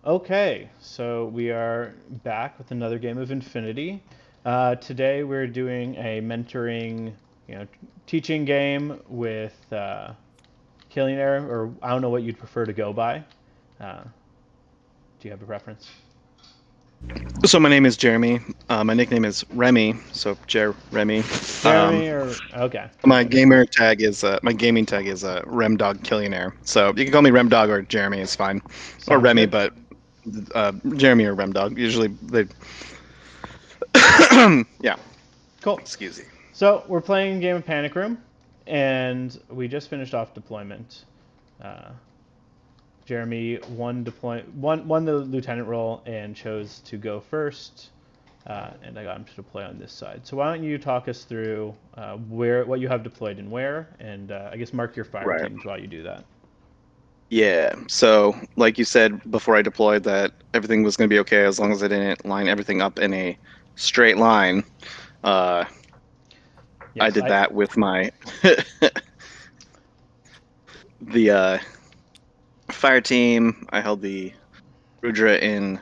Okay, so we are back with another game of Infinity. Today we're doing a mentoring, you know, teaching game with Killionaire, or I don't know what you'd prefer to go by. Uh, do you have a preference? So my name is Jeremy. My nickname is Remy. So Remy. Jeremy or okay, My gaming tag is Remdog Killionaire. So you can call me Remdog or Jeremy is fine, or sounds Remy, good. but Jeremy or Remdog. Usually they. Yeah. Cool. Excuse me. So we're playing a game of Panic Room, and we just finished off deployment. Uh, Jeremy won the lieutenant role and chose to go first. And I got him to deploy on this side. So why don't you talk us through what you have deployed and where, and I guess mark your fire Right. teams while you do that. Yeah. So like you said before I deployed that everything was going to be okay as long as I didn't line everything up in a straight line. Uh, I Yes, did I that with my the fire team. I held the Rudra in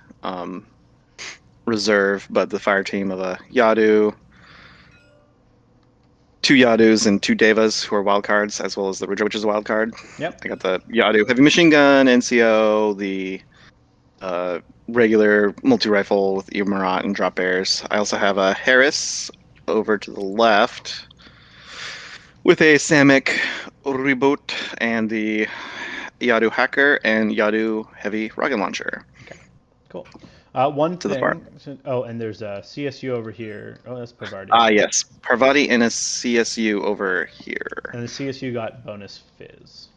reserve, but the fire team of a Yadu, two Yadus and two Devas who are wild cards, as well as the Rudra, which is a wild card. yep. I got the Yadu heavy machine gun, NCO, the regular multi rifle with Marat and drop bears. I also have a Harris over to the left with a Samick reboot and the Yadu hacker and Yadu heavy rocket launcher Okay, cool. One to the far. thing. Oh, and there's a CSU over here. Oh, that's Pavardi. Ah, yes. Parvati and a CSU over here. And the CSU got bonus fizz.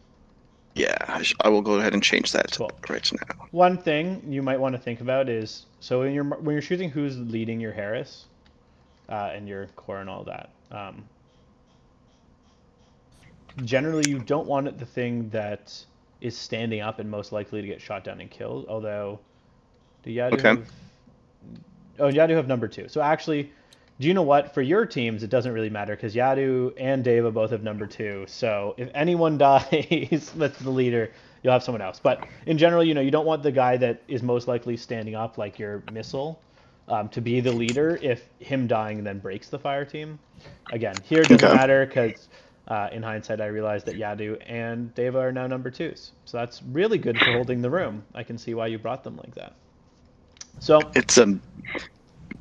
Yeah, I will go ahead and change that Cool. right now. One thing you might want to think about is so when you're choosing who's leading your Harris and your core and all that. Generally, you don't want it the thing that is standing up and most likely to get shot down and killed. Although, do Yadu Okay. have? Oh, Yadu have number two. So actually, do you know what? For your teams, it doesn't really matter because Yadu and Deva both have number two. So if anyone dies that's the leader, you'll have someone else. But in general, you don't want the guy that is most likely standing up, like your missile, to be the leader if him dying then breaks the fire team. Again, here it doesn't Okay. matter because in hindsight, I realized that Yadu and Deva are now number twos. So that's really good for holding the room. I can see why you brought them like that. So It's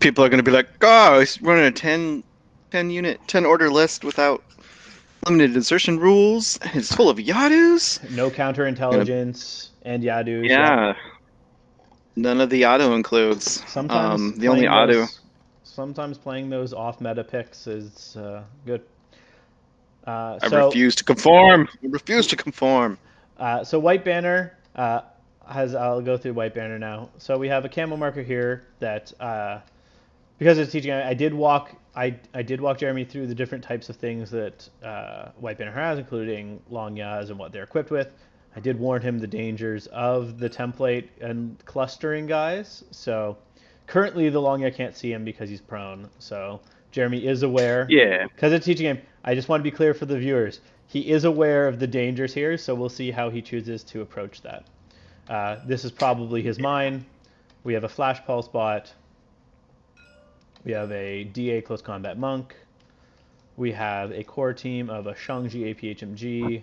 people are going to be like, "Oh, he's running a 10 order list without limited insertion rules. And it's full of Yadus." no Gonna, counterintelligence and Yadus. Yep. yeah, none of the auto includes. Sometimes The only playing auto. those, sometimes playing those off meta picks is good. Uh, I so refuse to conform. I refuse to conform. so White Banner has. I'll go through White Banner now. So we have a camo marker here that because it's teaching. I did walk Jeremy through the different types of things that White Banner has, including long yas and what they're equipped with. I did warn him the dangers of the template and clustering guys. So currently the long ya can't see him because he's prone. So Jeremy is aware Yeah. because it's teaching him. I just want to be clear for the viewers. He is aware of the dangers here, so we'll see how he chooses to approach that. This is probably his mine. We have a flash pulse bot. We have a DA close combat monk. We have a core team of a Shang-Chi APHMG,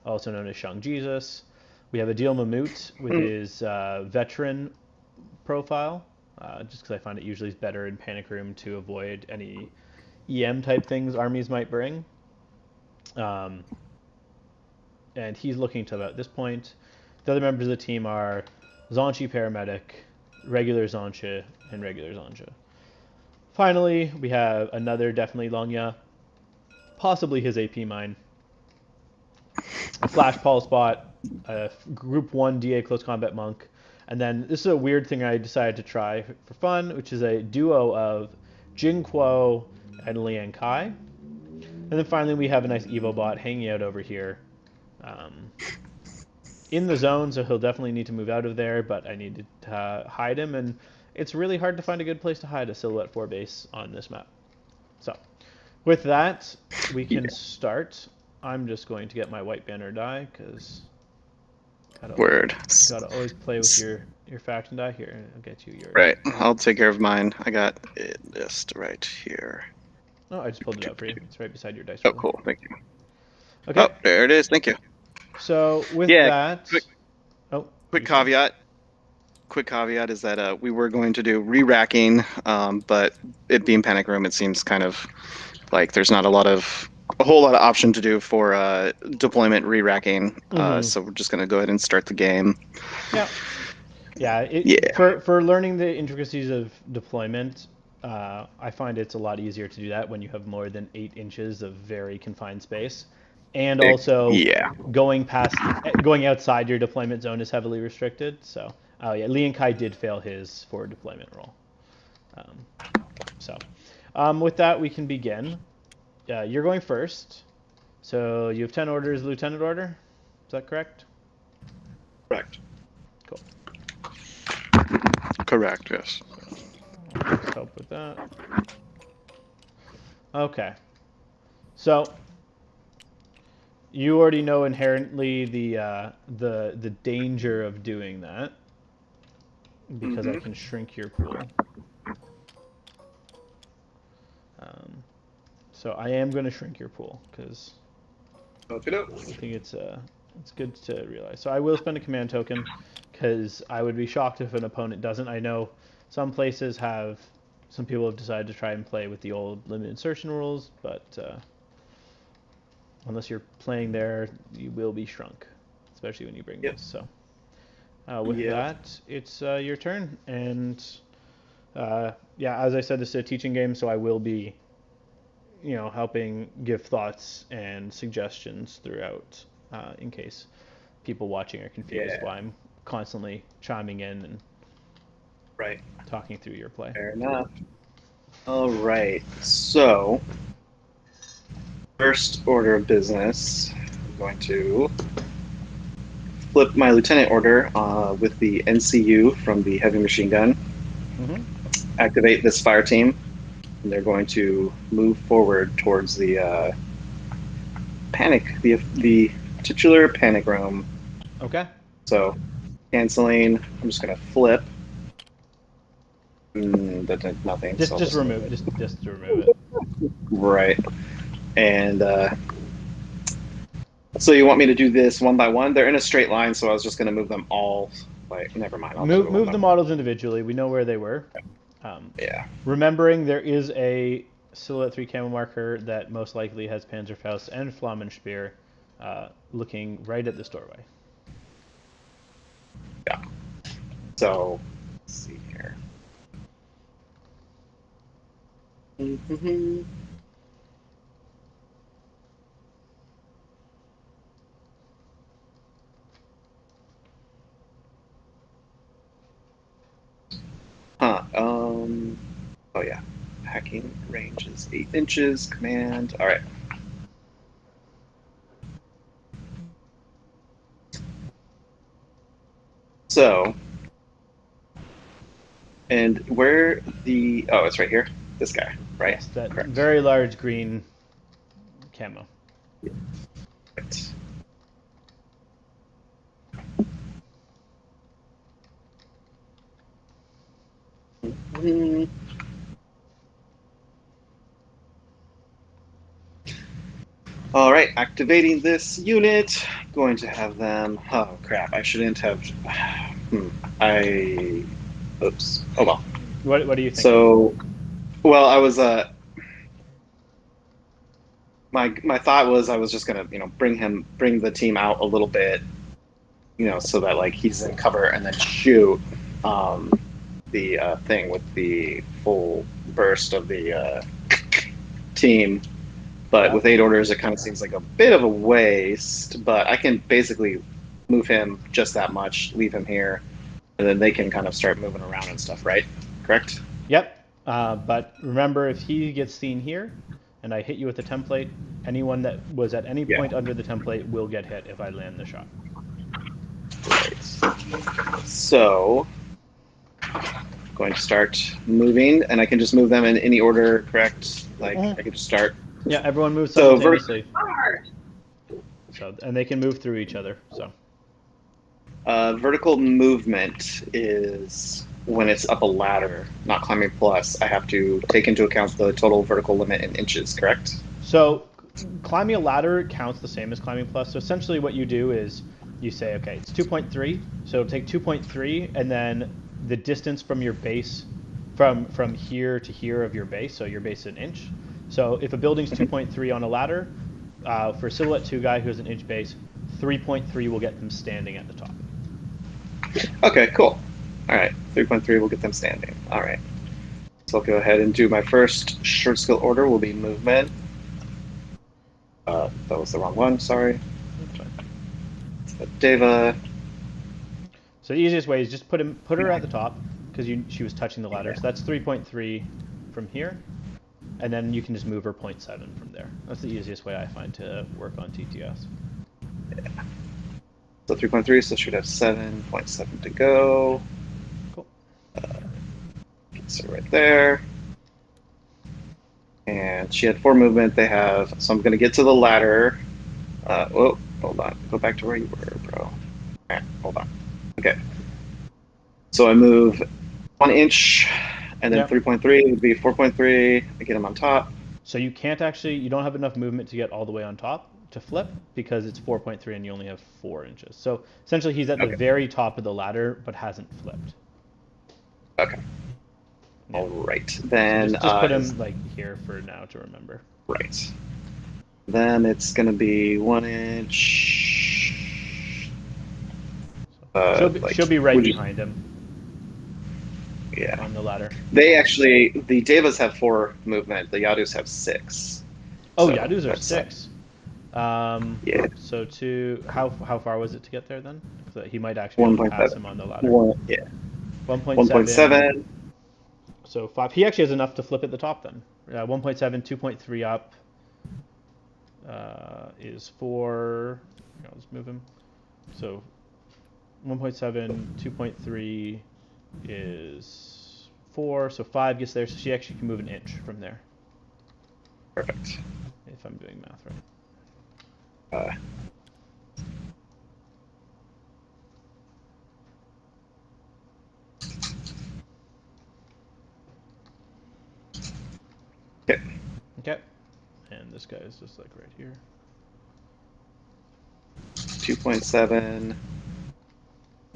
also known as Shang Jesus. We have a Deal Mammoet with Mm, his veteran profile, just because I find it usually is better in Panic Room to avoid any EM type things armies might bring. Um, and he's looking to about this point. The other members of the team are Zonchi Paramedic, regular Zoncha, and regular Zoncha. Finally, we have another definitely Longya, possibly his AP mine, a Flash Pulse bot, a Group 1 DA Close Combat Monk, and then this is a weird thing I decided to try for fun, which is a duo of Jing Kuo and Liang Kai. And then finally, we have a nice Evo bot hanging out over here. Um, in the zone, so he'll definitely need to move out of there, but I need to hide him, and it's really hard to find a good place to hide a Silhouette 4 base on this map. So, with that, we yeah. can start. I'm just going to get my white banner die, because Word. Gotta always play with your faction die here. I'll get you yours. Right. I'll take care of mine. I got it list right here. Oh, I just pulled it out for you. It's right beside your dice Oh, roller. cool. Thank you. Okay. Oh, there it is. Thank you. So with Yeah, that, Quick caveat. Quick caveat is that we were going to do re-racking, but it being Panic Room, it seems kind of like there's not a whole lot of option to do for deployment re-racking. So we're just going to go ahead and start the game. Yeah. Yeah. Yeah. For learning the intricacies of deployment, I find it's a lot easier to do that when you have more than 8 inches of very confined space, and also going outside your deployment zone is heavily restricted. So, Lee and Kai did fail his forward deployment roll. With that, we can begin. You're going first. So you have 10 orders, lieutenant order. Is that correct? Correct. Cool. Correct, yes. Let's help with that. Okay. So you already know inherently the danger of doing that because I can shrink your pool. So I am going to shrink your pool because I think it's good to realize. So I will spend a command token because I would be shocked if an opponent doesn't. I know some places some people have decided to try and play with the old limited insertion rules, but unless you're playing there, you will be shrunk, especially when you bring this. So with that, it's your turn. And as I said, this is a teaching game, so I will be helping give thoughts and suggestions throughout in case people watching are confused why I'm constantly chiming in and talking through your play. Fair enough. All right. So, first order of business, I'm going to flip my lieutenant order with the NCU from the heavy machine gun. Activate this fire team. And they're going to move forward towards the the titular panic room. Okay. So, canceling. I'm just going to flip. That did nothing. Just remove it. Just remove it. Right. And so you want me to do this one by one? They're in a straight line, so I was just going to move them all. Never mind. Move the models individually. We know where they were. Remembering there is a Silhouette 3 camo marker that most likely has Panzerfaust and Flammenspier looking right at this doorway. Yeah. So, let's see here. Oh yeah. Hacking range is 8 inches. Command. All right. So, and where it's right here. This guy, right? Yes, that very large green camo. Right. All right, activating this unit. Going to have them. Oh crap! I shouldn't have. Oops. Oh well. What do you think? So, well, I was my thought was I was just gonna bring the team out a little bit, so that he's in cover and then shoot the thing with the full burst of the team. But with 8 orders, it kind of seems like a bit of a waste. But I can basically move him just that much, leave him here, and then they can kind of start moving around and stuff, right? Correct? Yep. But remember, if he gets seen here, and I hit you with the template, anyone that was at any point under the template will get hit if I land the shot. Right. So, going to start moving, and I can just move them in any order, correct? I can just start. Yeah, everyone moves simultaneously. And they can move through each other. So. Vertical movement is when it's up a ladder, not climbing plus. I have to take into account the total vertical limit in inches, correct? So climbing a ladder counts the same as climbing plus. So essentially what you do is you say, okay, it's 2.3. So it'll take 2.3 and then the distance from your base, from here to here of your base, so your base is an inch. So if a building's 2.3 on a ladder, for a Silhouette 2 guy who has an inch base, 3.3 will get them standing at the top. Okay, cool. All right, 3.3 will get them standing. All right. So I'll go ahead and do my first short skill order will be movement. That was the wrong one, sorry. Deva. So the easiest way is just put her at the top because she was touching the ladder. So that's 3.3 from here, and then you can just move her 0.7 from there. That's the easiest way I find to work on TTS. Yeah. So 3.3, so should have 7.7 to go. Cool. So right there. And she had 4 movement. They have, so I'm going to get to the ladder. Whoa, hold on. Go back to where you were, bro. All right, hold on. Okay. So I move 1 inch, and then 3.3 would be 4.3. I get him on top. So you can't actually, you don't have enough movement to get all the way on top to flip because it's 4.3 and you only have 4 inches. So essentially he's at the very top of the ladder but hasn't flipped. Okay. Yeah. All right. Then so just put him like here for now to remember. Right. Then it's going to be 1 inch. She'll be right behind him. Yeah. On the ladder. They actually, the Devas have 4 movement. The Yadus have 6. Oh, so Yadus are 6. Yeah. So how far was it to get there then? He might actually pass him on the ladder. 1.7. So 5. He actually has enough to flip at the top then. 1.7, 2.3 up is 4. I'll just move him. So 1.7, 2.3 is 4. So 5 gets there. So she actually can move an inch from there. Perfect. If I'm doing math right. Okay. Okay. And this guy is just like right here. 2.7.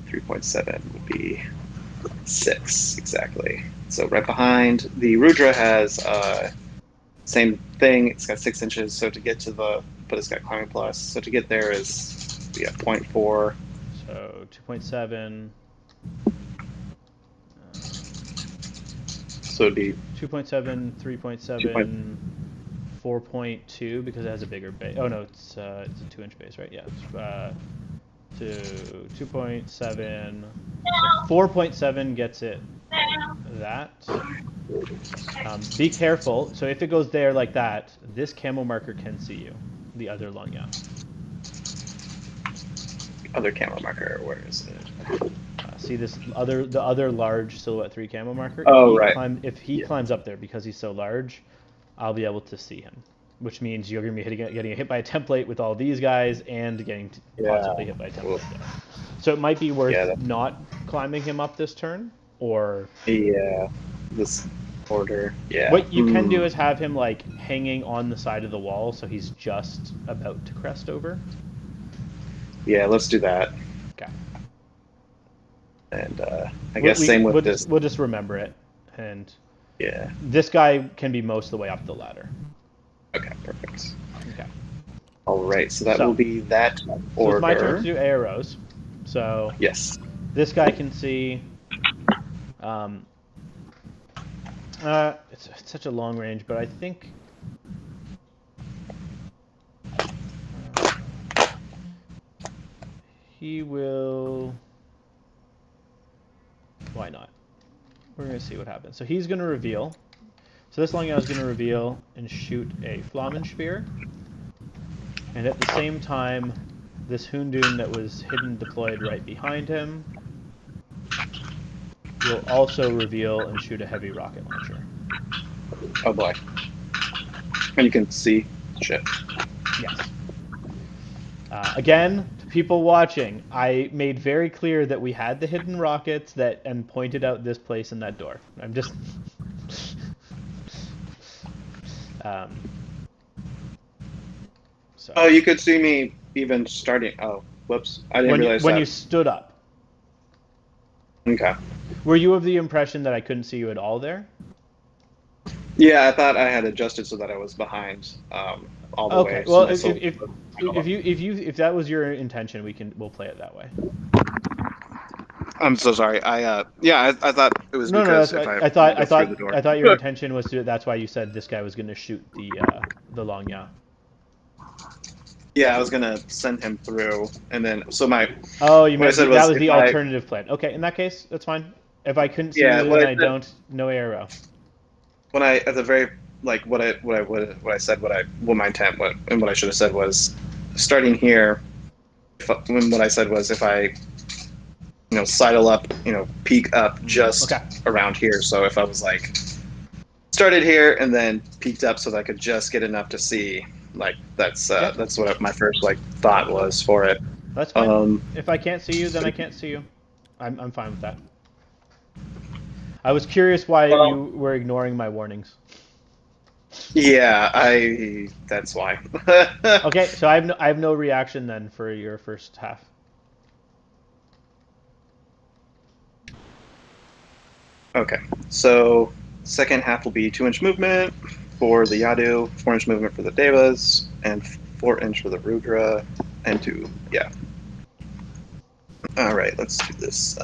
3.7 would be 6 exactly. So right behind the Rudra has same thing. It's got 6 inches. So to get to the, but it's got climbing plus. So to get there is 0.4. So 2.7. So it'd be 2.7, 3.7, 4.2 because it has a bigger base. Oh no, it's a 2-inch base, right? Yeah. To 2.7, 4.7 gets it that. Be careful. So if it goes there like that, this camo marker can see you. The other long, yeah. The other camo marker, where is it? See the other large Silhouette 3 camo marker? Oh, If he climbs up there because he's so large, I'll be able to see him. Which means you're going to be getting hit by a template with all these guys and getting possibly hit by a template there. So it might be worth not climbing him up this turn, or... Yeah, this order, yeah. What you can do is have him like hanging on the side of the wall so he's just about to crest over. Yeah, let's do that. Okay. And I guess same with this. We'll just remember it. And yeah, this guy can be most of the way up the ladder. Okay, perfect. Okay. All right, so that will be that order. So it's my turn to do arrows. So yes, this guy can see. It's such a long range, but I think. He will. Why not? We're going to see what happens. So he's going to reveal. So this long guy is going to reveal and shoot a Flammenspier. And at the same time, this Hoondoon that was hidden deployed right behind him will also reveal and shoot a heavy rocket launcher. Oh boy. And you can see shit. Yes. Again, to people watching, I made very clear that we had the hidden rockets and pointed out this place and that door. I'm just. um, so. Oh, you could see me even starting. Oh, whoops! I didn't realize when that. you stood up. Okay. Were you of the impression that I couldn't see you at all there? Yeah, I thought I had adjusted so that I was behind all the way. Okay. Well, So if that was your intention, we'll play it that way. I'm so sorry. I thought it was No, because that's if I I through the door. thought your intention was to. That's why you said this guy was going to shoot the long yaw. Yeah, I was gonna send him through, and then Oh, you what I meant said that was was if the I alternative plan. Okay, in that case, that's fine. If I couldn't see yeah you, what then I I said don't. No arrow. when I at the very like what I said what my intent what I should have said was starting here. When what I said was if I sidle up, peek up just Okay. around here. So if I was like started here and then peeked up so that I could just get enough to see, like that's what my first thought was for it. That's fine. If I can't see you, then I can't see you. I'm fine with that. I was curious why you were ignoring my warnings. Yeah, that's why. Okay, so I have no reaction then for your first half. Okay, so second half will be 2-inch movement for the Yadu, 4-inch movement for the Devas, and 4-inch for the Rudra, and yeah. All right, let's do this.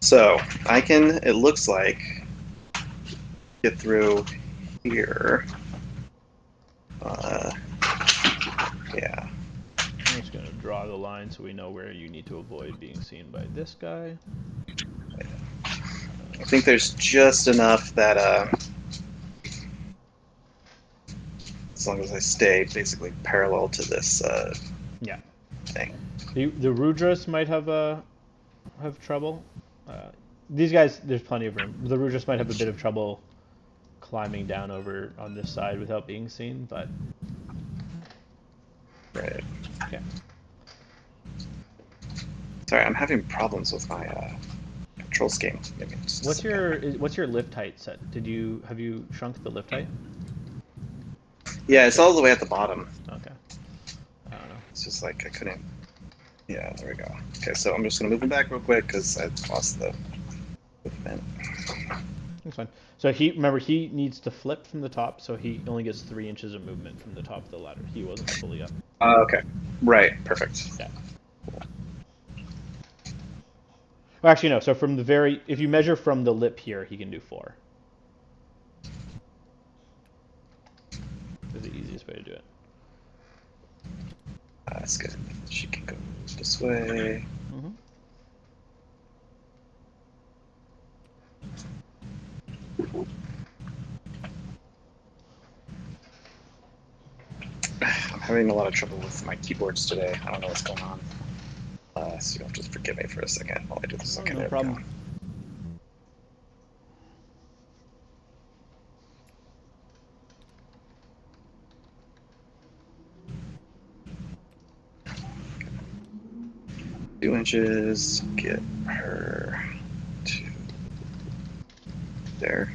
So I can, it looks like, get through here. Yeah. I'm just going to draw the line so we know where you need to avoid being seen by this guy. I think there's just enough that as long as I stay basically parallel to this yeah thing. The Rudras might have trouble. These guys, there's plenty of room. The Rudras might have a bit of trouble climbing down over on this side without being seen, but right. Okay. Sorry, I'm having problems with my control scheme. What's your lift height set? Have you shrunk the lift height? Yeah, it's all the way at the bottom. Okay. I don't know. It's just like I couldn't. Yeah, there we go. Okay, so I'm just gonna move him back real quick because I lost the movement. That's fine. So he needs to flip from the top, so he only gets 3 inches of movement from the top of the ladder. He wasn't fully up. Okay. Right. Perfect. Yeah. Well, actually, no. So if you measure from the lip here, he can do 4. Is the easiest way to do it. That's good. She can go this way. Mm-hmm. I'm having a lot of trouble with my keyboards today. I don't know what's going on. So you'll just forgive me for a second while I do this. Okay, No problem. 2 inches. Get her to there.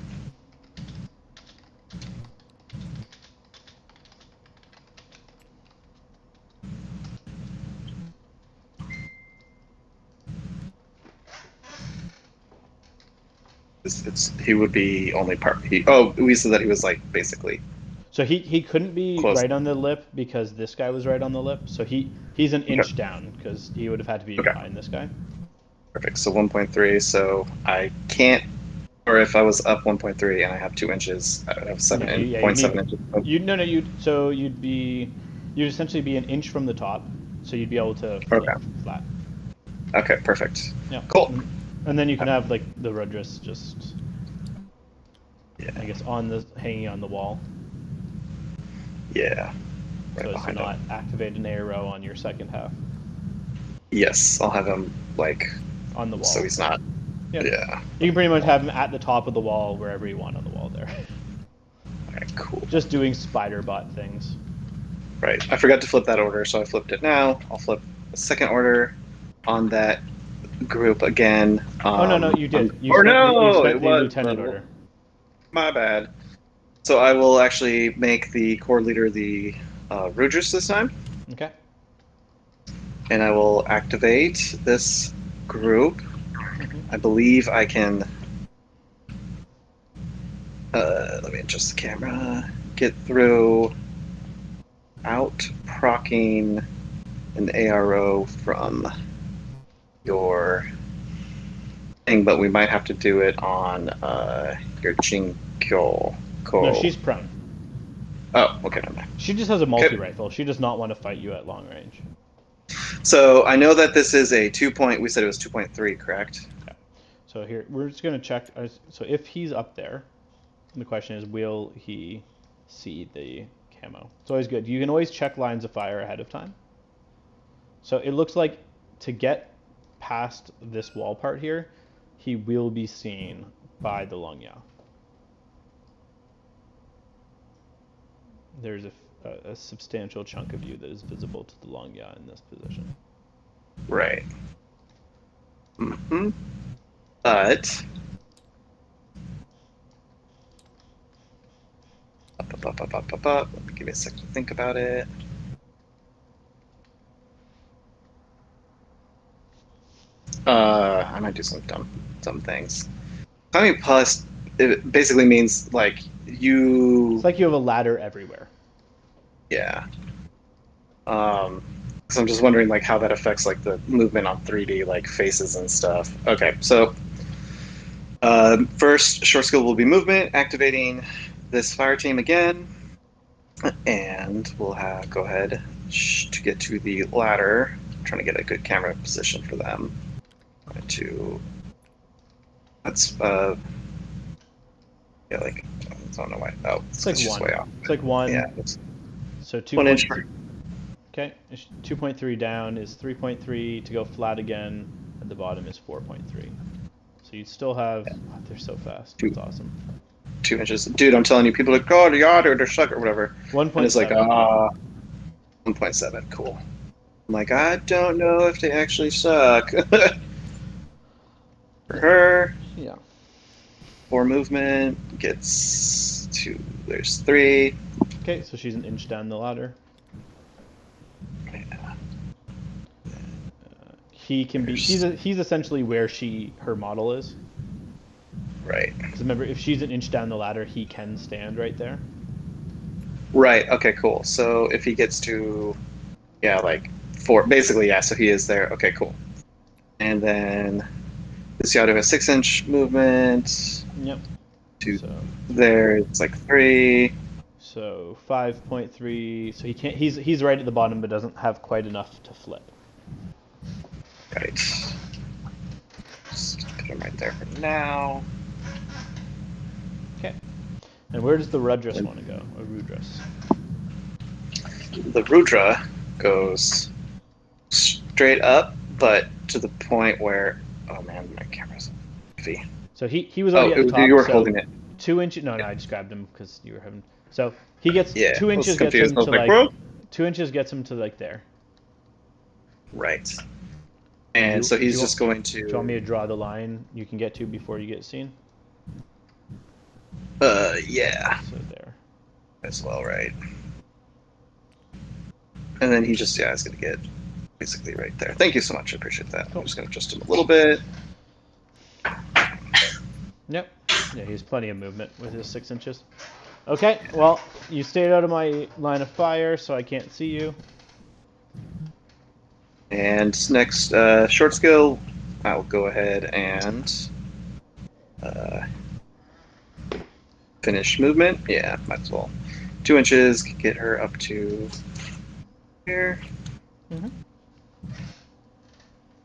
He would be only part. We said that he was like basically. So he couldn't be close. Right on the lip because this guy was right on the lip. So he's an inch down because he would have had to be behind this guy. Perfect. So 1.3. So I can't. Or if I was up 1.3 and I have 2 inches, I would have 7.7 inches. You'd essentially be an inch from the top, so you'd be able to flip flat. Okay, perfect. Yeah. Cool. And then you can have like the Rudras just, I guess, hanging on the wall. Yeah. Right, so it's not activate an arrow on your second half. Yes, I'll have him on the wall. So he's not. Yep. Yeah. You can pretty much have him at the top of the wall, wherever you want on the wall there. Alright, cool. Just doing spider bot things. Right. I forgot to flip that order, so I flipped it now. I'll flip the second order on that group again. Oh no, you did. Or You no, spent it the was lieutenant order. my bad. So I will actually make the core leader the Rudris this time, Okay. and I will activate this group. I believe I can. Let me adjust the camera. Get through out proccing an ARO from your thing, but we might have to do it on your Jinkyo. No, she's prone. Oh, okay, never mind. She just has a multi-rifle. She does not want to fight you at long range. So I know that this is a 2 point. We said it was 2.3, correct? Yeah. So here, we're just going to check. So if he's up there, the question is, will he see the camo? It's always good. You can always check lines of fire ahead of time. So it looks like to get past this wall part here, he will be seen by the Longya. There's a substantial chunk of you that is visible to the Longya in this position. Right. Mm-hmm. But let me give you a second to think about it. I might do some dumb things. Timing plus, it basically means like you. It's like you have a ladder everywhere. Yeah. So I'm just wondering like how that affects like the movement on 3D, like faces and stuff. Okay, so first short skill will be movement, activating this fire team again, and we'll go ahead to get to the ladder. I'm trying to get a good camera position for them. That's yeah, like I don't know why. Oh, It's like just one. way off. It's like one. Yeah. So 2. 1 inch. Okay, 2.3 down is 3.3 to go flat again. At the bottom is 4.3. So you still have. Oh, they're so fast. That's awesome. 2 inches, dude. I'm telling you, people are like, oh, the yard or the suck or whatever. 1.7. And it's like 1.7. Cool. I'm like, I don't know if they actually suck. For her, Yeah. 4 movement gets 2. There's 3. Okay, so she's an inch down the ladder. He can be. He's essentially where her model is. Right. Because remember, if she's an inch down the ladder, he can stand right there. Right. Okay. Cool. So if he gets to, yeah, like 4, basically, yeah. So he is there. Okay. Cool. And then this Yadu has 6-inch movement. Yep. So there, it's like 3. So 5.3. So he can't. He's right at the bottom, but doesn't have quite enough to flip. Right. Just put him right there for now. Okay. And where does the Rudris want to go? Or Rudris? The Rudra goes straight up, but to the point where, oh man, my camera's iffy. So he was already at the top. You were holding it. 2 inches. No, I just grabbed him because you were having. So he gets 2 I inches. was Gets confused. him I was to like, like. bro? 2 inches gets him to like there. Right. And so he's just going to. Do you want me to draw the line you can get to before you get seen? Yeah. So there. As well, right. And then he just, is going to get basically right there. Thank you so much. I appreciate that. Cool. I'm just going to adjust him a little bit. Yep. Yeah, he's plenty of movement with his 6 inches. Okay, well, you stayed out of my line of fire, so I can't see you. And next, short skill, I'll go ahead and finish movement. Yeah, might as well. 2 inches, get her up to here.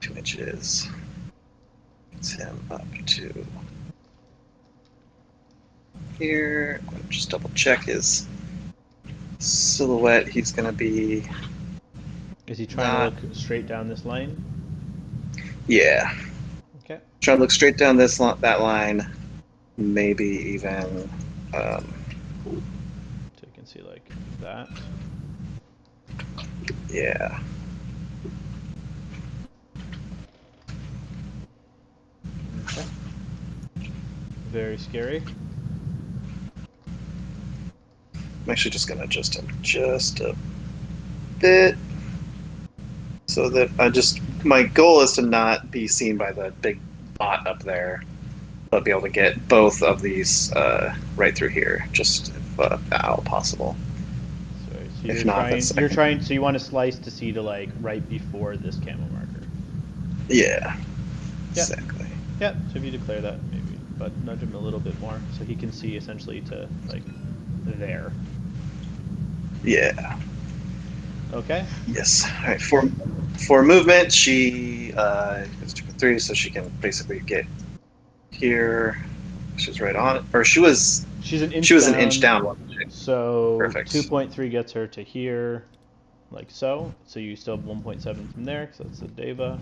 2 inches. Gets him up to here. Just double check his silhouette. He's going to be. Is he trying to look straight down this line? Yeah. Okay. Trying to look straight down that line. Maybe even. So you can see like that. Yeah. Okay. Very scary. I'm actually just gonna adjust him just a bit, so that my goal is to not be seen by the big bot up there, but be able to get both of these right through here, just if at all possible. Sorry. So If not, that's so you want to slice to see to like right before this camo marker. yeah, Yep. exactly. Yep. So if you declare that, maybe, but nudge him a little bit more so he can see essentially to like there. Yeah. Okay. Yes. All right. For movement, she goes 2.3, so she can basically get here. She's right on it, or She's an she inch was an inch down, down, wasn't she? so Perfect. 2.3 gets her to here, like so. So you still have 1.7 from there, because that's the Deva.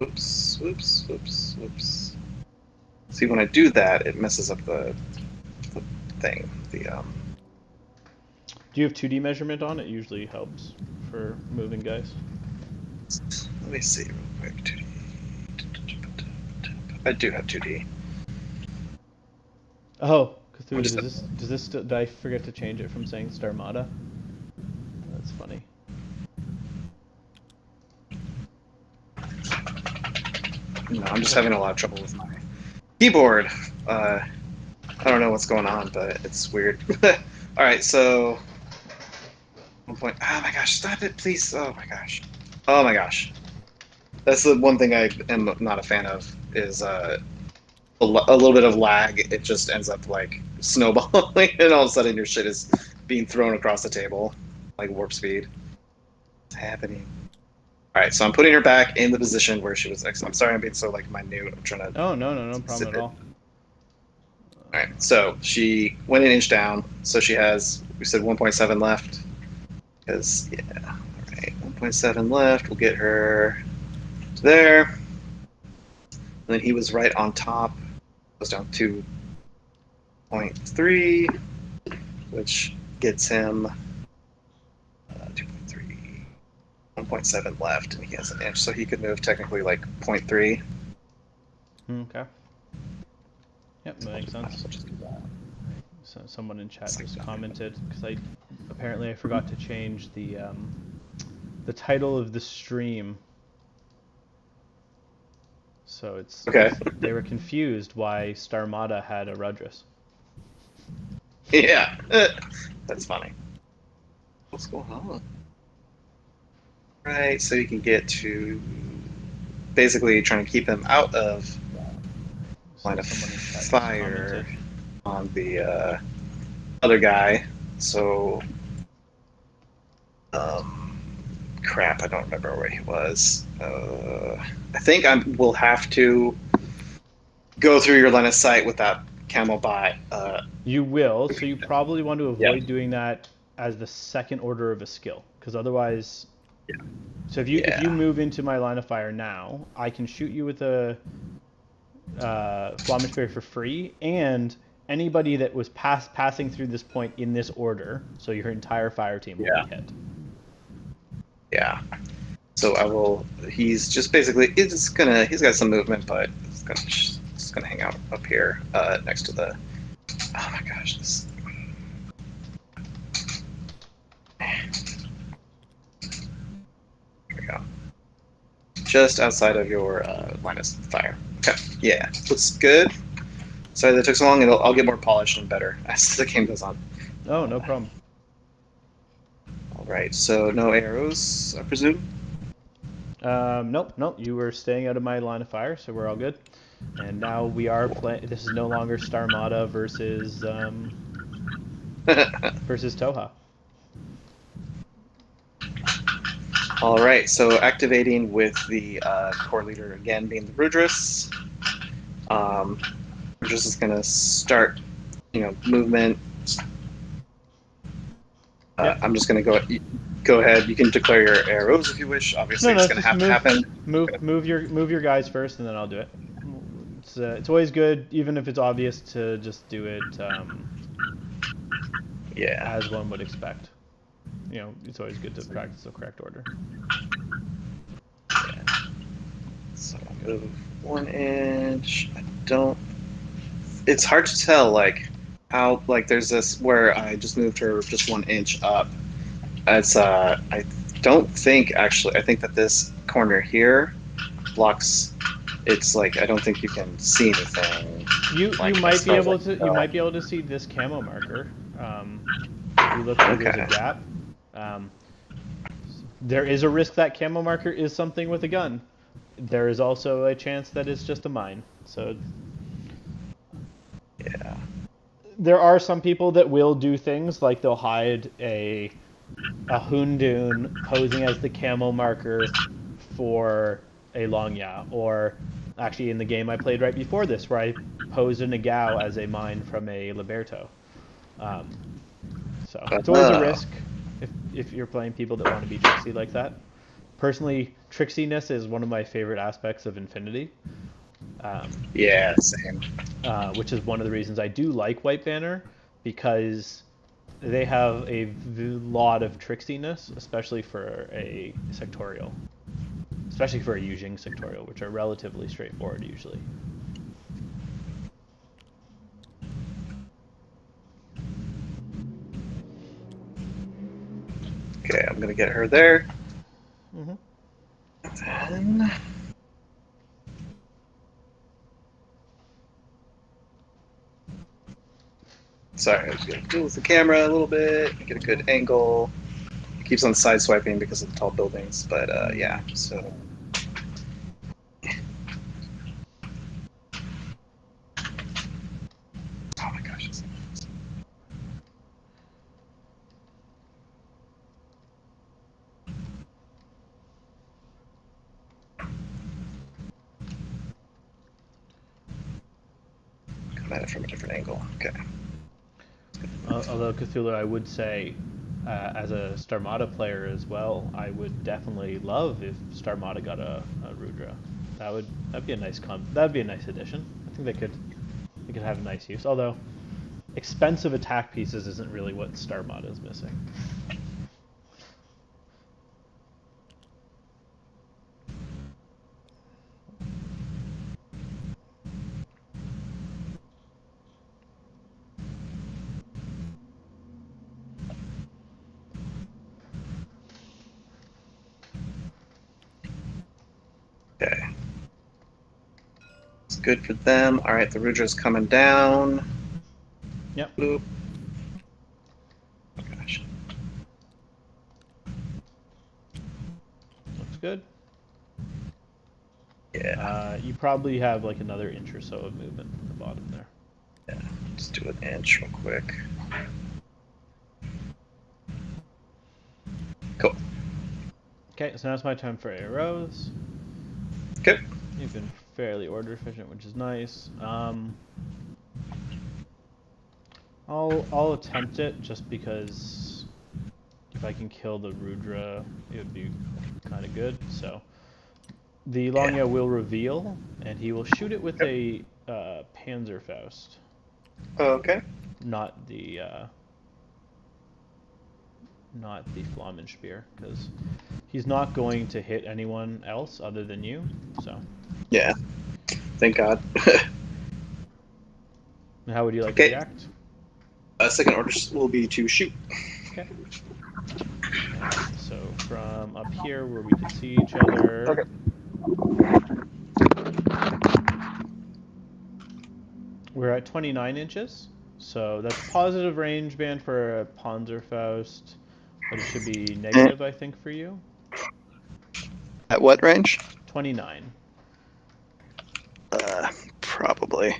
Oops, oops, oops, oops. See, when I do that, it messes up the thing. Do you have 2D measurement on? It usually helps for moving guys. Let me see real quick. 2D. I do have 2D. Oh, I'm Cthulhu, just did I forget to change it from saying Starmada? That's funny. no, I'm just having a lot of trouble with my keyboard. I don't know what's going on, but it's weird. All right, so 1 point. Oh my gosh! Stop it, please! Oh my gosh! Oh my gosh! That's the one thing I am not a fan of is a little bit of lag. It just ends up like snowballing, and all of a sudden your shit is being thrown across the table like warp speed. What's happening? All right, so I'm putting her back in the position where she was. I'm sorry, I'm being so like minute. I'm trying to Oh, no, no, no problem zip at it. all. All right, so she went an inch down. So she has, we said 1.7 left. Because, yeah, all right, 1.7 left. We'll get her to there. And then he was right on top. Goes down 2.3, which gets him 2.3, 1.7 left. And he has an inch. So he could move technically like 0.3. Okay. Yep, that makes Might sense. as well just do that. So someone in chat It's like just nothing. commented because I forgot to change the title of the stream. So Okay. they were confused why Starmada had a Rudrus. Yeah. That's funny. What's going on? Right, so you can get to basically trying to keep him out of So line of someone in chat just fire commented. on the other guy. So, um, crap, I don't remember where he was. I think we'll have to go through your line of sight with that camel bot. You will, so you probably want to Yeah, avoid doing that as the second order of a skill, because otherwise. So if you yeah, move into my line of fire now, I can shoot you with a Flamish Berry for free, and anybody that was passing through this point in this order, so your entire fire team will be yeah, hit. yeah. So I will. He's just basically. He's got some movement, but it's gonna hang out up here next to the. Oh my gosh, this. Here we go. Just outside of your line of fire. Okay. Yeah, looks good. Sorry that took so long. I'll get more polished and better as the game goes on. Oh, no problem. All right. So no arrows, I presume. Nope, nope. You were staying out of my line of fire, so we're all good. And now we are Cool. playing. This is no longer Starmada versus Toha. All right. So activating with the core leader again being the Rudris. Um, Rudris is gonna start, movement. Yep. I'm just gonna go ahead. You can declare your arrows if you wish. Obviously, No, it's no. gonna Just have to happen. move your guys first, and then I'll do it. It's always good, even if it's obvious, to just do it Yeah. as one would expect. it's always good to practice the correct order. Yeah. So I'll move 1 inch. I don't. It's hard to tell, like, how, like, there's this where I just moved her just 1 inch up. It's, I don't think, actually, I think that this corner here blocks, it's like, I don't think you can see anything. You Like, might as be far as I able can to you tell. might be able to see this camo marker. If you look where there's a Okay. gap, um, there is a risk that camo marker is something with a gun. There is also a chance that it's just a mine. So Yeah. there are some people that will do things like they'll hide a Hoondoon posing as the camo marker for a Long Ya, or actually in the game I played right before this, where I posed a Nagao as a mine from a Liberto. Um, so it's always a Oh. risk if you're playing people that want to be tricksy like that. Personally, tricksiness is one of my favorite aspects of Infinity, Yeah, same. which is one of the reasons I do like White Banner, because they have a lot of tricksiness, especially for a sectorial, especially for a Yujing sectorial, which are relatively straightforward usually. Okay, I'm gonna get her there. Mm-hmm. Then. Sorry, I was gonna deal with the camera a little bit, get a good angle. It keeps on side swiping because of the tall buildings, but yeah, so. Oh my gosh. Come at it from a different angle. Okay. Although Cthulhu, I would say, as a Starmada player as well, I would definitely love if Starmada got a Rudra. That'd be a nice that'd be a nice addition. I think they could have a nice use. Although expensive attack pieces isn't really what Starmada is missing. Okay. It's good for them. All right, the Rudra's coming down. Yep. Boop. Oh gosh. Looks good. Yeah. You probably have like another inch or so of movement from the bottom there. Yeah. Let's do an inch real quick. Cool. Okay, so now it's my time for arrows. Good. You've been fairly order efficient, which is nice. I'll attempt it just because if I can kill the Rudra, it would be kind of good. So the Yeah. Longya will reveal, and he will shoot it with Yep. a Panzerfaust, Okay. not the Flammenspear, because he's not going to hit anyone else other than you. So Yeah. Thank God. how would you like to Okay. react? Second order will be to shoot. Okay. So from up here where we can see each other. Okay. We're at 29 inches. So that's positive range band for a Panzerfaust, but it should be negative, I think, for you. At what range? 29. Probably.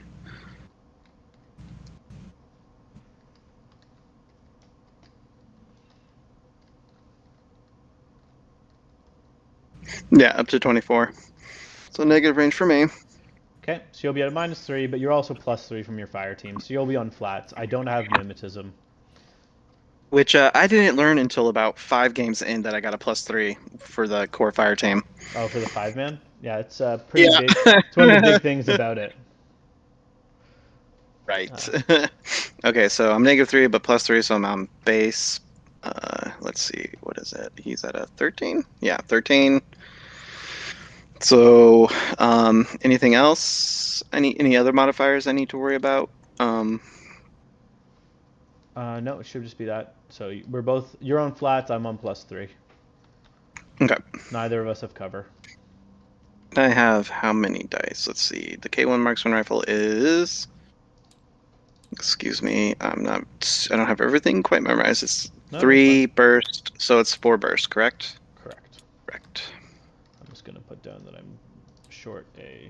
Yeah, up to 24. So negative range for me. Okay, so you'll be at a -3, but you're also +3 from your fire team, so you'll be on flats. I don't have mimetism. Which I didn't learn until about 5 games in that I got a +3 for the core fire team. Oh, for the 5-man? Yeah, it's pretty Yeah. big. It's one of the big things about it. Right. Okay, so I'm -3, but +3, so I'm on base. let's see, what is it? He's at a 13? Yeah, 13. So, anything else? Any other modifiers I need to worry about? No, it should just be that. So we're both. You're on flats. I'm on +3. Okay. Neither of us have cover. I have how many dice? Let's see. The K1 marksman rifle is. Excuse me. I don't have everything quite memorized. It's No, that's fine. 3 burst, so it's 4 burst, correct? Correct. Correct. I'm just gonna put down that I'm short a.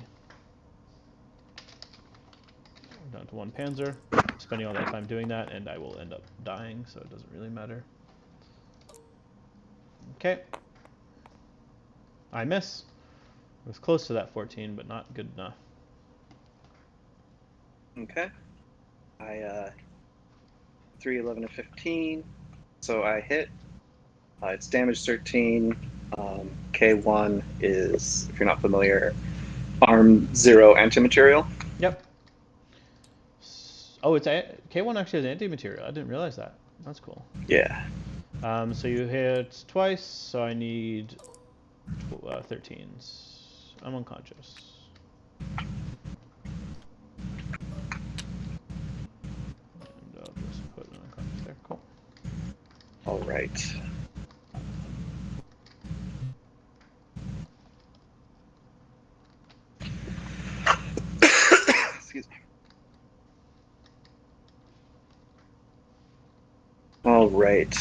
Down to 1 Panzer. Spending all that time doing that, and I will end up dying, so it doesn't really matter. Okay. I miss. It was close to that 14, but not good enough. Okay. I 3, 11, and 15. So I hit. It's damage 13. K1 is, if you're not familiar, arm 0 anti-material. Yep. Oh, K1 actually has anti-material. I didn't realize that. That's cool. Yeah. So you hit twice, so I need 13s. I'm unconscious. And I'll just put an unconscious there. Cool. All right. Excuse me. All right.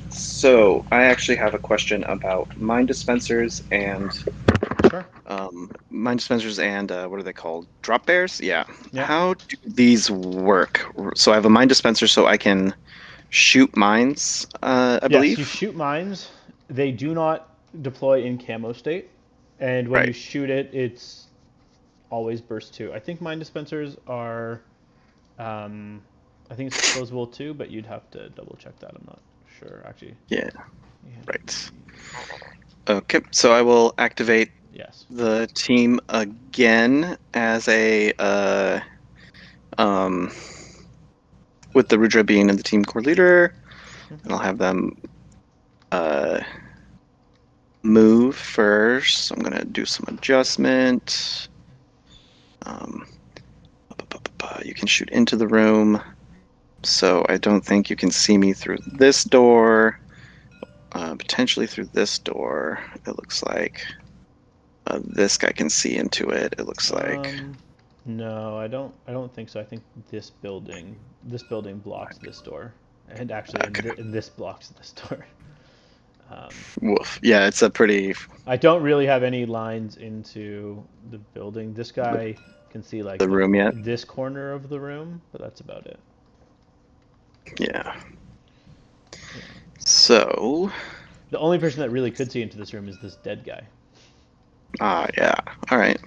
So I actually have a question about mine dispensers and Sure. mine dispensers and what are they called? Drop bears? Yeah. Yeah. How do these work? So I have a mine dispenser, so I can shoot mines. I Yes, you believe. shoot mines. They do not deploy in camo state, and when you Right. shoot it, it's always burst 2. I think mine dispensers are, um, I think it's disposable too, but you'd have to double check that. I'm not sure actually. Yeah. Yeah. Right. Okay. So I will activate Yes. the team again as a um with the Rudra being the team core leader, and I'll have them move first. So I'm gonna do some adjustment. Um, you can shoot into the room, so I don't think you can see me through this door. Potentially through this door. It looks like this guy can see into it. It looks like. No, I don't think so. I think this building blocks this door, and actually, Okay. and this blocks this door. Woof. Yeah, it's a pretty. I don't really have any lines into the building. This guy can see like The room yet? this corner of the room, but that's about it. Yeah. Yeah. So. The only person that really could see into this room is this dead guy. Yeah. All right.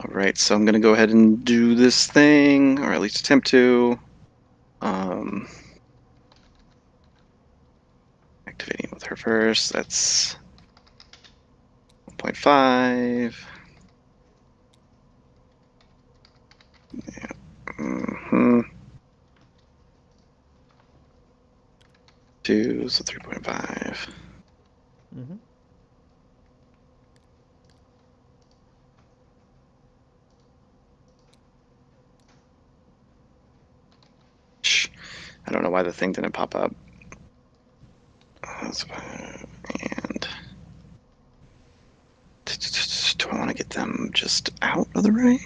All right. So I'm gonna go ahead and do this thing, or at least attempt to. Um, activating with her first. That's 1.5. Yeah. Mm-hmm. 2, so 3.5. Mm-hmm. I don't know why the thing didn't pop up. And do I want to get them just out of the ray?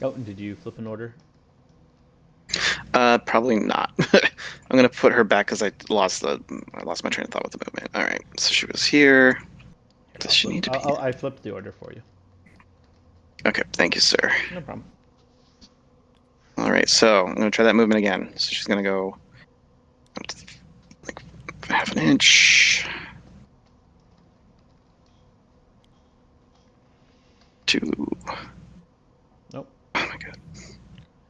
Oh, and did you flip an order? Probably not. I'm gonna put her back because I lost my train of thought with the movement. All right, so she was here. Here, Does she need to be? I flipped the order for you. Okay, thank you, sir. No problem. All right, so I'm gonna try that movement again. So she's gonna go up to like half an inch. 2. Nope. Oh my god.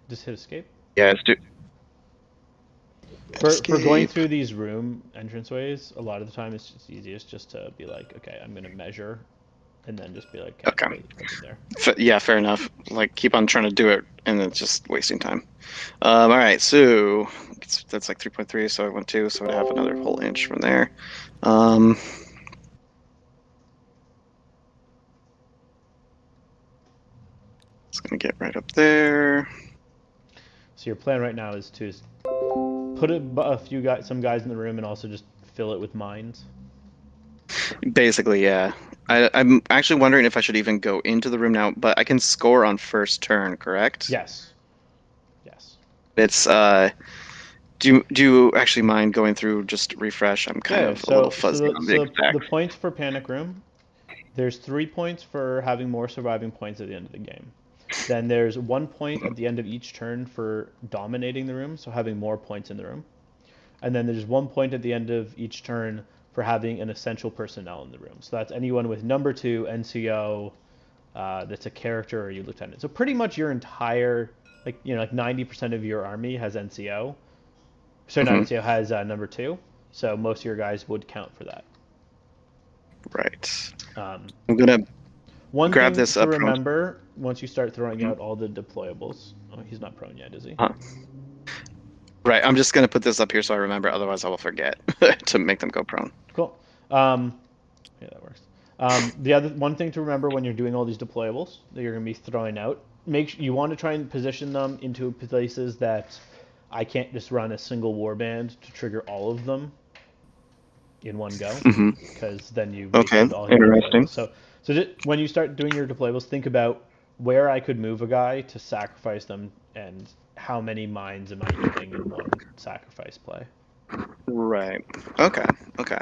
Just hit escape. Yeah, let's do. For going Escape. through these room entranceways, a lot of the time it's just easiest just to be like, okay, I'm gonna measure and then just be like, okay, Okay. put them there. Yeah, fair enough. Like, keep on trying to do it, and it's just wasting time. All right, so that's like 3.3, so I went 2, so I'd have another whole inch from there. It's gonna get right up there. So your plan right now is to put some guys in the room, and also just fill it with mines. Basically, yeah. I'm actually wondering if I should even go into the room now, but I can score on first turn, correct? Yes. Yes. It's do you actually mind going through just refresh? I'm kind Yeah. of a little So so fuzzy the, on the so exact. the points for Panic Room. There's 3 points for having more surviving points at the end of the game. Then there's 1 point at the end of each turn for dominating the room, so having more points in the room. And then there's 1 point at the end of each turn for having an essential personnel in the room. So that's anyone with number 2 NCO, that's a character or your lieutenant. So pretty much your entire, like 90% of your army has NCO. Sorry, not Mhm. NCO, has number 2. So most of your guys would count for that. Right. Um, I'm gonna One grab thing this to up. remember once you start throwing out all the deployables. Oh, he's not prone yet, is he? Right. I'm just gonna put this up here so I remember. Otherwise, I will forget to make them go prone. Cool. Yeah, that works. The other one thing to remember when you're doing all these deployables that you're going to be throwing out, you want to try and position them into places that I can't just run a single warband to trigger all of them in one go, Hmm. because then you Okay. wasted all your Interesting. deployables. So just, when you start doing your deployables, think about where I could move a guy to sacrifice them, and how many mines am I hitting in one sacrifice play. Right. Okay. Okay.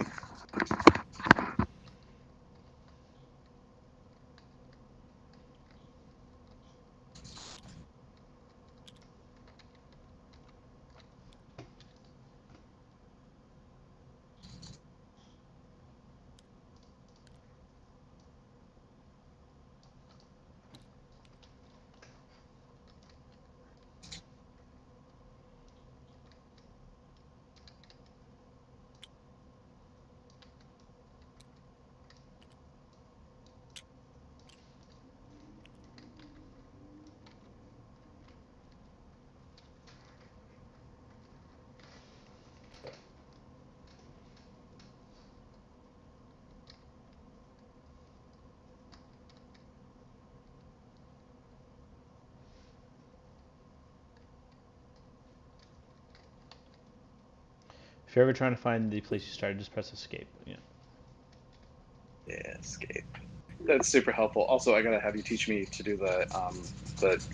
If you're ever trying to find the place you started, just press escape. Yeah. Yeah, escape. That's super helpful. Also, I gotta have you teach me to do the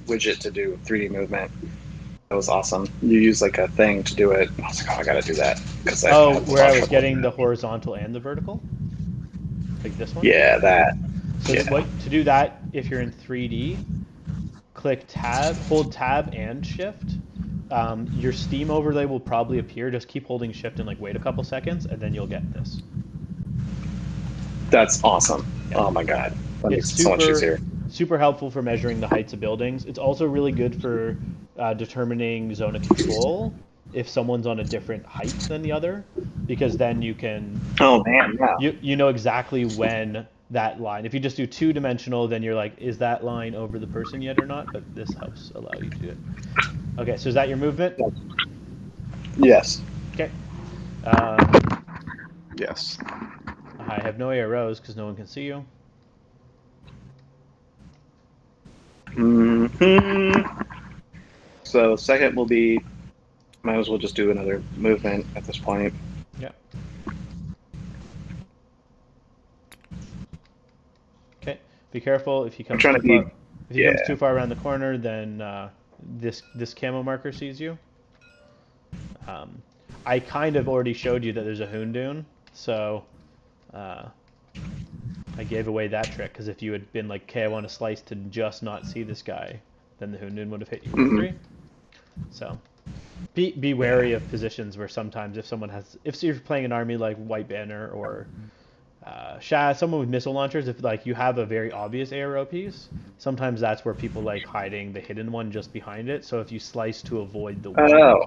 widget to do 3D movement. That was awesome. You use like a thing to do it. I was like, oh, I gotta do that because I Oh, have a where lot I of was trouble with getting the that. horizontal and the vertical, like this one. Yeah, that. So Yeah. to do that, if you're in 3D, click Tab, hold Tab and Shift. Your Steam overlay will probably appear. Just keep holding Shift and like wait a couple seconds, and then you'll get this. That's awesome. Yeah. Oh my god, that It's makes it so much easier. super helpful for measuring the heights of buildings. It's also really good for determining zone of control if someone's on a different height than the other, because then Oh man, yeah. you know exactly when that line. If you just do two-dimensional, then you're like, is that line over the person yet or not? But this helps allow you to do it. Okay, so is that your movement? Yes. Okay. Um, Yes. I have no arrows because no one can see you. Hmm. So second will be. Might as well just do another movement at this point. Yeah. Okay. Be careful if he I'm comes trying to too far. be. If he comes Yeah. too far around the corner, then this camo marker sees you. Um, I kind of already showed you that there's a Hoondoon, so uh, I gave away that trick, because if you had been like, okay, I want to slice to just not see this guy, then the Hoondoon would have hit you for Hmm. 3. So be wary of positions where sometimes if you're playing an army like White Banner or Shaz, someone with missile launchers, if like you have a very obvious ARO piece, sometimes that's where people like hiding the hidden one just behind it. So if you slice to avoid the Oh, wound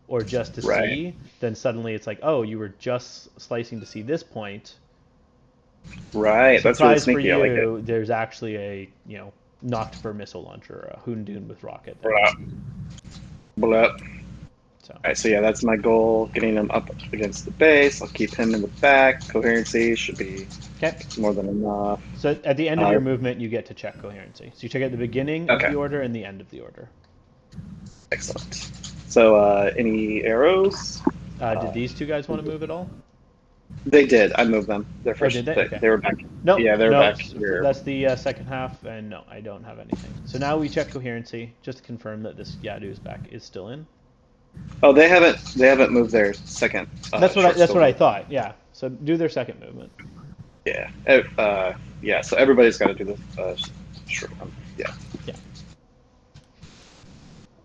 or just to right. see, then suddenly it's like, oh, you were just slicing to see this point, Right, that's really Surprise for sneaky. I like it. you, there's actually a, Noctifer missile launcher, a Hoondoon with rocket there. Blah, blah. So, All right, so yeah, that's my goal. Getting him up against the base. I'll keep him in the back. Coherency should be okay. more than enough. So at the end of your movement, you get to check coherency. So you check at the beginning of Okay. the order and the end of the order. Excellent. So, any arrows? Did these two guys want to move at all? They did. I moved them. They're first. did they? Okay. They were back. No, Yeah, they were no, back here. that's the second half, and no, I don't have anything. So now we check coherency, just to confirm that this Yadu's back is still in. Oh, they haven't moved their second. That's what I thought. Yeah. So do their second movement. Yeah. Yeah. So everybody's got to do the short one. Yeah. Yeah.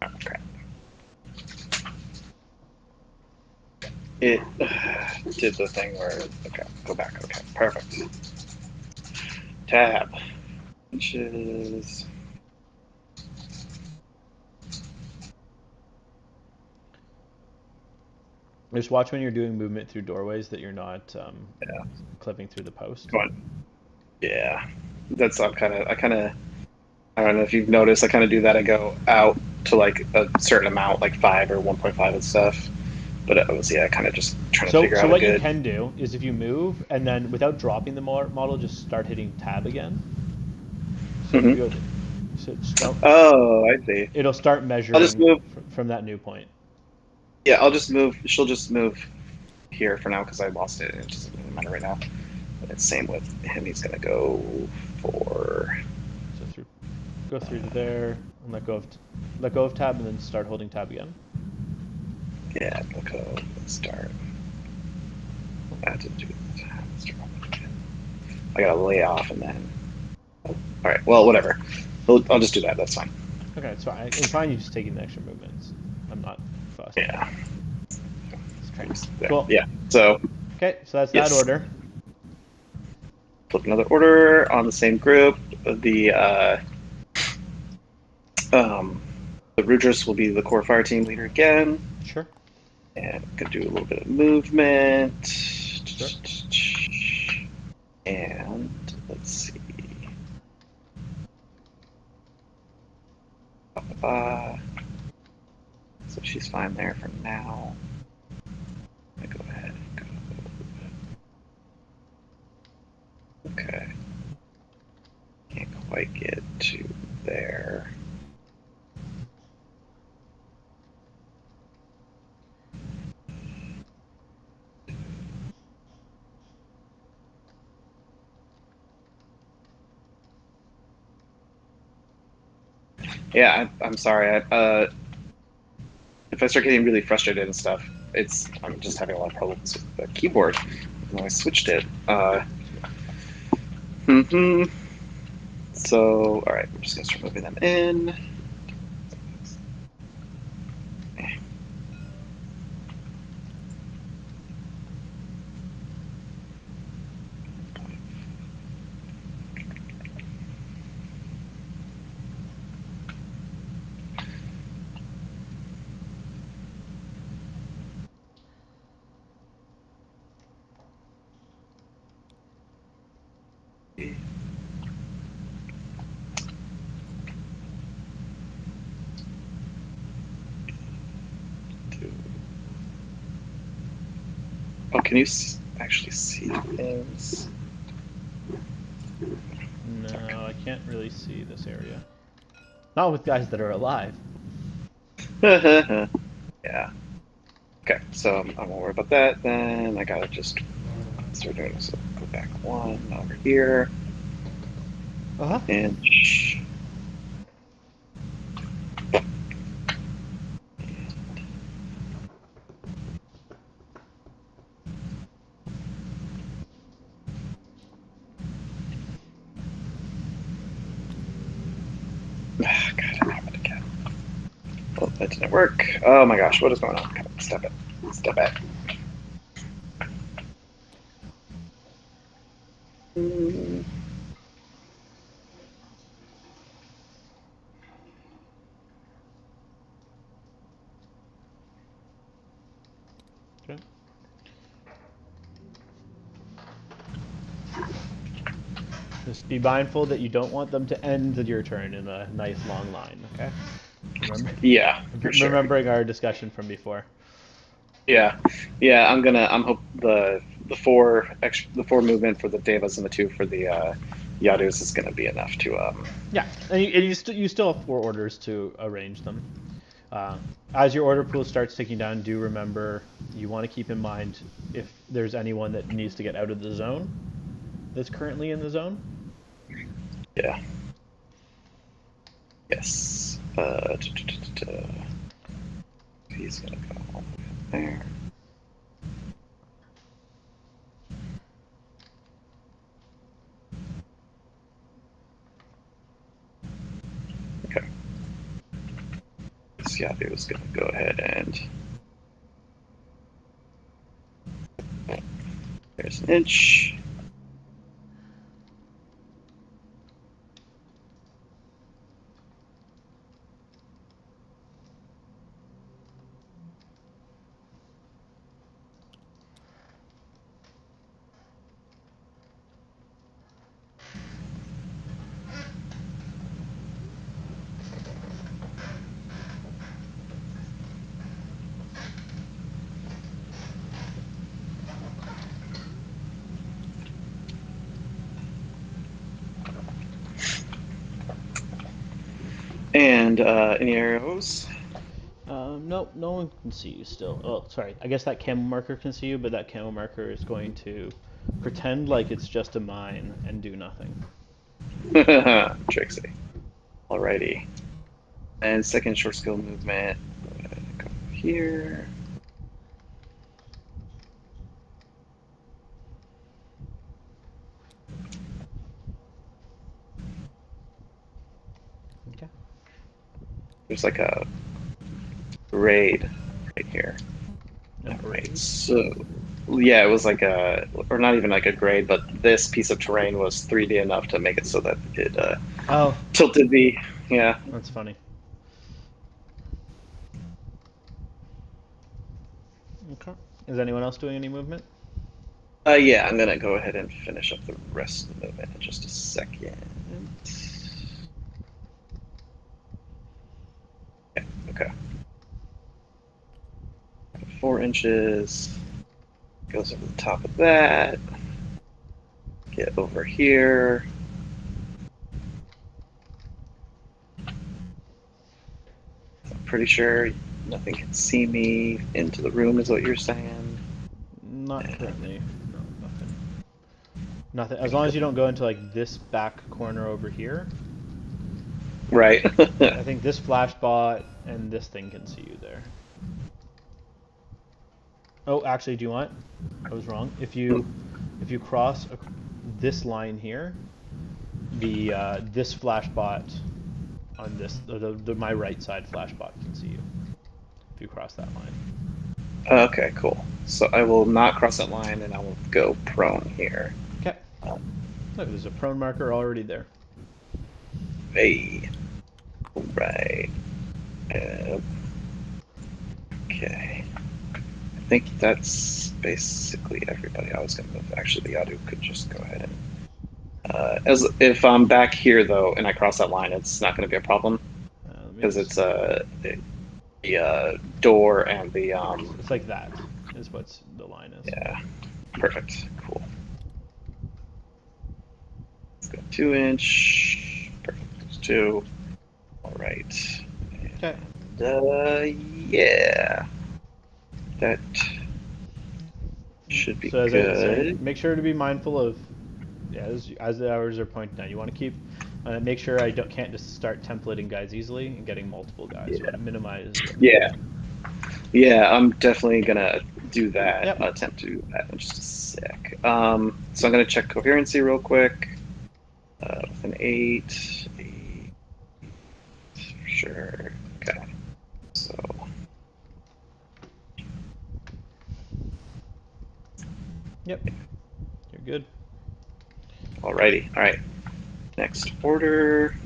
Oh, crap. It did the thing where okay, go back. Okay, perfect. Tab, inches. Just watch when you're doing movement through doorways that you're not clipping through the post. Go on. Yeah, that's I kind of I don't know if you've noticed. I kind of do that. I go out to like a certain amount, like 5 or 1.5 and stuff. But it was kind of just trying to figure out. So what you can do is if you move and then without dropping the model, just start hitting tab again. So Mm-hmm. you go oh, I see. It'll start measuring I'll just move from that new point. Yeah, I'll just move. She'll just move here for now because I lost it. It doesn't matter right now. But it's same with him. He's gonna go for. So go through to there and let go of tab and then start holding tab again. Yeah, let go and start. I have to do tab. Start again. I gotta lay off and then. All right. Well, whatever. I'll just do that. That's fine. Okay, it's fine. It's fine. You just taking the extra movements. I'm not fussed. Yeah. Cool. Yeah. So. Okay, so that's that order. Flip another order on the same group. The Rudris will be the core fire team leader again. Sure. And I'm gonna do a little bit of movement. Sure. And let's see. So she's fine there for now. I go ahead and go. Okay. Can't quite get to there. Yeah, I'm sorry. If I start getting really frustrated and stuff, I'm just having a lot of problems with the keyboard when I switched it. So, all right, we're just gonna start moving them in. Oh, can you actually see things? No, I can't really see this area. Not with guys that are alive. Yeah. Okay, so I won't worry about that. Then I gotta just start doing this. So go back one over here. And God, I have it again. Well, that didn't work. Oh my gosh, what is going on? Step it. Step it. Okay. Just be mindful that you don't want them to end your turn in a nice long line, okay? Remember, Yeah, for sure. remembering our discussion from before. Yeah, I'm hope the four movement for the Devas and the 2 for the Yadus is gonna be enough to Yeah, and you still have 4 orders to arrange them. As your order pool starts ticking down, do remember you want to keep in mind if there's anyone that needs to get out of the zone that's currently in the zone. Yeah. Yes. He's gonna go all the way there. Okay. This Yadu is gonna go ahead and there's an inch. And any arrows? Nope, no one can see you still. Oh, sorry. I guess that camo marker can see you, but that camo marker is going to pretend like it's just a mine and do nothing. Trixie. Alrighty. And second short skill movement. Go here. Okay. There's like a raid right here. Right. So, yeah, it was like or not even like a grade, but this piece of terrain was 3D enough to make it so that it Oh, tilted the, yeah. that's funny. Okay. Is anyone else doing any movement? Yeah, I'm gonna go ahead and finish up the rest of the movement in just a second. Yeah, okay. 4 inches. Goes over the top of that. Get over here. I'm pretty sure nothing can see me into the room, is what you're saying. Not currently. No, nothing. Nothing. As long as you don't go into like this back corner over here. Right. I think this flash bot and this thing can see you there. Oh, actually, do you want? I was wrong. If you cross this line here, the this flash bot on this my right side flash bot can see you. If you cross that line. Okay, cool. So I will not cross that line, and I will go prone here. Okay. Look, there's a prone marker already there. Hey. Right. Okay. I think that's basically everybody. I was going to move. Actually, the Yadu could just go ahead and. As if I'm back here though, and I cross that line, it's not going to be a problem because it's the door and the It's like that is what the line is. Yeah. Perfect. Cool. Let's go 2-inch. Perfect. There's 2. All right. Okay. Yeah. That should be so as good. I was saying, make sure to be mindful of, as the hours are pointing down, you want to keep, make sure I can't just start templating guys easily and getting multiple guys. Yeah. You want to minimize. Yeah. Yeah, I'm definitely gonna do that. Yep. Attempt to do that in just a sec. So I'm gonna check coherency real quick. With an 8. 8. Sure. Okay. So. Yep. You're good. Alrighty. All right. Next order.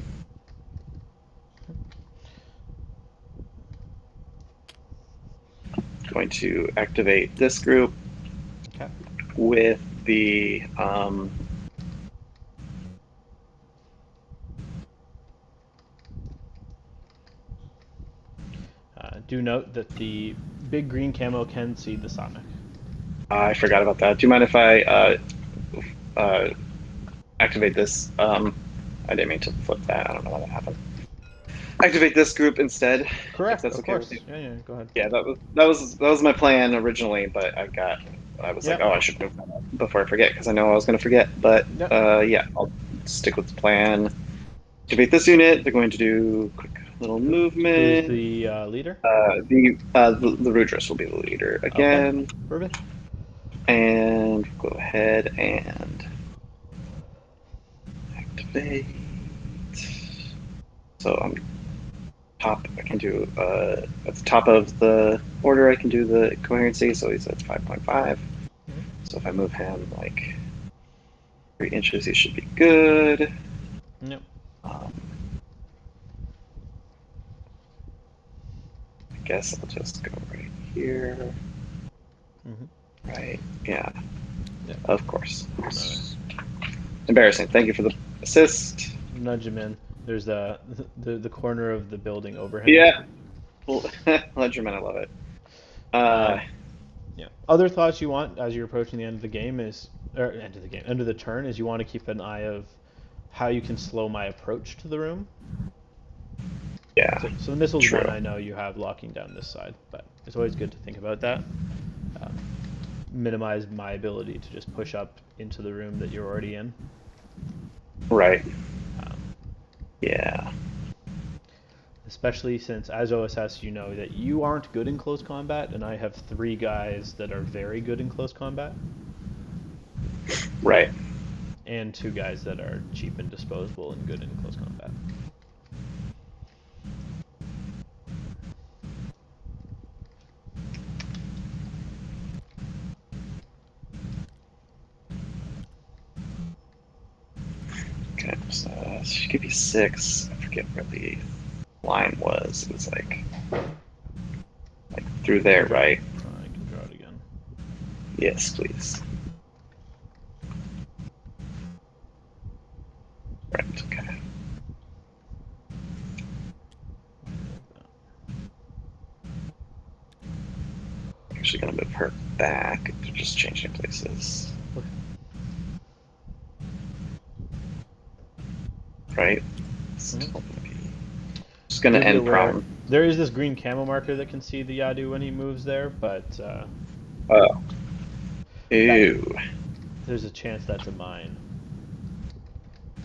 Going to activate this group. Okay. With the do note that the big green camo can see the Sonic. I forgot about that. Do you mind if I activate this? I didn't mean to flip that. I don't know why that happened. Activate this group instead, if Correct, that's of okay with course. you. Yeah, go ahead. Yeah, that was my plan originally, but I was like, Yep. oh, I should move that up before I forget because I know I was going to forget. But Yep. yeah, I'll stick with the plan. Activate this unit. They're going to do quick little Who's movement. the leader? The Rudras will be the leader Okay, again, perfect. and go ahead and activate. So I can do at the top of the order. I can do the coherency. So he's at 5.5. Mhm. So if I move him like 3 inches, he should be good. Yep. I guess I'll just go right here. Right? Yeah. Yep. Of course. Nice. Embarrassing. Thank you for the assist. Nudge him in. There's the corner of the building over him. Yeah. Ledgerman, I love it. Yeah. Other thoughts you want as you're approaching the end of the game end of the turn is you want to keep an eye of how you can slow my approach to the room. Yeah. So the missile's True. one I know you have locking down this side, but it's always good to think about that. Minimize my ability to just push up into the room that you're already in. Right. Yeah. Especially since, as OSS, you know that you aren't good in close combat, and I have 3 guys that are very good in close combat. Right. And 2 guys that are cheap and disposable and good in close combat. Okay. So should give you 6. I forget where the line was. It was like through there, right? I can draw it again. Yes, please. Right. Okay. Actually gonna move her back. They're just changing places. Okay. Right? Mhm. Just gonna You'll be end aware. prone. There is this green camo marker that can see the Yadu when he moves there, but Oh. Ew. there's a chance that's a mine.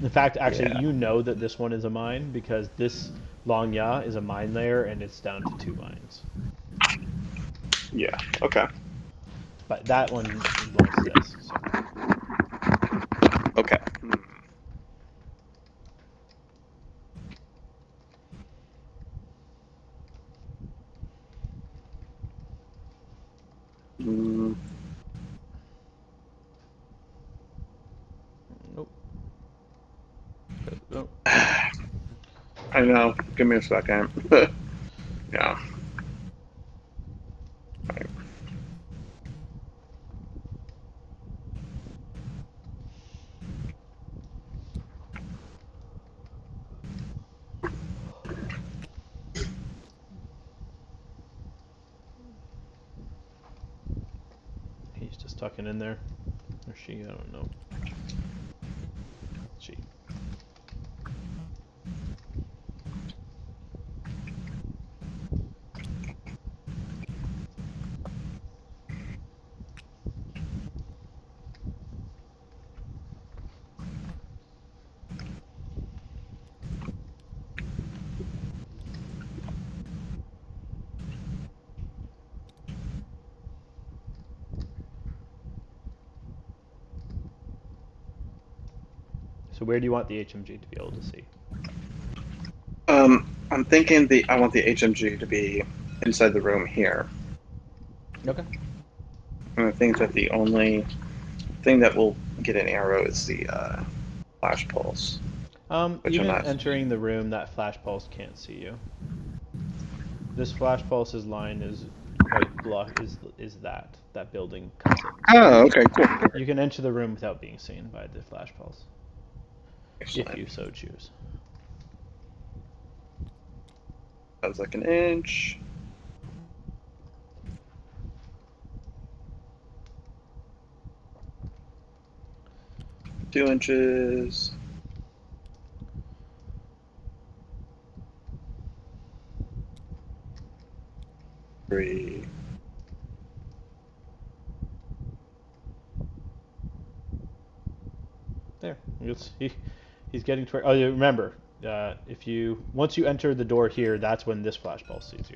In fact, actually, Yeah. you know that this one is a mine because this Long Ya is a mine layer and it's down to 2 mines. Yeah. Okay. But that one involves this. So. Okay. Mm. Nope. Nope. I know. Give me a second. Yeah. Right. He's just tucking in there. Or she, I don't know. She. So where do you want the HMG to be able to see? I'm thinking I want the HMG to be inside the room here. Okay. And I think that the only thing that will get an arrow is the flash pulse. Which Even I'm not. entering the room, that flash pulse can't see you. This flash pulse's line is quite blocked. Is that building cuts it? Oh, okay, cool. You can enter the room without being seen by the flash pulse, Excellent. if you so choose. That was like an inch. 2 inches. Three. There. He's getting toward. Oh, yeah, remember, once you enter the door here, that's when this flashball sees you.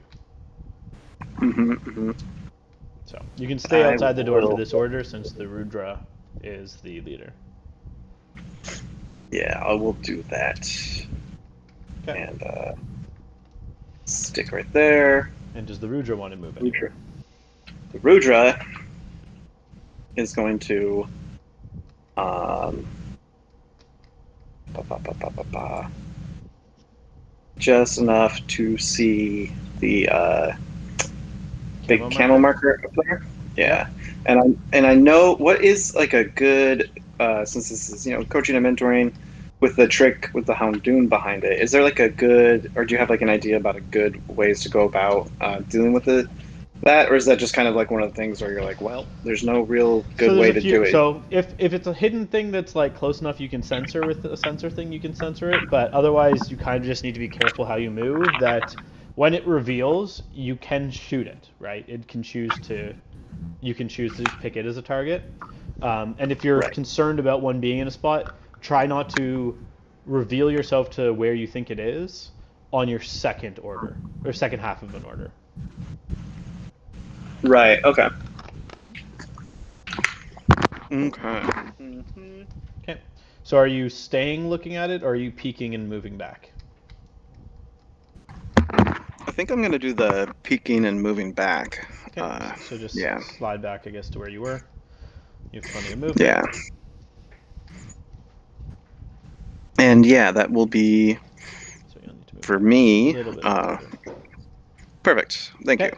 So you can stay I outside the door for will. this order since the Rudra is the leader. Yeah, I will do that. Okay. And stick right there. And does the Rudra want to move anywhere? The Rudra is going to just enough to see the big camo marker up there. Yeah. And I know what is like a good since this is coaching and mentoring with the trick with the Houndoom behind it. Is there like a good, or do you have like an idea about a good ways to go about dealing with that, or is that just kind of like one of the things where you're like, well, there's no real good way to do it? So if it's a hidden thing that's like close enough you can censor with a sensor thing, you can censor it, but otherwise you kind of just need to be careful how you move, that when it reveals, you can shoot it, right? You can choose to pick it as a target. And if you're concerned about one being in a spot, try not to reveal yourself to where you think it is on your second order, or second half of an order. Right, okay. Okay. So are you staying looking at it, or are you peeking and moving back? I think I'm going to do the peeking and moving back. Okay. So just slide back, I guess, to where you were. You have plenty of movement. Yeah. And yeah, that will be So you'll need to move for me. a little bit Perfect. Thank you.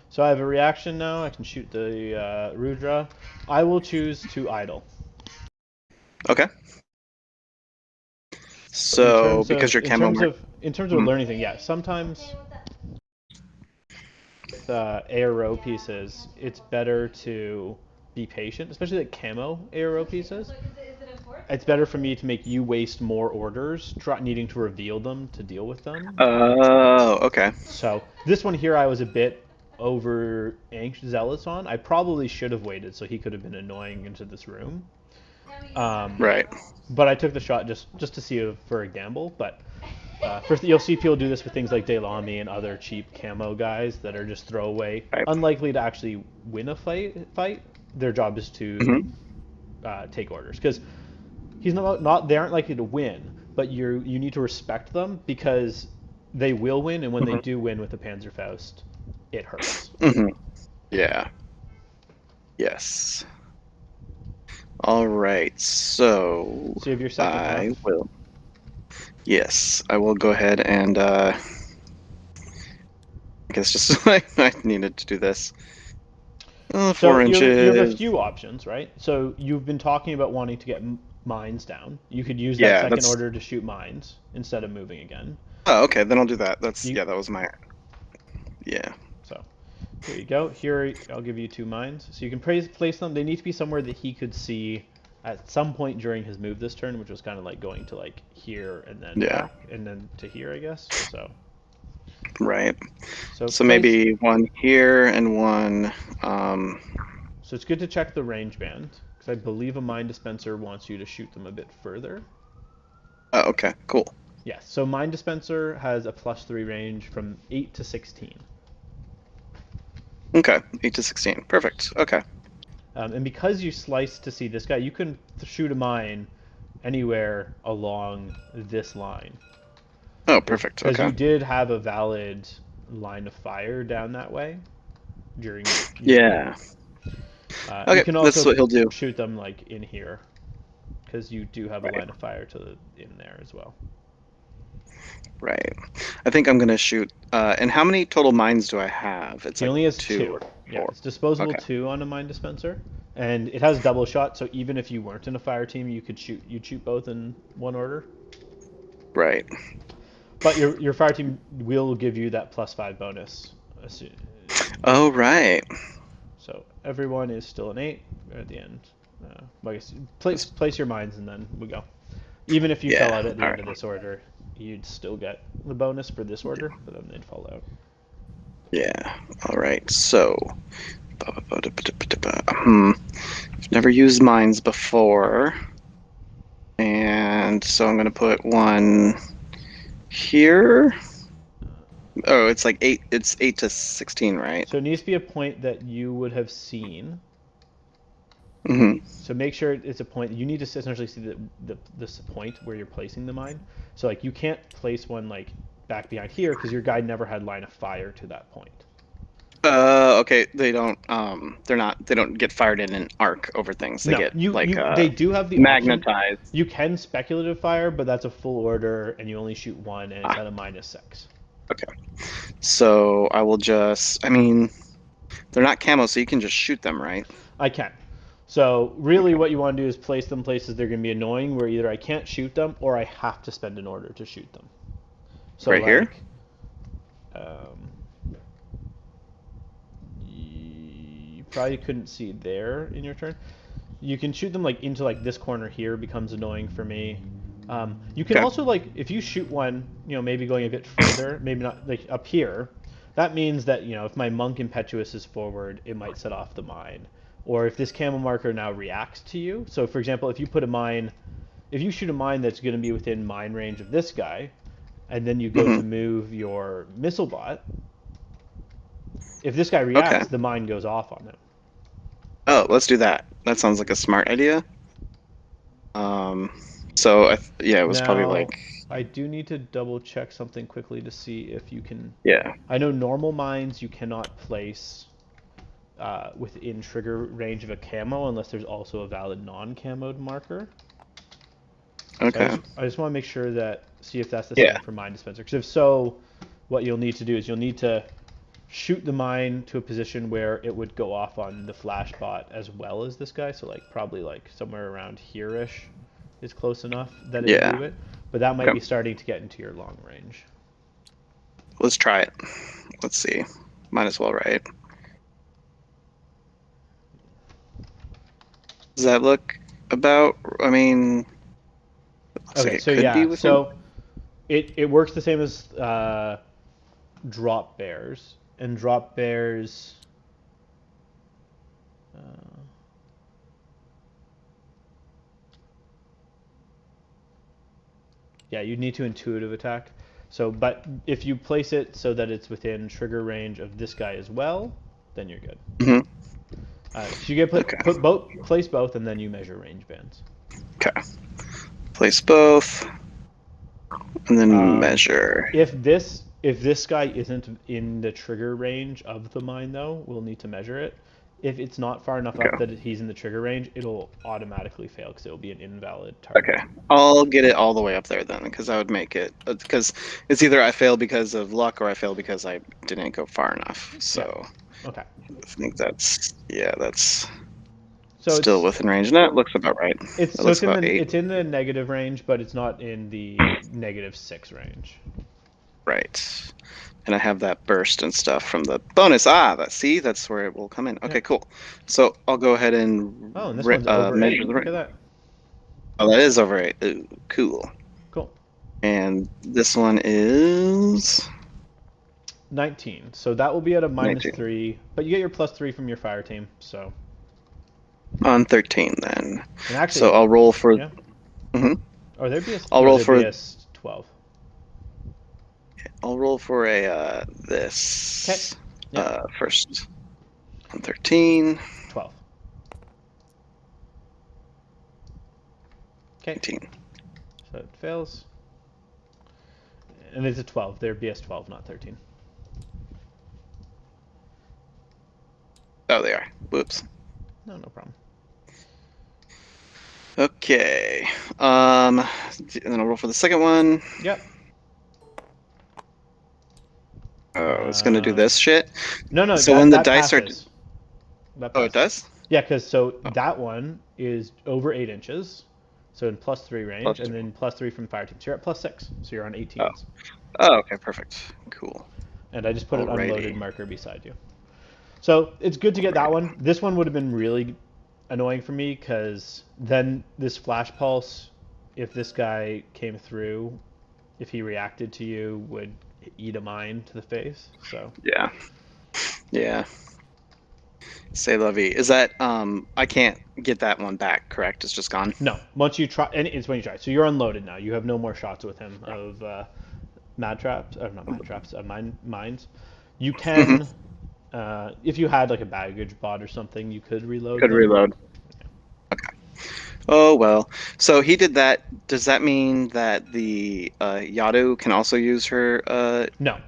So I have a reaction now. I can shoot the Rudra. I will choose to idle. Okay. So because you're camo. In terms of learning thing, yeah. Sometimes with ARO pieces, it's better to be patient, especially like camo ARO pieces. It's better for me to make you waste more orders, needing to reveal them to deal with them. Oh, okay. So this one here, I was a bit zealous on. I probably should have waited so he could have been annoying into this room. Right. But I took the shot just to see for a gamble. But you'll see people do this with things like Delamy and other cheap camo guys that are just throwaway, unlikely to actually win a fight. Their job is to take orders, because they aren't likely to win, but you need to respect them because they will win, and when they do win with the Panzerfaust, it hurts. Yeah. Yes. All right. So you have your second I left. will. Yes, I will go ahead and I guess just I needed to do this. 4 inches. You have a few options, right? So you've been talking about wanting to get mines down. You could use that second order to shoot mines instead of moving again. Oh, okay. Then I'll do that. That was my. Yeah. So here you go. Here, I'll give you 2 mines. So you can place them. They need to be somewhere that he could see at some point during his move this turn, which was kind of like going to like here and then back, and then to here, I guess. So. Right. So maybe one here and one. So it's good to check the range band, because I believe a mine dispenser wants you to shoot them a bit further. Oh, okay. Cool. Yeah. So mine dispenser has a +3 range from 8 to 16. Okay, 8 to 16. Perfect. Okay. And because you slice to see this guy, you can shoot a mine anywhere along this line. Oh, perfect. Okay. Because you did have a valid line of fire down that way during. Yeah. Okay, you can also that's what he'll do. Shoot them like in here, because you do have a line of fire in there as well. Right. I think I'm gonna shoot. And how many total mines do I have? He only has 2. Yeah, it's disposable 2 on a mine dispenser, and it has double shot. So even if you weren't in a fire team, you'd shoot both in one order. Right. But your fire team will give you that +5 bonus. Oh, right. So everyone is still an 8 at the end. Well, I guess place your mines and then we go. Even if you Yeah, fell out at the all end right. of this order, you'd still get the bonus for this order, but then they'd fall out. Yeah. All right. So, I've never used mines before, and so I'm gonna put one here. Oh, it's like 8. It's 8 to 16, right? So it needs to be a point that you would have seen. Mm-hmm. So make sure it's a point you need to essentially see this point where you're placing the mine. So like you can't place one like back behind here because your guide never had line of fire to that point. Okay. They don't. They're not. They don't get fired in an arc over things. They No, get like they do have the option. magnetized. You can speculative fire, but that's a full order and you only shoot one and it's Ah, at a -6. okay. So I will just. I mean, they're not camo, so you can just shoot them, right? I can. So really Okay. what you want to do is place them places they're going to be annoying where either I can't shoot them or I have to spend an order to shoot them. So Right here. like um, you probably couldn't see there in your turn. You can shoot them like into like this corner here becomes annoying for me. You can Okay. also like if you shoot one, maybe going a bit further, maybe not like up here. That means that if my monk impetuous is forward, it might set off the mine. Or if this camo marker now reacts to you. So for example, if you shoot a mine that's going to be within mine range of this guy, and then you go Mm-hmm. to move your missile bot, if this guy Okay. reacts, the mine goes off on him. Oh, let's do that. That sounds like a smart idea. So yeah, it was probably Now, like, I do need to double check something quickly to see if you can. yeah. I know normal mines you cannot place within trigger range of a camo unless there's also a valid non-camoed marker. So Okay. I just want to make sure see if that's the Yeah. same for mine dispenser. Because if so, what you'll need to do is you'll need to shoot the mine to a position where it would go off on the flash bot as well as this guy. So like probably like somewhere around here-ish is close enough that it would Yeah. do it. But that might Okay. be starting to get into your long range. Let's try it. Let's see. Might as well, right? Does that look about? I mean, it looks like Okay, it so could be yeah, within. so it works the same as drop bears, and drop bears. Uh, yeah, you need to intuitive attack. So, but if you place it so that it's within trigger range of this guy as well, then you're good. Hmm. So you get Okay. place both, and then you measure range bands. Okay. Place both, and then Um, measure. if this guy isn't in the trigger range of the mine, though, we'll need to measure it. If it's not far enough up Okay. that he's in the trigger range, it'll automatically fail because it will be an invalid target. Okay. I'll get it all the way up there then, because that would make it. Because it's either I fail because of luck or I fail because I didn't go far enough. So Okay. I think that's So still within range. And that looks about right. That looks about 8. it's in the negative range, but it's not in the -6 range. Right. And I have that burst and stuff from the bonus. That's where it will come in. Okay, Yeah. cool. So I'll go ahead and Oh, and this one's over measure 8. the Look at range. that. Oh, that is over 8. Ooh, cool. Cool. And this one is 19. So that will be at a 19. -3, but you get your +3 from your fire team. So On 13 then. and actually, So I'll roll for. yeah. Mhm. Or there'd be a I'll roll for. BS 12. I'll roll for a this. Okay. Yeah. First. On 13. 12. Okay. 19. So it fails. And it's a 12. They're BS 12, not 13. Oh, they are. Whoops. No problem. Okay. And then I'll roll for the second one. Yep. Oh, it's gonna do this shit. No. So when the dice passes. are. Oh, it does. Yeah, because Oh. that one is over 8 inches, so in +3 range, +3. and then +3 from fire team. So you're at +6, so you're on 18. Oh, okay, perfect. Cool. And I just put an Alrighty. unloaded marker beside you. So it's good to get that one. This one would have been really annoying for me because then this flash pulse, if this guy came through, if he reacted to you, would eat a mine to the face. So Yeah. Yeah. Say la vie. Is that I can't get that one back, correct? It's just gone. no, once you try, and it's when you try. So you're unloaded now. You have no more shots with him of mad traps, or not mad traps, mines. You Hmm. can, if you had like a baggage bot or something, you could reload Could them. reload. Okay. Oh well. So he did that. Does that mean that the Yadu can also use her No.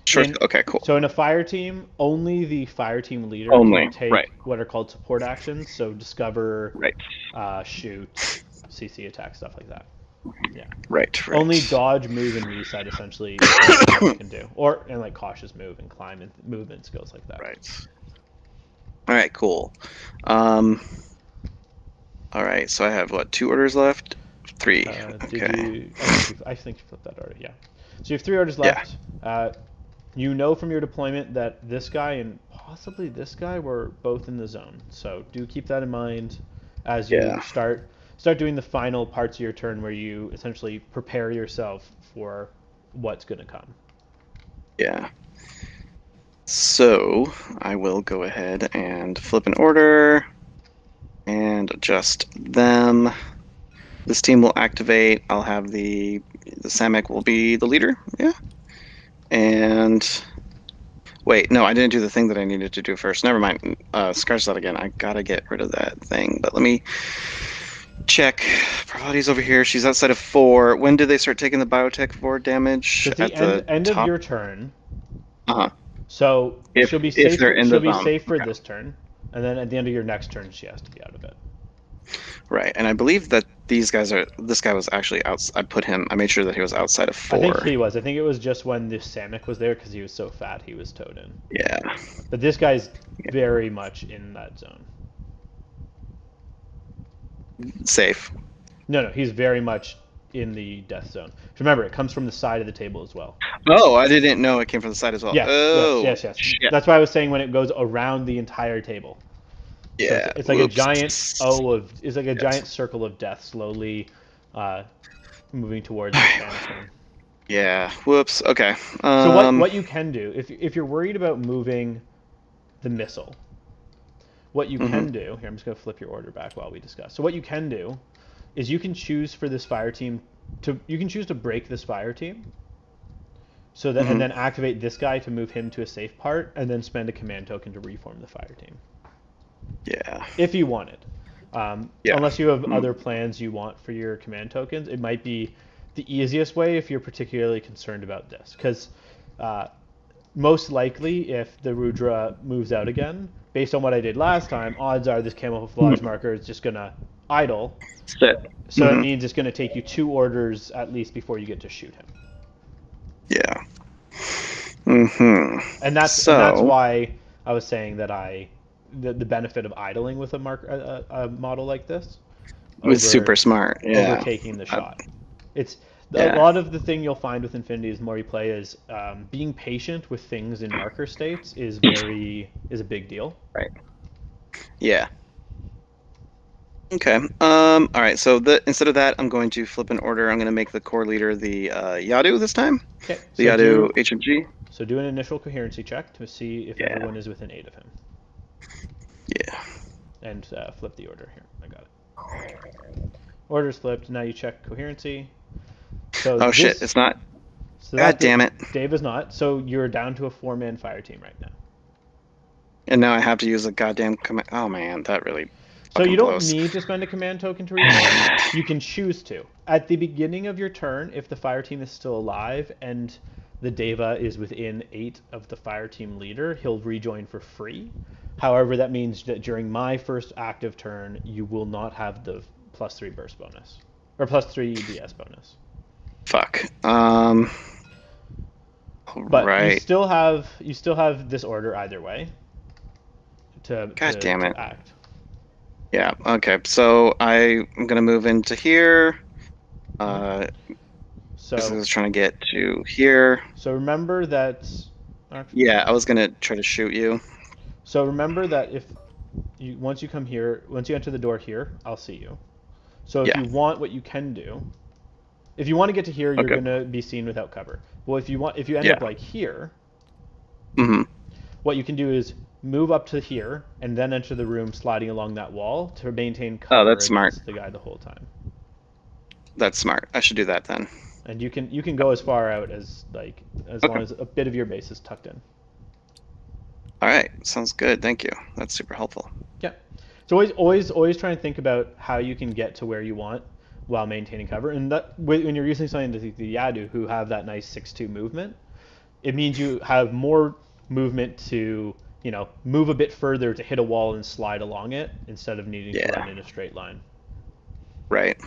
short? In Okay, cool. So in a fire team, only the fire team leader can Only. Right. take what are called support actions. So discover, Right. shoot, CC attack, stuff like that. Yeah. Right. Right. Only dodge, move, and reset essentially is what Yadu can do, or and like cautious move and climb and movement skills like that. Right. All right. Cool. Um. All right. So I have what, 2 orders left? 3. Did Okay. you? I think you flipped that already. Yeah. So you have 3 orders Yeah. left. You know from your deployment that this guy and possibly this guy were both in the zone. So do keep that in mind as you Yeah. start doing the final parts of your turn where you essentially prepare yourself for what's going to come. Yeah. So I will go ahead and flip an order and adjust them. This team will activate. I'll have the Samek will be the leader. Yeah. And wait, no, I didn't do the thing that I needed to do first. Never mind. Scratch that again. I gotta get rid of that thing. But let me check. Pravati's over here. She's outside of 4. When did they start taking the biotech 4 damage? So it's the At the end of top? your turn. Uh-huh. So If- she'll be if safe. they're in the She'll be zone. safe for Okay. this turn, and then at the end of your next turn, she has to be out of it. Right, and I believe that these guys are. This guy was actually out. I made sure that he was outside of 4. I think he was. I think it was just when the Samek was there because he was so fat he was towed in. Yeah. But this guy's very much in that zone. Safe. No, he's very much in the death zone. Remember, it comes from the side of the table as well. Oh, I didn't know it came from the side as well. Yes, Oh, yes. shit. That's why I was saying when it goes around the entire table. So Yeah. it's like whoops. a giant O of. It's like a giant circle of death slowly moving towards the Spanish. Yeah. Whoops. Okay. So what you can do if you're worried about moving the missile, what you can do here, I'm just going to flip your order back while we discuss. So what you can do is you can choose for this fire team you can choose to break this fire team. So that and then activate this guy to move him to a safe part, and then spend a command token to reform the fire team. Yeah. If you wanted. Yeah. Unless you have other plans you want for your command tokens, it might be the easiest way if you're particularly concerned about this. Because most likely, if the Rudra moves out again, based on what I did last time, odds are this camouflage marker is just going to idle. Sit. So it means it's going to take you 2 orders at least before you get to shoot him. Yeah. And that's why I was saying that the benefit of idling with a model like this was super smart. Yeah. over taking the shot. It's Yeah. a lot of the thing you'll find with Infinity is more you play is being patient with things in marker states is a big deal. Right. Yeah. Okay. All right. So instead of that, I'm going to flip an order. I'm going to make the core leader the Yadu this time. Okay. The Yadu HMG. So do an initial coherency check to see if everyone is within 8 of him. Yeah. And flip the order here. I got it. Order's flipped. Now you check coherency. So shit! It's not. So God damn it! Dave is not. So you're down to a 4-man fire team right now. And now I have to use a goddamn command. Oh man, that really. So you don't blows. need to spend a command token to reform. You can choose to. At the beginning of your turn, if the fire team is still alive and the Deva is within 8 of the fire team leader, he'll rejoin for free. However, that means that during my first active turn, you will not have the +3 burst bonus or +3 DS bonus. Fuck. But right. you still have this order either way. God damn it. To act. Yeah. Okay. So I'm gonna move into here. So this is trying to get to here. So remember that. Yeah, I was gonna try to shoot you. So remember that if once you come here, once you enter the door here, I'll see you. So if Yeah. you want, what you can do, if you want to get to here, you're Okay. gonna be seen without cover. Well, if you end Yeah. up like here, Mm-hmm. what you can do is move up to here and then enter the room sliding along that wall to maintain Oh, cover that's smart. against the guy the whole time. That's smart. I should do that then. And you can go as far out as as long Okay. as a bit of your base is tucked in. All right. Sounds good. Thank you. That's super helpful. Yeah. So always try and think about how you can get to where you want while maintaining cover. And that when you're using something like the Yadu, who have that nice 6-2 movement, it means you have more movement to move a bit further to hit a wall and slide along it instead of needing to Yeah. run in a straight line. Right.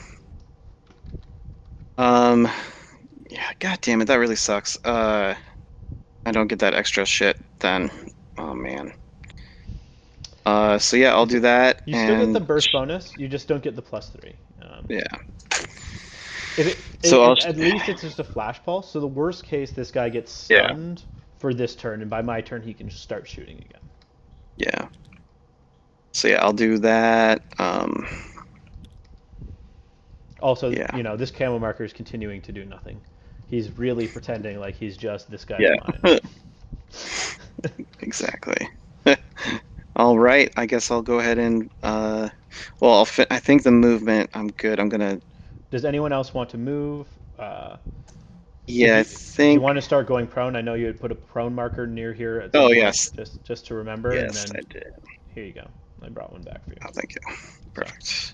Yeah, god damn it, that really sucks. I don't get that extra shit then. Oh man. So yeah, I'll do that. You still get the And burst bonus. You just don't get the +3. yeah. If So I'll at least it's just a flash pulse. So the worst case, this guy gets Yeah. stunned for this turn, and by my turn, he can just start shooting again. Yeah. So yeah, I'll do that. Also, Yeah. this camo marker is continuing to do nothing. He's really pretending like he's just this guy's Yeah. mine. Exactly. All right, I guess I'll go ahead and well, I think the movement I'm good. I'm gonna. Does anyone else want to move? Yeah, I Do you think. want to start going prone? I know you had put a prone marker near here at some Oh point, yes, just to remember. yes, And I then did. here you go. I brought one back for you. Oh, thank you. So, Perfect.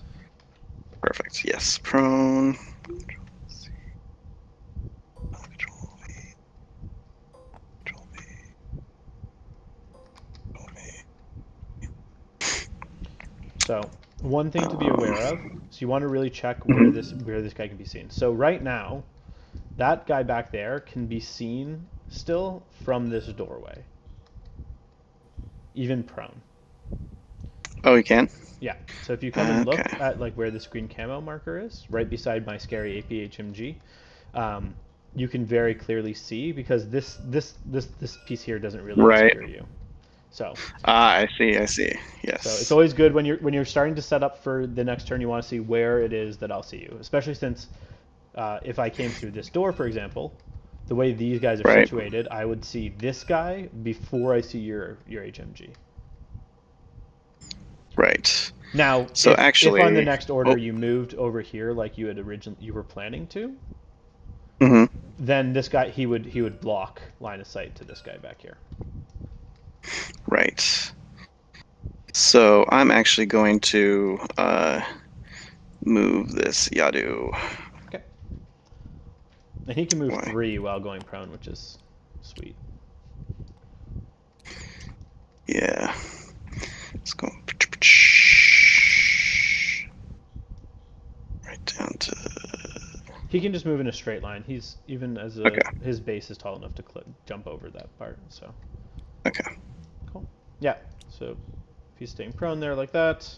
Perfect. Yes, prone. Control V. Control V. Control V. so one thing to be aware of. So you want to really check where this guy can be seen. So right now, that guy back there can be seen still from this doorway, even prone. Oh, you can? Yeah. So if you come and look Okay. at where this green camo marker is, right beside my scary APHMG, you can very clearly see because this piece here doesn't really Right. obscure you. So I see. I see. Yes. so it's always good when you're starting to set up for the next turn. You want to see where it is that I'll see you, especially since if I came through this door, for example, the way these guys are Right. situated, I would see this guy before I see your HMG. Right. Now, So if actually, on the next order oh, you moved over here like you were planning to, mhm. then this guy he would block line of sight to this guy back here. Right. So I'm actually going to move this Yadu. Okay. And he can move Why? 3 while going prone, which is sweet. Yeah. Let's go right down to. He can just move in a straight line. He's even as Okay. his base is tall enough to jump over that part. So Okay. cool. Yeah. So if he's staying prone there like that,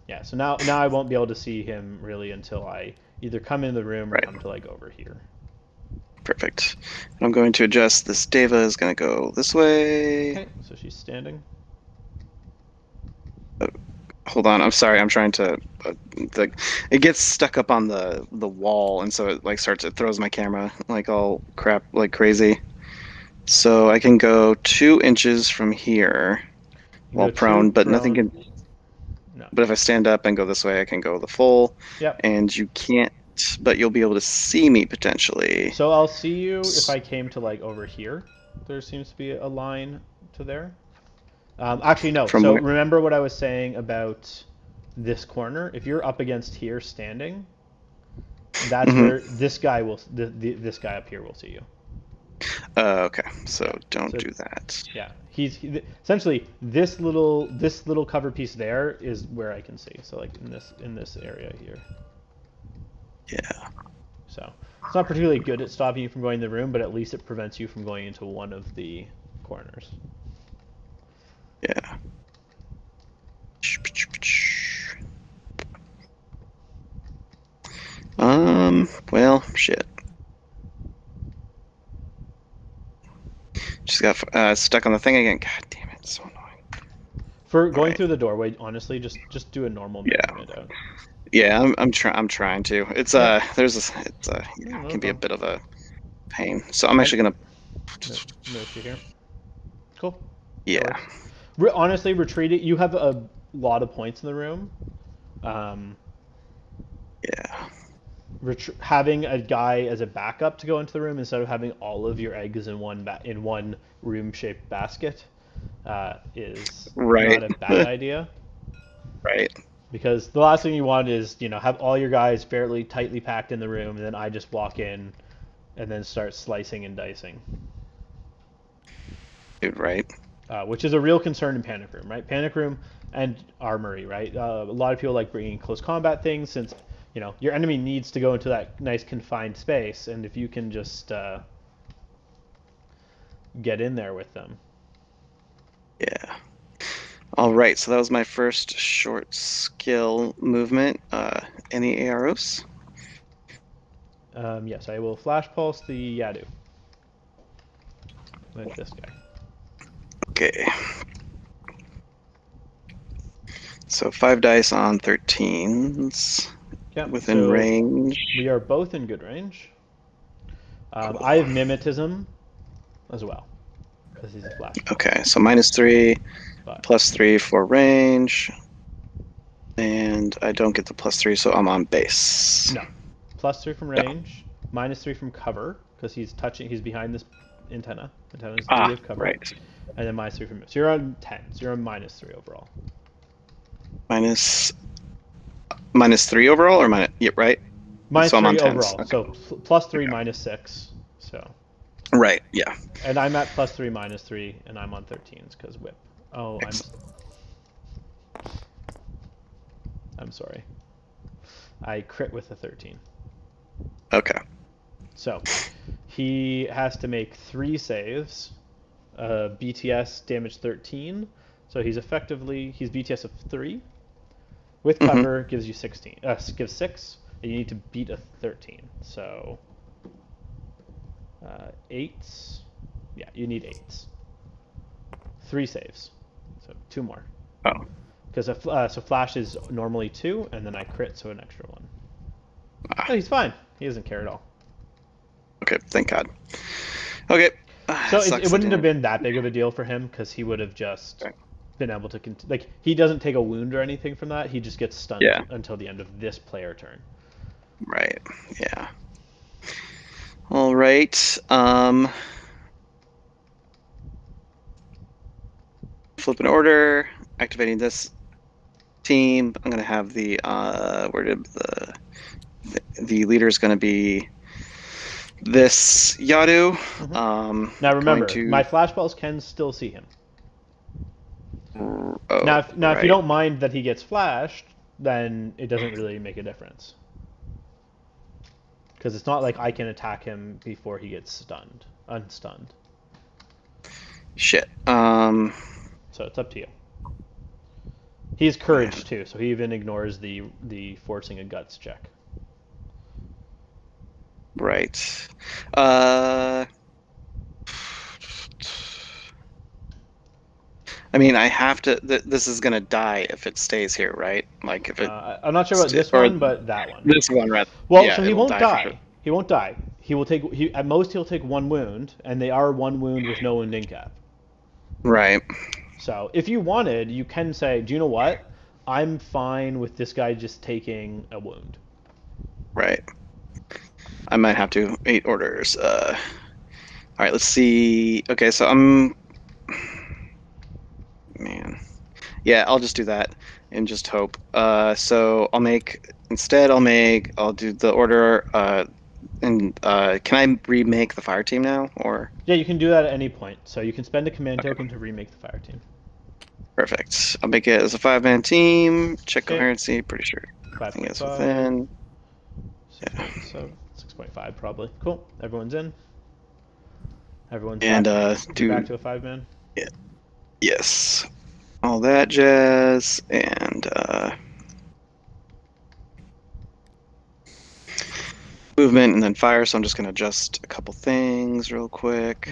yeah. So now I won't be able to see him really until I either come in the room or Right. come to over here. Perfect. And I'm going to adjust this. Deva is going to go this way. Okay. So she's standing. Hold on, I'm sorry. I'm trying to. It gets stuck up on the wall, and so it throws my camera all crap like crazy. So I can go 2 inches from here while Go 2 prone, but nothing prone. can. No. But if I stand up and go this way, I can go the full. Yep. And you can't, but you'll be able to see me potentially. So I'll see you if I came to over here. There seems to be a line to there. Actually, no. From So where? remember what I was saying about this corner? If you're up against here standing, that's where this guy this guy up here will see you. Okay, so Yeah. don't So- do that. Yeah, essentially this little cover piece there is where I can see. So in this area here. Yeah. So it's not particularly good at stopping you from going in the room, but at least it prevents you from going into one of the corners. Yeah. Well, shit. Just got stuck on the thing again. God damn it, it's so annoying. For going Right. through the doorway, honestly, just do a normal Yeah. movement out. Yeah, I'm trying to. It's Yeah. there's this No can be a problem. bit of a pain. So I'm actually gonna No issue here. Cool. That yeah. works. Honestly, retreating. You have a lot of points in the room. Um, Yeah. having a guy as a backup to go into the room instead of having all of your eggs in one room-shaped basket is Right. not a bad idea. Right. Because the last thing you want is, have all your guys fairly tightly packed in the room, and then I just walk in and then start slicing and dicing. Dude, right. Which is a real concern in Panic Room, right? Panic Room and Armory, right? A lot of people like bringing close combat things since, your enemy needs to go into that nice confined space, and if you can just get in there with them. Yeah. All right, so that was my first short skill movement. Any arrows? Yes, I will flash pulse the Yadu with this guy. Okay. So 5 dice on 13s Yeah, within so range. we are both in good range. Cool. I have mimetism as well because he's a flash pulse. Okay, so -3, But +3 for range, and I don't get the +3, so I'm on base. no, +3 from range, -3 from cover because he's behind this antenna. Antennas do give cover. Right. And then -3 from move. So you're on 10. So you're on -3 overall. -3 overall, or minus? Yep, right. So I'm on -3 tens. overall. Okay. So +3 -6. So. Right. Yeah. And I'm at +3 -3, and I'm on 13s because whip. Oh, I'm sorry. I crit with a 13. Okay. So he has to make 3 saves. BTS damage 13. So he's BTS of 3. With cover gives you 16. Gives 6. And you need to beat a 13. So 8s. Yeah, you need 8s. 3 saves. So 2 more. Oh. Because so flash is normally 2, and then I crit, so an extra 1. No, he's fine. He doesn't care at all. Okay, thank God. Okay. So it wouldn't have been that big of a deal for him because he would have just been able to he doesn't take a wound or anything from that. He just gets stunned until the end of this player turn. Right. Yeah. All right. Flip an order, activating this team. I'm gonna have the the leader is gonna be this Yadu. Now remember, my flash balls can still see him. Now if you don't mind that he gets flashed, then it doesn't really make a difference. Because it's not like I can attack him before he gets unstunned. Shit. So it's up to you. He's courage too, so he even ignores the forcing a guts check. Right. I mean, I have to. This is gonna die if it stays here, right? Like if it. I'm not sure about this one, but that one. This one, right? Well, yeah, so he won't die. Sure. He won't die. He will take. At most, he'll take 1 wound, and they are 1 wound with no wounding cap. Right. So if you wanted, you can say, "Do you know what? I'm fine with this guy just taking a wound." Right. I might have to 8 orders. All right. Let's see. Okay, so Man. Yeah, I'll just do that and just hope. So I'll do the order. And can I remake the fire team now, or? Yeah, you can do that at any point. So you can spend a command token to remake the fire team. Perfect. I'll make it as a 5-man team. Check coherency. Pretty sure everything is within. 6.5 probably. Cool. Everyone's in. Everyone's back to a 5-man. Yeah. Yes. All that jazz, and movement, and then fire. So I'm just gonna adjust a couple things real quick.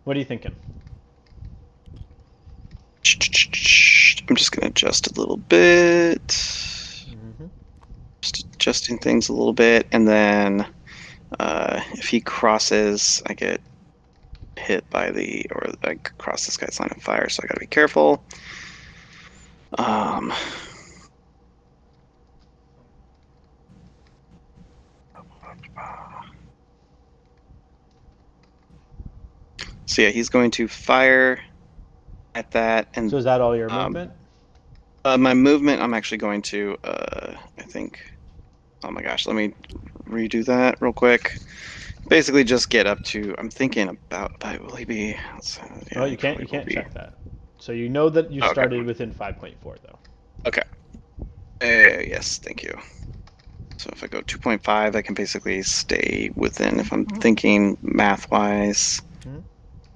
What are you thinking? I'm just gonna adjust a little bit. Mm-hmm. Just adjusting things a little bit, and then if he crosses, I get hit by or I cross this guy's line of fire, so I gotta be careful. So yeah, he's going to fire at that, and So is that all your movement? my movement, I'm actually going to, I think, oh my gosh, let me redo that real quick. Basically, just get up to. I'm thinking about. Will he be? Oh, you can't. You can't check that. So you know that you started Okay. within 5.4 though. Okay. Yes, thank you. So if I go 2.5, I can basically stay within. If I'm thinking math-wise,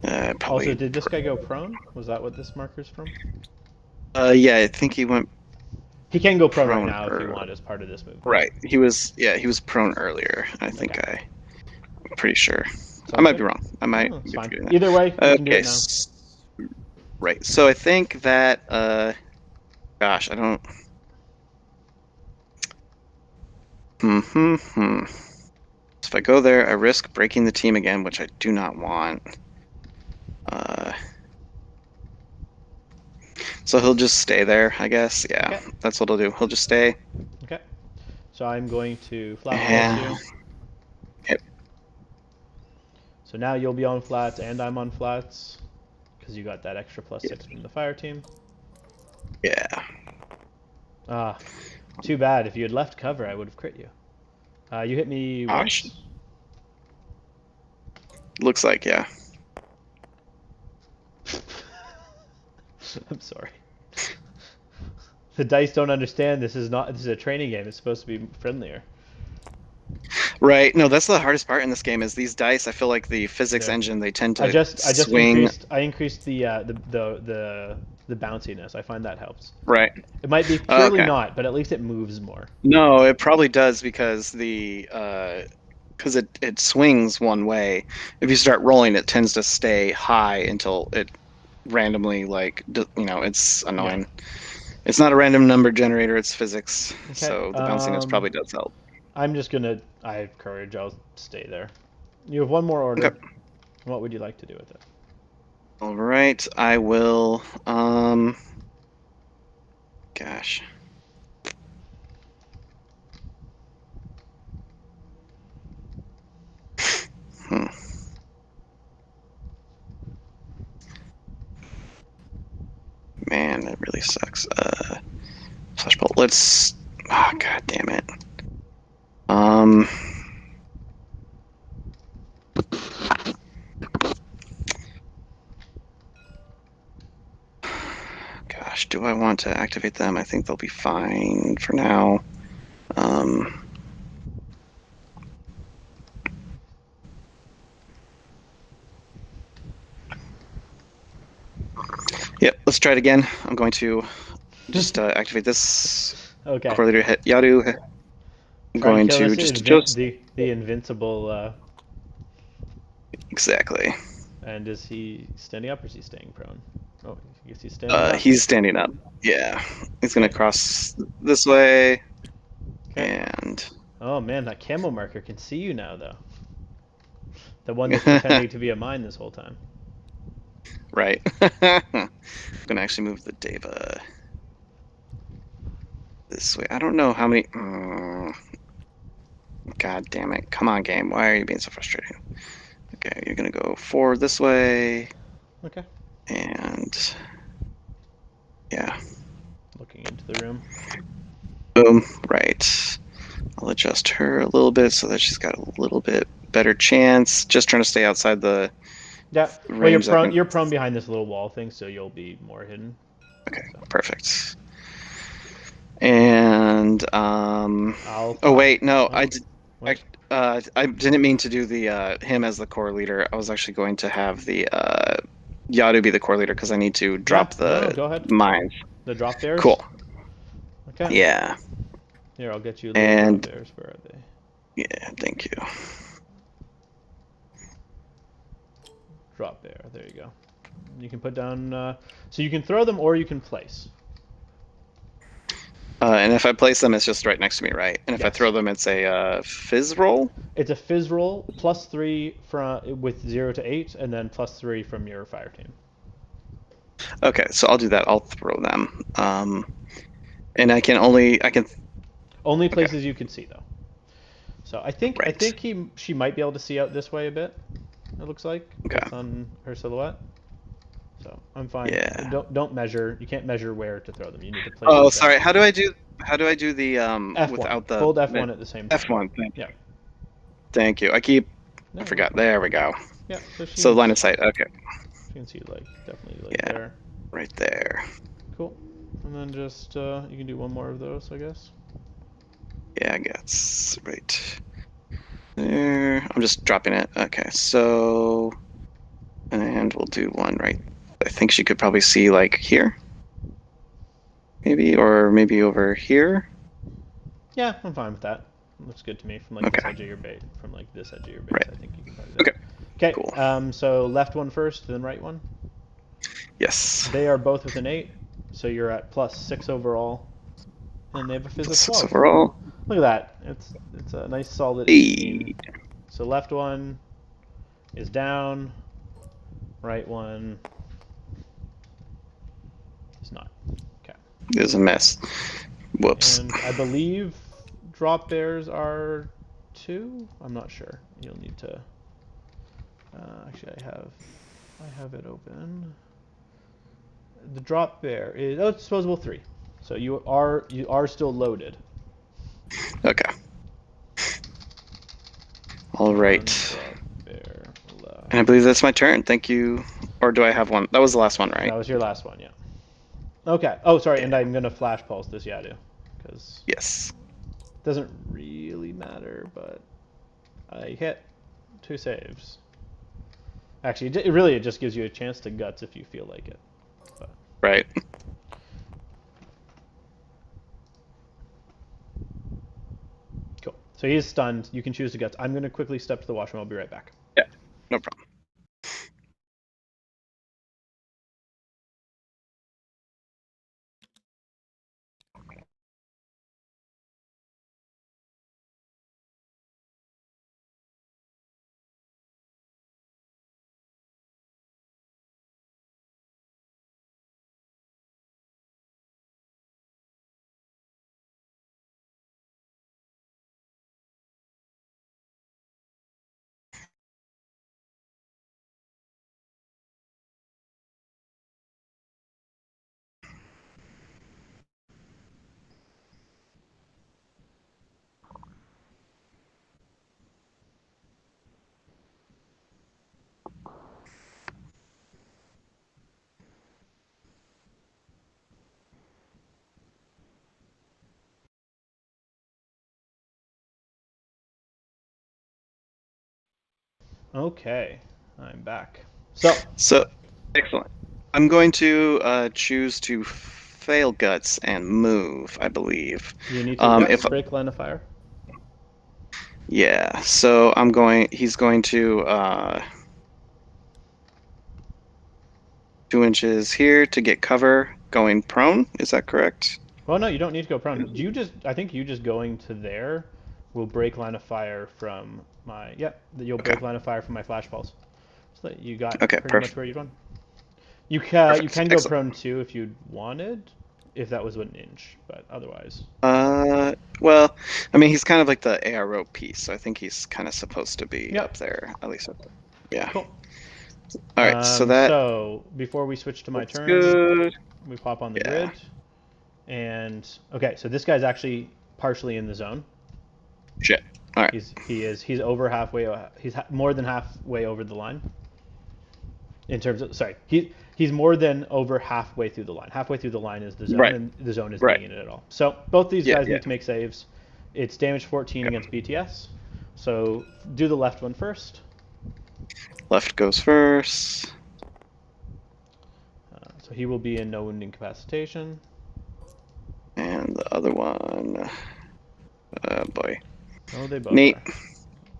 probably. Also, did this guy go prone? Was that what this marker's from? Yeah, I think he went. He can go prone right prone now if you want as part of this movement. Right. He was. Yeah, he was prone earlier. I'm pretty sure. I might be wrong. I might. It's be fine. forgetting that. Either way, you can do it now. Right. So I think that. Gosh, I don't. If I go there, I risk breaking the team again, which I do not want. So he'll just stay there, I guess. Yeah, Okay. that's what he'll do. He'll just stay. Okay. So I'm going to flat plus you. Yep. So now you'll be on flats and I'm on flats because you got that extra +6 from the fire team. Yeah. Ah, too bad. If you had left cover, I would have crit you. You hit me once? Looks like, yeah. I'm sorry. The dice don't understand. This is a training game. It's supposed to be friendlier. Right. No, that's the hardest part in this game is these dice. I feel like the physics engine, they tend to I just swing. increased the bounciness. I find that helps. Right. It might be purely not, but at least it moves more. No, it probably does because it swings one way. If you start rolling, it tends to stay high until it randomly it's annoying. Yeah. It's not a random number generator, it's physics. Okay. So the bounciness probably does help. I have courage, I'll stay there. You have one more order. Okay. What would you like to do with it? All right, I will gosh. Man, that really sucks. Flashbolt. Let's. Oh, god damn it. Gosh, do I want to activate them? I think they'll be fine for now. Yep, let's try it again. I'm going to just activate this. Okay. Correlator hit Yadu. I'm going to just adjust the invincible. Exactly. And is he standing up or is he staying prone? Oh, I guess he's standing up. He's standing up. Yeah, he's gonna cross this way. Okay. And oh man, that camo marker can see you now, though. The one that's pretending to be a mine this whole time. Right. I'm gonna actually move the Deva this way. I don't know how many. God damn it! Come on, game. Why are you being so frustrating? Okay, you're gonna go forward this way. Okay. And yeah. Looking into the room. Boom. Right. I'll adjust her a little bit so that she's got a little bit better chance. Just trying to stay outside the. Yeah. Well, you're prone behind this little wall thing, so you'll be more hidden. Okay. So. Perfect. And oh wait, no, I did. I didn't mean to do the him as the core leader. I was actually going to have the Yadu be the core leader because I need to drop the mines. The drop bears? Cool. Okay. Yeah. Here, I'll get you the drop bears. Where are they? Yeah, thank you. drop bear. There you go. You can put down. So you can throw them or you can place. And if I place them, it's just right next to me, right? And if I Yes. throw them, it's a fizz roll? It's a fizz roll +3 from with 0 to 8, and then +3 from your fire team. Okay, so I'll do that. I'll throw them. And I can Only places you can see though. So I think Right. she might be able to see out this way a bit. It looks like Okay. based on her silhouette. So I'm fine. Yeah. Don't measure. You can't measure where to throw them. You need to place. Oh, them sorry. down. How do I do the F1. without the Hold F1 at the same time. F1? Thank you. Yeah. Thank you. I forgot. There we go. Yeah. So line of sight. Okay. You can see like definitely like Yeah. there. Right there. Cool. And then just you can do one more of those, I guess. Yeah, I guess right there. I'm just dropping it. Okay, so and we'll do one right. I think she could probably see like here, maybe, or maybe over here. Yeah, I'm fine with that. Looks good to me from like this edge of your base. From like this edge of your base, Right. I think you can probably do that. Okay. Okay. Cool. So left one first, then right one. Yes. They are both with an 8, so you're at +6 overall, and they have a fizz of 6 12. overall. Look at that. It's a nice solid Hey. 18. So left one is down, right one is not. Okay. It was a mess. Whoops. And I believe drop bears are 2. I'm not sure. You'll need to. Actually, I have it open. The drop bear is it's disposable 3, so you are still loaded. Okay. All right. Drop bear left. And I believe that's my turn. Thank you. Or do I have one? That was the last one, right? That was your last one, yeah. Okay. Oh, sorry, and I'm gonna flash pulse this Yadu, because Yes. it doesn't really matter, but I hit 2 saves. Actually, it just gives you a chance to guts if you feel like it. But. Right. Cool. So he's stunned. You can choose to guts. I'm gonna quickly step to the washroom. I'll be right back. Yeah. No problem. Okay, I'm back. So Excellent. I'm going to choose to fail guts and move, I believe. you need to If break line of fire. Yeah, so he's going to 2 inches here to get cover going prone. Is that correct? Well, no, you don't need to go prone. I think you just going to there will break line of fire from my, you'll break line of fire from my flash pulse. So that you got pretty much where you'd want. You can go Excellent. prone too if you wanted, if that was 1 inch, but otherwise. Well, I mean, he's kind of like the ARO piece, so I think he's kind of supposed to be Yep. up there, at least up there. Yeah. Cool. All right, So before we switch to my turn, good. we pop on the grid, and okay, so this guy's actually partially in the zone. Shit. All right. He's over halfway. He's more than halfway over the line. In terms of he's more than over halfway through the line. Halfway through the line is the zone, and the zone isn't being in it at all. So both these guys need to make saves. It's damage 14 against BTS. So do the left one first. Left goes first. So he will be in no wound incapacitation. And the other one, boy. Oh, they both Neat. are.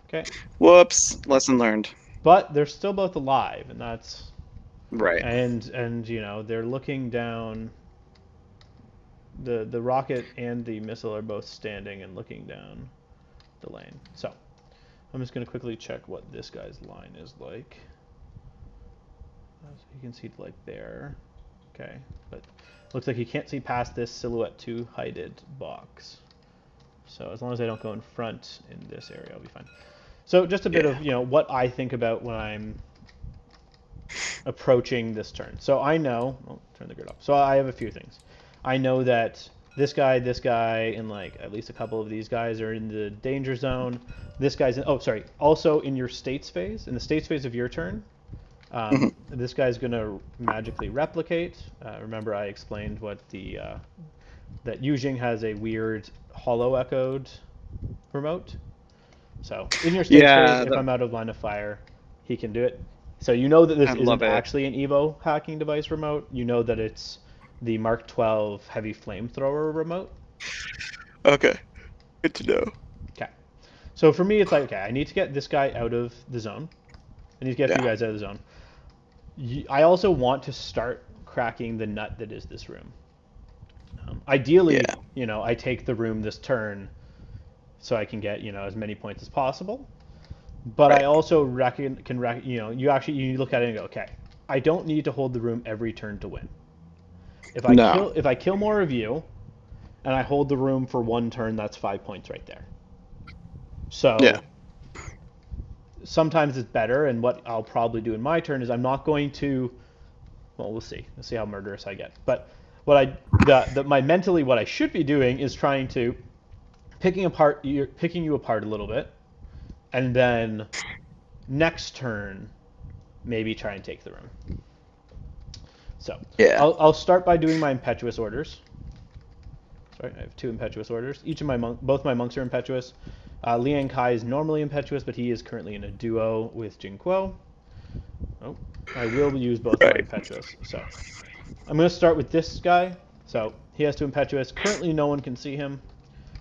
Okay. Whoops. Lesson learned. but they're still both alive, and that's Right. and you know they're looking down. The rocket and the missile are both standing and looking down the lane. So I'm just going to quickly check what this guy's line is like. So you can see like there. Okay, but looks like you can't see past this silhouette 2 hided box. So as long as I don't go in front in this area, I'll be fine. So just a bit of, you know, what I think about when I'm approaching this turn. So I know, I'll turn the grid off. So I have a few things. I know that this guy, and like at least a couple of these guys are in the danger zone. This guy's in, oh, sorry, also in your states phase, in the states phase of your turn. This guy's going to magically replicate. Remember I explained what the, that Yujing has a weird hollow echoed remote. So in your states phase, if I'm out of line of fire, he can do it. So you know that this isn't actually an Evo hacking device remote. You know that it's the Mark 12 heavy flamethrower remote. Okay, good to know. Okay. So for me, it's like, okay, I need to get this guy out of the zone. I need to get a few guys out of the zone. I also want to start cracking the nut that is this room. Ideally, you know, I take the room this turn so I can get, you know, as many points as possible. But I also you know, you look at it and go, okay, I don't need to hold the room every turn to win. If I kill more of you, and I hold the room for one turn, that's 5 points right there. So sometimes it's better, and what I'll probably do in my turn is I'm not going to. Well, we'll see. Let's see how murderous I get. But what mentally what I should be doing is trying to picking you apart a little bit, and then next turn maybe try and take the room. So I'll start by doing my impetuous orders. Sorry, I have 2 impetuous orders. Both my monks are impetuous. Liang Kai is normally impetuous, but he is currently in a duo with Jing Kuo. Oh, I will use both my impetuous. So I'm going to start with this guy. So he has 2 impetuous. Currently, no one can see him.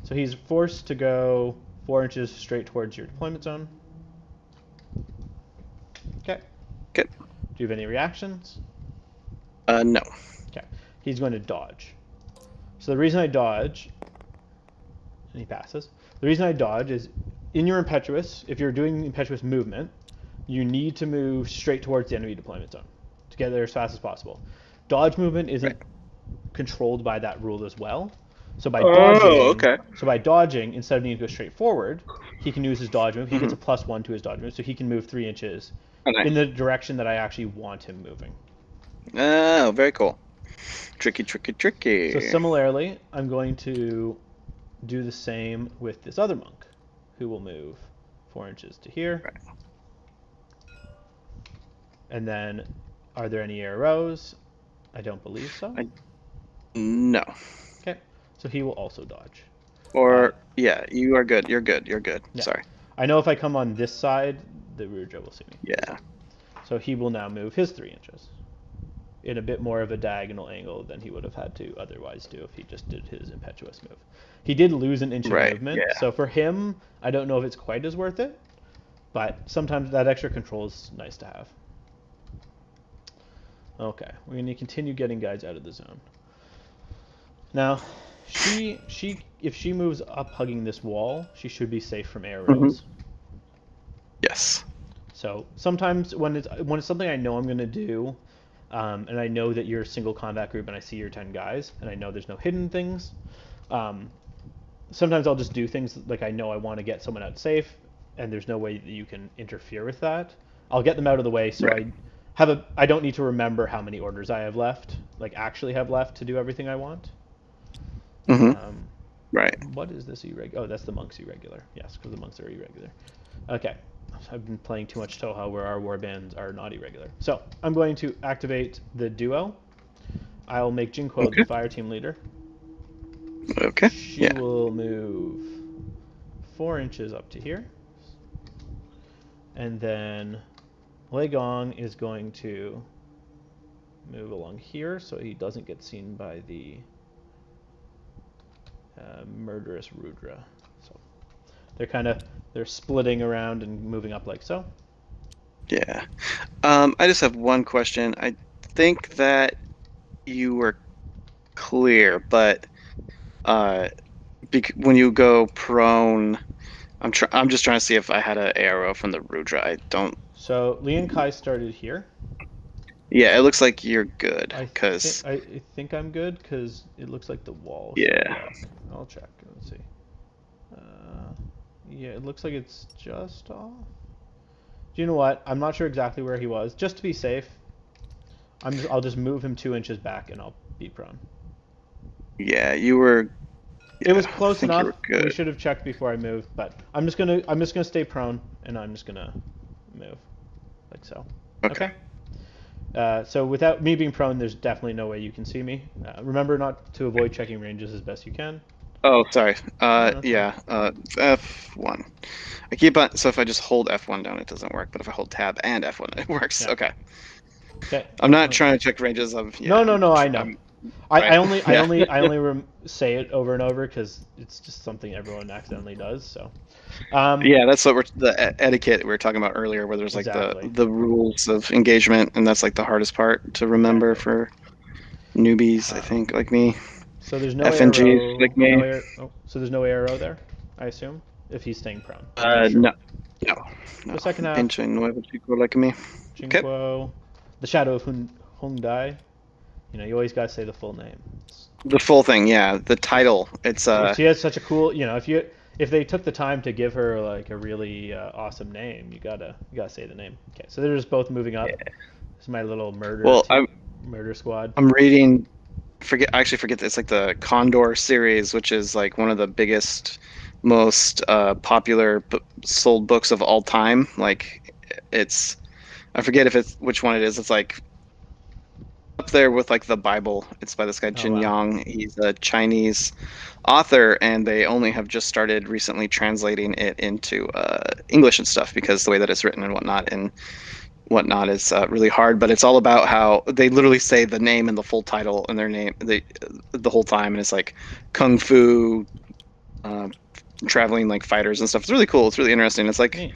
So he's forced to go 4 inches straight towards your deployment zone. Okay. Good. Do you have any reactions? No. Okay. He's going to dodge. So the reason I dodge, and he passes, the reason I dodge is in your impetuous, if you're doing impetuous movement, you need to move straight towards the enemy deployment zone to get there as fast as possible. Dodge movement isn't controlled by that rule as well. So by dodging, instead of needing to go straight forward, he can use his dodge move. He gets a +1 to his dodge move, so he can move 3 inches in the direction that I actually want him moving. Oh, very cool. Tricky, tricky, tricky. So similarly, I'm going to do the same with this other monk, who will move 4 inches to here. And then, are there any arrows? I don't believe so. No. Okay, so he will also dodge. Or, you are good. You're good. You're good. Yeah. Sorry. I know if I come on this side, the Rudra will see me. Yeah. So he will now move his 3 inches in a bit more of a diagonal angle than he would have had to otherwise do if he just did his impetuous move. He did lose an inch of movement, so for him, I don't know if it's quite as worth it, but sometimes that extra control is nice to have. Okay, we're going to continue getting guys out of the zone. Now, if she moves up hugging this wall, she should be safe from arrows. Yes. So sometimes when it's something I know I'm going to do, and I know that you're a single combat group and I see your 10 guys, and I know there's no hidden things, sometimes I'll just do things like I know I want to get someone out safe, and there's no way that you can interfere with that. I'll get them out of the way so I don't need to remember how many orders I have left, like actually have left to do everything I want. What is this irregular? Oh, that's the monks irregular. Yes, because the monks are irregular. Okay. I've been playing too much Touhou where our warbands are not irregular. So I'm going to activate the duo. I'll make Jinquo the fire team leader. Okay. She will move 4 inches up to here. And then Legong is going to move along here so he doesn't get seen by the murderous Rudra. So they're splitting around and moving up like so. Yeah. I just have one question. I think that you were clear, but when you go prone, I'm just trying to see if I had an arrow from the Rudra. I don't. So Lian Kai started here. Yeah, it looks like you're good, I think cause I think I'm good because it looks like the wall showed yeah. up. I'll check. Let's see. Uh, yeah, it looks like it's just off. Do you know what? I'm not sure exactly where he was. Just to be safe, I'll just move him 2 inches back and I'll be prone. Yeah, you were. It Yeah, was I close think you enough. were We good. should have checked before I moved, but I'm just gonna stay prone and I'm just gonna move like so. Okay. Okay. So without me being prone, there's definitely no way you can see me. Remember not to avoid checking ranges as best you can. Oh, sorry. No, that's fine. Yeah. F1. I keep on. So if I just hold F1 down, it doesn't work. But if I hold Tab and F1, it works. Yeah. Okay. Okay. I'm not trying to check ranges of. Yeah. No, no, no. I know. I'm I, right. I only I Yeah. only I only say it over and over because it's just something everyone accidentally does. So, Yeah, that's what etiquette we were talking about earlier, where there's like the exactly, the rules of engagement, and that's like the hardest part to remember exactly. for newbies, I Um, think, like me. so there's no FNGs arrow, like me. so there's no arrow there, I assume, if he's staying prone. We're not sure. No, no, no. So second half, Pinche nuevo chico like me. Okay. Jinquo, the Shadow of Hung Dai. You always gotta say the full name. The full thing, yeah. The title. It's She has such a cool, if they took the time to give her like a really awesome name, you gotta say the name. Okay, so they're just both moving up. This is my little well, murder squad. I'm reading. I actually forget. It's like the Condor series, which is like one of the biggest, most popular sold books of all time. Like, it's I forget if it's which one it is. It's like up there with like the Bible. It's by this guy Oh Jin wow. Yang. He's a Chinese author, and they only have just started recently translating it into English and stuff because the way that it's written and whatnot is really hard. But it's all about how they literally say the name and the full title and their name the whole time, and it's like kung fu, uh, traveling like fighters and stuff. It's really cool. It's really interesting. It's like Neat.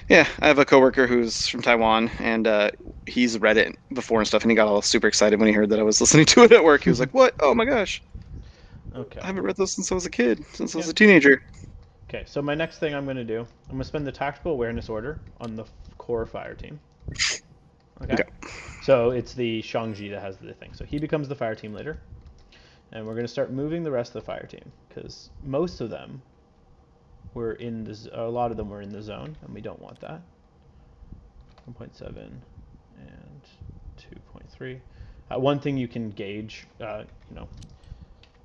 yeah, I have a coworker who's from Taiwan, and he's read it before and stuff, and he got all super excited when he heard that I was listening to it at work. He was like, "What? Oh my gosh, Okay. I haven't read this since I was a kid, since I was Yep. a teenager." Okay. So my next thing I'm gonna do, I'm gonna spend the tactical awareness order on the core fire team. Okay. Okay. So it's the Shangji that has the thing. So he becomes the fire team leader, and we're gonna start moving the rest of the fire team because most of them were a lot of them were in the zone, and we don't want that. 1.7 and 2.3. One thing you can gauge,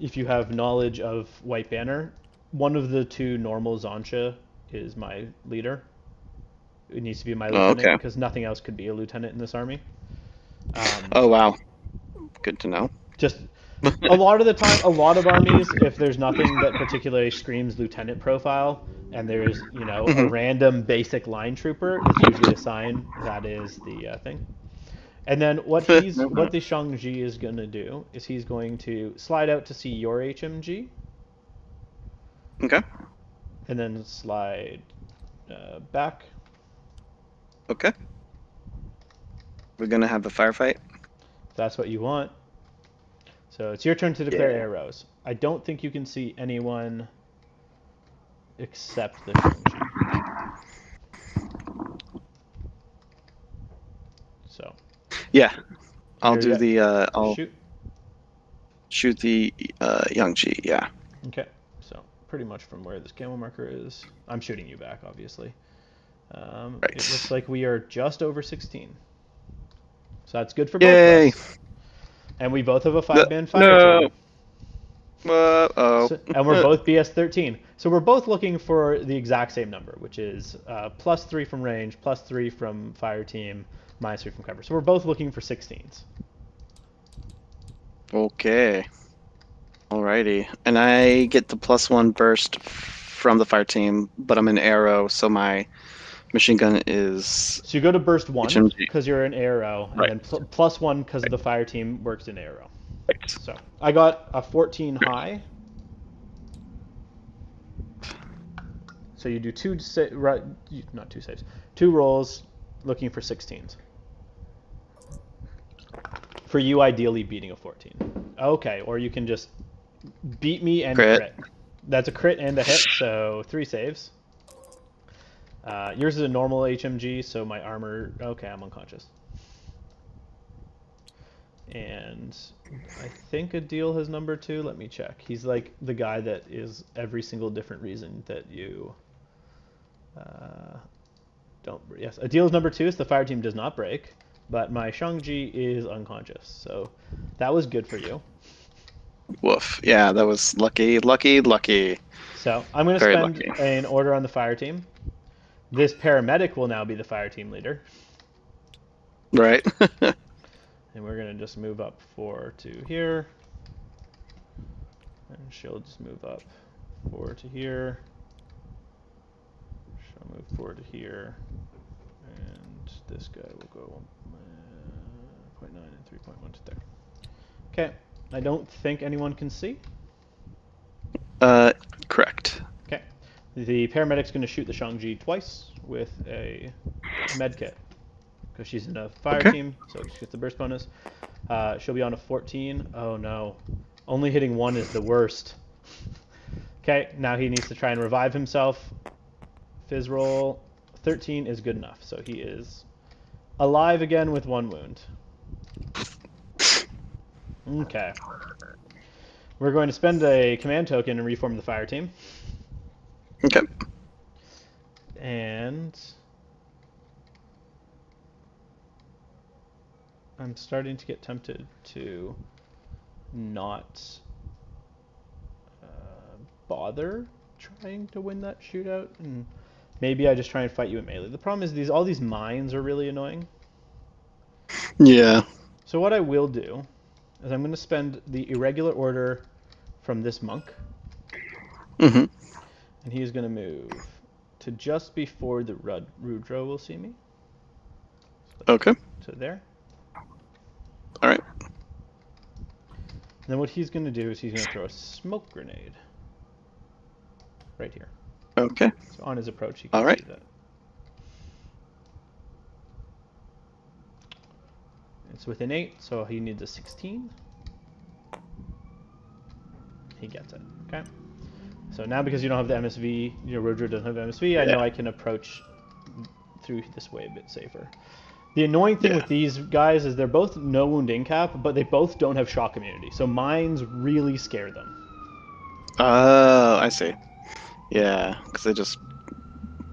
if you have knowledge of White Banner, one of the two normal Zansha is my leader. It needs to be my Oh, lieutenant okay. because nothing else could be a lieutenant in this army. Um, Oh wow, good to know. just a lot of the time, a lot of armies, if there's nothing that particularly screams lieutenant profile, and there's a Hmm. random basic line trooper, it's usually a sign that is the thing. And then what the Shang-Chi is going to do is he's going to slide out to see your HMG, Okay. and then slide back. Okay. We're gonna have a firefight. If that's what you want. So it's your turn to declare Yeah. arrows. I don't think you can see anyone except the Shang-Chi. So Yeah. I'll you're do yet the. I'll shoot. shoot the young G. Yeah. Okay. So pretty much from where this camo marker is, I'm shooting you back, obviously. It looks Right. like we are just over 16. So that's good for both of Yay. us. And we both have a No. five-man fire No. team. Oh. And we're both BS13. So we're both looking for the exact same number, which is +3 from range, +3 from fire team, -3 from cover. So we're both looking for 16s. Okay. Alrighty. And I get the +1 burst from the fire team, but I'm an arrow, so my machine gun is So you go to burst 1 HMG. because you're an arrow, and Right. then +1 because the fire team works in arrow. Right. So I got a 14 high. So you do not two saves, two rolls, looking for 16s. For you, ideally beating a 14. Okay, or you can just beat me and crit. That's a crit and a hit, so 3 saves. Yours is a normal HMG, so my armor... Okay, I'm unconscious. And I think Adil has number 2. Let me check. He's like the guy that is every single different reason that you don't... Yes, Adil's number 2, so the fire team does not break. But my Shangji is unconscious, so that was good for you. Woof. Yeah, that was lucky, lucky, lucky. So I'm going to Very spend lucky. an order on the fire team. This paramedic will now be the fire team leader. Right. And we're going to just move up 4 to here. And she'll just move up 4 to here. She'll move 4 to here. And this guy will go 0.9 and 3.1 to there. Okay. I don't think anyone can see. Correct. Okay. The paramedic's going to shoot the Shangji twice with a med kit. Because she's in a fire team, so she gets the burst bonus. She'll be on a 14. Oh no. Only hitting 1 is the worst. Okay, now he needs to try and revive himself. Fizz roll. 13 is good enough, so he is alive again with 1 wound. Okay. We're going to spend a command token and reform the fire team. Okay. And I'm starting to get tempted to not bother trying to win that shootout, and maybe I just try and fight you in melee. The problem is all these mines are really annoying. Yeah. So what I will do is I'm going to spend the irregular order from this monk. Mm-hmm. And he's going to move to just before the Rudro will see me. So Okay. to there. All right. And then what he's going to do is he's going to throw a smoke grenade right here. Okay. So on his approach, he can All right. see that. It's within 8, so he needs a 16. He gets it. Okay. So now because you don't have the MSV, Rudro doesn't have MSV, I know I can approach through this way a bit safer. The annoying thing with these guys is they're both no wound in cap, but they both don't have shock immunity. So mines really scare them. Oh, I see. Yeah, because they just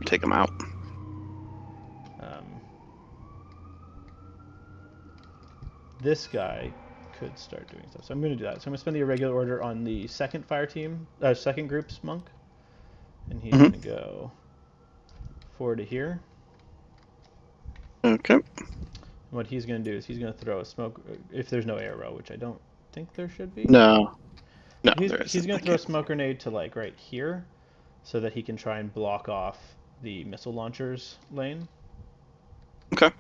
take them out. This guy could start doing stuff. So I'm going to do that. So I'm going to spend the irregular order on the second fire team, second group's monk. And he's going to go 4 to here. Okay. And what he's going to do is he's going to throw a smoke, if there's no arrow, which I don't think there should be. No. No, he's there isn't. going to throw a smoke grenade to like right here so that he can try and block off the missile launcher's lane. Okay.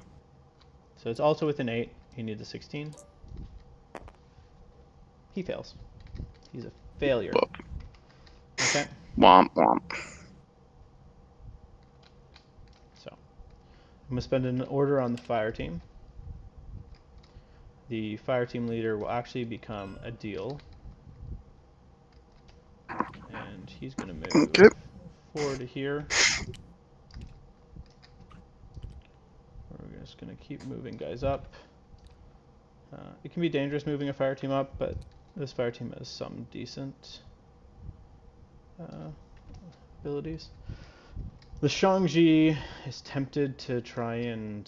So it's also within 8. He needs a 16. He fails. He's a failure. Whoa. Okay. Womp womp. So I'm going to spend an order on the fire team. The fire team leader will actually become Adil. And he's going to move 4 to here. We're just going to keep moving guys up. It can be dangerous moving a fire team up, but this fire team has some decent abilities. The Shangji is tempted to try and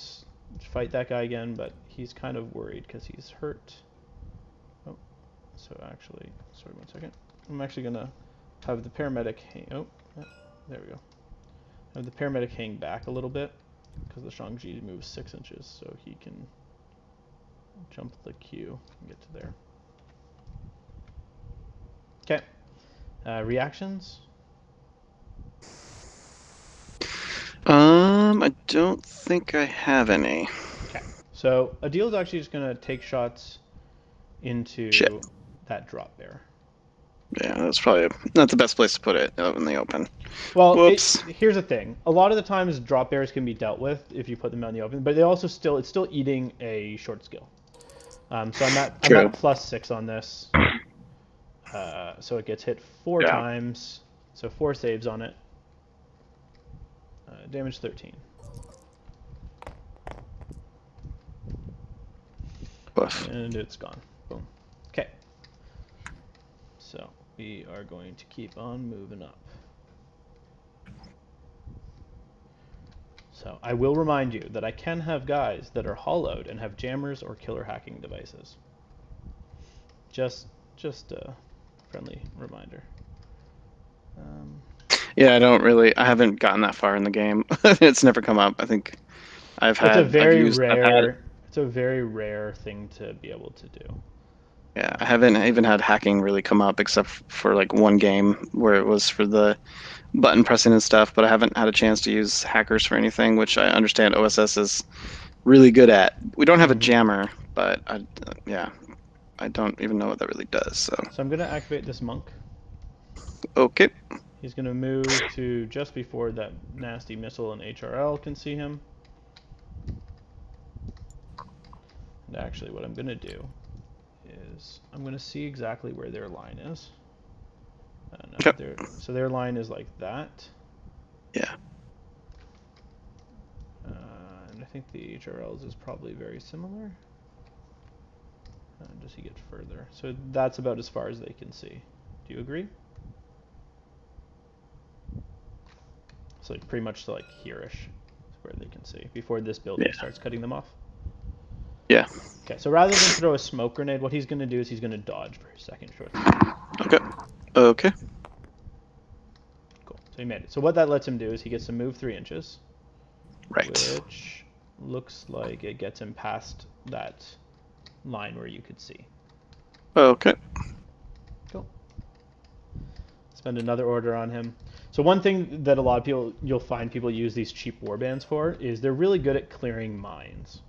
fight that guy again, but he's kind of worried because he's hurt. Oh, so actually, sorry, 1 second. I'm actually going to have the paramedic hang... Oh, there we go. Have the paramedic hang back a little bit because the Shangji moves 6 inches, so he can jump the queue and get to there. Okay. Reactions? I don't think I have any. Okay. So Adil's actually just going to take shots into that drop bear. Yeah, that's probably not the best place to put it out in the open. Well, Whoops. here's the thing. A lot of the times, drop bears can be dealt with if you put them out in the open, but they also it's still eating a short skill. So I'm at True. +6 on this. So it gets hit 4 Yeah. times. So 4 saves on it. Damage 13. Woof. And it's gone. Boom. Okay. So we are going to keep on moving up. So I will remind you that I can have guys that are hollowed and have jammers or killer hacking devices. Just a friendly reminder. Yeah, I haven't gotten that far in the game. It's never come up. I think I've had. It's a very rare thing to be able to do. Yeah, I haven't even had hacking really come up except for like one game where it was for the button pressing and stuff, but I haven't had a chance to use hackers for anything, which I understand OSS is really good at. We don't have a jammer, but I don't even know what that really does. So I'm going to activate this monk. okay. He's going to move to just before that nasty missile and HRL can see him. And actually what I'm going to do is I'm going to see exactly where their line is. No, so their line is like that. Yeah. And I think the HRL's is probably very similar. Does he get further? So that's about as far as they can see. Do you agree? So like pretty much like here-ish is where they can see before this building starts cutting them off. Yeah. Okay, so rather than throw a smoke grenade, what he's going to do is he's going to dodge for his second short. Okay. Okay. Cool. So he made it. So what that lets him do is he gets to move 3 inches. Right. Which looks like it gets him past that line where you could see. Okay. Cool. Spend another order on him. So one thing that a lot of you'll find people use these cheap warbands for is they're really good at clearing mines.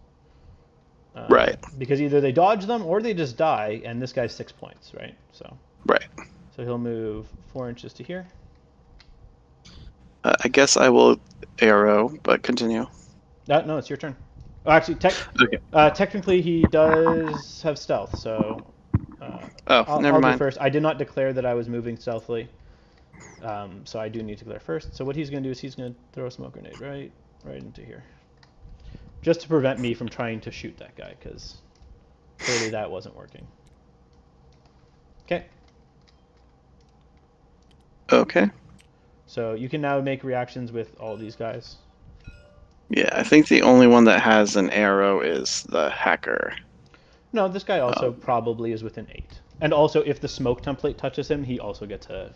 Right. Because either they dodge them or they just die, and this guy's 6 points, right? So. Right. So he'll move 4 inches to here. I guess I will arrow, but continue. No, it's your turn. Oh, actually, technically he does have stealth, so never mind. I'll go first. I did not declare that I was moving stealthily, so I do need to declare first. So what he's going to do is he's going to throw a smoke grenade right into here, just to prevent me from trying to shoot that guy, because clearly that wasn't working. Okay. Okay. So you can now make reactions with all these guys. Yeah, I think the only one that has an arrow is the hacker. No, this guy also probably is within 8. And also, if the smoke template touches him, he also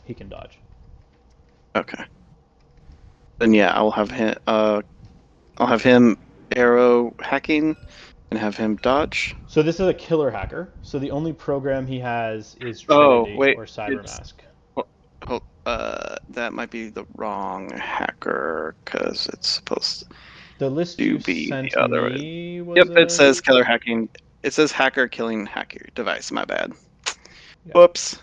he can dodge. Okay. Then yeah, I'll have him arrow hacking and have him dodge. So this is a killer hacker. So the only program he has is Trinity or Cybermask. That might be the wrong hacker because it's supposed the list to you be sent the other me was Yep, it says killer hacking. It says hacker killing hacker device. My bad. Yep. Whoops.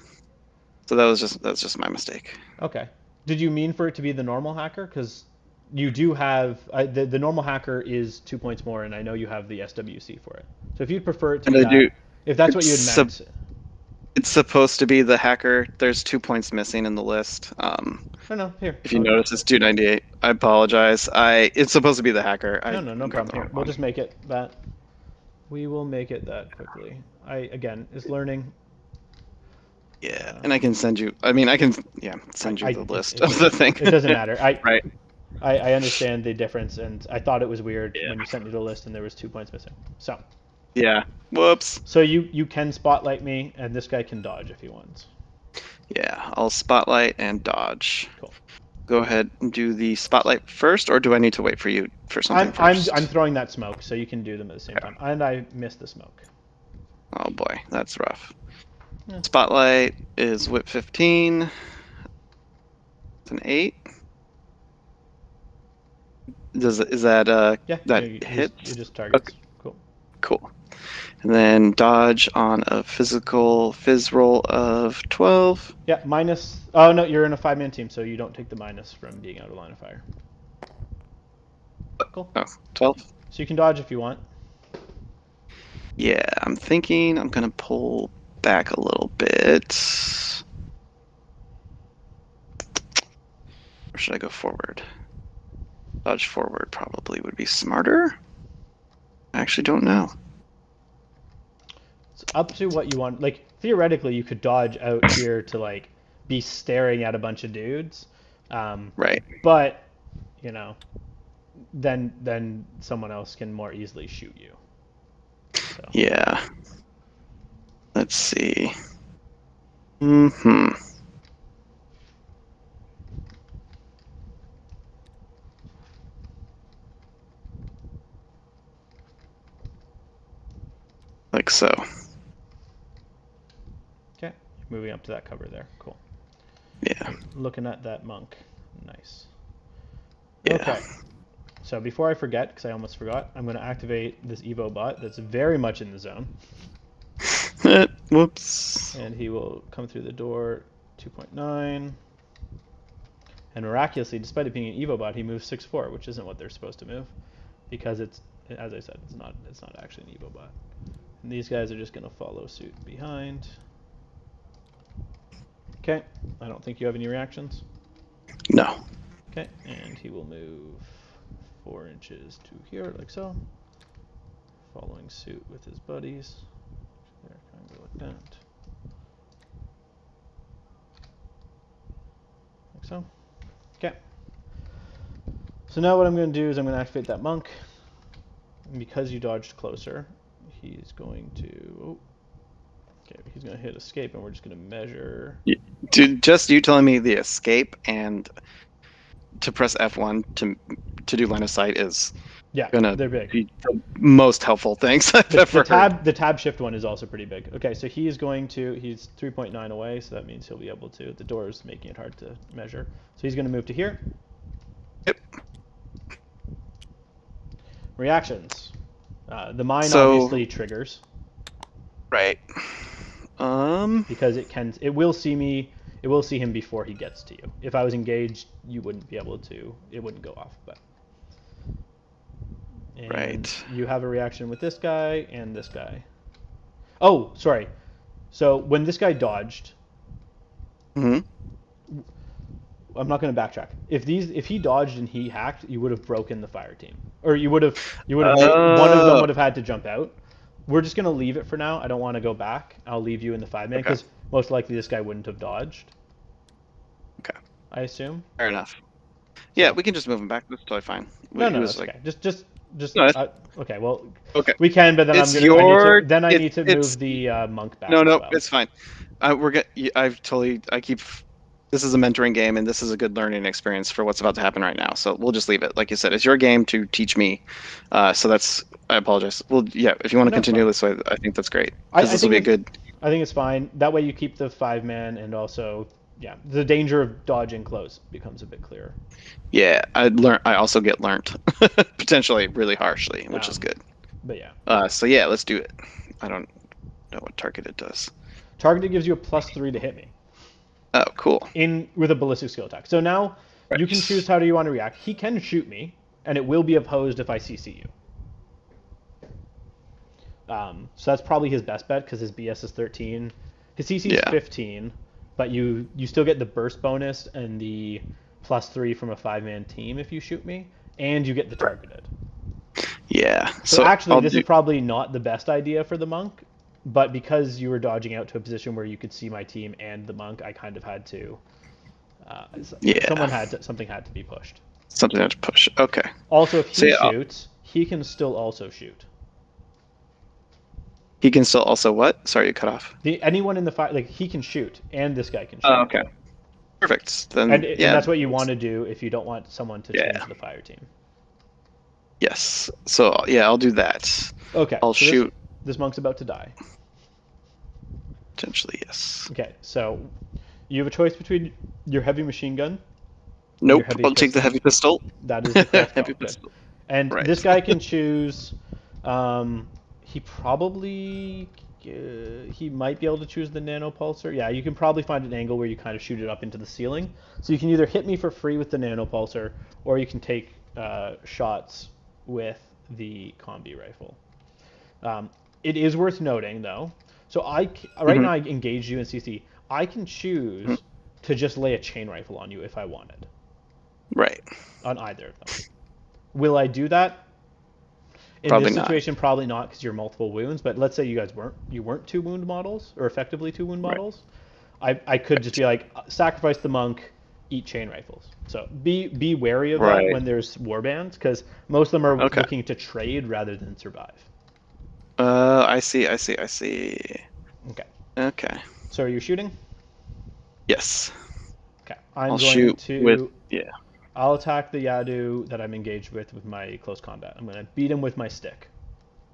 So that's just my mistake. Okay. Did you mean for it to be the normal hacker? Because you do have the normal hacker is 2 points more, and I know you have the SWC for it. So if you'd prefer it to be that, if that's what you had meant. It's supposed to be the hacker. There's 2 points missing in the list. No, here. If you notice, it's 298. I apologize. It's supposed to be the hacker. No problem. Here, we'll just make it that. We will make it that quickly. Again, is learning. Yeah, and I can send you. I mean, I can send you the list of the thing. It doesn't matter. Right. I understand the difference, and I thought it was weird when you sent me the list and there was 2 points missing. So. Yeah. Whoops. So you can spotlight me, and this guy can dodge if he wants. Yeah, I'll spotlight and dodge. Cool. Go ahead and do the spotlight first, or do I need to wait for you for something first? I'm throwing that smoke, so you can do them at the same time. And I missed the smoke. Oh boy, that's rough. Yeah. Spotlight is whip 15. It's an 8. Is that yeah? that you hit? You just targets. Okay. Cool. Cool. And then dodge on a physical phys roll of 12. Yeah, minus. Oh no, you're in a 5-man team, so you don't take the minus from being out of line of fire. Cool. Oh, 12. So you can dodge if you want. Yeah, I'm thinking I'm going to pull back a little bit. Or should I go forward? Dodge forward probably would be smarter. I actually don't know. It's up to what you want. Like theoretically, you could dodge out here to like be staring at a bunch of dudes. Right. But you know, then someone else can more easily shoot you. So. Yeah. Let's see. Mm-hmm. Like so. Okay, moving up to that cover there. Cool. Yeah. Looking at that monk. Nice. Yeah. Okay. So before I forget, because I almost forgot, I'm going to activate this Evo bot that's very much in the zone. Whoops. And he will come through the door 2.9. And miraculously, despite it being an Evo bot, he moves 6'4", which isn't what they're supposed to move. Because it's, as I said, it's not actually an Evo bot. And these guys are just going to follow suit behind. Okay, I don't think you have any reactions. No. Okay, and he will move 4 inches to here, like so. Following suit with his buddies. They're kind of like that. Like so. Okay. So now what I'm going to do is I'm going to activate that monk. And because you dodged closer, he's going to... Oh, okay, he's going to hit escape, and we're just going to measure... Just you telling me the escape and to press F1 to do line of sight is gonna they're big. be the most helpful things I've ever heard. The tab shift one is also pretty big. Okay, so he's 3.9 away, so that means he'll be able to. The door is making it hard to measure. So he's going to move to here. Yep. Reactions. The mine obviously triggers. Right. Because it will see him before he gets to you. If I was engaged, you wouldn't be able to. It wouldn't go off. Right. You have a reaction with this guy and this guy. Oh, sorry. So when this guy dodged, I'm not going to backtrack. If he dodged and he hacked, you would have broken the fire team, or you would have one of them would have had to jump out. We're just going to leave it for now. I don't want to go back. I'll leave you in the 5-man because most likely this guy wouldn't have dodged. Okay. I assume. Fair enough. Yeah, we can just move him back. That's totally fine. No, that's okay. Just. No, okay. Well. Okay. We can, but then I need to move the monk back. No, it's fine. This is a mentoring game, and this is a good learning experience for what's about to happen right now. So we'll just leave it. Like you said, it's your game to teach me. So that's. I apologize. Well, yeah. If you want to continue this way, I think that's great. Because this will be good. I think it's fine. That way you keep the 5-man, and also, the danger of dodging close becomes a bit clearer. Yeah, I also get learnt potentially really harshly, which is good. But yeah. So yeah, let's do it. I don't know what targeted does. Targeted gives you a +3 to hit me. Oh, cool. With a ballistic skill attack. So now you can choose how do you want to react. He can shoot me, and it will be opposed if I CC you. So that's probably his best bet because his BS is 13. His CC is 15, but you still get the burst bonus and the +3 from a 5-man team if you shoot me, and you get the targeted. Yeah. So actually, this is probably not the best idea for the monk, but because you were dodging out to a position where you could see my team and the monk, I kind of had to. Something had to be pushed. Something had to push. Okay. Also, if he shoots, he can still also shoot. He can still also what? Sorry, you cut off. Anyone in the fire, he can shoot, and this guy can shoot. Oh, okay. Perfect. Then and that's what you want to do if you don't want someone to change the fire team. Yes. So I'll do that. Okay. I'll shoot. This monk's about to die. Potentially, yes. Okay, so you have a choice between your heavy machine gun. Nope. I'll take the heavy pistol. That is the correct heavy pistol. And this guy can choose. He probably he might be able to choose the nanopulsar. Yeah, you can probably find an angle where you kind of shoot it up into the ceiling. So you can either hit me for free with the nanopulsar, or you can take shots with the combi rifle. It is worth noting, though. So right now I engaged you in CC. I can choose to just lay a chain rifle on you if I wanted. Right. On either of them. Will I do that? In Probably this not. situation, probably not, because you're multiple wounds. But let's say you guys weren't 2 wound models, or effectively 2 wound models. I could just be like, sacrifice the monk, eat chain rifles. So be wary of that when there's warbands, because most of them are looking to trade rather than survive. I see. Okay. Okay. So are you shooting? Yes. Okay. I'll shoot with. Yeah. I'll attack the Yadu that I'm engaged with my close combat. I'm gonna beat him with my stick.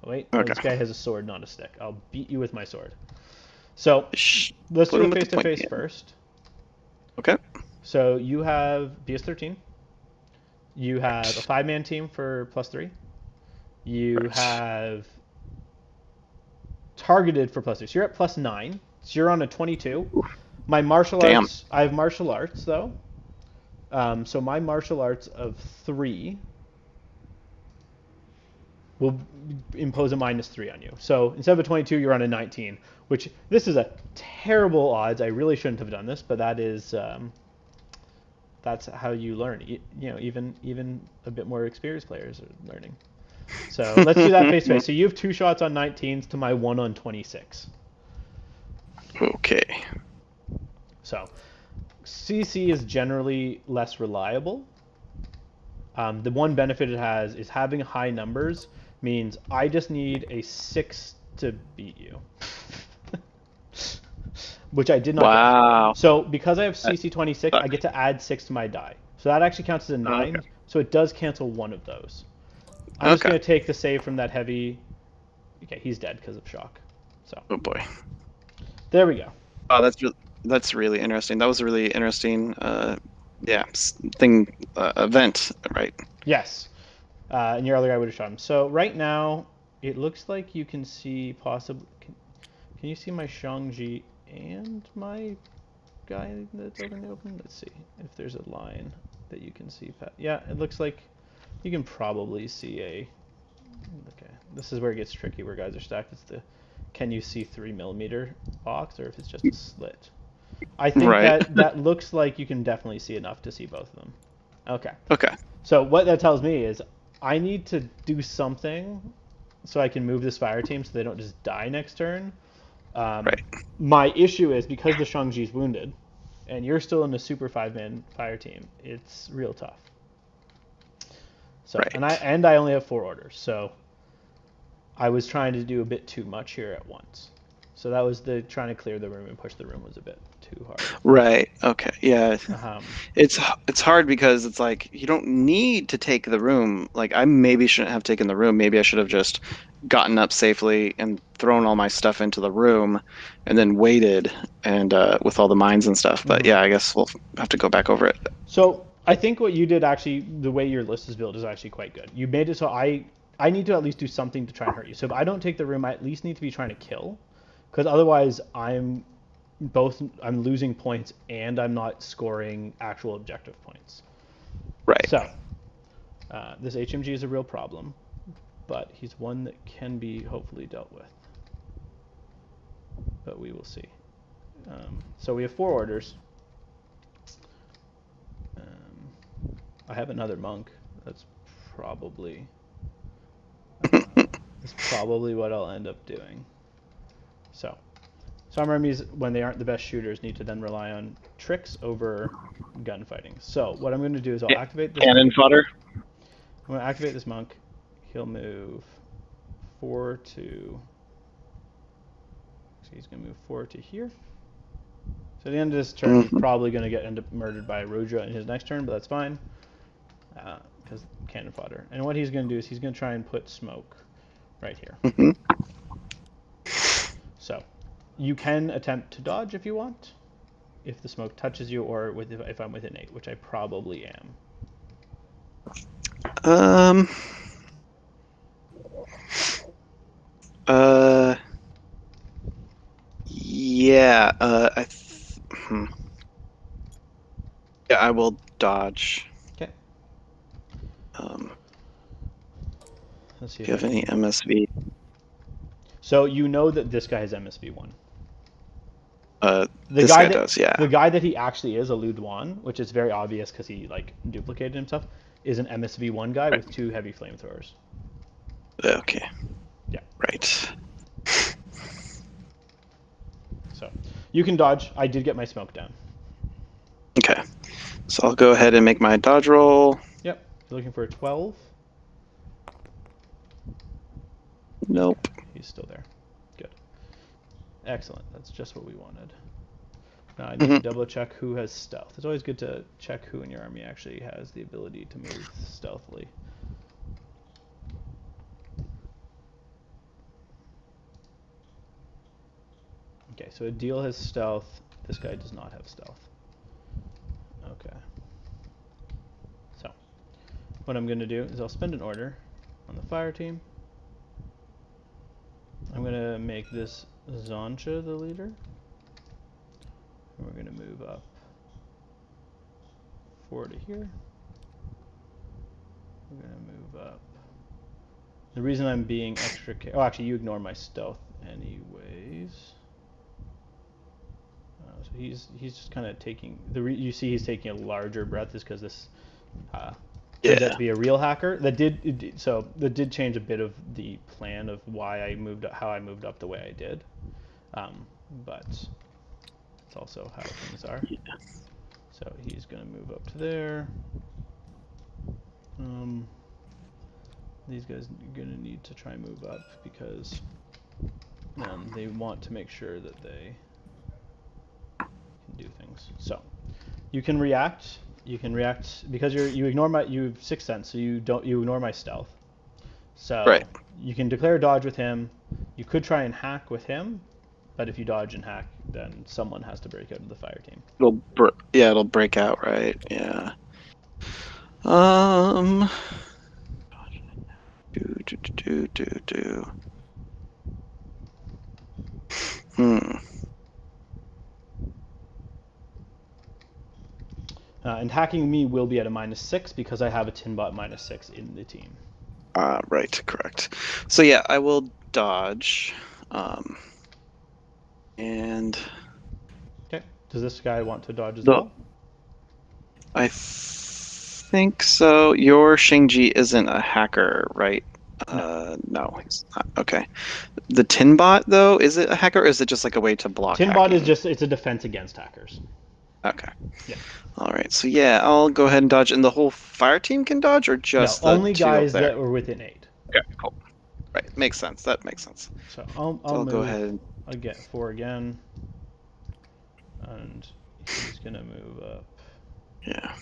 Oh, wait, no, Okay. this guy has a sword, not a stick. I'll beat you with my sword. So let's do a face-to-face first. Okay. So you have BS13. You have a 5-man team for +3. You have targeted for +3. So you're at +9. So you're on a 22. My martial arts. I have martial arts though. So my martial arts of 3 will impose a -3 on you. So instead of a 22, you're on a 19, which this is a terrible odds. I really shouldn't have done this, but that is that's how you learn. Even a bit more experienced players are learning. So let's do that face to face. So you have 2 shots on 19s to my 1 on 26. Okay. So CC is generally less reliable. The one benefit it has is having high numbers means I just need a 6 to beat you. Which I did not get. So because I have CC 26, I get to add 6 to my die. So that actually counts as a 9, so it does cancel one of those. I'm just going to take the save from that heavy. Okay, he's dead because of shock. So. Oh boy. There we go. Oh, that's really interesting. That was a really interesting event, right? Yes. And your other guy would have shot him. So right now, it looks like you can see possibly. Can you see my Shang-Chi and my guy that's over in the open? Let's see if there's a line that you can see. Yeah, it looks like you can probably see a. Okay, this is where it gets tricky, where guys are stacked. It's the can you see 3mm box, or if it's just a slit. I think that looks like you can definitely see enough to see both of them. Okay. Okay. So what that tells me is I need to do something so I can move this fire team so they don't just die next turn. My issue is because the Shang-Chi's wounded, and you're still in a super 5-man fire team, it's real tough. So and I only have 4 orders, so I was trying to do a bit too much here at once. So that was trying to clear the room and push the room was a bit too hard. Right. Okay. Yeah. It's hard because it's like you don't need to take the room. Like I maybe shouldn't have taken the room. Maybe I should have just gotten up safely and thrown all my stuff into the room, and then waited and with all the mines and stuff. But yeah, I guess we'll have to go back over it. So I think what you did actually, the way your list is built, is actually quite good. You made it so I need to at least do something to try and hurt you. So if I don't take the room, I at least need to be trying to kill. Because otherwise, I'm losing points and I'm not scoring actual objective points. Right. So, this HMG is a real problem, but he's one that can be hopefully dealt with. But we will see. So we have 4 orders. I have another monk. That's probably what I'll end up doing. So, some armies, when they aren't the best shooters, need to then rely on tricks over gunfighting. So, what I'm going to do is I'll activate this cannon fodder. I'm going to activate this monk. He'll move 4 to. So he's going to move 4 to here. So at the end of this turn, he's probably going to end up murdered by Roja in his next turn, but that's fine because cannon fodder. And what he's going to do is he's going to try and put smoke right here. So, you can attempt to dodge if you want, if the smoke touches you, or if I'm within 8, which I probably am. Yeah, yeah, I will dodge. Okay. Let's see Do you if have I any can... MSV? So you know that this guy has MSV1. The This guy guy that does, yeah. the guy that he actually is, a Luduan, which is very obvious because he like duplicated himself, is an MSV1 guy with 2 heavy flamethrowers. Okay. Yeah. Right. So you can dodge. I did get my smoke down. Okay. So I'll go ahead and make my dodge roll. Yep. You're looking for a 12. Nope. He's still there. Good. Excellent. That's just what we wanted. Now I need to double check who has stealth. It's always good to check who in your army actually has the ability to move stealthily. Okay, so Adil has stealth. This guy does not have stealth. Okay. So, what I'm going to do is I'll spend an order on the fire team. I'm going to make this Zancha the leader. And we're going to move up 4 to here. We're going to move up. The reason I'm being extra oh, actually, you ignore my stealth anyways. So he's just kind of taking you see he's taking a larger breath is because this turns out to be a real hacker. That did change a bit of the plan of why I moved up, how I moved up the way I did, but it's also how things are. So he's gonna move up to there. These guys are gonna need to try and move up because they want to make sure that they can do things. So you can react. You can react because you ignore you have 6th sense, so you ignore my stealth. So you can declare a dodge with him. You could try and hack with him, but if you dodge and hack, then someone has to break out of the fire team. It'll break out, right? Yeah. Do. And hacking me will be at a -6 because I have a Tinbot -6 in the team. Right, correct. So yeah, I will dodge. And okay. Does this guy want to dodge as well? I think so. Your Shingji isn't a hacker, right? No, he's not. Okay. The Tinbot, though, is it a hacker or is it just like a way to block Tinbot hacking? it's a defense against hackers. Okay. Yeah. All right. So yeah, I'll go ahead and dodge. And the whole fire team can dodge or just the only 2 guys up there? that were within 8. Okay, cool. Right. Makes sense. That makes sense. So I'll move go ahead. again 4 again. And he's going to move up. Yeah.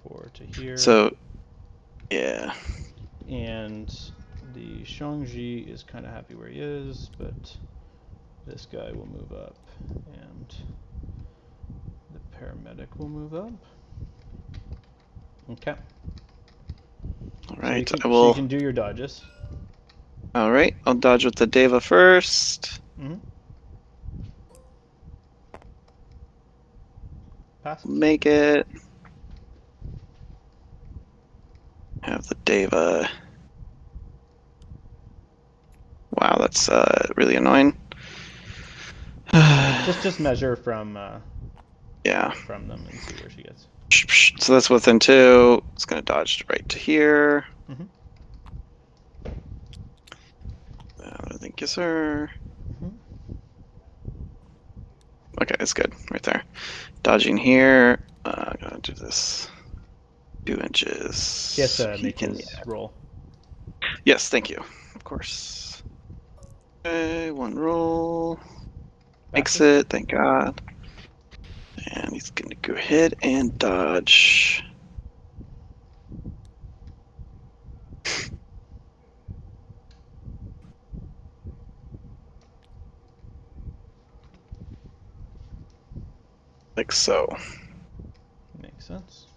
4 to here. So, yeah. And the Shangji is kind of happy where he is, but this guy will move up, and the paramedic will move up. Okay. All right, so you can do your dodges. All right, I'll dodge with the Deva first. Pass. Make it. Have the Deva. Wow, that's really annoying. just measure from yeah. From them and see where she gets. So that's within 2. It's gonna dodge right to here. Thank you, sir. Okay, that's good. Right there. Dodging here. I'm gonna do this. 2 inches. Yes, make his roll. Yes, thank you. Of course. Okay, 1 roll. Makes it, thank God. And he's gonna go ahead and dodge. Like so. Makes sense.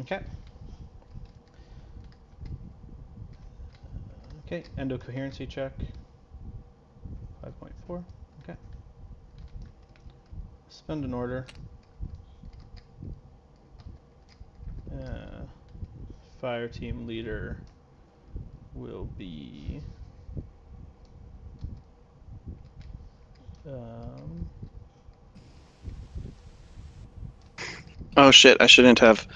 Okay. Okay, endocoherency check. 5.4. Okay. Spend an order. Fire team leader will be Oh shit, I shouldn't have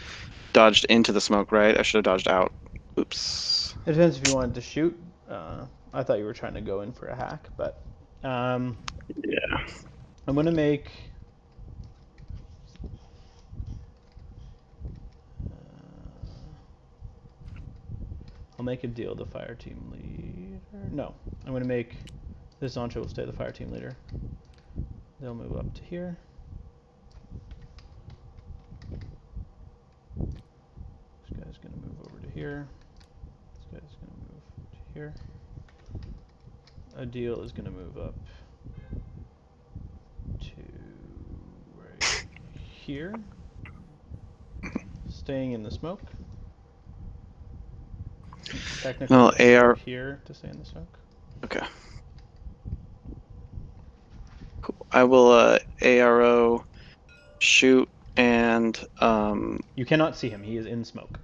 dodged into the smoke, right? I should have dodged out. Oops. it depends if you wanted to shoot. I thought you were trying to go in for a hack, but Yeah. I'm gonna make I'll make a deal with the fire team leader. No, I'm gonna make this Zoncho will stay the fire team leader. They'll move up to here. This guy's gonna move over to here. This guy's gonna move to here. Adil is gonna move up to right here, staying in the smoke. Technically, No, AR. here to stay in the smoke. Okay. Cool. I will ARO shoot and You cannot see him. He is in smoke.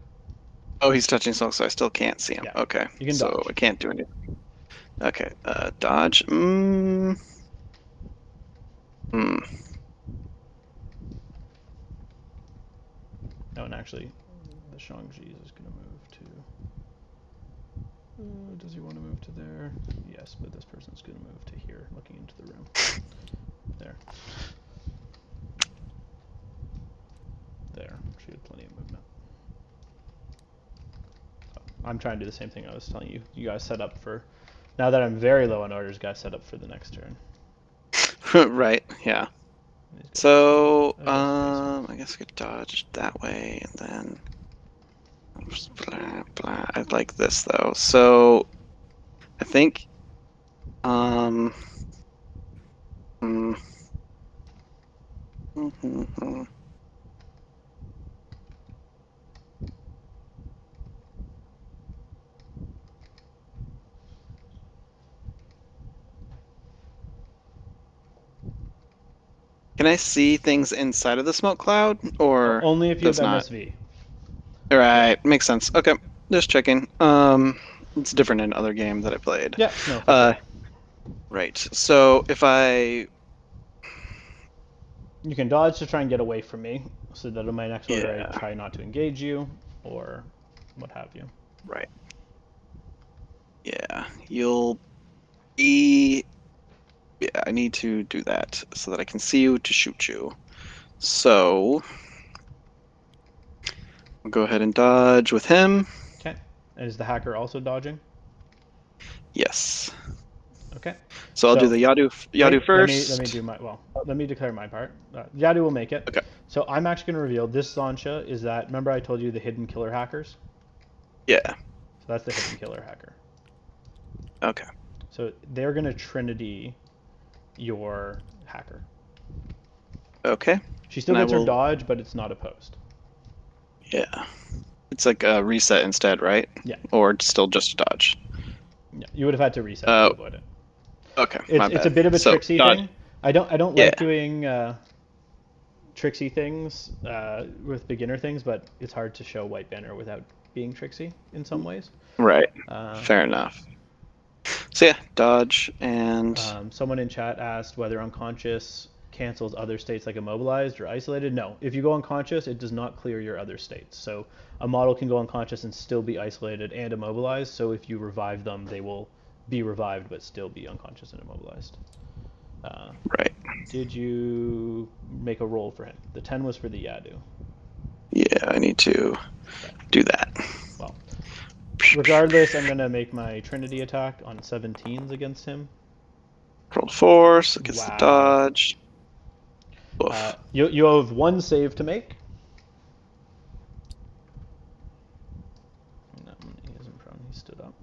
oh, he's touching smoke, so I still can't see him. Yeah. Okay. You can so dodge. I can't do anything. Okay. Dodge. Oh, and actually, the Shang-Chi is going to move to... does he want to move to there? Yes, but this person's going to move to here, looking into the room. There. There. She had plenty of movement. So, I'm trying to do the same thing I was telling you. You guys set up for... Now that I'm very low on orders, guys set up for the next turn. Right. Yeah. So I guess I could dodge that way, and then blah, blah. I like this though. So I think Can I see things inside of the smoke cloud, or only if you have does not? MSV. All right, makes sense. Okay, just checking. It's different in other game that I played. Yeah, no. Right. So if I You can dodge to try and get away from me, so that in my next order I try not to engage you, or what have you. Right. Yeah, you'll be... Yeah, I need to do that so that I can see you to shoot you. So I'll go ahead and dodge with him. Okay. And is the hacker also dodging? Yes. Okay. So I'll do the Yadu first. Let me do my let me declare my part. Yadu will make it. Okay. So I'm actually going to reveal this Zansha is that. Remember I told you the hidden killer hackers? Yeah. So that's the hidden killer hacker. Okay. So they're going to Trinity your hacker. Okay. She still gets her dodge, but it's not opposed. Yeah. It's like a reset instead, right? Yeah. Or still just a dodge. Yeah. You would have had to reset to avoid it. Okay. It's a bit of a tricksy thing. I don't like doing tricksy things with beginner things, but it's hard to show white banner without being tricksy in some ways. Right. Fair enough. So yeah, dodge and... someone in chat asked whether unconscious cancels other states like immobilized or isolated. No, if you go unconscious, it does not clear your other states. So a model can go unconscious and still be isolated and immobilized. So if you revive them, they will be revived but still be unconscious and immobilized. Right. Did you make a roll for him? The 10 was for the Yadu. Yeah, I need to do that. Well, regardless, I'm going to make my Trinity attack on 17s against him. Rolled 4, so it gets the dodge. You have one save to make. No, he isn't prone. He stood up.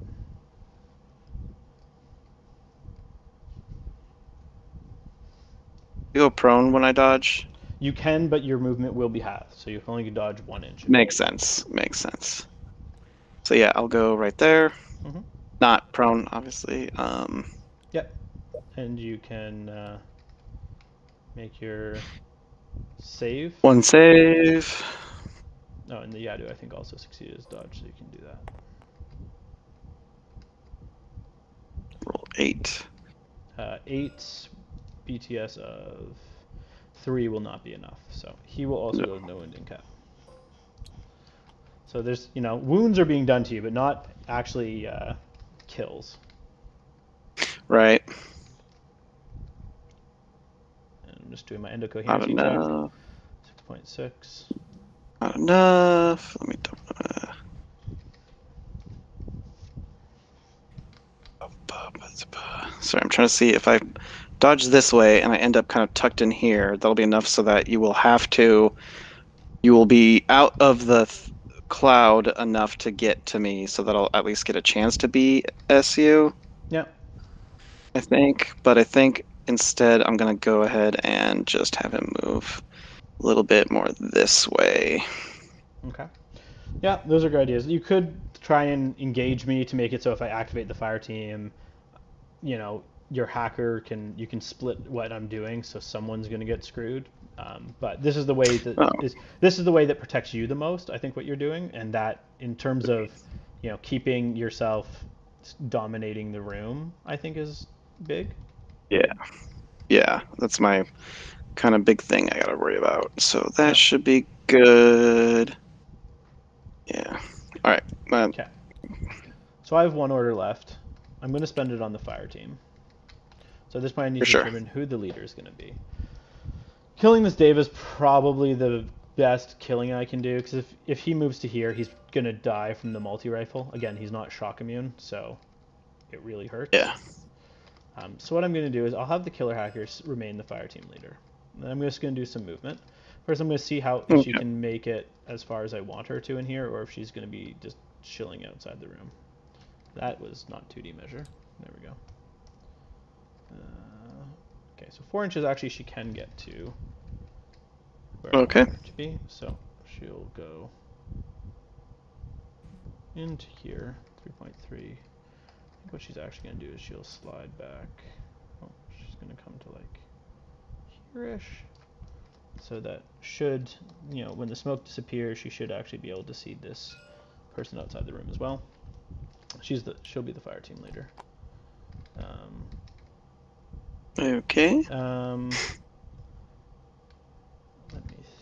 You go prone when I dodge? You can, but your movement will be halved, so you can only dodge 1 inch. Makes sense. Makes sense. So yeah, I'll go right there. Not prone, obviously. Yep. And you can make your save. One save. Oh, and the Yadu, I think, also succeeded his dodge, so you can do that. Roll 8. 8 BTS of 3 will not be enough, so he will also go no wounding cap. So there's, wounds are being done to you, but not actually kills. Right. And I'm just doing my endocoherency Not check. enough. 6.6. Not enough. Let me. Sorry, I'm trying to see if I dodge this way and I end up kind of tucked in here. That'll be enough so that you will be out of the cloud enough to get to me, so that I'll at least get a chance to be SU. Yeah. I think, but I think instead I'm gonna go ahead and just have him move a little bit more this way. Okay. Yeah, those are good ideas. You could try and engage me to make it so if I activate the fire team, your hacker you can split what I'm doing, so someone's going to get screwed. But this is the way that protects you the most. I think what you're doing, and that in terms of keeping yourself dominating the room, I think is big. Yeah, that's my kind of big thing I gotta worry about. So that should be good. Yeah. All right. Okay. So I have 1 order left. I'm going to spend it on the fire team. So at this point, I need to determine who the leader is going to be. Killing this Dave is probably the best killing I can do, because if he moves to here, he's going to die from the multi-rifle. Again, he's not shock immune, so it really hurts. Yeah. So what I'm going to do is I'll have the killer hackers remain the fire team leader. And I'm just going to do some movement. First, I'm going to see if she can make it as far as I want her to in here, or if she's going to be just chilling outside the room. That was not 2D measure. There we go. Okay, so 4 inches actually she can get to where I want her to be. So she'll go into here, 3.3. I think what she's actually going to do is she'll slide back. Oh, she's going to come to like here-ish. So that should, when the smoke disappears, she should actually be able to see this person outside the room as well. She'll be the fire team leader. Okay. Let me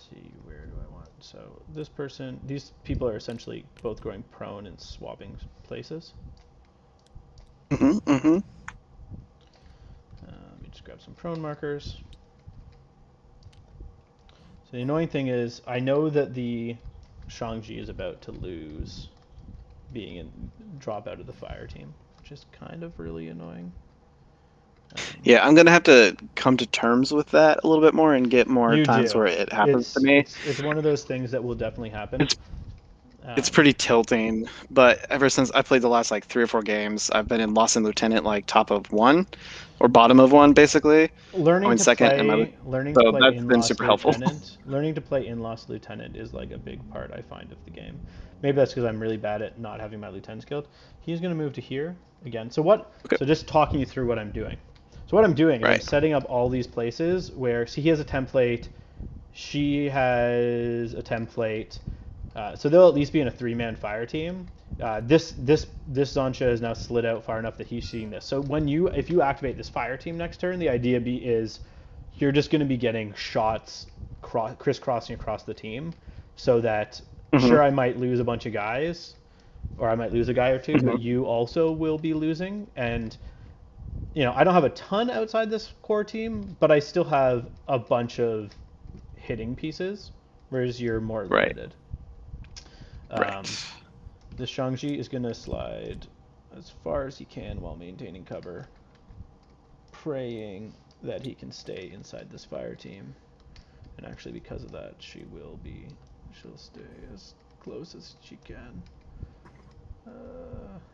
see, where do I want? So these people are essentially both going prone and swapping places. Let me just grab some prone markers. So the annoying thing is, I know that the Shangji is about to lose drop out of the fire team, which is kind of really annoying. Yeah, I'm gonna have to come to terms with that a little bit more and get more times where it happens to me. It's one of those things that will definitely happen. It's pretty tilting, but ever since I played the last like 3 or 4 games, I've been in Lost in Lieutenant like top of 1 or bottom of 1 basically. Learning to play in Lost Lieutenant. Learning to play in Lost Lieutenant is like a big part, I find, of the game. Maybe that's because I'm really bad at not having my lieutenants killed. He's going to move to here again. So just talking you through what I'm doing. So what I'm doing is I'm setting up all these places where, see, he has a template, she has a template, so they'll at least be in a 3-man fire team. This Zansha is now slid out far enough that he's seeing this. So if you activate this fire team next turn, the idea is you're just going to be getting shots crisscrossing across the team, so that sure, I might lose a bunch of guys, or I might lose a guy or two, but you also will be losing. And I don't have a ton outside this core team, but I still have a bunch of hitting pieces, whereas you're more limited. The Shangji is going to slide as far as he can while maintaining cover, praying that he can stay inside this fire team. And actually, because of that, she'll stay as close as she can.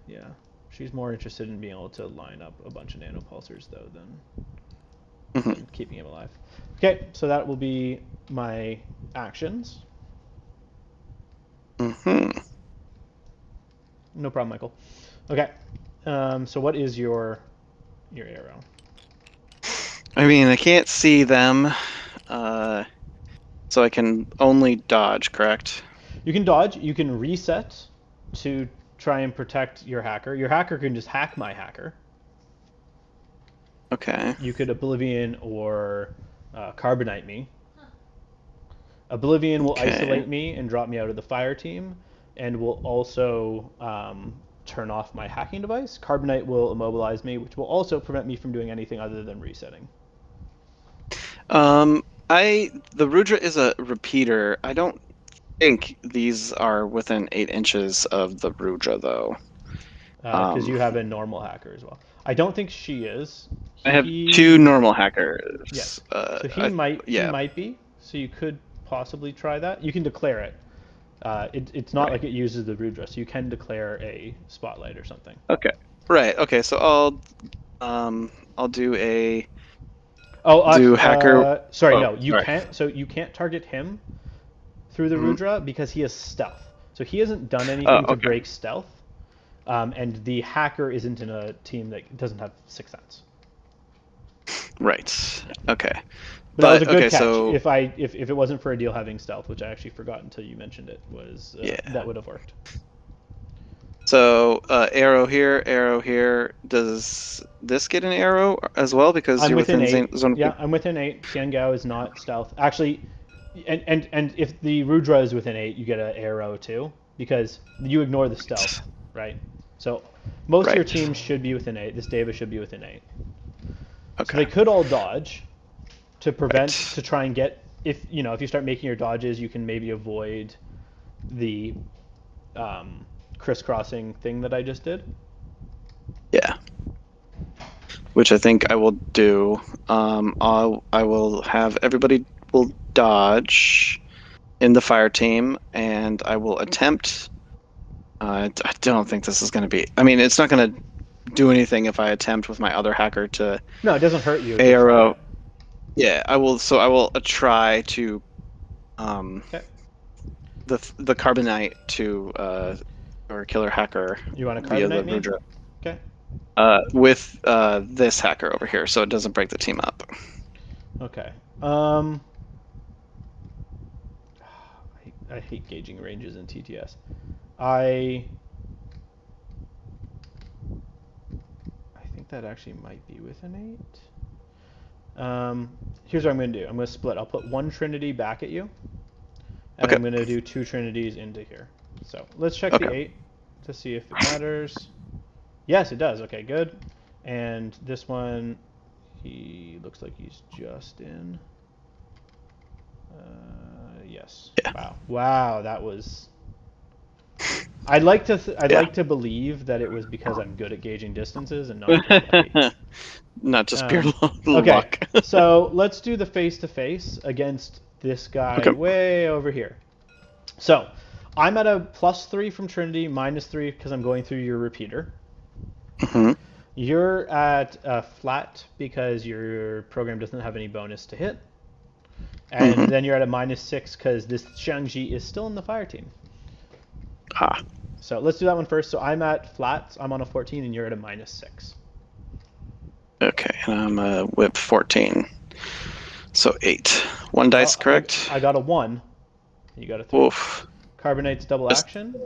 Yeah, she's more interested in being able to line up a bunch of nanopulsars, though, than keeping him alive. Okay, so that will be my actions. No problem, Michael. Okay, So what is your arrow? I mean, I can't see them, so I can only dodge, correct? You can dodge. You can reset to try and protect your hacker. Your hacker can just hack my hacker. Okay. You could Oblivion or Carbonite me. Oblivion will Okay. isolate me and drop me out of the fire team, and will also turn off my hacking device. Carbonite will immobilize me, which will also prevent me from doing anything other than resetting. The Rudra is a repeater. I don't think these are within 8 inches of the Rudra, though. Because you have a normal hacker as well. I don't think she is. I have He, 2 normal hackers. yes. So he Yeah. might be. So you could possibly try that. You can declare it. It's not Right. like it uses the Rudra, so you can declare a spotlight or something. Okay. Right. Okay. So I'll do a Oh, do hacker. sorry, Oh, no, you sorry. can't. So you can't target him through the Mhm. Rudra because he has stealth. So he hasn't done Oh, anything to okay. break stealth, and the hacker isn't in a team that doesn't have Sixth Sense. Right. Okay. But that was a But good okay. catch. So If it wasn't for Adil having stealth, which I actually forgot until you mentioned it, was yeah. that would have worked. So arrow here, arrow here. Does this get an arrow as well because I'm you're within within eight. zone? Yeah, I'm within 8. Tiangao is not stealth. Actually, and if the Rudra is within 8, you get an arrow too because you ignore the stealth, right? So most of your Right. teams should be within 8. This Deva should be within 8. So Okay. they could all dodge to prevent Right. to try and get if you start making your dodges, you can maybe avoid the crisscrossing thing that I just did. Yeah. Which I think I will do. I will have everybody will dodge in the fire team, and I will attempt. I don't think this is going to be. I mean, it's not going to do anything if I attempt with my other hacker to No, it doesn't hurt you if you try arrow. it. Yeah, I will. So I will try to um Okay. the carbonite to or killer hacker You want to via the carbonite me? Rudra Okay. with this hacker over here, so it doesn't break the team up. Okay. I hate gauging ranges in TTS. I think that actually might be within 8. Here's what I'm going to do. I'm going to split. I'll put 1 Trinity back at you, and Okay. I'm going to do 2 Trinities into here. So let's check Okay. the 8 to see if it matters. Yes, it does. Okay, good. And this one, he looks like he's just in. Yes. Yeah. Wow. Wow, that was. I'd like Yeah. to believe that it was because I'm good at gauging distances and not just lucky. Not just pure Okay, luck. so let's do the face-to-face against this guy Okay. way over here. So I'm at a +3 from Trinity, -3 because I'm going through your repeater. Mhm. You're at flat because your program doesn't have any bonus to hit. And Mhm. then you're at a -6 because this Xiangji is still in the fire team. Ah. So let's do that one first. So I'm at flat. I'm on a 14, and you're at a -6. Okay, and I'm a whip 14. So 8. 1 dice, correct? I got a 1. You got a 3. Oof. Carbonite's double Just- action.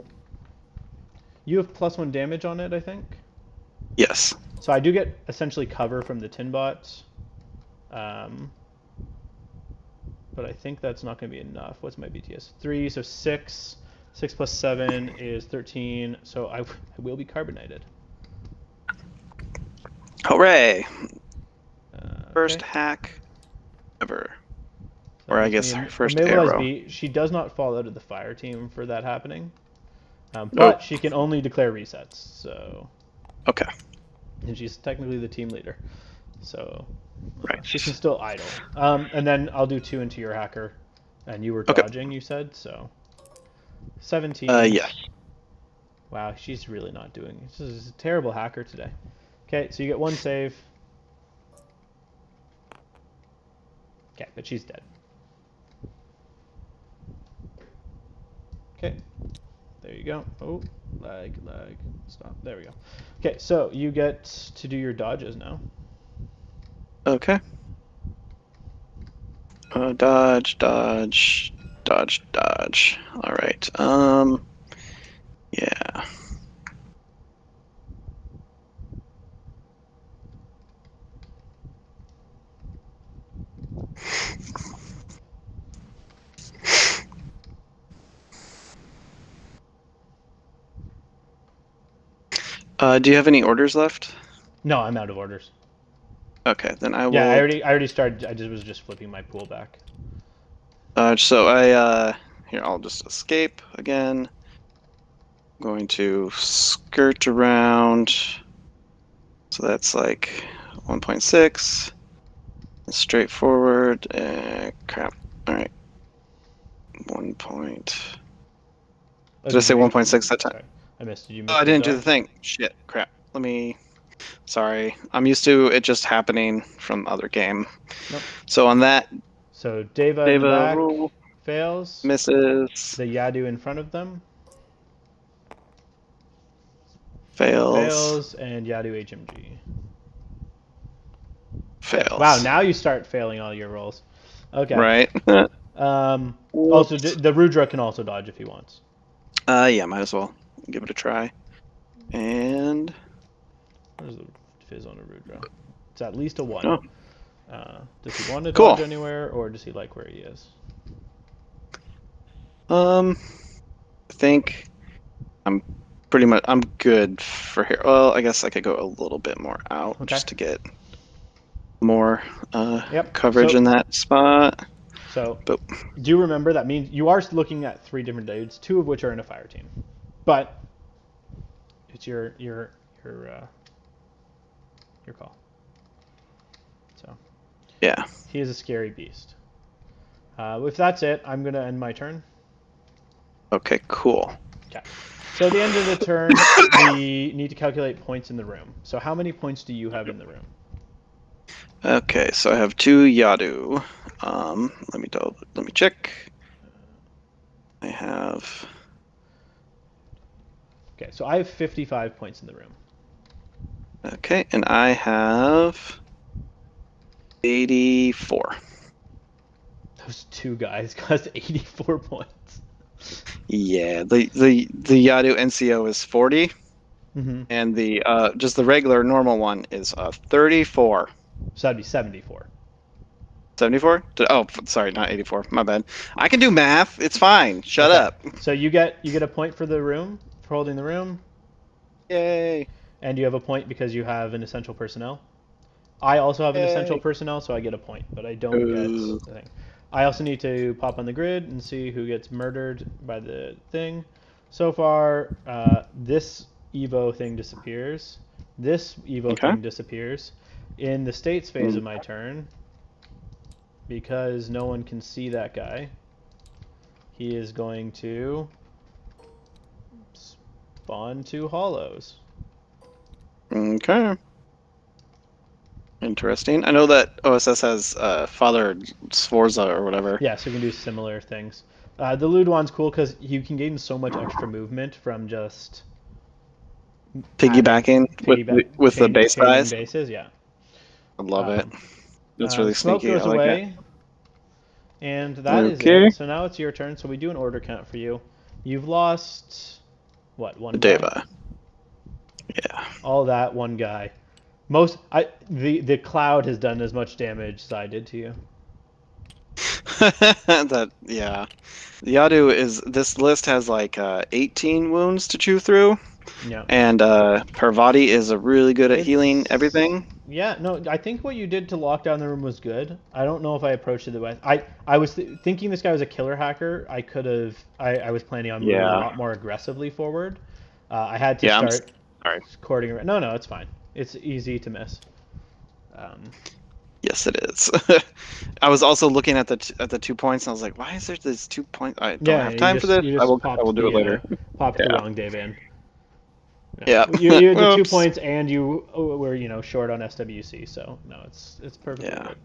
You have +1 damage on it, I think. Yes. So I do get essentially cover from the Tinbot. But I think that's not going to be enough. What's my BTS? 3, so 6. 6 plus 7 is 13. So I will be carbonated. Hooray! First Okay. hack ever. That Or I makes guess me first immobilize arrow. B. She does not fall out of the fire team for that happening. But Nope. she can only declare resets. So. Okay. And she's technically the team leader. So. Right. She can still idle. And then I'll do 2 into your hacker. And you were Okay. dodging, you said, so. 17. Yes. Wow, she's really not doing. This is a terrible hacker today. Okay, so you get 1 save. Okay, but she's dead. Okay, there you go. Oh, Stop. There we go. Okay, so you get to do your dodges now. Okay. Dodge, dodge, dodge, dodge. All right. Yeah. Do you have any orders left? No, I'm out of orders. Okay, then I Yeah, will. I already started. Was just flipping my pool back. So I here I'll just escape again. Going to skirt around. So that's like 1.6. Straight forward. Crap. All right. 1 point. Oh, Did I say you make? 1.6 that time? Sorry, I missed. Did you Oh, make? I Your didn't do the dodge? thing. Shit. Crap. Let me. Sorry. I'm used to it just happening from other game. Nope. So on that, So Deva in the Deva back rule fails. misses. The Yadu in front of them Fails. fails, and Yadu HMG. Fails. Wow, now you start failing all your rolls. Okay. Right. Also, the Rudra can also dodge if he wants. Yeah, might as well give it a try. And Where's the fizz on a Rudra? It's at least a 1. oh, Does he want to cool. dodge anywhere, or does he like where he is? I think I'm I'm good for here. Well, I guess I could go a little bit more out Okay. just to get more Yep. coverage So- in that spot. So, But do you remember that means you are looking at 3 different dudes, 2 of which are in a fire team, but it's your call. So, yeah. he is a scary beast. If that's it, I'm gonna end my turn. Okay, cool. Okay. So at the end of the turn, we need to calculate points in the room. So how many points do you have in the room? Okay, so I have 2 Yadu. Let me check. I have. Okay, so I have 55 points in the room. Okay, and I have 84. Those 2 guys cost 84 points. Yeah, the Yadu NCO is 40, Mm-hmm. and the just the regular normal one is 34. So that'd be 74. 74? Oh, sorry, not 84. My bad. I can do math. It's fine. Shut Okay. up. So you get a point for the room, for holding the room, Yay. and you have a point because you have an essential personnel. I also have an essential Yay. personnel, so I get a point, but I don't Ooh. get the thing. I also need to pop on the grid and see who gets murdered by the thing. So far, this Evo thing disappears. This Evo Okay. thing disappears. In the states phase of my turn, because no one can see that guy, he is going to spawn 2 hollows. Okay. Interesting. I know that OSS has Father Sforza or whatever. Yeah, so you can do similar things. The lewd one's cool because you can gain so much extra movement from just Piggybacking with the base chaining size. bases. Yeah, I love it. That's really smoke sneaky. goes I like away, it. and that is Okay. it. So now it's your turn. So we do an order count for you. You've lost what, 1 guy? Deva. Yeah. All that, 1 guy. The cloud has done as much damage as I did to you. Yeah. The Yadu is this list has like 18 wounds to chew through. Yeah. And Parvati is really good at healing everything. Yeah, no, I think what you did to lock down the room was good. I don't know if I approached it the way I was thinking this guy was a killer hacker. I could have. I was planning on moving a lot more aggressively forward. I had to start sorry. courting around. No, it's fine. It's easy to miss. Yes, it is. I was also looking at the 2 points, and I was like, "Why is there this 2 point? I don't have time for this. I will do it later." Popped the wrong Dave in. Yeah. You had the 2 points, and you were short on SWC, so no, it's perfectly good.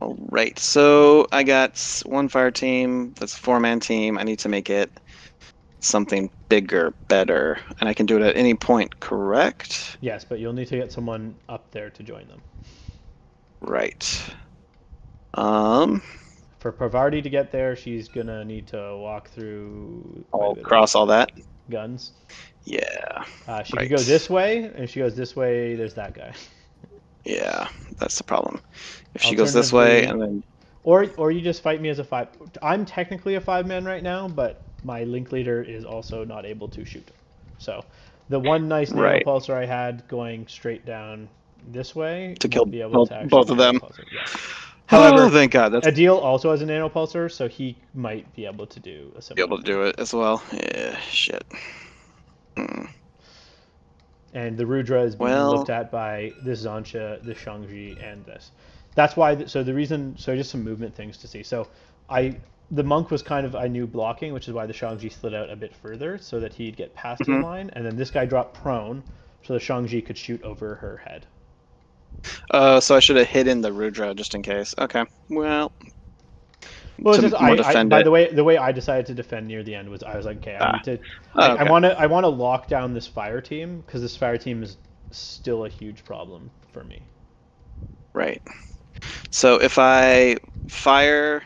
All right, so I got 1 fire team. That's a 4-man team. I need to make it something bigger, better, and I can do it at any point, correct? Yes, but you'll need to get someone up there to join them. Right. For Parvati to get there, she's gonna need to walk through quite a I'll bit cross all that. of guns. Yeah. She could go this way, and if she goes this way, there's that guy. Yeah, that's the problem. If she goes this way and then... Or you just fight me as a 5. I'm technically a 5-man right now, but my link leader is also not able to shoot. So the one nice nanopulsar I had going straight down this way to kill be able to actually both of them. Yeah. However, thank God. Adil also has a nanopulsar, so he might be able to do a similar. Be able to do it as well. Yeah, shit. And the Rudra is being looked at by this Zansha, this Shangji, and this. That's why. So the reason. So just some movement things to see. So the monk was kind of, I knew, blocking, which is why the Shangji slid out a bit further so that he'd get past his line, and then this guy dropped prone so the Shangji could shoot over her head. So I should have hidden the Rudra just in case. Okay. Well, it's just, by the way I decided to defend near the end was I was like, okay, I need to. I want to lock down this fire team because this fire team is still a huge problem for me. Right. So if I fire,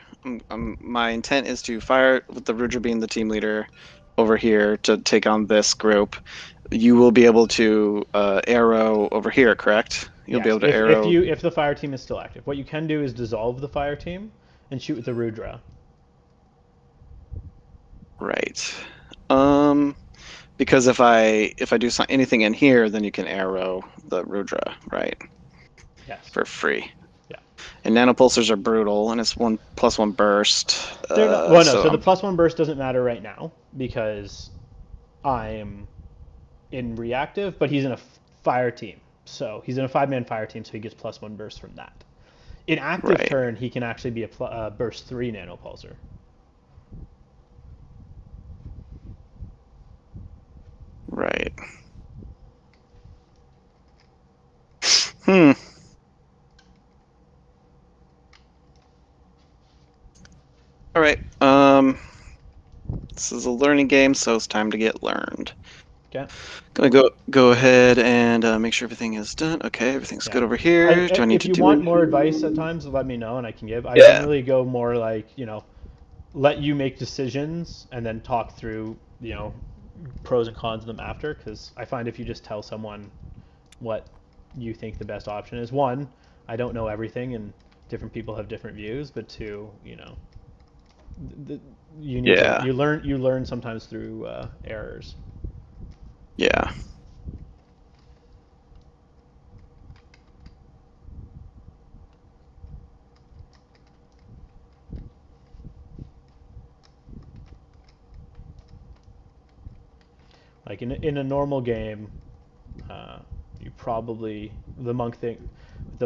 my intent is to fire with the Rudra being the team leader over here to take on this group. You will be able to arrow over here, correct? You'll be able to arrow. If the fire team is still active, what you can do is dissolve the fire team and shoot with the Rudra. Right. Because if I do anything in here, then you can arrow the Rudra, right? Yes. For free. Yeah. And nanopulsars are brutal, and it's 1+1 burst. So the +1 burst doesn't matter right now because I'm in reactive, but he's in a fire team. So he's in a 5-man fire team, so he gets +1 burst from that. In active turn, he can actually be a burst 3 nanopulsar. Right. All right. This is a learning game, so it's time to get learned. Okay. Gonna go ahead and make sure everything is done. Okay, everything's good over here. If you want more advice at times, let me know and I can give. I generally go more like, let you make decisions and then talk through, pros and cons of them after, because I find if you just tell someone what you think the best option is, one, I don't know everything and different people have different views, but two, you need to, you learn sometimes through errors. Yeah. Like in a normal game, you probably, the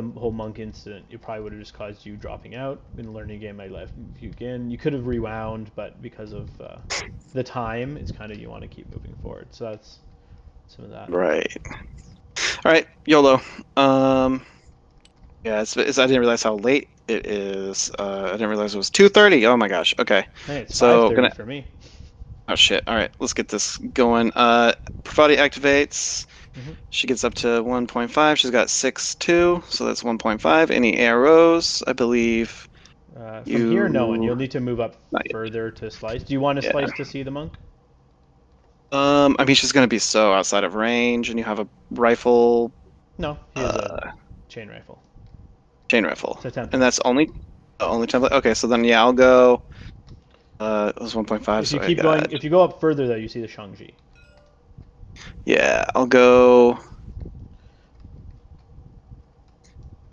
whole monk incident, it probably would have just caused you dropping out. In a learning game, I left you again. You could have rewound, but because of the time, it's kind of, you want to keep moving forward. So that's some of that. Right. All right, YOLO. Yeah, I didn't realize how late it is. I didn't realize it was 2:30. Oh my gosh. Okay. Hey, it's 5:30 for me. Oh shit! All right, let's get this going. Parvati activates. She gets up to 1.5. She's got 6-2, so that's 1.5. Any arrows? I believe. From here, no one. You'll need to move up further to slice. Do you want to slice to see the monk? I mean, she's gonna be so outside of range, and you have a rifle. No, he has a chain rifle. Chain rifle. It's a template. And that's only template. Okay, so then I'll go. It was 1.5. If you keep going, if you go up further, though, you see the Shangji. Yeah, I'll go.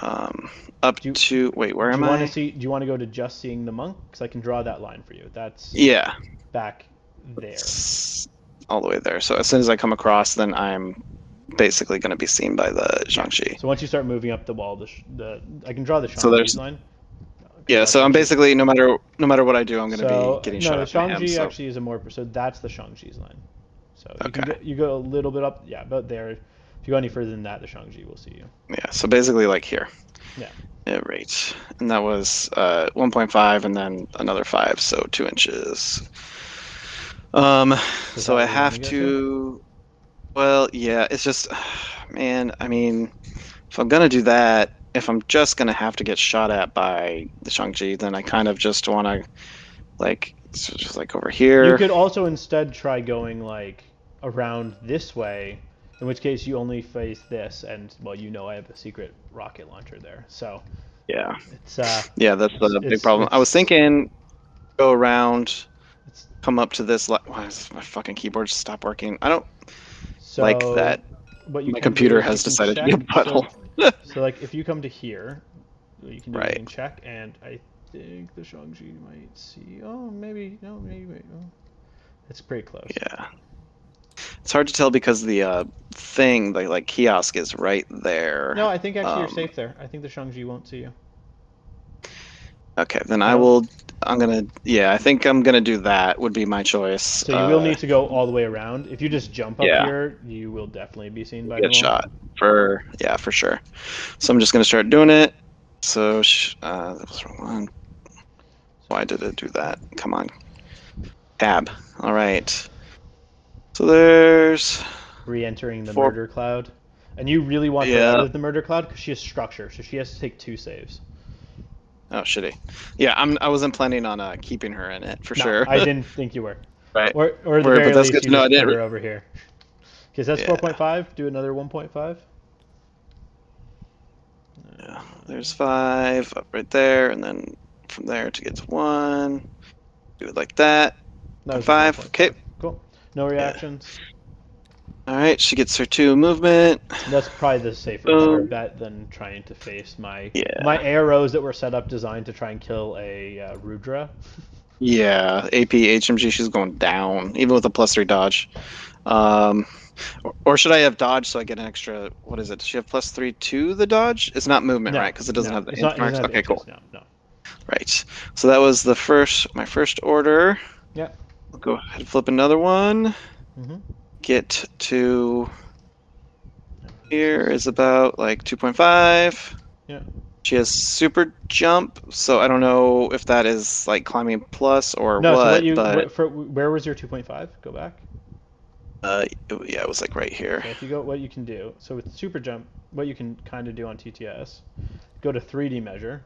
Up to wait, where am I? Do you want to go to just seeing the monk? Because I can draw that line for you. That's back there. All the way there. So as soon as I come across, then I'm basically going to be seen by the Shang-Chi. So once you start moving up the wall, I can draw the Shang-Chi line. Yeah, so I'm basically no matter what I do, I'm going to be getting shot at by him. Shang-Chi actually is a more, so that's the Shang-Chi's line. So you go a little bit up, about there. If you go any further than that, the Shang-Chi will see you. Yeah, so basically like here. Yeah. Yeah, right. And that was 1.5 and then another 5, so 2 inches. Is So that I what you wanna have go to. Well, yeah, it's just, man. I mean, if I'm gonna do that, if I'm just gonna have to get shot at by the Shang-Chi, then I kind of just want to like just like over You here. could also instead try going like around this way, in which case you only face this, and well, you know I have a secret rocket launcher there, so Yeah, it's yeah, that's the big it's problem. I was thinking go around, it's come up to this. Why does my fucking keyboard stop working? I don't like so that. what you My can do computer is you has can decided to be check. a butthole. So like if you come to here, what you can do is you Right. can check, and I think the Shang-Chi might see. Oh, maybe no, maybe wait. Oh, it's pretty close. Yeah. It's hard to tell because the thing, the like kiosk, is right there. No, I think actually you're Um, safe there. I think the Shang-Chi won't see you. okay, then I No. will. I'm gonna. Yeah, I think I'm gonna do that. Would be my choice. So you will need to go all the way around. If you just jump up Yeah, here, you will definitely be seen by the get wall. shot for yeah for sure. So I'm just gonna start doing it. So that was the wrong one. Why did it do that? Come on, tab. All right. So there's Re-entering the four. murder cloud. And you really want her out Yeah. of the murder cloud because she has structure, so she has to take 2 saves. Oh shitty. Yeah, I wasn't planning on keeping her in it for No, sure. I didn't think you were. Right. Or at the Where, very but that's good least, you to know. I just put didn't. her over here. Because that's Yeah. 4.5. Do another 1.5. Yeah. There's 5 up right there, and then from there to get to 1. Do it like that. That was a 5. Okay. 1.5. Cool. No Yeah. reactions. All right. She gets her 2 movement. That's probably the safer, better Boom. bet than trying to face my Yeah. arrows that were set up designed to try and kill a Rudra. Yeah. AP HMG. She's going down, even with a +3 dodge. Um, or should I have dodge so I get an extra? What is it? Does she have +3 to the dodge? It's not movement, No, right? Because it doesn't no, have the it's inch not. It doesn't marks. have Okay, inches. cool. No, no. Right. So that was my first order. Yeah. I'll go ahead and flip another one. Mm-hmm. Get to here is about like 2.5. Yeah. She has super jump, so I don't know if that is like climbing plus or No. So what, but where was your 2.5? Go back. yeah, it was like right here. Okay. If you go, what you can do. So with super jump, what you can kind of do on TTS, go to 3D measure,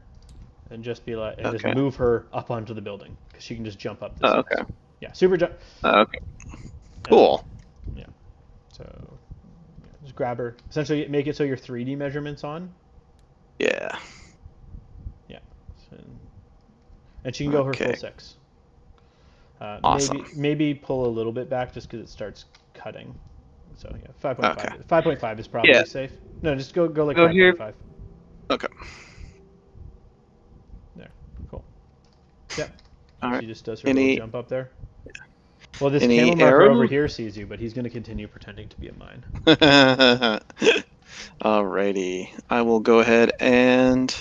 and just be like, and just Okay. move her up onto the building because she can just jump up this. Okay. Yeah. Super jump. Okay. Cool. Yeah. So yeah, just grab her. Essentially, make it so your 3D measurements on. Yeah. Yeah. So, and she can go her full Okay. 6. Awesome. Maybe pull a little bit back just because it starts cutting. So yeah, 5.5. Okay. 5.5 is probably Yeah. safe. No, just go like Go here. 5.5. Okay. There. Cool. Yep. All right. She just does her Any- little jump up there. Well, this Any camel marker over arrows? here sees you, but he's going to continue pretending to be a mine. Alrighty. I will go ahead and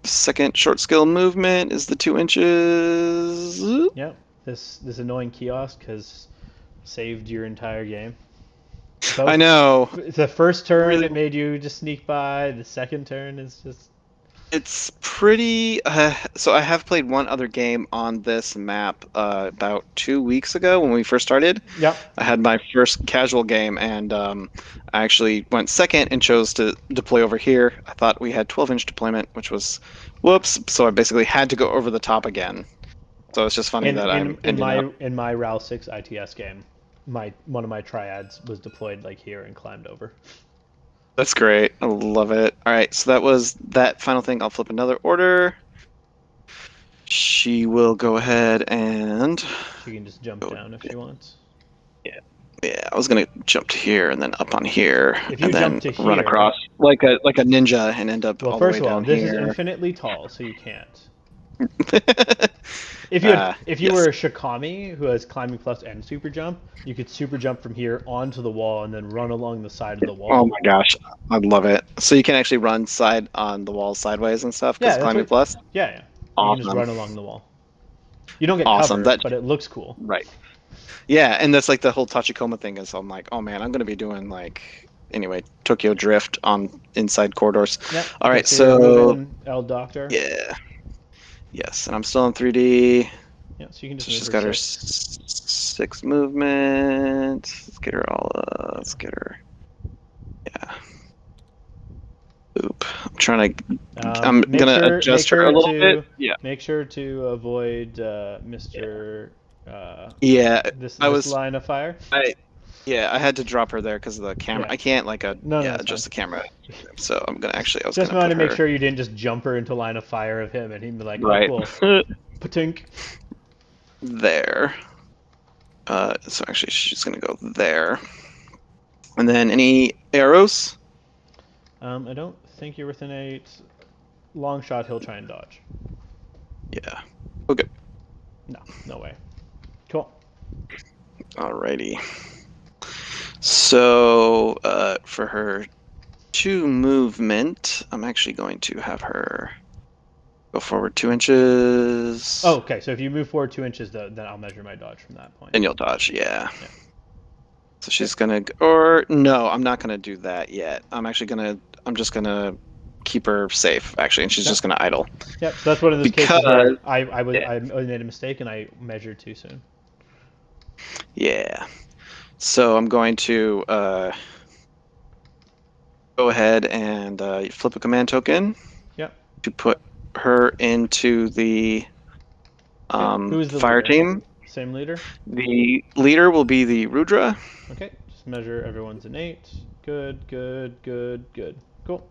second short skill movement is the 2 inches. Yep. This annoying kiosk has saved your entire game. I know. The first turn Really- it made you just sneak by. The second turn is just It's pretty. So I have played one other game on this map about 2 weeks ago when we first started. yep. I had my first casual game, and I actually went second and chose to deploy over here. I thought we had 12-inch deployment, which was whoops. So I basically had to go over the top again. So it's just funny that I'm ending up. In my RAL 6 ITS game, one of my triads was deployed like here and climbed over. That's great. I love it. All right, so that was that final thing. I'll flip another order. She will go ahead and She can just jump down if she wants. yeah, I was gonna jump to here and then up on here If you and then jump to run here- across like a ninja and end up Well, all the way first of all, down this is here. infinitely tall, so you can't. If you Yes. were a Shikami who has climbing plus and super jump, you could super jump from here onto the wall and then run along the side of the wall. Oh my gosh, I love it. So you can actually run side on the wall sideways and stuff because that's climbing what- plus. Yeah, yeah. You can just Awesome. run along the wall. You don't get Awesome. covered, but it looks cool. Right. Yeah, and that's like the whole Tachikoma thing is I'm like, oh man, I'm gonna be doing like anyway, Tokyo Drift on inside corridors. Yep. All right, Okay, you're so moving L Doctor. yeah. Yes, and I'm still in 3D. Yeah, so you can just So move she's her got her 6. 6 movement. Let's get her all. Let's get her. Yeah. Oop. I'm gonna adjust her a little bit. Yeah. Make sure to avoid Mr. Yeah. This line of fire. I had to drop her there because of the camera. Yeah. I can't No, it's adjust fine. the camera. So I'm gonna actually. I was Just gonna wanted put to make her sure you didn't just jump her into line of fire of him, and he'd be like, right. "Oh, cool, patink." There. So actually, she's gonna go there. And then any arrows? I don't think you're within 8. Long shot, he'll try and dodge. Yeah. Okay. No way. Cool. Alrighty. So for her 2 movement, I'm actually going to have her go forward 2 inches. Oh, okay. So if you move forward 2 inches, then I'll measure my dodge from that point. And you'll dodge, yeah. Yeah. So she's gonna, or no, I'm not gonna do that yet. I'm just gonna keep her safe actually, and she's just gonna idle. Yep. So that's one of those cases where I made a mistake and I measured too soon. Yeah. So I'm going to go ahead and flip a command token. Yep. To put her into the Who's the fire leader? team. Same leader? The leader will be the Rudra. Okay. Just measure everyone's innate. Good, good, good, good. Cool.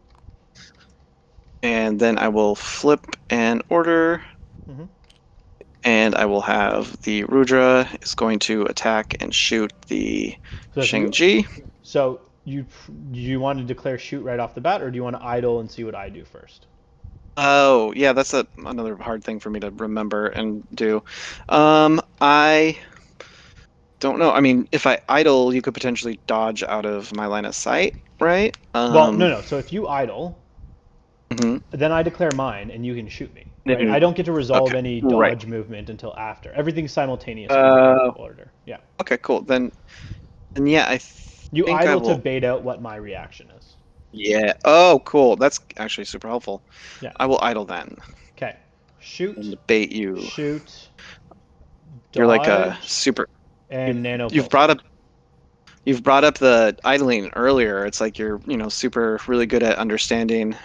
And then I will flip an order. Mm-hmm. And I will have the Rudra is going to attack and shoot the Shang-Chi. So you want to declare shoot right off the bat, or do you want to idle and see what I do first? Oh, yeah, that's another hard thing for me to remember and do. I don't know. I mean, if I idle, you could potentially dodge out of my line of sight, right? Well, no. So if you idle, mhm. then I declare mine, and you can shoot me. Right? I don't get to resolve any dodge movement until after. Everything's simultaneous in the order. Yeah. Okay, cool. Then yeah, you idle to bait out what my reaction is. Yeah. Oh, cool. That's actually super helpful. Yeah. I will idle then. Okay. Shoot. And bait you. Shoot. Dodge, you're like a super. And nano. You've brought up the idling earlier. It's like you're super really good at understanding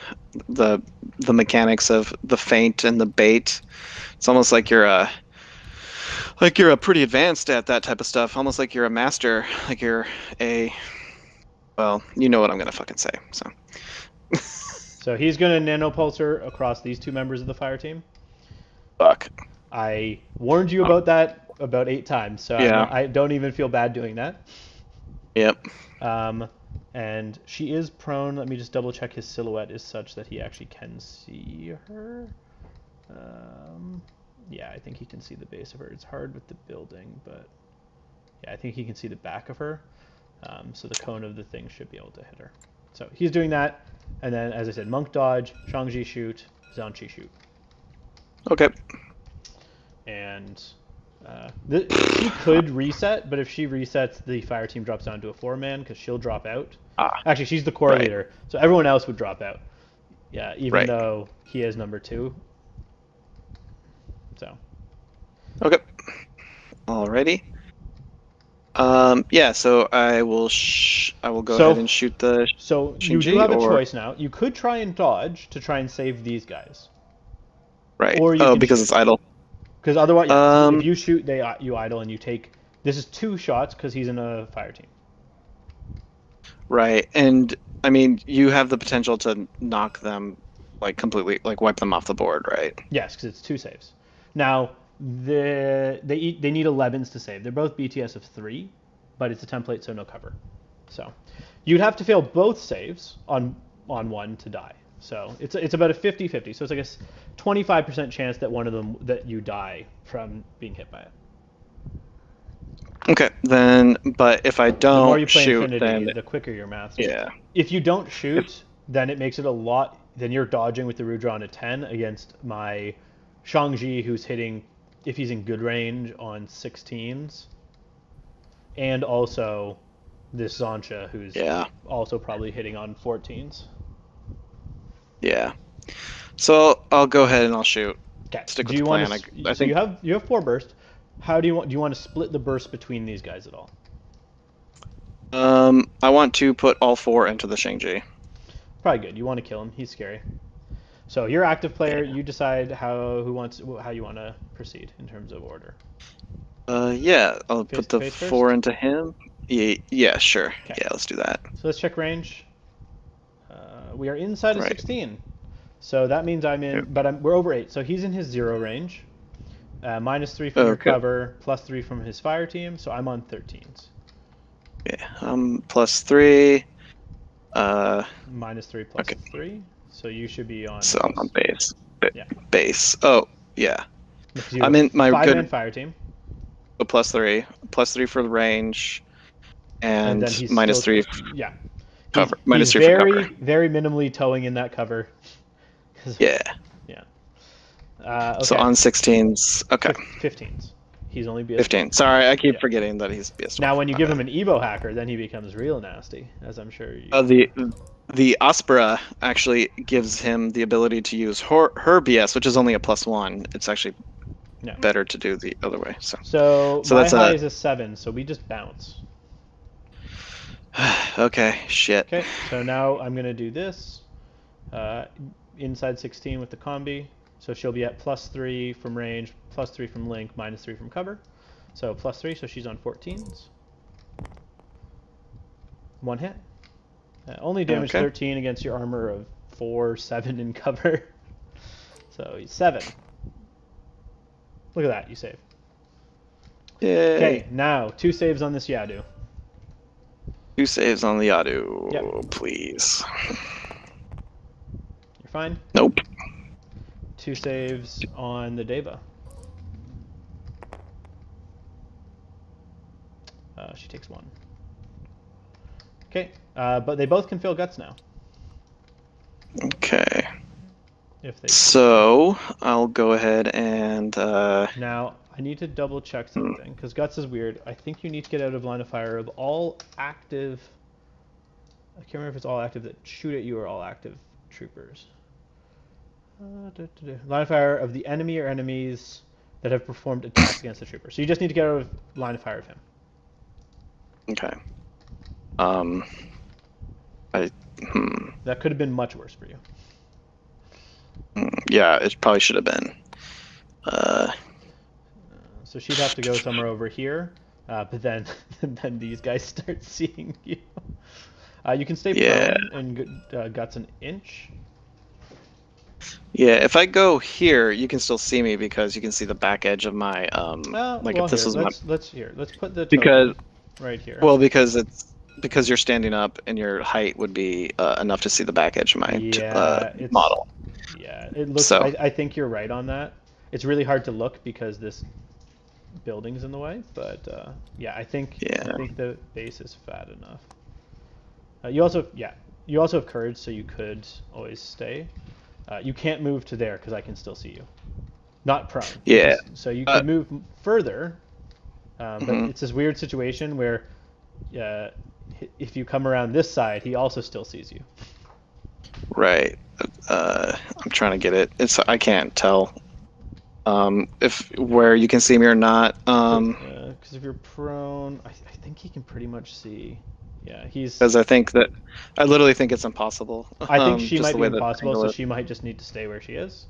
the mechanics of the feint and the bait. It's almost like you're a pretty advanced at that type of stuff. Almost like you're a master. Like you're a. Well, you know what I'm gonna fucking say. So. So he's gonna nanopulsar across these 2 members of the fire team. Fuck. I warned you about that about 8 times, so yeah. I don't even feel bad doing that. Yep. And she is prone. Let me just double check his silhouette is such that he actually can see her. Yeah, I think he can see the base of her. It's hard with the building, but yeah, I think he can see the back of her. So the cone of the thing should be able to hit her. So he's doing that, and then, as I said, Monk dodge, Shang-Chi shoot, Zhang-Chi shoot. Okay. And she could reset, but if she resets, the fire team drops down to a 4-man because she'll drop out. Actually, she's the core leader, so everyone else would drop out. Yeah, even though he is number 2. So. Okay. Alrighty. Yeah. So I will go ahead and shoot the. So you do have a choice now. You could try and dodge to try and save these guys. Right. Or because it's idle. Because otherwise, if you shoot, you idle and you take. This is 2 shots because he's in a fire team. Right, and I mean, you have the potential to knock them, like completely, like wipe them off the board, right? Yes, because it's 2 saves. Now they need 11s to save. They're both BTS of 3, but it's a template, so no cover. So you'd have to fail both saves on one to die. So it's about a 50-50. So it's like a 25% chance that one of them that you die from being hit by it. Okay, then, but if I don't the more you play shoot, Infinity, then the quicker your math. Yeah. If you don't shoot, then it makes it a lot. Then you're dodging with the Rudra on a 10 against my Shang-Chi, who's hitting if he's in good range on 16s, and also this Zancha, who's also probably hitting on 14s. Yeah. So I'll go ahead and I'll shoot. Okay. stick Do with you the want plan. to? I So think you have 4 bursts. How do you want? Do you want to split the burst between these guys at all? I want to put all 4 into the Shang-Chi. Probably good. You want to kill him. He's scary. So you're active player. Yeah. You decide how you want to proceed in terms of order. Yeah, I'll Face put to the face 4 first? into him. Yeah, sure. Okay. Yeah, let's do that. So let's check range. We are inside of Right. 16. So that means I'm in, Yep. but we're over 8. So he's in his 0 range. -3 from your Okay. cover, +3 from his fire team. So I'm on 13s. Yeah, +3. -3 Okay. +3. So you should be on So I'm on base. Yeah. Base. Oh, yeah. Because you I'm have in my 5-man good fire team. +3. +3 for the range, and then he's -3 yeah. cover. He's -3 for very, cover. very minimally towing in that cover. Yeah. Yeah. So Okay. on 16s. Okay. 15s. He's only BS. 15. Sorry, I keep Yeah. forgetting that he's BS. Now, when you give him an Evo hacker, then he becomes real nasty, as I'm sure you. The Aspera actually gives him the ability to use her BS, which is only a +1. It's actually No. better to do the other way. So my that's high is a 7, so we just bounce. Okay, shit. Okay, so now I'm going to do this. Inside 16 with the combi. So she'll be at +3 from range, +3 from link, -3 from cover. So +3, so she's on 14s. 1 hit. Only damage Okay. 13 against your armor of 4, 7 in cover. So he's 7. Look at that, you save. Yay. Okay, now 2 saves on this Yadu. 2 saves on the Yadu, Yep. please. You're fine. Nope. 2 saves on the Deva. She takes 1. Okay, but they both can feel guts now. Okay. If they. So I'll go ahead and. Now I need to double check something because guts is weird. I think you need to get out of line of fire of all active. I can't remember if it's all active that shoot at you or all active troopers. Line of fire of the enemy or enemies that have performed attacks against the trooper. So you just need to get out of line of fire of him. Okay. That could have been much worse for you. Yeah, it probably should have been. So she'd have to go somewhere over here, but then then these guys start seeing you. You can stay prone and guts an inch. Yeah, if I go here, you can still see me because you can see the back edge of my if this was let's put the because token right here. Well, because you're standing up and your height would be enough to see the back edge of my model. Yeah, it looks. So. I think you're right on that. It's really hard to look because this building's in the way, but yeah, I think the base is fat enough. You also have courage, so you could always stay. You can't move to there because I can still see you. Not prone. Yeah. So you could move further, but it's this weird situation where if you come around this side, he also still sees you. Right. I'm trying to get it. I can't tell if where you can see me or not. Because if you're prone, I think he can pretty much see. Yeah, he's. Because I literally think it's impossible. I think she might be impossible, so she might just need to stay where she is.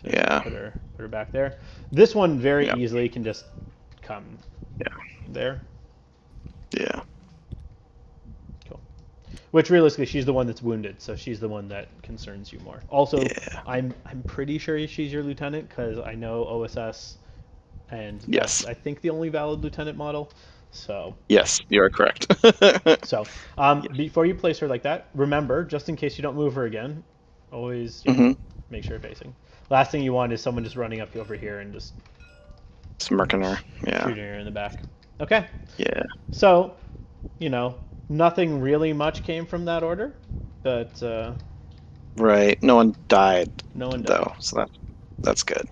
So yeah. Put her back there. This one very easily can just come. There. Yeah. Cool. Which realistically, she's the one that's wounded, so she's the one that concerns you more. Also, I'm pretty sure she's your lieutenant because I know OSS, and that's, I think, the only valid lieutenant model. So. Yes, you are correct. So, before you place her like that, remember, just in case you don't move her again, always make sure you're facing. Last thing you want is someone just running up over here and just smirking her. Yeah. Shooting her in the back. Okay. Yeah. So, nothing really much came from that order, but. Right. No one died. No one died. Though, so that's good.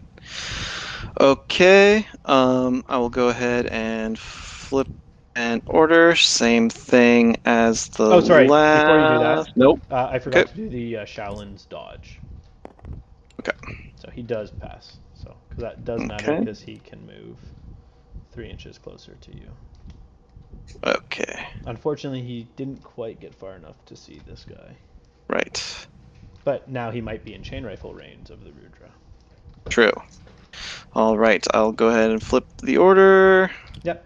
Okay. I will go ahead and flip an order. Same thing as the Oh, sorry. last. Before you do that. Nope. I forgot to do the Shaolin's dodge. Okay. So he does pass. So because that does matter Okay. because he can move 3 inches closer to you. Okay. Unfortunately, he didn't quite get far enough to see this guy. Right. But now he might be in chain rifle range of the Rudra. True. All right. I'll go ahead and flip the order. Yep.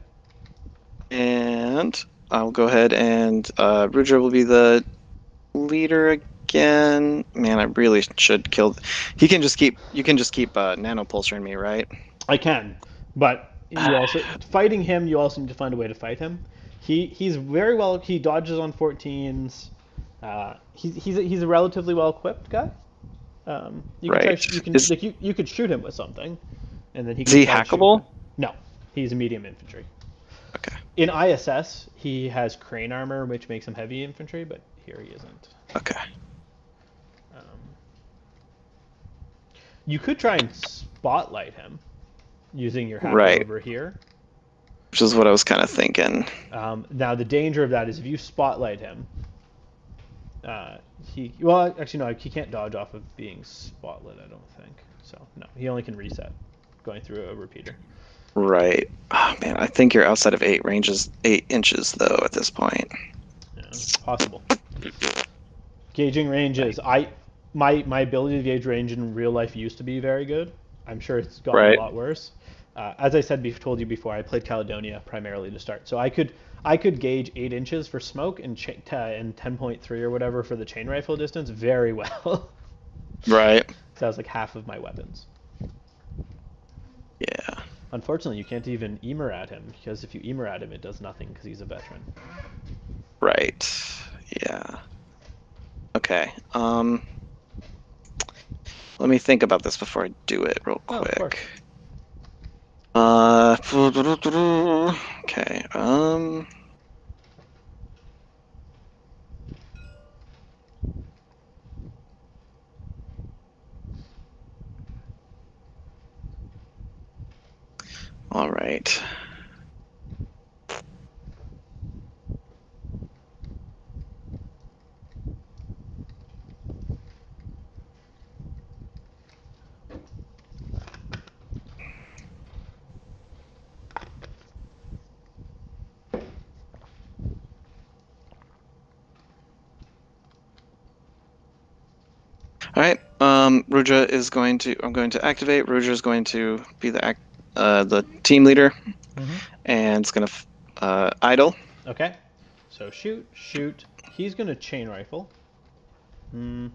And I'll go ahead and Rudra will be the leader again. Man, I really should kill. He can just keep. You can just keep nanopulsering me, right? I can, but you also fighting him. You also need to find a way to fight him. He's very well. He dodges on 14s. He's a relatively well equipped guy. You could try. Right. You can Is like you could shoot him with something, and then he is can he try shooting hackable? you. No, he's medium infantry. Okay. In ISS, he has crane armor, which makes him heavy infantry, but here he isn't. Okay. You could try and spotlight him using your hacker Right. over here. Which is what I was kind of thinking. Now the danger of that is if you spotlight him, well actually no, he can't dodge off of being spotlit. I don't think so. No, he only can reset going through a repeater. Right. Oh, man, I think you're outside of 8 inches though at this point. Yeah, possible. Gauging ranges. My ability to gauge range in real life used to be very good. I'm sure it's gotten Right. a lot worse. As I told you before, I played Caledonia primarily to start, so I could gauge 8 inches for smoke and 10.3 or whatever for the chain rifle distance very well. Right. So that was like half of my weapons. Yeah. Unfortunately, you can't even emer at him because if you emer at him, it does nothing because he's a veteran. Right. Yeah. Okay. Let me think about this before I do it real Oh, of course. quick. Okay. All right. All right. Rudra is going to. I'm going to activate. Rudra is going to be the team leader, Mm-hmm. and it's going to idle. Okay. So shoot. He's gonna chain rifle. Hmm.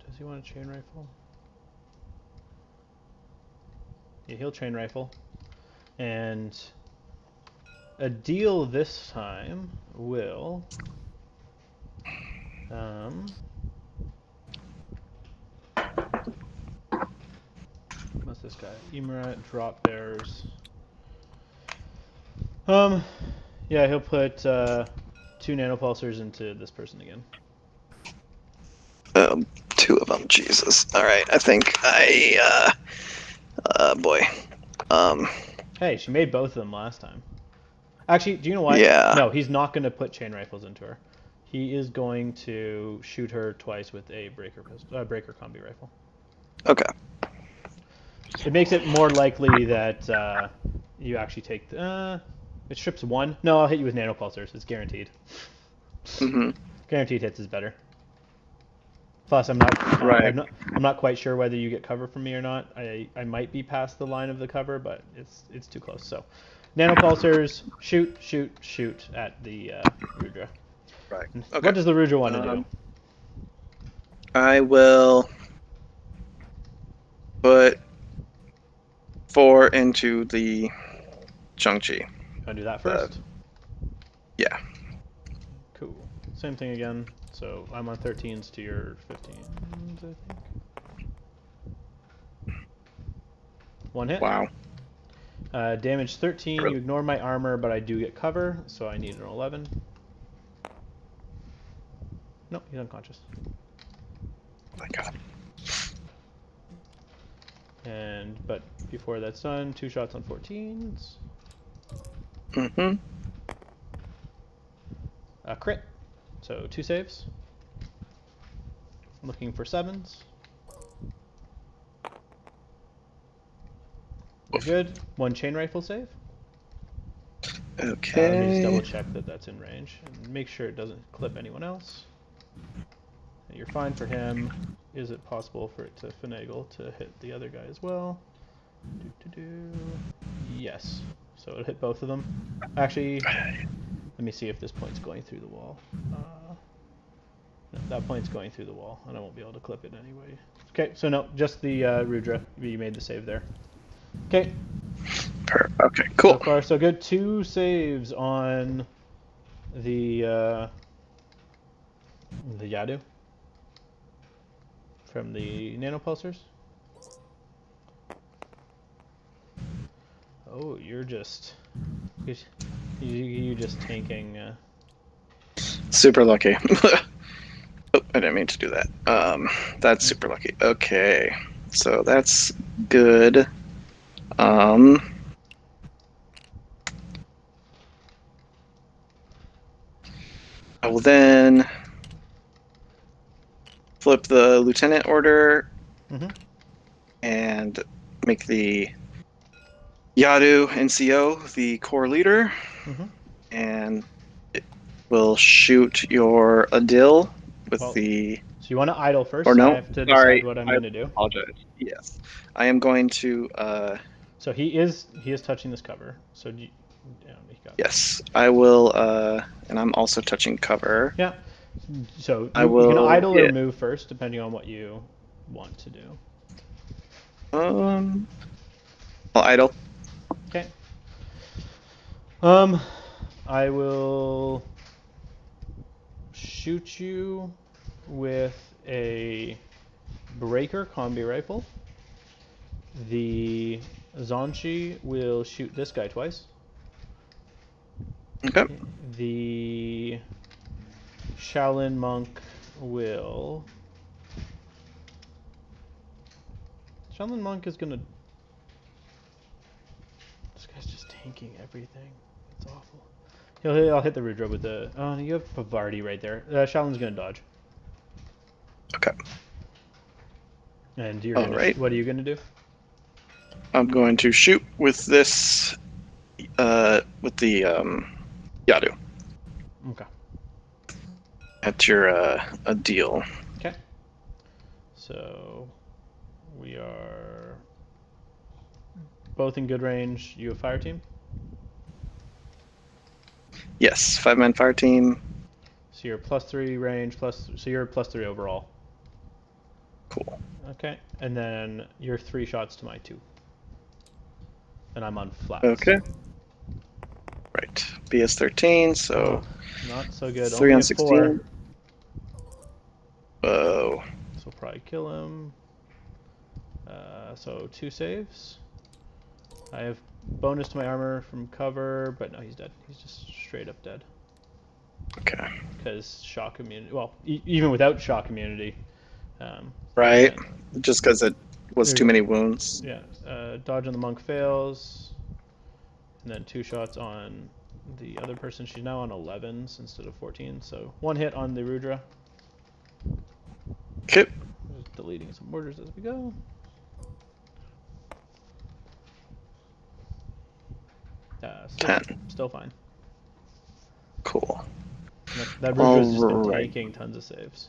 Does he want a chain rifle? Yeah, he'll chain rifle. And a deal this time will what's this guy? Emirat drop bears. Yeah, he'll put 2 nanopulsars into this person again. 2 of them. Jesus. All right. I think boy. Hey, she made both of them last time. Actually, do you know what? Yeah. No, he's not going to put chain rifles into her. He is going to shoot her twice with a breaker combi rifle. Okay. It makes it more likely that you actually take. It strips 1. No, I'll hit you with nanopulsars. It's guaranteed. Mm-hmm. Guaranteed hits is better. Plus, I'm not. Right. I'm not quite sure whether you get cover from me or not. I might be past the line of the cover, but it's too close. So, nanopulsars, shoot at the Rudra. Right. Okay. What does the Rudra want to do? I will put 4 into the Changchi. Want to do that first? Yeah. Cool. Same thing again. So I'm on 13s to your 15s, I think. 1 hit. Wow. Damage 13. You ignore my armor, but I do get cover, so I need an 11. No, he's unconscious. Oh my God. But before that's done, 2 shots on 14s. Mm-hmm. Crit. So 2 saves. looking for 7s. You're good. 1 chain rifle save. Okay. Let me just double check that that's in range and make sure it doesn't clip anyone else. You're fine for him. Is it possible for it to finagle to hit the other guy as well? Yes. So it'll hit both of them. Actually, let me see if this point's going through the wall. No, that point's going through the wall, and I won't be able to clip it anyway. Okay, so no, just the Rudra. You made the save there. Okay. Okay, cool. So far, so good. 2 saves on the Yadu from the nanopulsars. Oh, you're just you just tanking. Super lucky. Oh, I didn't mean to do that. That's super lucky. Okay, so that's good. I will then flip the lieutenant order and make the Yadu NCO the core leader, and it will shoot your Adil with the. So you want to idle first? Or So no? I have to Sorry, decide what I'm going to do. Apologize. Yes, I am going to. So he is touching this cover. So he got Yes, I will. And I'm also touching cover. Yeah. So I you can will, idle or yeah. move first, depending on what you want to do. I'll idle. Okay. I will shoot you with a breaker combi rifle. The Zanshi will shoot this guy twice. Okay. The Shaolin monk will. Shaolin monk is gonna. This guy's just tanking everything. It's awful. I'll hit the Rudra with the. Oh, you have Pavardi right there. Shaolin's gonna dodge. Okay. And you're gonna. What are you gonna do? I'm going to shoot with this. With the Yadu. Okay. At your a deal. Okay. So we are both in good range. You have fire team? Yes, 5-man fire team. So you're +3 range, so you're +3 overall. Cool. Okay. And then you're 3 shots to my 2. And I'm on flats. Okay. Right. BS13, so not so good. 3 Only on a 16. 4. Whoa. This will probably kill him. So 2 saves. I have bonus to my armor from cover, but no, he's dead. He's just straight up dead. Okay. Because shock immunity. Well, even without shock immunity. Right. Just because it was too many wounds. Yeah. Dodge on the monk fails. And then 2 shots on the other person. She's now on 11s instead of 14. So 1 hit on the Rudra. Okay. Just deleting some orders as we go. Still, 10. Still fine. Cool. That Rudra's just been taking tons of saves.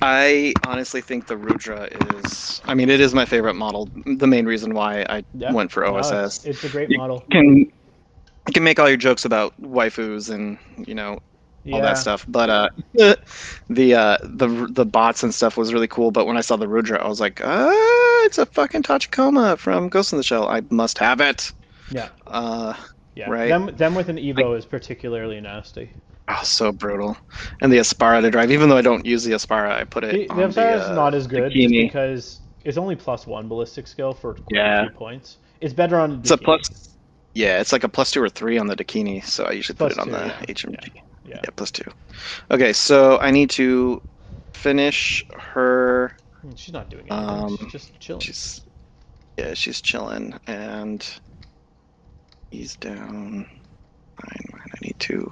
I honestly think the Rudra is. I mean, it is my favorite model. The main reason why I went for OSS. It's a great model. You can make all your jokes about waifus and all that stuff, but the bots and stuff was really cool. But when I saw the Rudra, I was like, it's a fucking Tachikoma from Ghost in the Shell. I must have it. Yeah. Yeah. Right. Them with an Evo is particularly nasty. Oh, so brutal. And the Aspara to drive. Even though I don't use the Aspara, I put it on the Aspara is not as good just Bikini. because it's only +1 ballistic skill for quite a few points. It's better on It's a plus. Yeah, it's like a +2 or 3 on the Dakini, so I usually put it on the HMG. Yeah, +2. Okay, so I need to finish her. She's not doing anything. She's just chilling. She's chilling, and he's down. Fine, I need to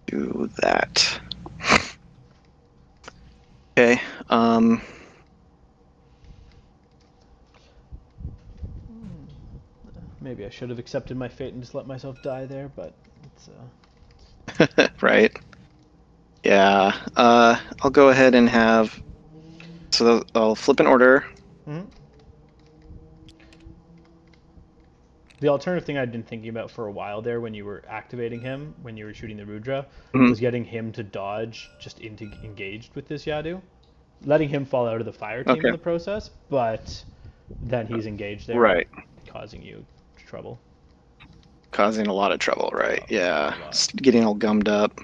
do that. Okay. Maybe I should have accepted my fate and just let myself die there, but it's Right. Yeah. I'll go ahead and have. So I'll flip an order. Mhm. The alternative thing I'd been thinking about for a while there when you were activating him, when you were shooting the Rudra, Mhm. was getting him to dodge just into engaged with this Yadu. Letting him fall out of the fire team Okay. in the process, but then he's engaged there, Right. causing you trouble. Causing a lot of trouble, right? A Yeah. lot. Getting all gummed up.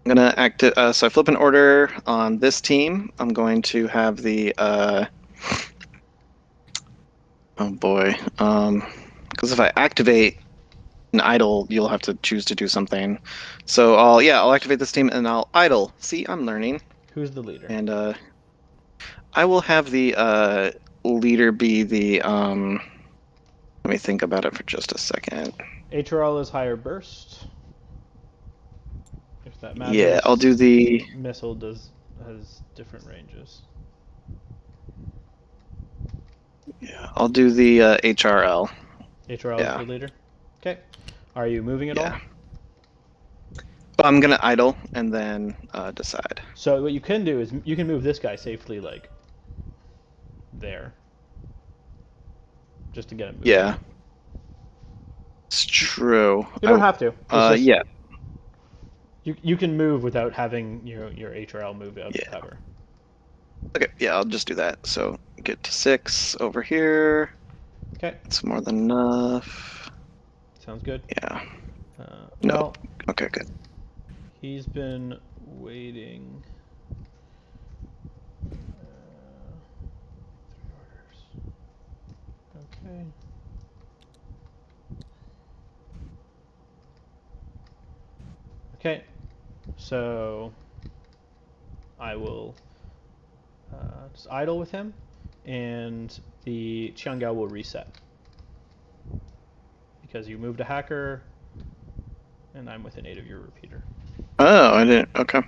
I'm gonna so I flip an order on this team. I'm going to have the oh boy, because if I activate an idle, you'll have to choose to do something. So I'll activate this team and I'll idle. See, I'm learning, Who's the leader? and I will have the leader be the Let me think about it for just a second. HRL is higher burst. If that Yeah, I'll matters, do the missile has different ranges. I'll do the HRL. HRL is Yeah. the leader. Okay. Are you moving at Yeah. all? But I'm gonna idle and then decide. So what you can do is you can move this guy safely, like there, just to get him moving. Yeah, it's true. You don't have to. It's just Yeah, you can move without having your HRL move out Yeah. of cover. Okay, yeah, I'll just do that. So get to 6 over here. Okay. It's more than enough. Sounds good. Yeah. No. Well, okay, good. He's been waiting. 3 orders. Okay. Okay. So I will just idle with him, and the Chiangao will reset because you moved a hacker, and I'm within 8 of your repeater. Oh, I didn't. Okay.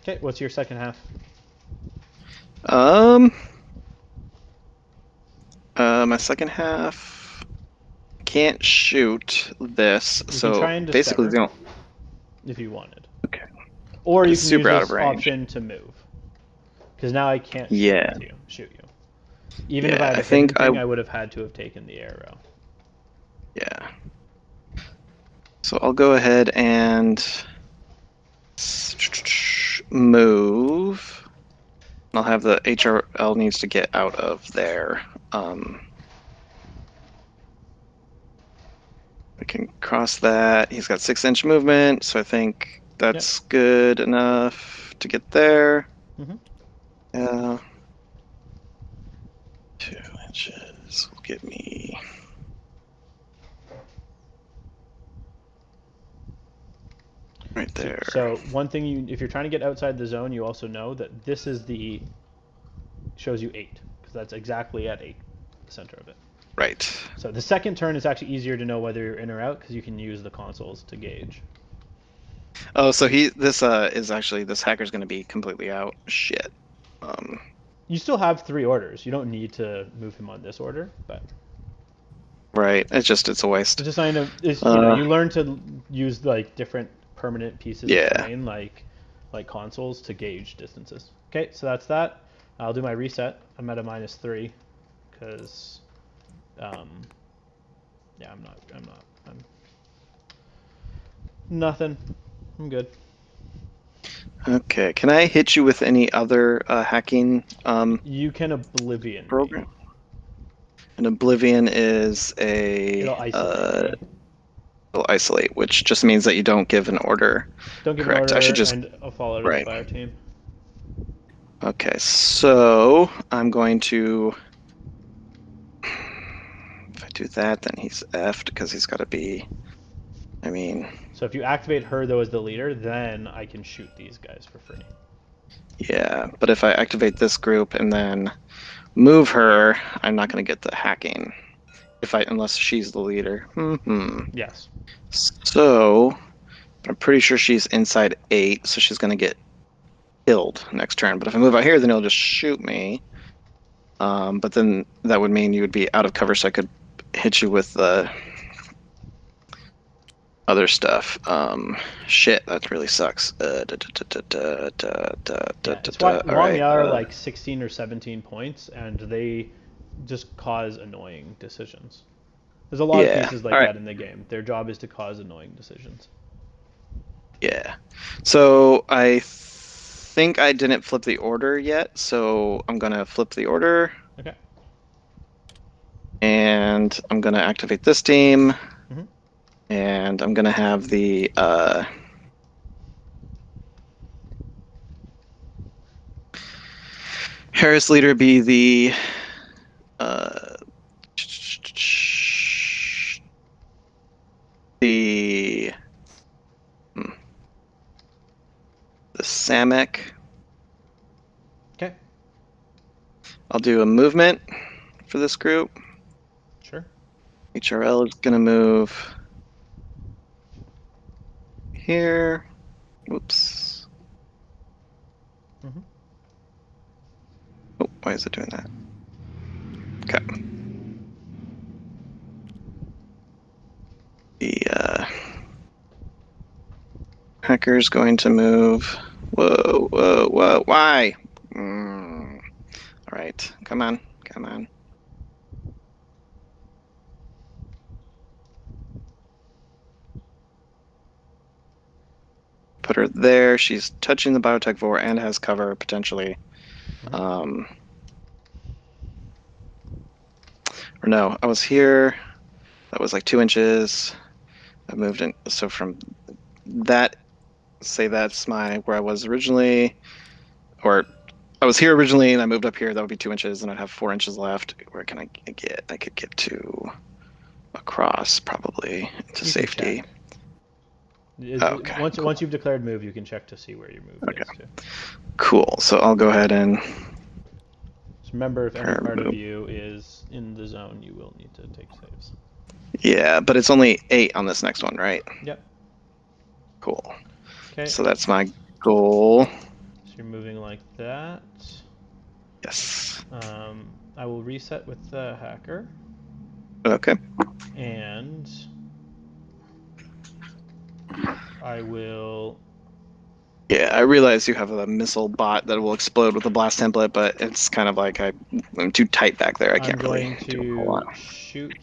Okay, what's your second half? My second half can't shoot this, You so can try and basically discover don't. if you wanted, Okay. or But you it's can super use out of this range. option to move. Because now I can't Yeah. shoot you. Even if Yeah, I had I a hidden think thing, I would have had to have taken the arrow. Yeah. So I'll go ahead and move. I'll have the HRL needs to get out of there. We can cross that. He's got 6-inch movement, so I think that's good enough to get there. Mhm. Yeah. 2 inches will get me. Right there. So one thing if you're trying to get outside the zone, you also know that this is shows you 8 because that's exactly at 8, the center of it. Right. So the second turn is actually easier to know whether you're in or out because you can use the consoles to gauge. Oh, so this hacker's going to be completely out. Shit. You still have 3 orders. You don't need to move him on this order, but Right. It's a waste. it's just kind of you learn to use like different permanent pieces of terrain like consoles to gauge distances. Okay, so that's that. I'll do my reset. I'm at a -3 because yeah, I'm nothing. I'm good. Okay. Can I hit you with any other hacking You can Oblivion program? me. And Oblivion is It'll isolate me. it'll isolate, which just means that you don't give an order. Don't give Correct. an I order, should just and I'll fall out of the right. fire team. Okay, so I'm going to. If I do that, then he's effed because he's got to be. I mean. So if you activate her though as the leader, then I can shoot these guys for free. Yeah, but if I activate this group and then move her, I'm not going to get the hacking. Unless she's the leader. Yes. So I'm pretty sure she's inside 8, so she's going to get killed next turn. But if I move out here, then he'll just shoot me. But then that would mean you would be out of cover, so I could hit you with other stuff. Shit, that really sucks. Yeah, it's why All long right. Yar are like 16 or 17 points, and they just cause annoying decisions. There's a lot of Yeah. pieces like All right. that in the game. Their job is to cause annoying decisions. Yeah. So I think I didn't flip the order yet, so I'm gonna flip the order. Okay. And I'm gonna activate this team. Mhm. And I'm gonna have the Harris leader be the uh, the the Samek. Okay. I'll do a movement for this group. Sure. HRL is gonna move here. Whoops. Mm-hmm. Oh, why is it doing that? Okay. The hacker's going to move. Whoa, whoa, whoa! Why? All right, come on, come on. Put her there. She's touching the biotech vor and has cover potentially. Mm-hmm. Or no, I was here. That was like 2 inches. I moved in. So from that, say that's my where I was originally, or I was here originally and I moved up here. That would be 2 inches, and I'd have 4 inches left. Where can I get? I could get to across probably to You safety. can check. Okay. Once you've declared move, you can check to see where your move is to. Cool. So I'll go ahead and. Just remember, if any part of you is in the zone, you will need to take saves. Yeah, but it's only 8 on this next one, right? Yep. Cool. Okay. So that's my goal. So you're moving like that. Yes. I will reset with the hacker. Okay. And I will. Yeah, I realize you have a missile bot that will explode with a blast template, but it's kind of like I'm too tight back there. I can't really do a whole lot. Shoot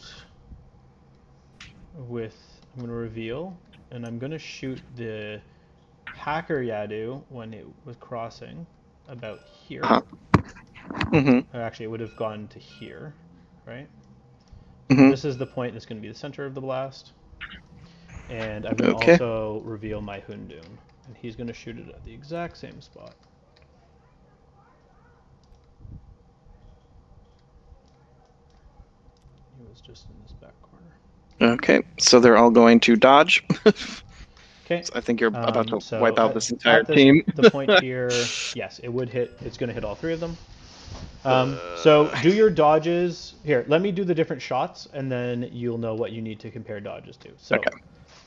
with. I'm going to reveal, and I'm going to shoot the hacker Yadu when it was crossing about here. Mm-hmm. Or actually, it would have gone to here, right? Mm-hmm. This is the point that's going to be the center of the blast. And I'm going to Okay. also reveal my Hundoon, and he's going to shoot it at the exact same spot. He was just in this back corner. Okay, so they're all going to dodge. Okay. So I think you're about to So wipe out this entire team. The point here, yes, it would hit. It's going to hit all 3 of them. So do your dodges here. Let me do the different shots, and then you'll know what you need to compare dodges to. So Okay.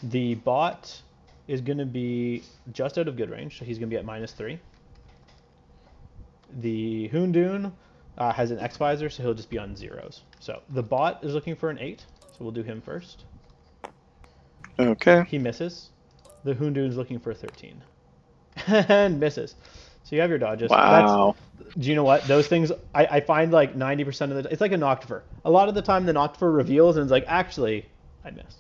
the bot is going to be just out of good range, so he's going to be at -3. The Hundoon has an X visor, so he'll just be on 0s. So the bot is looking for an 8, so we'll do him first. Okay. He misses. The Hundoon's looking for a 13. And misses. So you have your dodges. Wow. Do you know what? Those things, I find like 90% of the... It's like a Noctifer. A lot of the time the Noctifer reveals and it's like, actually, I missed.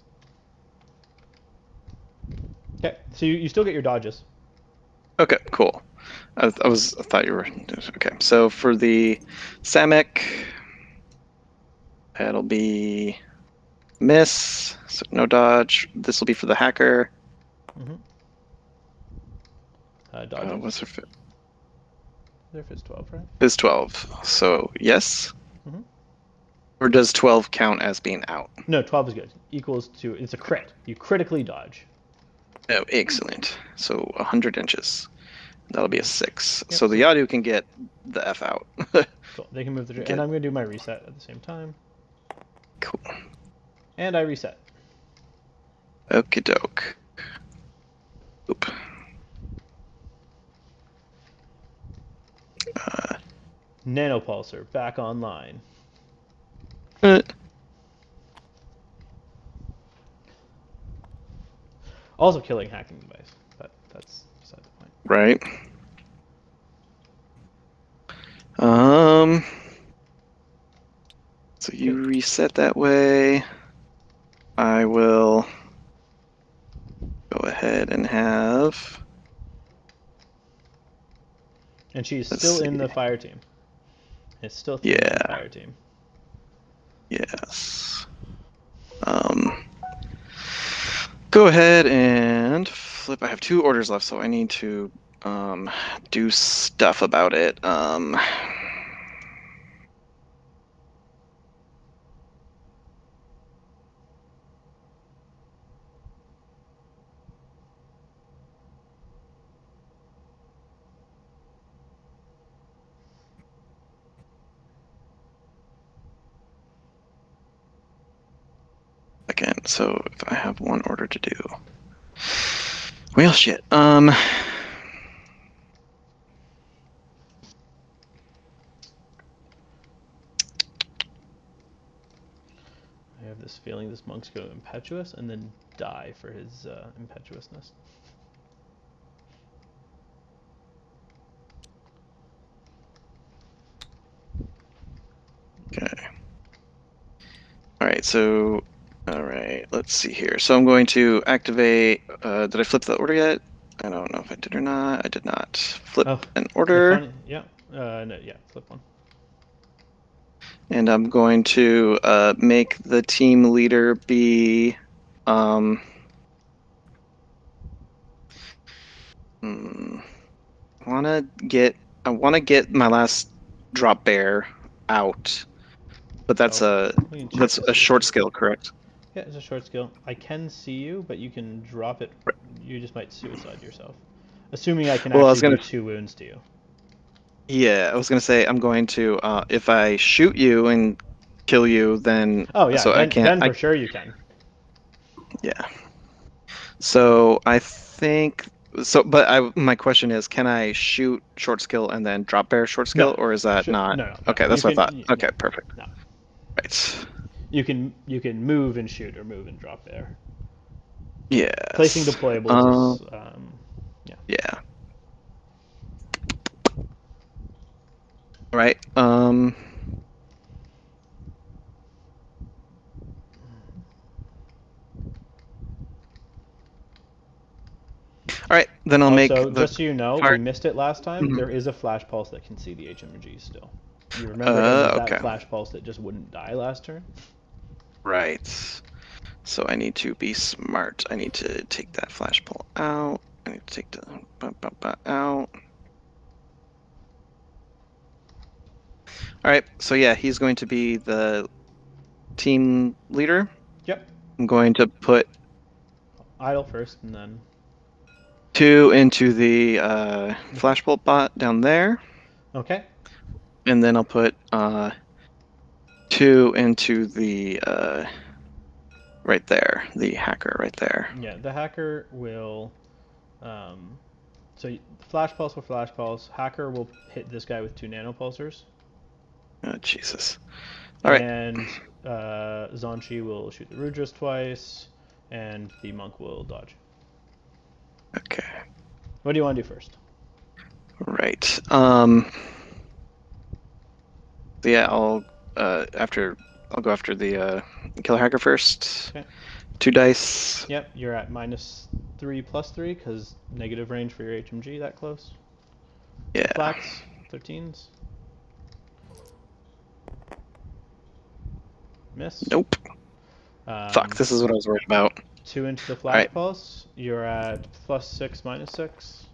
Okay, so you still get your dodges. Okay, cool. I thought you were... Okay, so for the Samek, it'll be miss, so no dodge. This will be for the hacker. Mm-hmm. Dodges. What's her fit? Their fit's 12, right? Is 12. So yes. Mm-hmm. Or does 12 count as being out? No, 12 is good. Equals to... It's a crit. You critically dodge. Oh, excellent. So 100 inches. That'll be a 6. Yep. So the Yadu can get the F out. Cool. They can move the... And I'm going to do my reset at the same time. Cool. And I reset. Okie doke. Oop. Nanopulsar back online. Uh, Also killing hacking device, but that's beside the point. right. Um. So you reset that way. I will go ahead and have. And she's Let's still see. in the fire team. It's still 3-man Yeah. fire team. Yes. Go ahead and flip. I have 2 orders left, so I need to do stuff about it. Again, so if I have 1 order to do. Well, shit. I have this feeling this monk's going impetuous and then die for his impetuousness. Okay. All right, let's see here. So I'm going to activate, did I flip the order yet? I don't know if I did or not. I did not. Flip an The order, funny, yeah, no, yeah, flip one. and I'm going to make the team leader be, I want to get my last drop bear out, but that's Oh, we can check that's to a see if short you. skill, correct? Yeah, it's a short skill. I can see you, but you can drop it. You just might suicide yourself. Assuming I can Well, I was actually do gonna 2 wounds to you. Yeah, I was gonna say I'm going to if I shoot you and kill you, then Oh yeah, so I can't. then for sure you can. Yeah. So I think so, but my question is, can I shoot short skill and then drop bear short No, skill, or is that not? no. Okay, You that's what I thought. can no, Okay, perfect. no. Right. You can move and shoot or move and drop there. Placing Yes. deployables is yeah. Yeah. Right. All right. Then I'll make Also, the just so you know, fire. we missed it last time. Mhm. There is a flash pulse that can see the HMG still. You remember there was that Okay. flash pulse that just wouldn't die last turn? Right. So I need to be smart. I need to take that flash pull out. I need to take the out. All right. So yeah, he's going to be the team leader. Yep. I'm going to put Idle first and then 2 into the flash bolt bot down there, okay. and then I'll put 2 into the right there, the hacker right there. Yeah, the hacker will so flash pulse will flash pulse. Hacker will hit this guy with 2 nanopulsars. Oh, Jesus. All right. And Zonchi will shoot the Rudras twice, and the monk will dodge. Okay. What do you want to do first? Right. Yeah, I'll go after the killer hacker first. Okay. 2 dice. Yep, you're at -3/+3 because negative range for your HMG that close. Yeah. Flats, 13s. Miss. Nope. Fuck. This is what I was worried about. 2 into the All flash right. pulse. You're at +6, -6.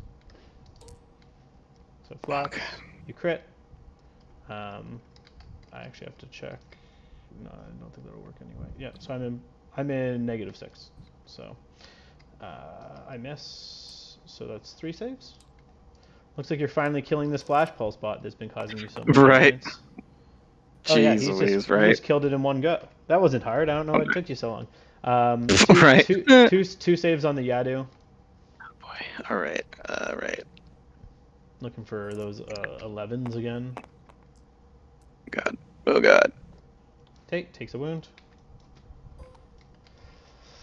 So flats. Okay. You crit. I actually have to check. No, I don't think that'll work anyway. Yeah, so I'm in -6. So I miss. So that's 3 saves. Looks like you're finally killing this flash pulse bot that's been causing you so much Right. annoyance. Oh yeah, Jeez Louise, he right? just killed it in one go. That wasn't hard. I don't know why it took you so long. Right. Two saves on the Yadu. Boy. All right. All right. Looking for those 11s again. God. Oh God. Takes a wound.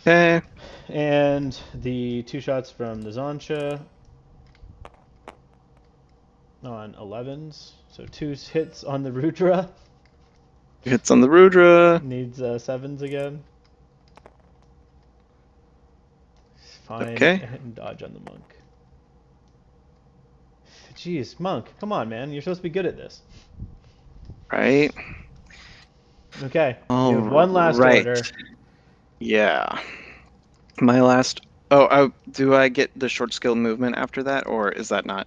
Okay. And the 2 shots from the Zansha on 11s. So 2 hits on the Rudra. Hits on the Rudra. Needs 7s again. Fine. Okay. And dodge on the monk. Jeez, monk, come on, man. You're supposed to be good at this. Right. Okay. All You have one last right. order. Yeah. My last. Oh, do I get the short skill movement after that, or is that not?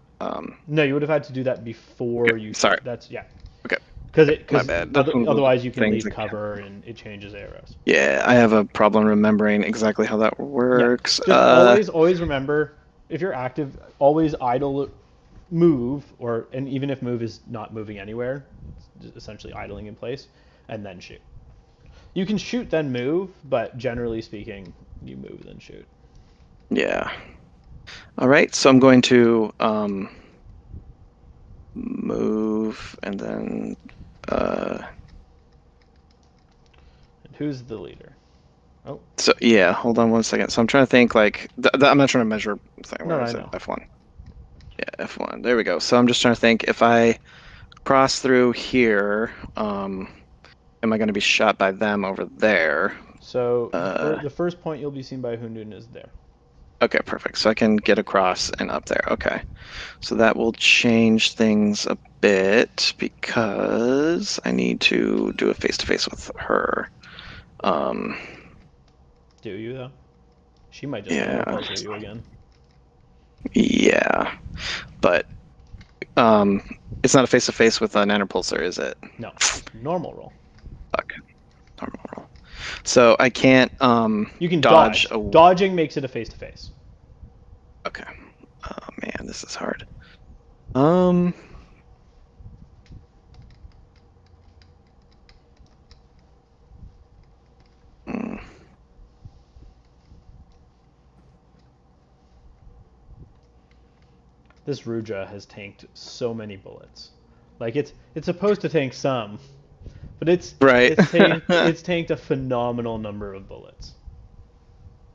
No, you would have had to do that before Okay, you. sorry. That's yeah. Okay. My Because bad. That's one of the otherwise you can things leave that cover and it changes arrows. Yeah, I have a problem remembering exactly how that Yeah. works. Just always remember, if you're active, always idle, move, and even if move is not moving anywhere, it's just essentially idling in place, and then shoot. You can shoot then move, but generally speaking, you move then shoot. Yeah. All right, so I'm going to move and then And who's the leader? Oh, so yeah, hold on one second. So I'm trying to think like I'm not trying to measure thing. no, Where I is it? know. F1. Yeah, F1. There we go. So I'm just trying to think if I cross through here, am I going to be shot by them over there? So the first point you'll be seen by Hundun is there. Okay, perfect. So I can get across and up there. Okay. So that will change things a bit because I need to do a face-to-face with her. Do you though? She might just Yeah. nanopulsar you again. Yeah. But it's not a face-to-face with a nanopulsar, is it? No, normal roll. Fuck. Normal roll. So I can't You can dodge. Dodging makes it a face to face. Okay. Oh man, this is hard. Hmm. This Rudra has tanked so many bullets. Like it's supposed to tank some, but Right. it's tanked a phenomenal number of bullets.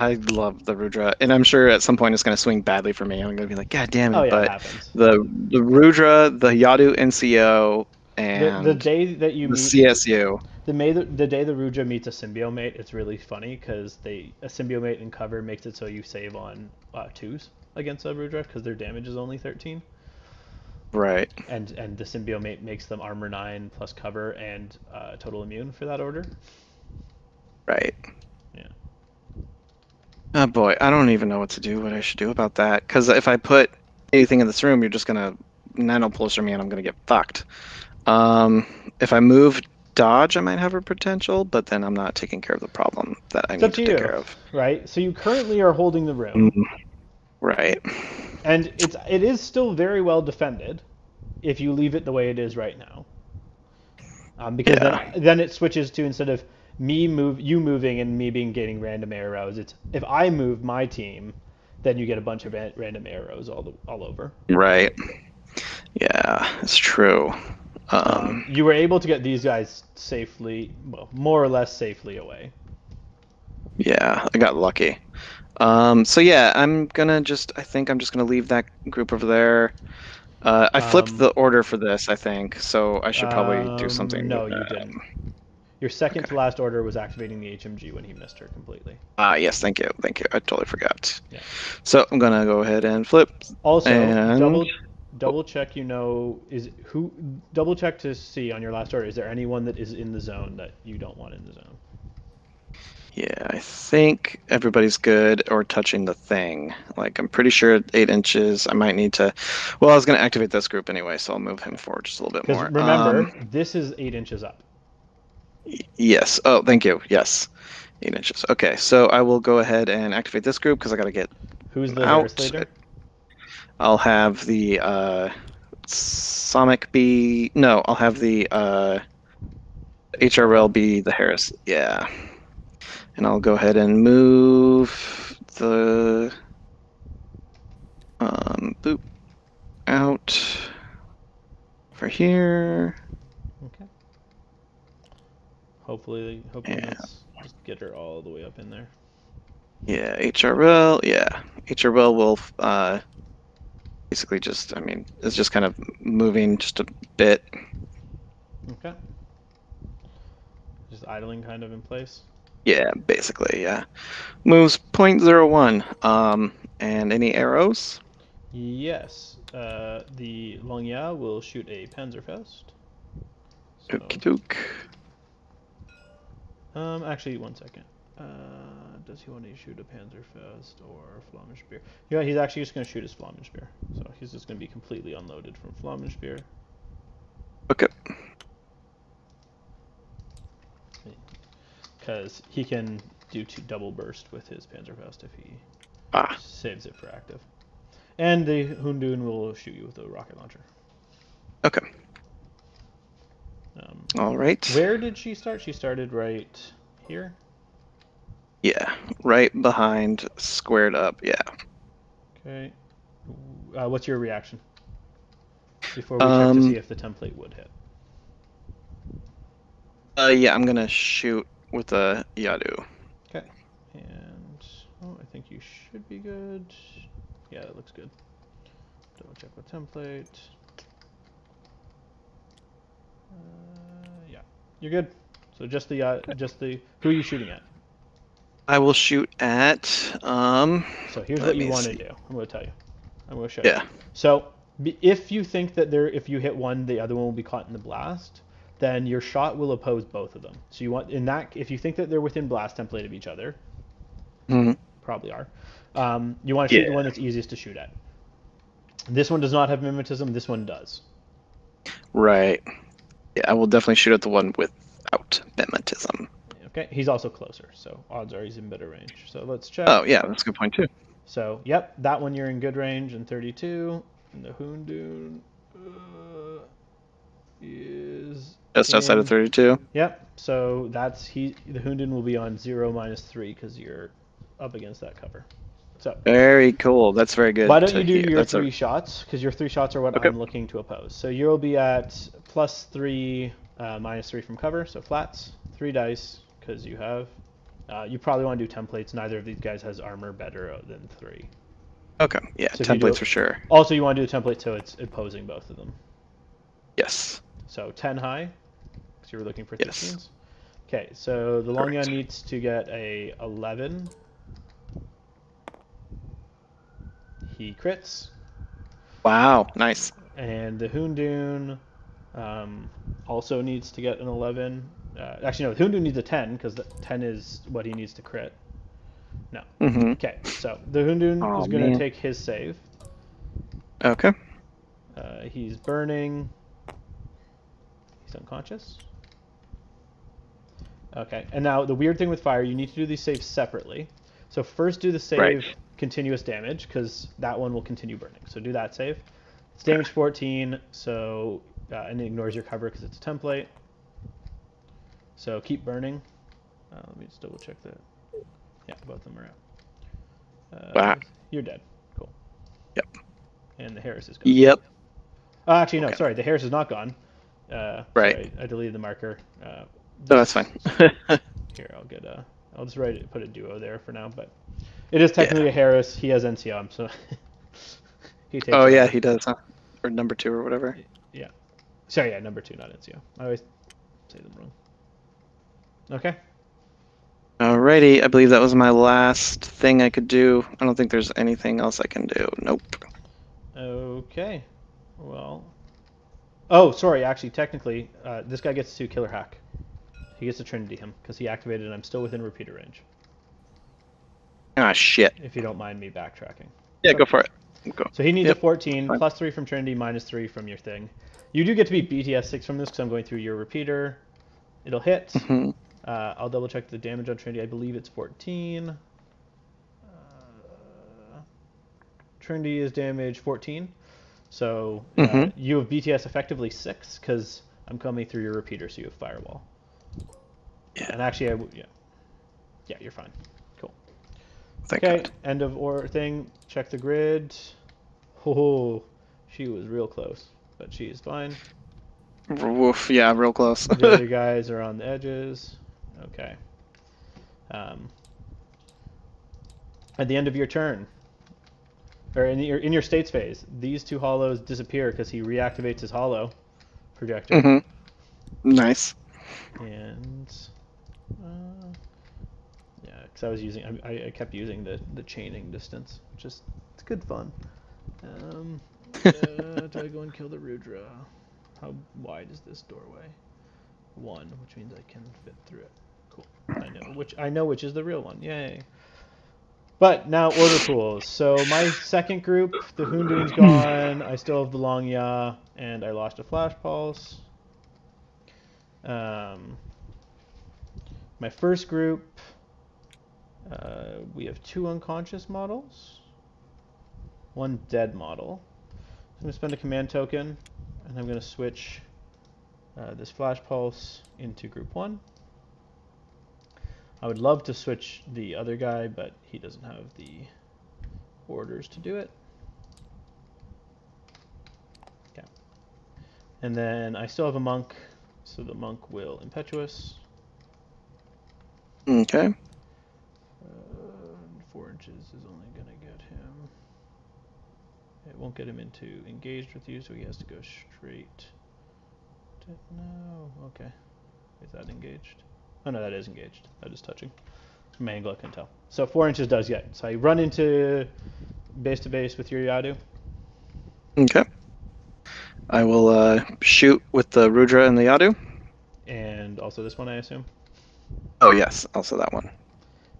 I love the Rudra, and I'm sure at some point it's going to swing badly for me. I'm going to be like, God damn it! Oh yeah, it But happens. the Rudra, the Yadu NCO, and The day that you the meet CSU. the day the Rudra meets a symbiomate, it's really funny because a symbiomate in cover makes it so you save on 2s against a Rudra because their damage is only 13. Right. And the symbiomate makes them armor 9 plus cover and total immune for that order. Right. Yeah. Oh boy, I don't even know what to do. What I should do about that? Because if I put anything in this room, you're just gonna nanopulsar me, and I'm gonna get fucked. If I move dodge, I might have a potential, but then I'm not taking care of the problem that I It's need up to to take you, care of. right? So you currently are holding the room, Right. and it is still very well defended if you leave it the way it is right now. Because Yeah. then it switches to, instead of you moving and me being getting random arrows, it's if I move my team, then you get a bunch of random arrows all over. Right. Yeah, it's true. You were able to get these guys safely, well, more or less safely away. Yeah, I got lucky. So yeah, I think I'm just gonna leave that group over there. I flipped the order for this, I think, so I should probably do something with No, you that. didn't. Your second Okay. to last order was activating the HMG when he missed her completely. Yes, thank you. I totally forgot. Yeah. So I'm gonna go ahead and flip. Also, And double check. Double check to see on your last order. Is there anyone that is in the zone that you don't want in the zone? yeah, I think everybody's good or touching the thing. Like I'm pretty sure at 8 inches. I might need to. Well, I was gonna activate this group anyway, so I'll move him forward just a little bit Because more. remember, this is 8 inches up. Yes. Oh, thank you. Yes. 8 inches. Okay, so I will go ahead and activate this group because I got to get Who's the out. Harris leader? I'll have the Sonic be. No, I'll have the HRL be the Harris. Yeah. And I'll go ahead and move the boop out. out for here. Okay. Hopefully Yeah. let's just get her all the way up in there. Yeah, HRL. Yeah, HRL will basically just, I mean, it's just kind of moving just a bit. Okay. Just idling kind of in place. Yeah, basically, yeah. Moves 0.01. And any arrows? Yes. The Longya will shoot a Panzerfaust. So, Okie doke. actually, one second. Does he want to shoot a Panzerfaust or Flammenspeer? Yeah, he's actually just going to shoot his Flammenspeer. So he's just going to be completely unloaded from Flammenspeer. Okay. Because he can do double burst with his Panzerfaust if he saves it for active. And the Hundun will shoot you with a rocket launcher. Okay. All right. Where did she start? She started right here? Yeah, right behind, squared up, yeah. Okay. What's your reaction? Before we check to see if the template would hit. Yeah, I'm gonna shoot with a Yadu. Okay. And, I think you should be good. Yeah, that looks good. Double check with template. Yeah, you're good. So just the, who are you shooting at? I will shoot at, So here's what you want to do. I'm going to tell you. I'm going to show you. Yeah. So if you think that if you hit one, the other one will be caught in the blast, then your shot will oppose both of them. So you want, if you think that they're within blast template of each other, probably are, you want to shoot the one that's easiest to shoot at. This one does not have mimetism. This one does. Right. Yeah, I will definitely shoot at the one without mimetism. Okay, he's also closer, so odds are he's in better range. So let's check. Oh, yeah, that's a good point, too. So, yep, that one you're in good range in 32. And the Hundun is just outside of 32. Yep. So the Hundun will be on 0 -3 because you're up against that cover. So very cool. That's very good. Why don't you do your 3 shots? Because your 3 shots are what Okay. I'm looking to oppose. So you'll be at +3, -3 from cover. So flats, 3 dice because you have. You probably want to do templates. Neither of these guys has armor better than 3. Okay. Yeah, so templates for sure. Also, you want to do a template so it's opposing both of them. Yes. So 10 high, because you were looking for 13s. Yes. Okay, so the Longya needs to get a 11. He crits. Wow, nice. And the Hundun also needs to get an 11. Actually, no, the Hundun needs a 10 because the 10 is what he needs to crit. No. Okay, so the Hundun is going to take his save. Okay. He's burning. He's unconscious. Okay, and now the weird thing with fire, you need to do these saves separately. So first do the save continuous damage, because that one will continue burning. So do that save. It's damage 14, so and it ignores your cover because it's a template. So keep burning. Let me just double check that. Yeah, both of them are out. You're dead. Cool. Yep. And the Harris is gone. Yep. Actually, no, sorry, the Harris is not gone. Sorry, I deleted the marker. No, that's fine. Here, I'll just put a duo there for now, but it is technically a Harris. He has NCOM, so he takes. Oh yeah, he does, huh? Or number 2 or whatever. Yeah. Sorry, yeah, number 2, not NCO. I always say them wrong. Okay. Alrighty, I believe that was my last thing I could do. I don't think there's anything else I can do. Nope. Okay. Well. Oh, sorry. Actually, technically, this guy gets to killer hack. He gets to Trinity him because he activated, and I'm still within repeater range. Ah, shit. If you don't mind me backtracking. Yeah, go for it. Go. So he needs a 14, +3 from Trinity, -3 from your thing. You do get to be BTS 6 from this because I'm going through your repeater. It'll hit. I'll double check the damage on Trinity. I believe it's 14. Trinity is damage 14. So you have BTS effectively 6 because I'm coming through your repeater, so you have firewall. Yeah. And actually, yeah, you're fine. Cool. Thank God. End of thing. Check the grid. Oh, She was real close, but she is fine. Woof. Yeah, real close. The other guys are on the edges. Okay. At the end of your turn, or in your states phase, these two hollows disappear because he reactivates his hollow projector. Mm-hmm. Nice. And yeah, because I was using, I kept using the chaining distance, which is it's good fun. Do I go and kill the Rudra? How wide is this doorway? 1, which means I can fit through it. Cool. I know which is the real one. Yay. But now order pools. So my second group, the Hoondoon's gone. I still have the Long Ya, and I lost a Flash Pulse. My first group, we have 2 unconscious models, 1 dead model. So I'm going to spend a command token, and I'm going to switch this Flash Pulse into group 1. I would love to switch the other guy, but he doesn't have the orders to do it. Okay. And then I still have a monk, so the monk will impetuous. Okay. 4 inches is only going to get him. It won't get him into engaged with you, so he has to go straight. No. Okay. Is that engaged? Oh no, that is engaged. That is touching. From my angle, I can tell. So 4 inches does get. So I run into base to base with your Yadu. Okay. I will shoot with the Rudra and the Yadu. And also this one, I assume. Oh yes, also that one.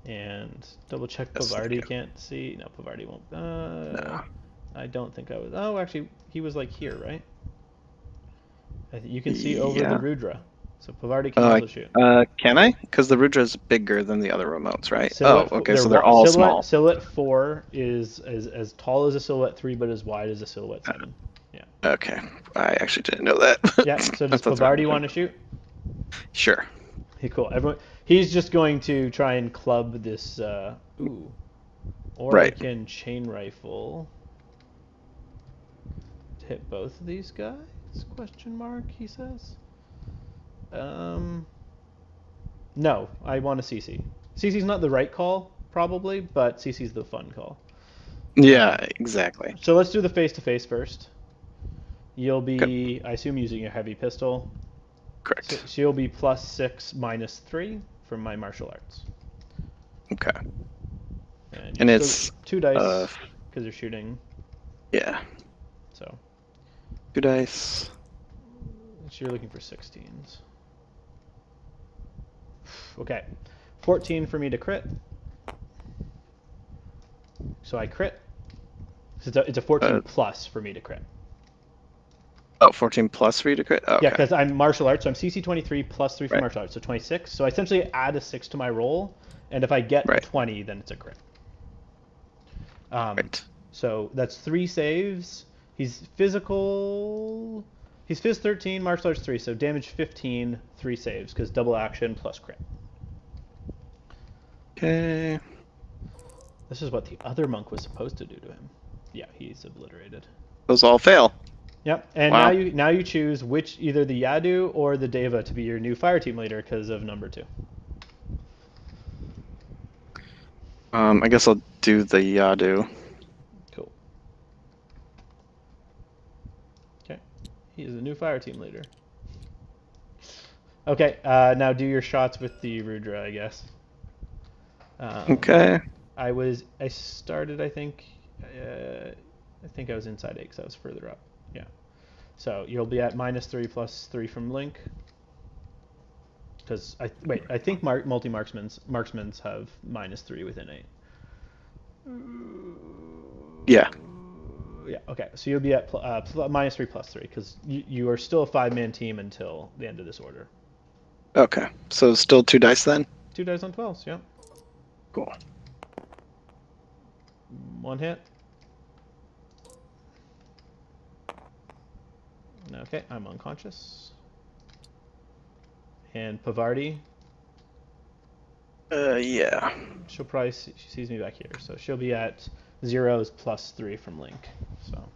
And double check Yes, Pavardi yeah. can't see. No, Pavardi won't. No. I don't think I was. Oh, actually, he was like here, right? You can see over the Yeah. Rudra. So Pavardi can also shoot. Can I? Because the Rudra is bigger than the other remotes, right? Silhouette, oh, okay. So they're all small. Silhouette 4 is as tall as a Silhouette 3, but as wide as a Silhouette 7. Yeah. Okay. I actually didn't know that. Yeah. So does Pavardi want to shoot? Sure. Hey, cool. He's just going to try and club this. Ooh. Or Right. I can chain rifle to hit both of these guys? Question mark. He says. No, I want a CC. CC's not the right call, probably, but CC's the fun call. Yeah, exactly. So let's do the face-to-face first. You'll be, I assume, using a heavy pistol. Correct. So you'll be +6, -3 from my martial arts. Okay. And it's 2 dice because you're shooting. Yeah. So 2 dice. you're looking for 16s. Okay, 14 for me to crit. So I crit. So it's a 14 plus for me to crit. Oh, 14 plus for you to crit? Oh, okay. Yeah, because I'm martial arts, so I'm CC 23 plus 3 for Right. martial arts, so 26. So I essentially add a 6 to my roll, and if I get a 20, then it's a crit. Right. So that's 3 saves. He's physical. He's phys 13, martial arts 3, so damage 15, 3 saves, because double action plus crit. Okay. This is what the other monk was supposed to do to him. Yeah, he's obliterated. Those all fail. Yep, and Wow. now you choose which, either the Yadu or the Deva, to be your new fire team leader because of number 2. I guess I'll do the Yadu. Cool. Okay, he is the new fire team leader. Okay, now do your shots with the Rudra, I guess. Okay. I started, I think I was inside 8 because I was further up. Yeah. So you'll be at -3 plus 3 from Link. Because I think marksmans have -3 within 8. Yeah. Yeah. Okay. So you'll be at -3 plus 3 because you are still a 5-man team until the end of this order. Okay. So still 2 dice then? 2 dice on 12s. Yeah. Cool. 1 hit. Okay, I'm unconscious. And Pavardi. Yeah. She sees me back here, so she'll be at 0s plus 3 from Link. So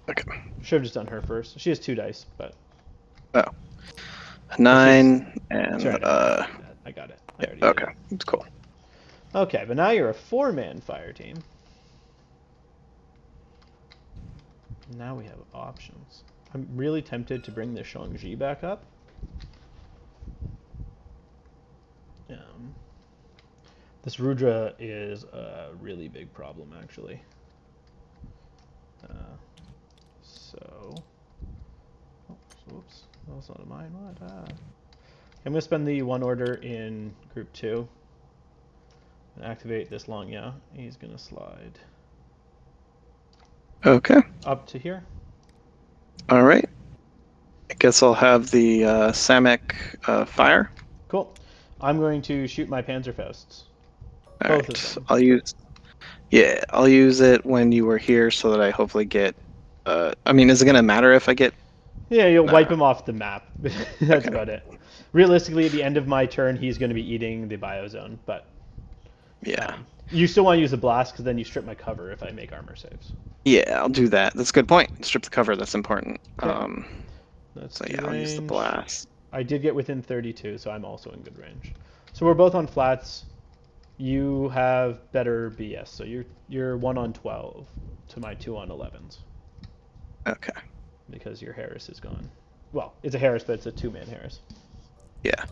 Okay. Should have just done her first. She has 2 dice, but Oh. she's 9 and sorry, I got it. I already did okay, it. it's cool. Okay, but now you're a 4-man fire team. Now we have options. I'm really tempted to bring the Shang-Chi back up. This Rudra is a really big problem, actually. So, whoops, that's not mine. What? I'm gonna spend the 1 order in group 2 and activate this long. Yeah, he's gonna slide Okay. up to here. All right. I guess I'll have the Samek fire. Cool. I'm going to shoot my Panzerfausts. All Both right. of them. I'll use it when you were here so that I hopefully get. I mean, is it gonna matter if I get? Yeah, you'll Nah. wipe him off the map. That's Okay. about it. Realistically, at the end of my turn, he's going to be eating the biozone, but Yeah. you still want to use the blast because then you strip my cover if I make armor saves. Yeah, I'll do that. That's a good point. Strip the cover. That's important. Okay. Let's So do yeah, I'll use the range. blast. I did get within 32, so I'm also in good range. So we're both on flats. You have better BS, so you're 1 on 12 to my 2 on 11s Okay. because your Harris is gone. Well, it's a Harris, but it's a 2-man Harris. Yeah.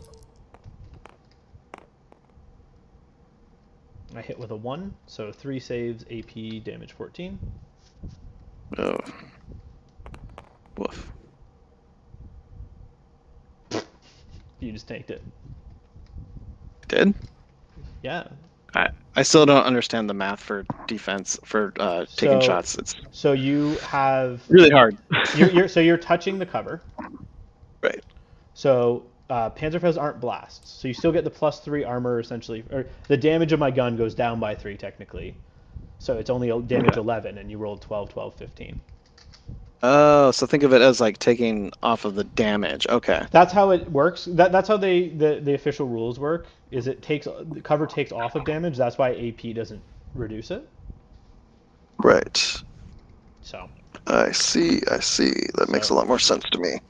I hit with a 1, so 3 saves, AP, damage 14. Oh. Woof. You just tanked it. Did? Yeah. I still don't understand the math for defense for taking shots. It's So you have really hard. you're touching the cover. Right. So Panzerfaust aren't blasts, so you still get the +3 armor essentially, or the damage of my gun goes down by 3 technically. So it's only damage 11, and you rolled 12, 12, 15. Oh, so think of it as like taking off of the damage. Okay. That's how it works. That's how the official rules work. Is it takes the cover takes off of damage. That's why AP doesn't reduce it. Right. So. I see. That makes a lot more sense to me.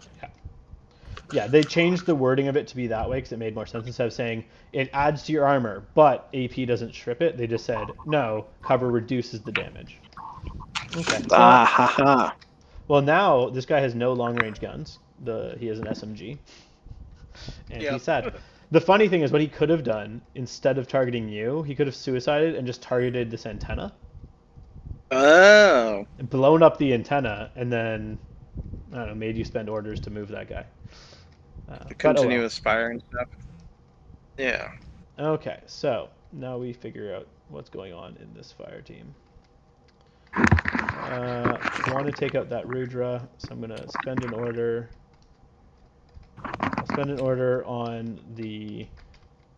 Yeah, they changed the wording of it to be that way because it made more sense instead of saying it adds to your armor, but AP doesn't strip it. They just said no, cover reduces the damage. Okay. Ah ha ha. Well, now this guy has no long range guns. He has an SMG, and he's sad. The funny thing is, what he could have done instead of targeting you, he could have suicided and just targeted this antenna. Oh. Blown up the antenna, and then I don't know, made you spend orders to move that guy. Continuous fire and stuff. Yeah. Okay, so now we figure out what's going on in this fire team. I want to take out that Rudra, so I'm going to spend an order. I'll spend an order on the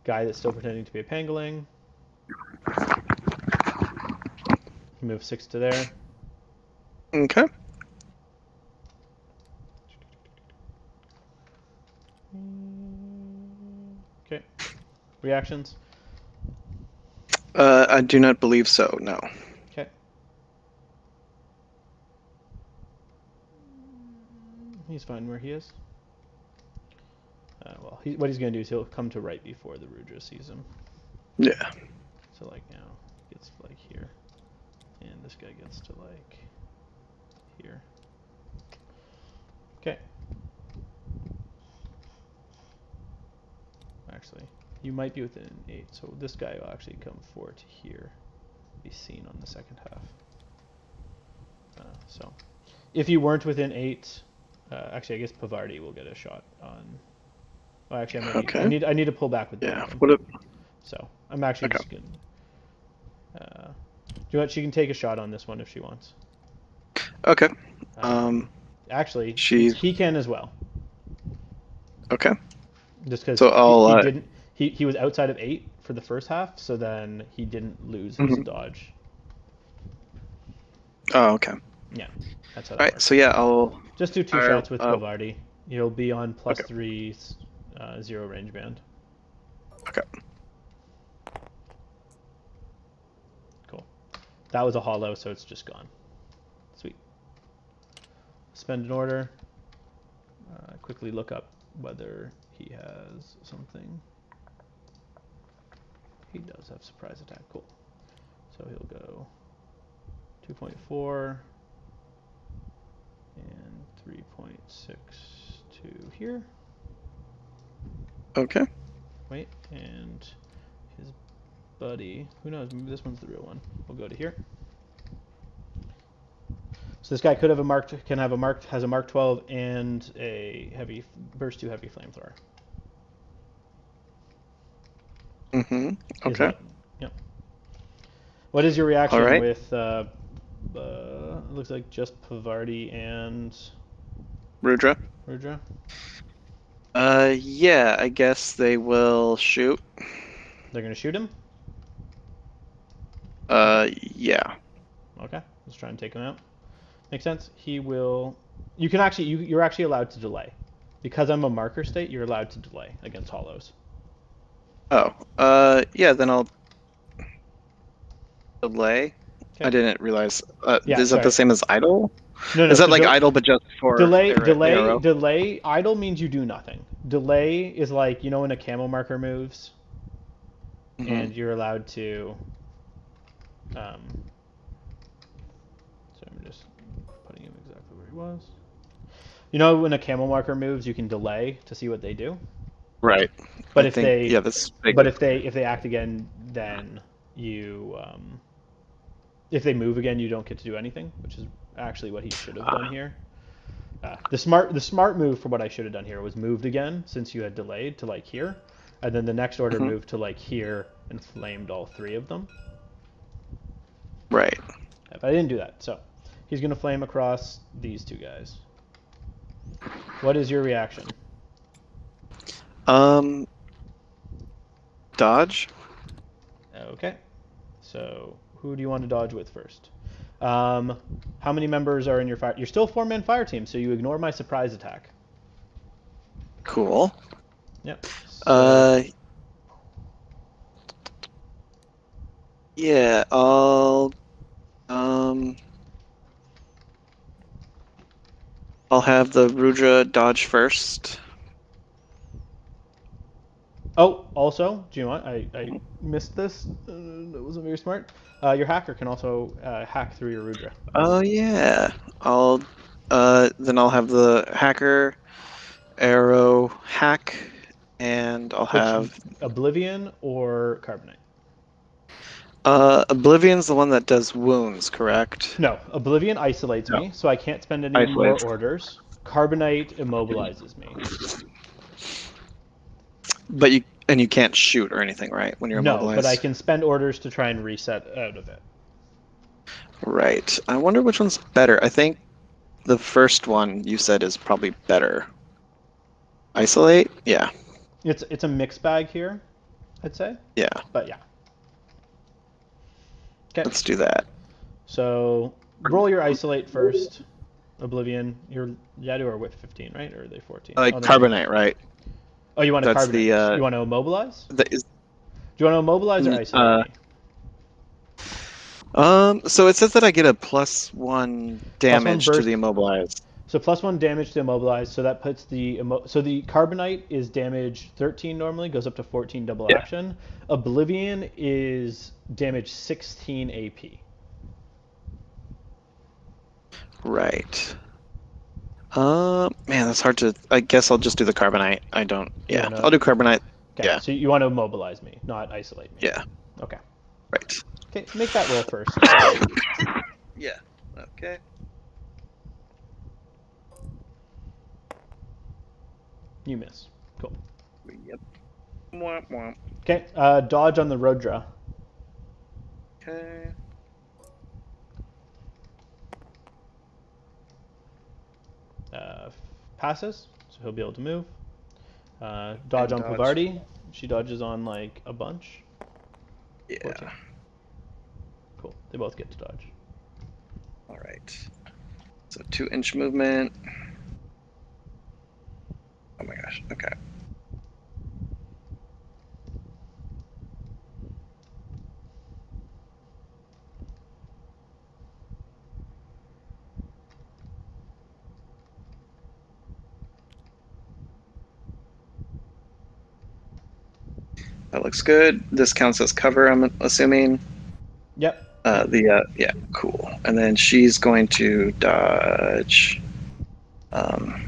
guy that's still pretending to be a Pangolin. Move 6 to there. Okay. Okay. Reactions? I do not believe so. No. Okay. He's fine where he is. Well, what he's going to do is he'll come to right before the Rudra sees him. Yeah. So like now, gets like here, and this guy gets to like here. Okay. Actually, you might be within 8, so this guy will actually come 4 to here, be seen on the second half. So, if you weren't within 8, actually I guess Pavardi will get a shot on. Well, actually, Okay. I need to pull back with Yeah. Donovan. So I'm actually just gonna. Do you want? She can take a shot on this one if she wants. Okay. Actually, She's he can as well. okay. Just because So he didn't. He was outside of 8 for the first half, so then he didn't lose his dodge. Oh, okay. Yeah, that's how that All right. works. So yeah, I'll just do 2 shots with Pavardi. You'll be on +3 0 range band. Okay. Cool. That was a hollow, so it's just gone. Sweet. spend an order. Quickly look up whether he has something. He does have surprise attack. Cool. So he'll go 2.4 and 3.62 here. Okay. Wait, and his buddy, who knows, maybe this one's the real one. We'll go to here. So this guy could have has a Mark 12 and a heavy burst 2 heavy flamethrower. Mm-hmm. Okay. Yep. What is your reaction All right. with it looks like just Pavardi and Rudra. Rudra? Yeah, I guess they will shoot. They're gonna shoot him? Yeah. Okay, let's try and take him out. Makes sense. He will. You can actually you're actually allowed to delay. Because I'm a marker state, you're allowed to delay against hollows. Oh. Yeah. Then I'll delay. Okay. I didn't realize. Yeah, Is that the sorry. same as idle? No, Is that so like idle, but just for arrow? delay. Idle means you do nothing. Delay is like when a camo marker moves, Mhm. and you're allowed to. So I'm just putting him exactly where he was. When a camo marker moves, you can delay to see what they do. Right. But I if think, they yeah, that's big. but if they act again, then you if they move again, you don't get to do anything, which is actually what he should have done here. The smart move for what I should have done here was moved again, since you had delayed to like here, and then the next order moved to like here and flamed all 3 of them. Right. But I didn't do that, so he's gonna flame across these 2 guys. What is your reaction? Dodge. Okay. So who do you want to dodge with first? How many members are in your fire? You're still a 4-man fire team, so you ignore my surprise attack. Cool. Yep. So, Yeah, I'll have the Rudra dodge first. oh, also, do you want? I missed this. That wasn't very smart. Your hacker can also hack through your Rudra. Oh yeah. Then I'll have the hacker arrow hack, and I'll have Oblivion or Carbonite? Oblivion's the one that does wounds, correct? No, Oblivion isolates me, so I can't spend any Isolates. more orders. Carbonite immobilizes me. But you can't shoot or anything, right? When you're No, immobilized. but I can spend orders to try and reset out of it. Right. I wonder which one's better. I think the first one you said is probably better. Isolate? Yeah. It's a mixed bag here, I'd say. Yeah. But yeah. Okay. Let's do that. So roll your isolate first. Oblivion. Your Yadu are with 15, right? Or are they 14? Like carbonite, right? Oh, you want to That's carbonite? You want to immobilize? Do you want to immobilize or isolate me? So it says that I get a +1 damage to the immobilized. So +1 damage to immobilize. So that puts the carbonite is damage 13 normally, goes up to 14 double action. Oblivion is damage 16 AP. Right. Man, that's hard to. I guess I'll just do the carbonite. I don't. Yeah, I'll do carbonite. Okay, yeah. So you want to immobilize me, not isolate me. Yeah. Okay. Right. Okay, make that roll first. Yeah. Okay. You miss. Cool. Yep. Womp womp. Okay, dodge on the Rodra. Okay. Passes, so he'll be able to move. Dodge on Pavardi. She dodges on like a bunch. Yeah. 14. Cool. They both get to dodge. All right. So 2-inch movement. Oh my gosh. Okay. That looks good. This counts as cover, I'm assuming. Yep. Yeah, cool. And then she's going to dodge. And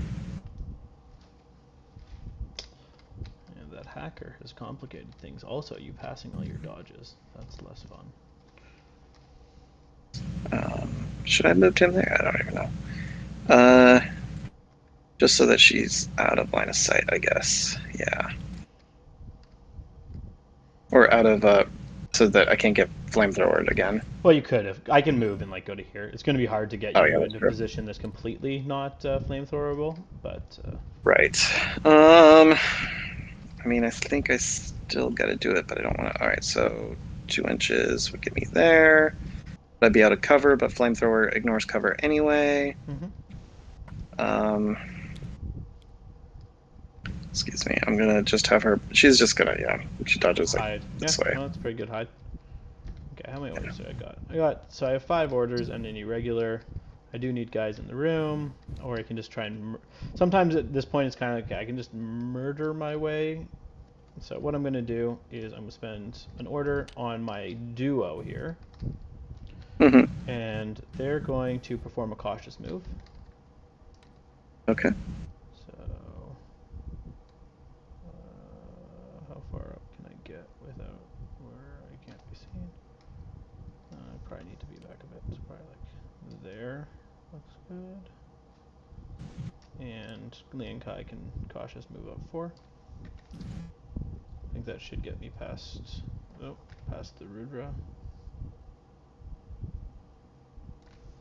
that hacker has complicated things. Also, you passing all your dodges. That's less fun. Should I have moved him there? I don't even know. Just so that she's out of line of sight, I guess. Yeah. Or out of so that I can't get flamethrowered again. Well, you could have. I can move and like go to here. It's going to be hard to get you into a position that's completely not flamethrowable, but. Right. I mean, I think I still got to do it, but I don't want to. All right, so 2 inches would get me there. I'd be out of cover, but flamethrower ignores cover anyway. Excuse me. I'm gonna just have her. She's just gonna She dodges like this way. No, that's a pretty good hide. Okay, how many orders do I got? So I have 5 orders and an irregular. I do need guys in the room, or I can just try and. Sometimes at this point it's kind of like I can just murder my way. So what I'm gonna do is I'm gonna spend an order on my duo here. And they're going to perform a cautious move. Okay. So, how far up can I get without where I can't be seen? I probably need to be back a bit. It's probably like there. Looks good. And Lian Kai can cautious move up 4. I think that should get me past the Rudra.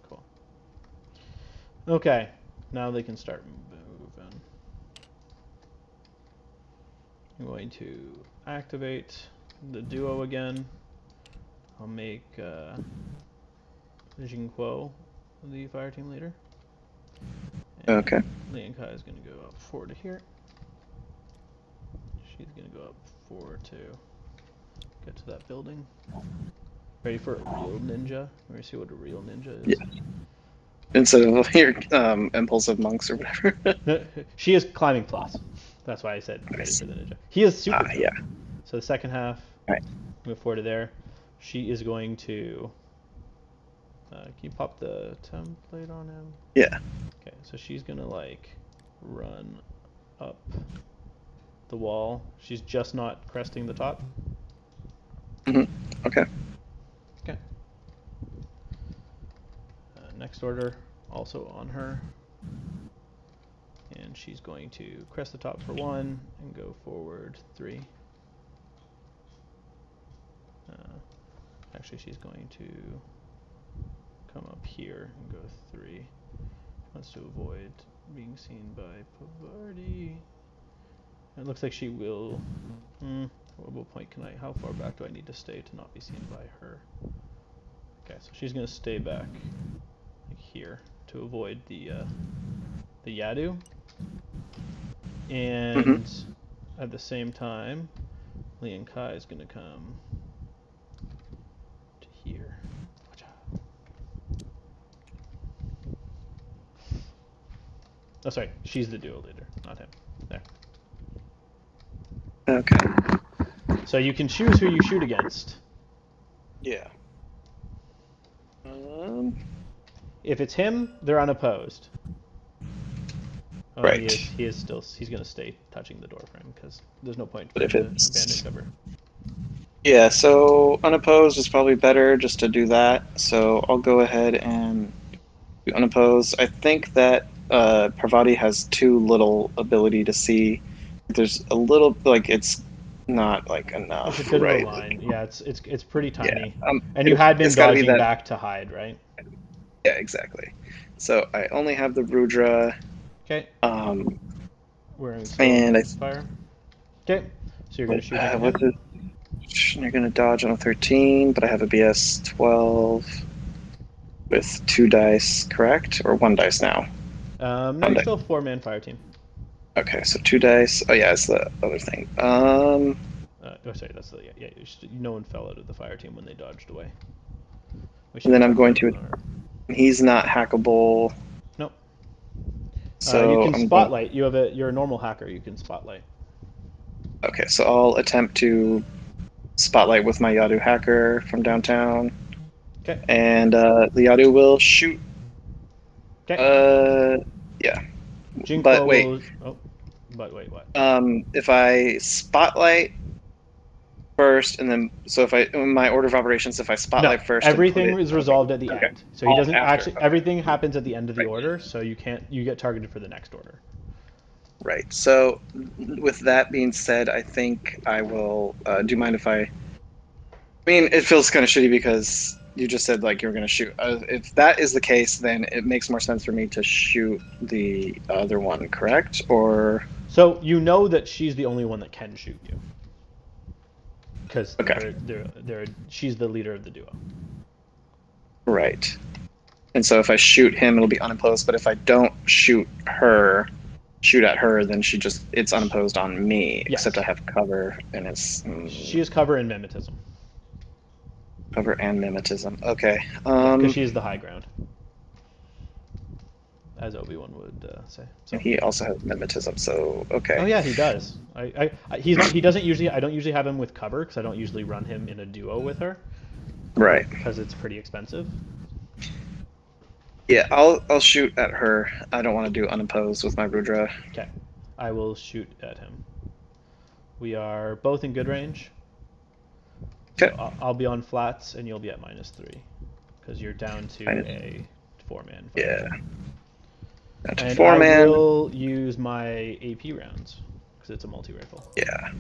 Cool. Okay, now they can start moving. I'm going to activate the duo again. I'll make Jingguo the fire team leader. And okay. Lian Kai is going to go up 4 to here. She's going to go up 4 to get to that building. Ready for a real ninja? Let me see what a real ninja is. Yeah. Instead of your impulsive monks or whatever. No, she is climbing plus. That's why I said ready for the ninja. He is super. Yeah. So the second half, right. Move 4 to there. She is going to. Can you pop the template on him? Yeah. Okay, so she's gonna like run up the wall. She's just not cresting the top. Okay. Okay. Next order, also on her. And she's going to crest the top for 1 and go forward 3. Actually, she's going to come up here and go 3. Wants to avoid being seen by Pavardi. It looks like she will. At what point can I? How far back do I need to stay to not be seen by her? Okay, so she's gonna stay back, like here, to avoid the Yadu. And at the same time, Lian Kai is gonna come to here. Watch out. Oh, sorry, she's the duo leader, not him. There. Okay. So you can choose who you shoot against. Yeah. If it's him, they're unopposed. Oh, right. He's going to stay touching the door frame because there's no point for him to it's... abandon cover. Yeah, so unopposed is probably better just to do that. So I'll go ahead and do unopposed. I think that Parvati has too little ability to see. There's a little it's not like enough. It's a bit right? of a line. Yeah, it's pretty tiny. Yeah, and you had been dodging back to hide, right? Yeah, exactly. So I only have the Rudra. Okay. We're in fire. Okay. So you're going to shoot him. You're going to dodge on a 13, but I have a BS 12 with 2 dice, correct? Or 1 dice now? No, you're still a 4-man fire team. Okay, so 2 dice. Oh yeah, it's the other thing. Sorry, that's the no one fell out of the fire team when they dodged away. And then I'm going to. He's not hackable. Nope. So you can spotlight. You're a normal hacker. You can spotlight. Okay, so I'll attempt to spotlight with my Yadu hacker from downtown, Okay. and the Yadu will shoot. Okay. Yeah, but Jinquo wait. will. Oh, but wait, what? If I spotlight first, and then so if I in my order of operations, if I No, spotlight first and put everything it. is Okay. resolved at the Okay. end. So he All doesn't after. actually. Okay. Everything happens at the end of the Right. order, so you can't. You get targeted for the next order. Right. So, with that being said, I think I will. Do you mind if I? I mean, it feels kind of shitty because you just said like you were going to shoot. If that is the case, then it makes more sense for me to shoot the other one, correct? Or So you know that she's the only one that can shoot you, because okay, she's the leader of the duo. right. And so if I shoot him, it'll be unopposed. But if I don't shoot at her, then it's unopposed on me. Except Yes. I have cover and it's She is cover and mimetism. cover and mimetism. Okay. Yeah, because she is the high ground, as Obi-Wan would say. So. He also has mimetism, so okay. Oh yeah, he does. He's not. He doesn't usually. I don't usually have him with cover because I don't usually run him in a duo with her. Right. Because it's pretty expensive. Yeah, I'll shoot at her. I don't want to do unopposed with my Rudra. Okay, I will shoot at him. We are both in good range. So Okay. I'll be on flats and you'll be at -3 because you're down to a 4-man. Yeah. Down to And 4-man. I will use my AP rounds because it's a multi-rifle. Yeah.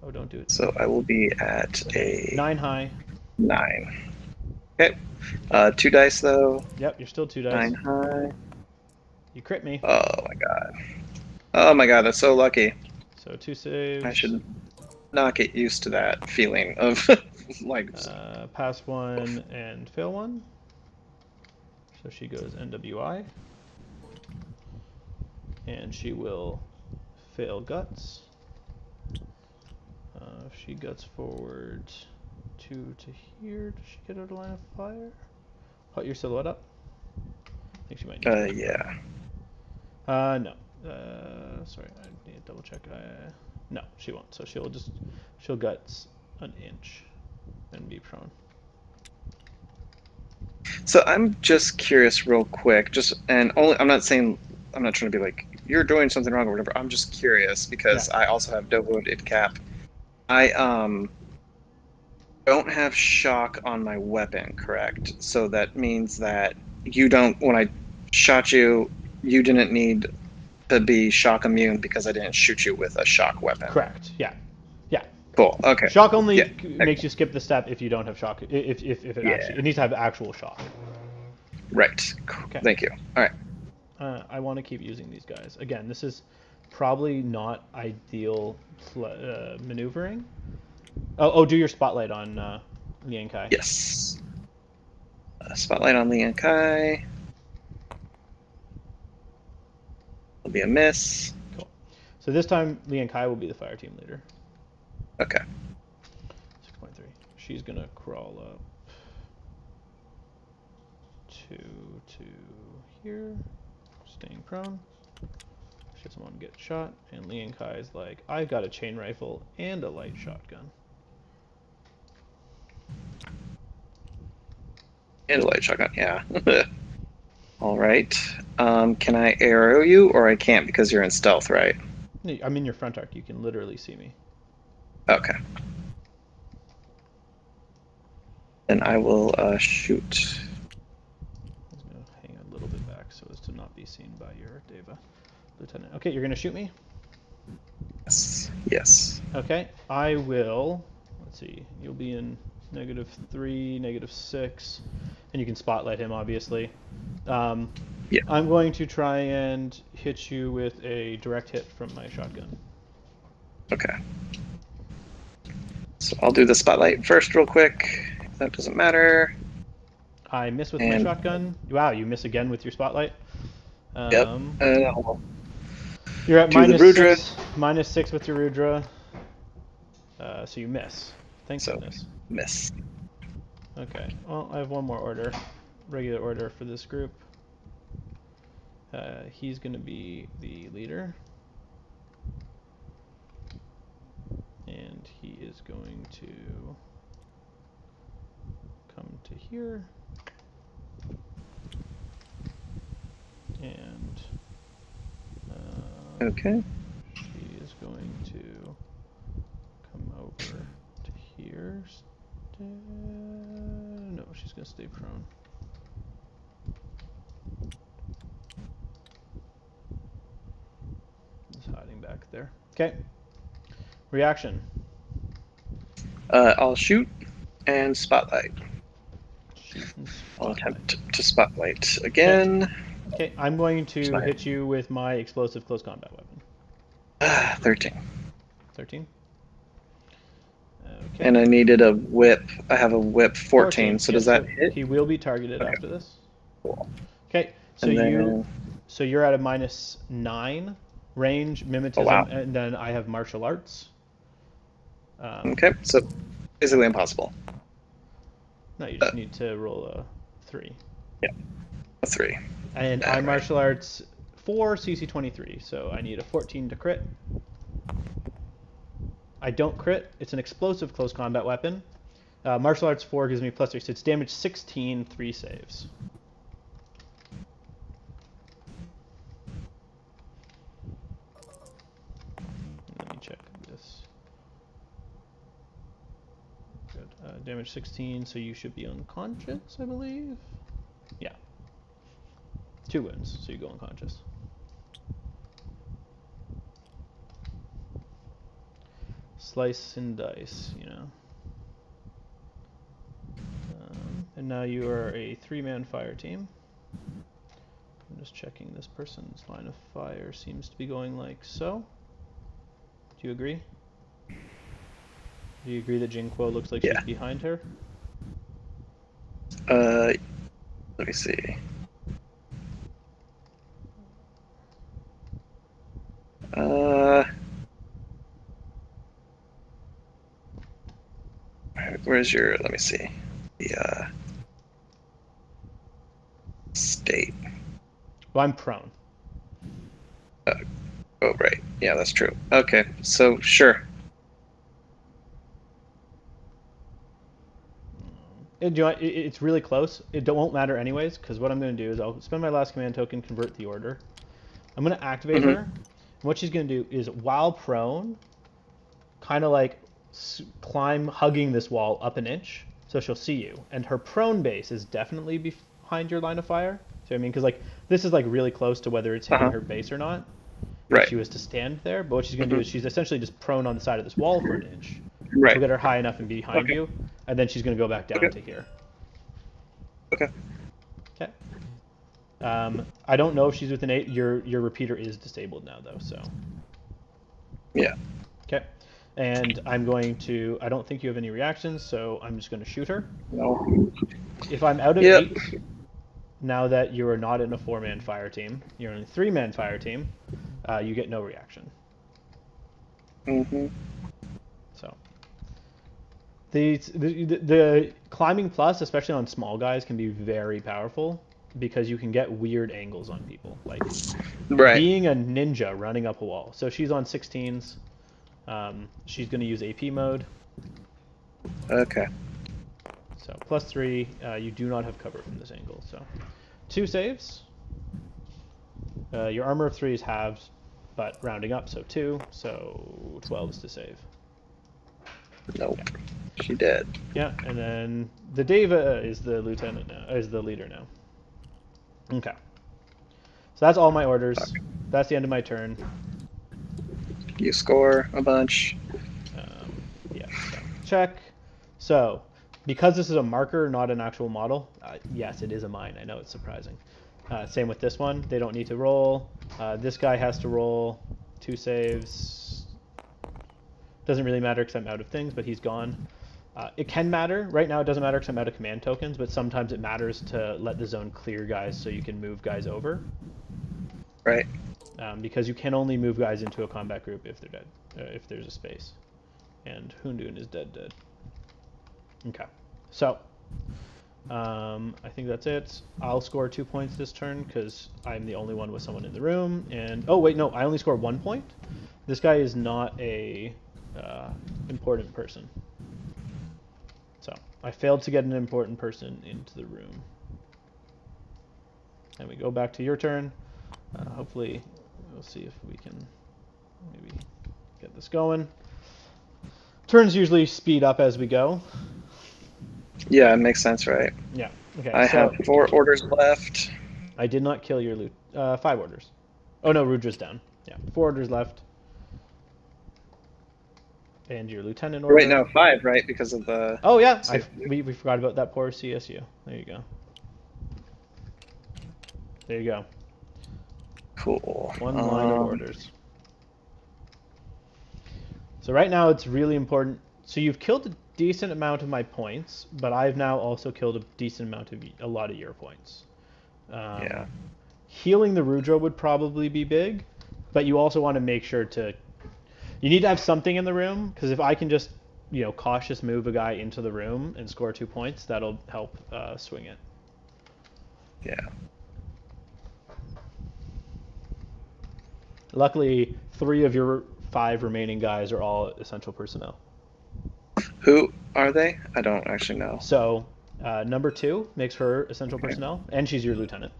Oh, don't do it. So I will be at a 9 high. 9. Okay. 2 dice though. Yep, you're still 2 dice. 9 high. You crit me. Oh my god. Oh my god, that's so lucky. So 2 saves. I should not get used to that feeling of like. Pass 1 and fail 1. So she goes NWI. And she will fail guts. If she guts forward 2 to here, does she get out of line of fire? Put your silhouette up. I think she might need Yeah. no. Sorry, I need to double check. No, she won't. So she'll guts an inch and be prone. So I'm just curious, real quick. I'm not saying I'm not trying to be like you're doing something wrong or whatever. I'm just curious because I also have double wounded cap. I don't have shock on my weapon, correct? So that means that you don't. When I shot you, you didn't need to be shock immune because I didn't shoot you with a shock weapon. Correct. Yeah. Yeah. Cool. Okay. Shock only makes you skip the step if you don't have shock. If it needs to have actual shock. Right. Okay. Thank you. All right. I want to keep using these guys. Again, this is probably not ideal maneuvering. Oh, do your spotlight on Lian Kai. Yes. Spotlight on Lian Kai. Will be a miss. Cool. So this time, Lian Kai will be the fire team leader. Okay. 6.3. She's gonna crawl up to here, staying prone. She doesn't want to get shot, and Lian Kai's like, I've got a chain rifle and a light shotgun. And a light shotgun, yeah. All right. Can I arrow you, or I can't because you're in stealth, right? I'm in your front arc. You can literally see me. Okay. Then I will shoot. I'm going to hang a little bit back so as to not be seen by your Deva lieutenant. Okay, you're going to shoot me? Yes. Yes. Okay, I will. Let's see. You'll be in -3, -6, and you can spotlight him, obviously. Yeah. I'm going to try and hit you with a direct hit from my shotgun. Okay. So I'll do the spotlight first real quick. That doesn't matter. I miss with my shotgun. Wow, you miss again with your spotlight? Yep. You're at -6 with your Rudra. So you miss. Thank goodness. Miss. Okay, well, I have one more order. Regular order for this group. He's going to be the leader. is going to come to here. And Okay. she is going to come over to here. No, she's going to stay prone. It's hiding back there. Okay. Reaction. I'll shoot and spotlight. Shoot and I'll spotlight. attempt to spotlight again. Okay, I'm going to Sorry. hit you with my explosive close combat weapon. 13. 13. Okay. And I needed a whip. I have a whip 14. So Yeah, does that hit? He will be targeted Okay. after this. Cool. Okay, so And then- you're at a -9 range, mimetism, wow. and then I have martial arts. Okay, so basically impossible. No, you just need to roll a 3. Yeah, a 3. And Yeah, I'm right. martial arts 4, CC 23, so I need a 14 to crit. I don't crit. It's an explosive close combat weapon. Martial arts 4 gives me +3, so it's damage 16, 3 saves. Let me check this. Good. Damage 16, so you should be unconscious, I believe. Yeah. 2 wounds, so you go unconscious. Slice and dice, you know. And now you are a 3-man fire team. I'm just checking this person's line of fire seems to be going like so. Do you agree? Do you agree that Jinquo looks like Yeah. she's behind her? Let me see. Where's your? Let me see. The state. Well, I'm prone. Oh, right. Yeah, that's true. Okay, so sure. It's really close. It won't matter anyways, because what I'm going to do is I'll spend my last command token, convert the order. I'm going to activate her. And what she's going to do is, while prone, kind of like climb, hugging this wall up an inch, so she'll see you. And her prone base is definitely behind your line of fire. So I mean, because like this is like really close to whether it's hitting her base or not. Right. If she was to stand there, but what she's going to do is she's essentially just prone on the side of this wall for an inch. Right. She'll get her high enough and be behind Okay. you, and then she's going to go back down Okay. to here. Okay. Okay. I don't know if she's within 8. Your repeater is disabled now, though, so. Yeah. Okay. And I'm going to. I don't think you have any reactions, so I'm just going to shoot her. No. If I'm out of Yep. 8, now that you are not in a 4-man fire team, you're in a 3-man fire team, you get no reaction. Mm-hmm. So. The climbing plus, especially on small guys, can be very powerful because you can get weird angles on people. Like Right. being a ninja running up a wall. So she's on 16s. She's going to use AP mode. Okay. So +3. You do not have cover from this angle. So 2 saves. Your armor of 3 is halved, but rounding up, so 2. So 12s to save. Nope. She dead. Yeah, and then the Deva is the lieutenant now, is the leader now. Okay. So that's all my orders. Okay. That's the end of my turn. You score a bunch. Yeah. So check. So, because this is a marker, not an actual model, yes, it is a mine. I know it's surprising. Same with this one. They don't need to roll. This guy has to roll 2 saves. Doesn't really matter because I'm out of things, but he's gone. It can matter. Right now it doesn't matter because I'm out of command tokens, but sometimes it matters to let the zone clear guys so you can move guys over. Right. Because you can only move guys into a combat group if they're dead, if there's a space. And Hundun is dead. Okay. So, I think that's it. I'll score 2 points this turn because I'm the only one with someone in the room. And oh wait, no, I only score 1 point. This guy is not a important person. So I failed to get an important person into the room. And we go back to your turn. Hopefully, we'll see if we can maybe get this going. Turns usually speed up as we go. Yeah, it makes sense, right? Yeah. Okay. I so have 4 orders left. I did not kill your loot. 5 orders. Oh no, Rudra's down. Yeah, 4 orders left. And your lieutenant order. Wait, no, 5, right? Because of the. Oh yeah, we forgot about that poor CSU. There you go. There you go. Cool. 1 line of orders. So right now it's really important. So you've killed a decent amount of my points, but I've now also killed a decent amount of a lot of your points. Yeah. Healing the Rudra would probably be big, but you also want to make sure to. You need to have something in the room, because if I can just, cautious move a guy into the room and score 2 points, that'll help swing it. Yeah. Luckily, 3 of your 5 remaining guys are all essential personnel. Who are they? I don't actually know. So, number 2 makes her essential personnel, and she's your lieutenant.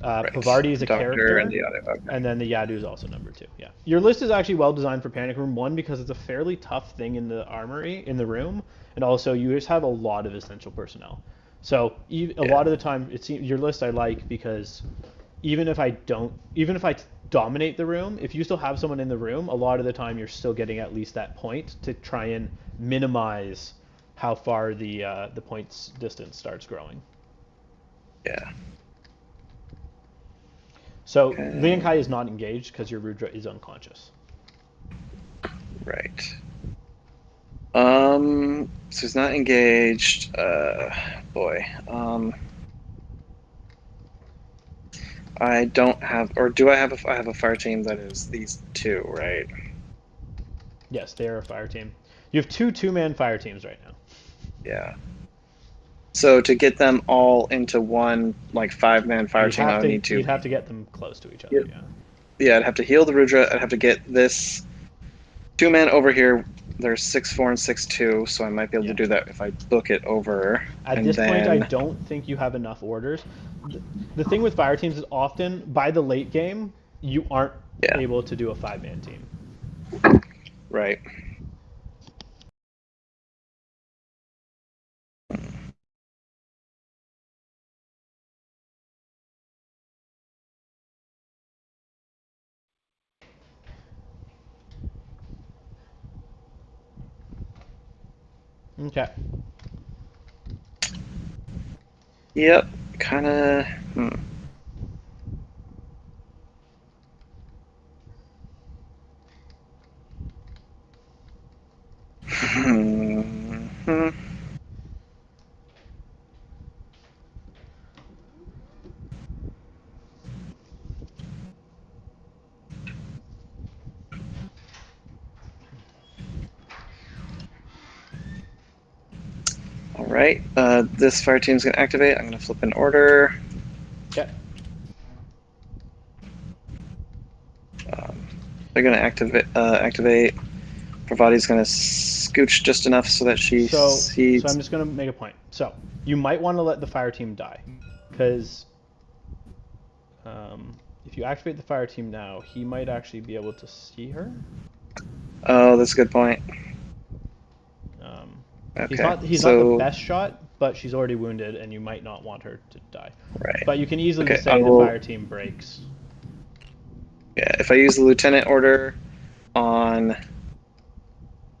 Right. Pavarti is a Doctor character, and the other. Okay. and then the Yadu is also number 2. Yeah, your list is actually well designed for Panic Room 1 because it's a fairly tough thing in the armory, in the room, and also you just have a lot of essential personnel. So a lot of the time, your list I like because even if I dominate the room, if you still have someone in the room, a lot of the time you're still getting at least that point to try and minimize how far the points distance starts growing. Yeah. So Lian Kai is not engaged because your Rudra is unconscious. Right. So he's not engaged. Boy. I don't have, or do I have I have a fire team that is these 2, right? Yes, they are a fire team. You have 2 2-man fire teams right now. Yeah. So to get them all into one, like 5-man fire team, I would need to. You'd have to get them close to each other. Yeah. Yeah, I'd have to heal the Rudra. I'd have to get this 2-man over here. There's 6-4 and 6-2, so I might be able to do that if I book it over. At this point, I don't think you have enough orders. The thing with fire teams is often by the late game, you aren't able to do a 5-man team. Right. Okay. Yep. Kind of. All right. This fire team's gonna activate. I'm gonna flip an order. Okay. They're gonna activate. Pravati's gonna scooch just enough so that she sees. So I'm just gonna make a point. So you might want to let the fire team die, because if you activate the fire team now, he might actually be able to see her. Oh, that's a good point. Okay. He's not the best shot, but she's already wounded, and you might not want her to die. Right. But you can easily just say the fire team breaks. Yeah, if I use the lieutenant order on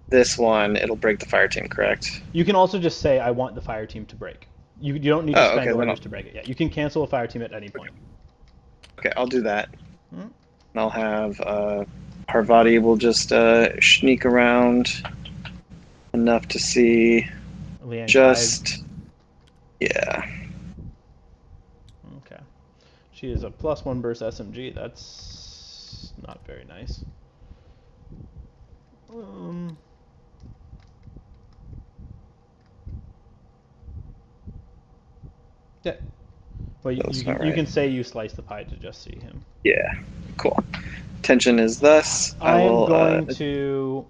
this one, it'll break the fire team, correct? You can also just say, I want the fire team to break. You don't need to spend orders to break it yet. You can cancel a fire team at any point. Okay, I'll do that. And I'll have Parvati will just sneak around enough to see Lian just... Yeah. Okay. She is a +1 burst SMG. That's not very nice. Yeah. Well, you can say you slice the pie to just see him. Yeah. Cool. Tension is thus. I am going to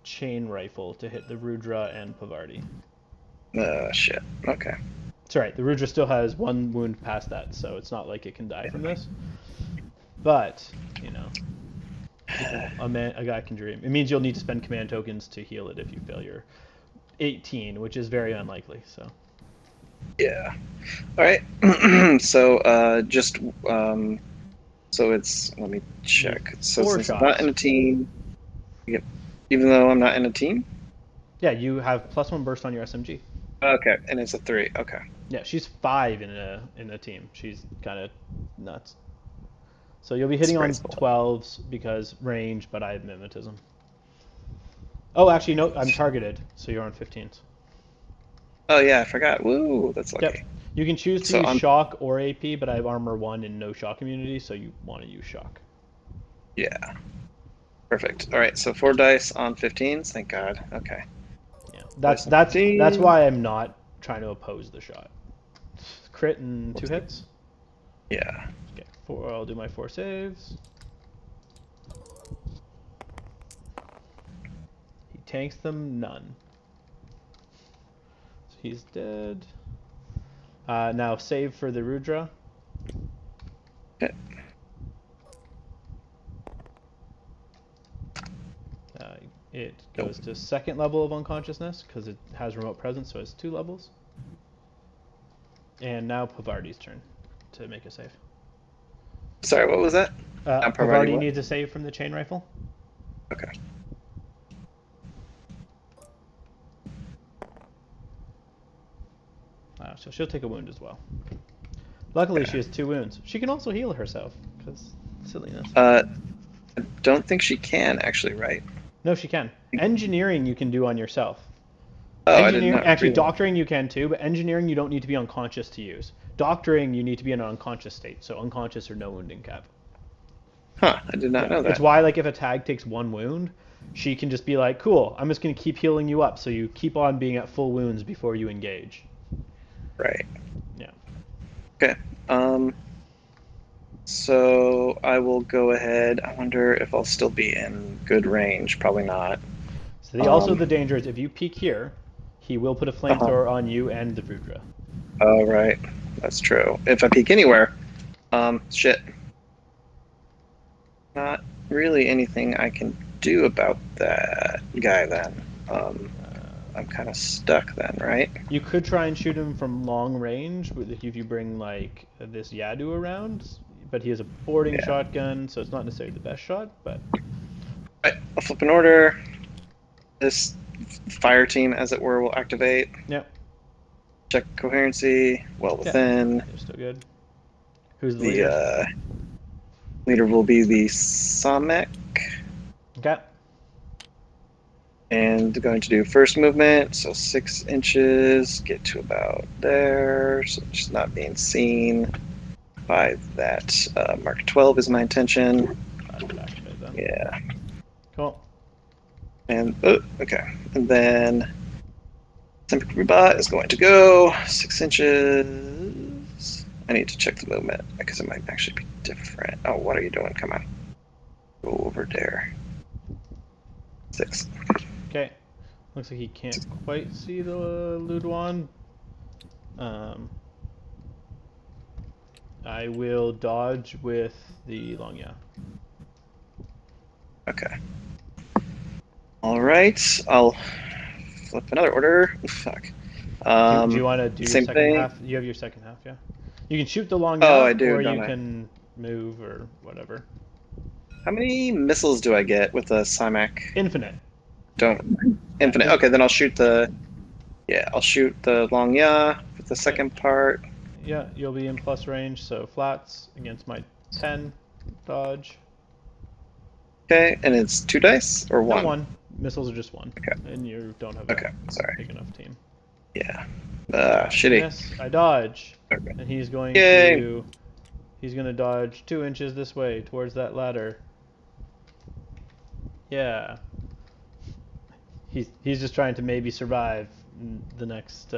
chain rifle to hit the Rudra and Pavardi. Shit. Okay. It's alright, the Rudra still has 1 wound past that, so it's not like it can die from this. But, you know, a guy can dream. It means you'll need to spend command tokens to heal it if you fail your 18, which is very unlikely, so. Yeah. All right. So so it's, let me check. So 4 since I'm shots. not in a team, yep. Even though I'm not in a team. Yeah, you have +1 burst on your SMG. Okay, and it's a 3. Okay. Yeah, she's 5 in a team. She's kind of nuts. So you'll be hitting on Graceful. 12s because range, but I have mimetism. Oh, actually, no, I'm targeted, so you're on 15s. Oh yeah, I forgot. Woo, that's lucky. Yep. You can choose to So use I'm- shock or AP, but I have armor 1 and no shock immunity, so you want to use shock. Yeah. Perfect. All right, so 4 dice on 15s. Thank God. Okay. Yeah, Dice on that's 15. why I'm not trying to oppose the shot. Crit and 2 hits. Yeah. Okay, I'll do my 4 saves. He tanks them, none. So he's dead. Now save for the Rudra. Okay. It goes to 2nd level of unconsciousness because it has remote presence, so it's 2 levels. And now Pavardi's turn to make a save. Sorry, what was that? Pavardi what? needs a save from the chain rifle. Okay. So she'll take a wound as well. Luckily, she has 2 wounds. She can also heal herself, because silliness. I don't think she can actually, right? No, she can. Engineering you can do on yourself. Oh, I did not. Actually, realize. doctoring you can too, but engineering you don't need to be unconscious to use. Doctoring you need to be in an unconscious state, so unconscious or no wounding cap. Huh, I did not know that. It's why, like, if a tag takes 1 wound, she can just be like, cool, I'm just going to keep healing you up, so you keep on being at full wounds before you engage. Right. Yeah. Okay. So I will go ahead. I wonder if I'll still be in good range. Probably not. So also the danger is if you peek here, he will put a flamethrower on you and the Rudra. Oh, right. That's true. If I peek anywhere, shit. Not really anything I can do about that guy then. I'm kind of stuck then, right? You could try and shoot him from long range if you bring like this Yadu around, but he has a boarding shotgun, so it's not necessarily the best shot. But Right, I'll flip an order. This fire team, as it were, will activate. Yep. Check coherency. Well within. They're still good. Who's the leader? Leader will be the Samek. Okay. And going to do first movement, so 6 inches, get to about there, so just not being seen by that. Mark 12 is my intention. Yeah. Cool. And, okay. And then Sempic Rebot is going to go 6 inches. I need to check the movement because it might actually be different. Oh, what are you doing? Come on. Go over there. 6. Okay. Looks like he can't quite see the Ludwan. I will dodge with the Longya. Okay. All right. I'll flip another order. Fuck. Do you want to do your same second thing? half? You have your second half, yeah. You can shoot the Longya, Oh, I do, or don't you I? can move or whatever. How many missiles do I get with a Simac? Infinite. Infinite. Okay, then I'll shoot the. Yeah, I'll shoot the Long Ya with the second part. Yeah, you'll be in plus range, so flats against my 10 dodge. Okay, and it's 2 dice or 1? No, 1. Missiles are just 1. Okay. And you don't have Okay, a sorry. big enough team. Yeah. Shitty. Yes, I dodge. Okay. And he's going Yay. to. He's going to dodge 2 inches this way towards that ladder. Yeah. He's just trying to maybe survive the next.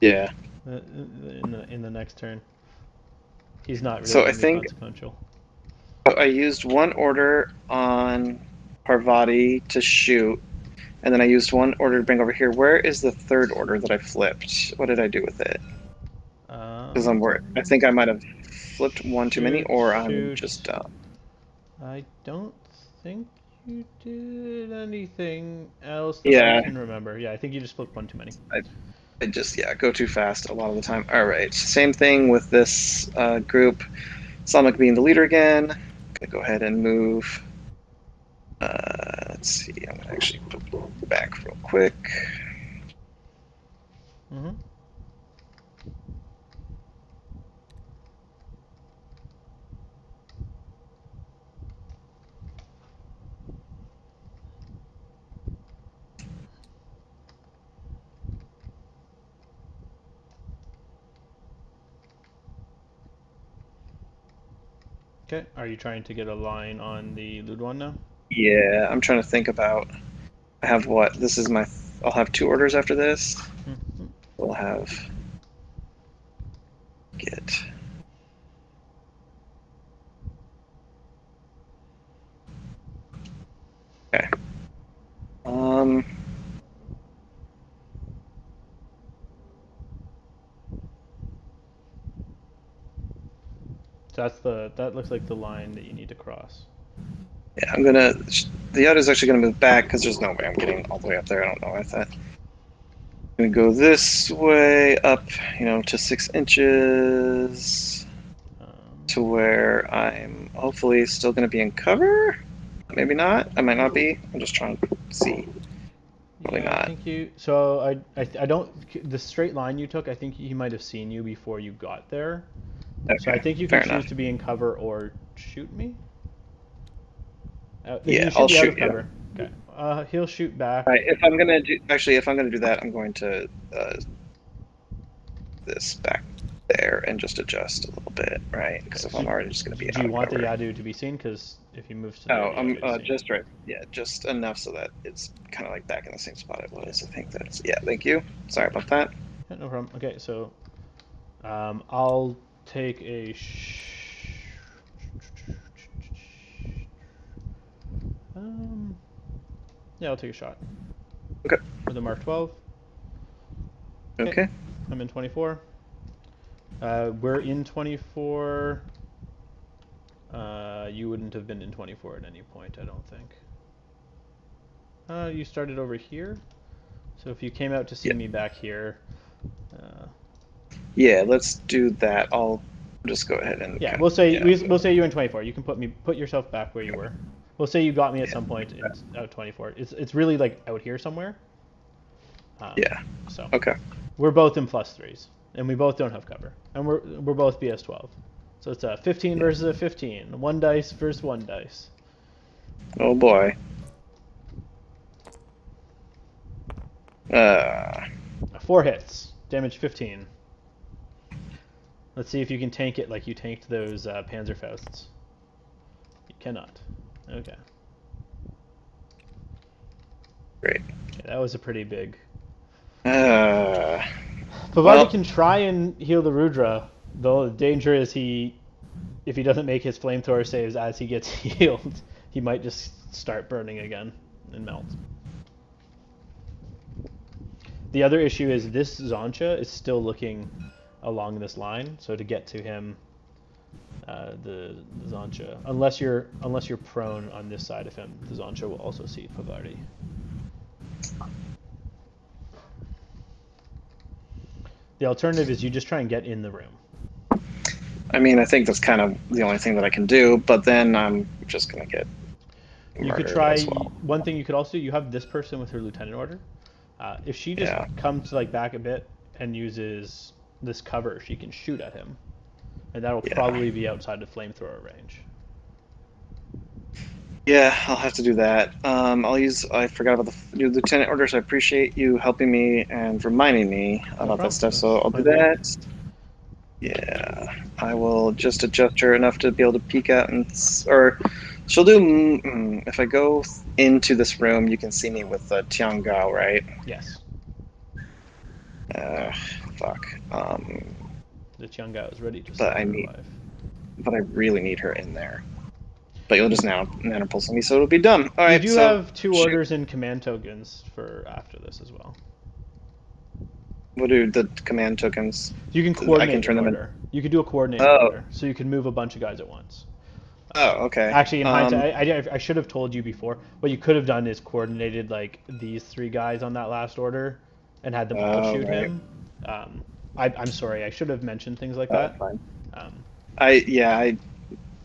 Yeah. In the next turn. He's not really So I gonna be think consequential. I used 1 order on Parvati to shoot, and then I used one order to bring over here. Where is the third order that I flipped? What did I do with it? Because I'm worried. I think I might have flipped one too many, or I'm just dumb. I don't think you did anything else that Yeah. I can remember. Yeah, I think you just flipped one too many. I just go too fast a lot of the time. All right, same thing with this group. Sonic being the leader again. Gonna go ahead and move. Let's see. I'm gonna actually put back real quick. Mm-hmm. Okay, are you trying to get a line on the lewd one now? Yeah, I'm trying to think about. I have what? This is my. I'll have 2 orders after this. Mm-hmm. We'll have get. Okay. So that looks like the line that you need to cross. Yeah, I'm gonna. The other's actually gonna move back because there's no way I'm getting all the way up there. I don't know. I thought. I'm gonna go this way up, to 6 inches to where I'm hopefully still gonna be in cover. Maybe not. I might not be. I'm just trying to see. Probably Yeah, I not. think you. So I don't. The straight line you took, I think he might have seen you before you got there. So I Okay. think you can Fair choose enough. to be in cover or shoot me. You Yeah, can shoot I'll me out shoot of you. cover. Okay. He'll shoot back. All right. If I'm gonna do that, I'm going to this back there and just adjust a little bit, right? Because Okay. if I'm already just gonna be Do out you of want the cover. Yadu to be seen? Because if he moves to there, Oh, the I'm Yadu is seen. just right. Yeah, just enough so that it's kind of like back in the same spot it was. I think that's. Yeah. Thank you. Sorry about that. Yeah, no problem. Okay, so I'll take a. Yeah, I'll take a shot. Okay. With a Mark 12. Okay. I'm in 24. We're in 24. You wouldn't have been in 24 at any point, I don't think. You started over here. So if you came out to see me back here. Yeah, let's do that. I'll just go ahead and. Yeah, we'll say we'll say you're in 24. You can put yourself back where you were. We'll say you got me at some point in out 24. It's really like out here somewhere. Yeah. So Okay. we're both in +3s, and we both don't have cover, and we're both BS12. So it's a 15 versus a 15. 1 dice versus 1 dice. Oh boy. 4 hits, damage 15. Let's see if you can tank it like you tanked those Panzerfausts. You cannot. Okay. Great. Yeah, that was a pretty big. Pavarti Pavarti can try and heal the Rudra, though the danger is if he doesn't make his flamethrower saves as he gets healed, he might just start burning again and melt. The other issue is this Zoncha is still looking along this line, so to get to him, the Zoncha, unless you're prone on this side of him, the Zoncha will also see Pavarti. The alternative is you just try and get in the room. I mean, I think that's kind of the only thing that I can do, but then I'm just going to get You could try, one thing you could also do, you have this person with her lieutenant order. If she just comes like back a bit and uses this cover, she can shoot at him. And that'll probably be outside of flamethrower range. Yeah, I'll have to do that. I forgot about the new lieutenant orders. I appreciate you helping me and reminding me about that stuff, so I'll do that. Yeah, I will just adjust her enough to be able to peek out or she'll do, if I go into this room, you can see me with Tiangao, right? Yes. Fuck. The Tiangao is ready to but survive. but I really need her in there. But you'll just nanopulse me, so it'll be done. All You right. do So have 2 orders in command tokens for after this as well. what do the command tokens? You can coordinate I can turn an them order. You could do a coordinated Oh. order, so you can move a bunch of guys at once. Oh, okay. Actually, in hindsight, I should have told you before. What you could have done is coordinated like these 3 guys on that last order, and had them all shoot right. him. I'm sorry. I should have mentioned things like that. Fine. Um,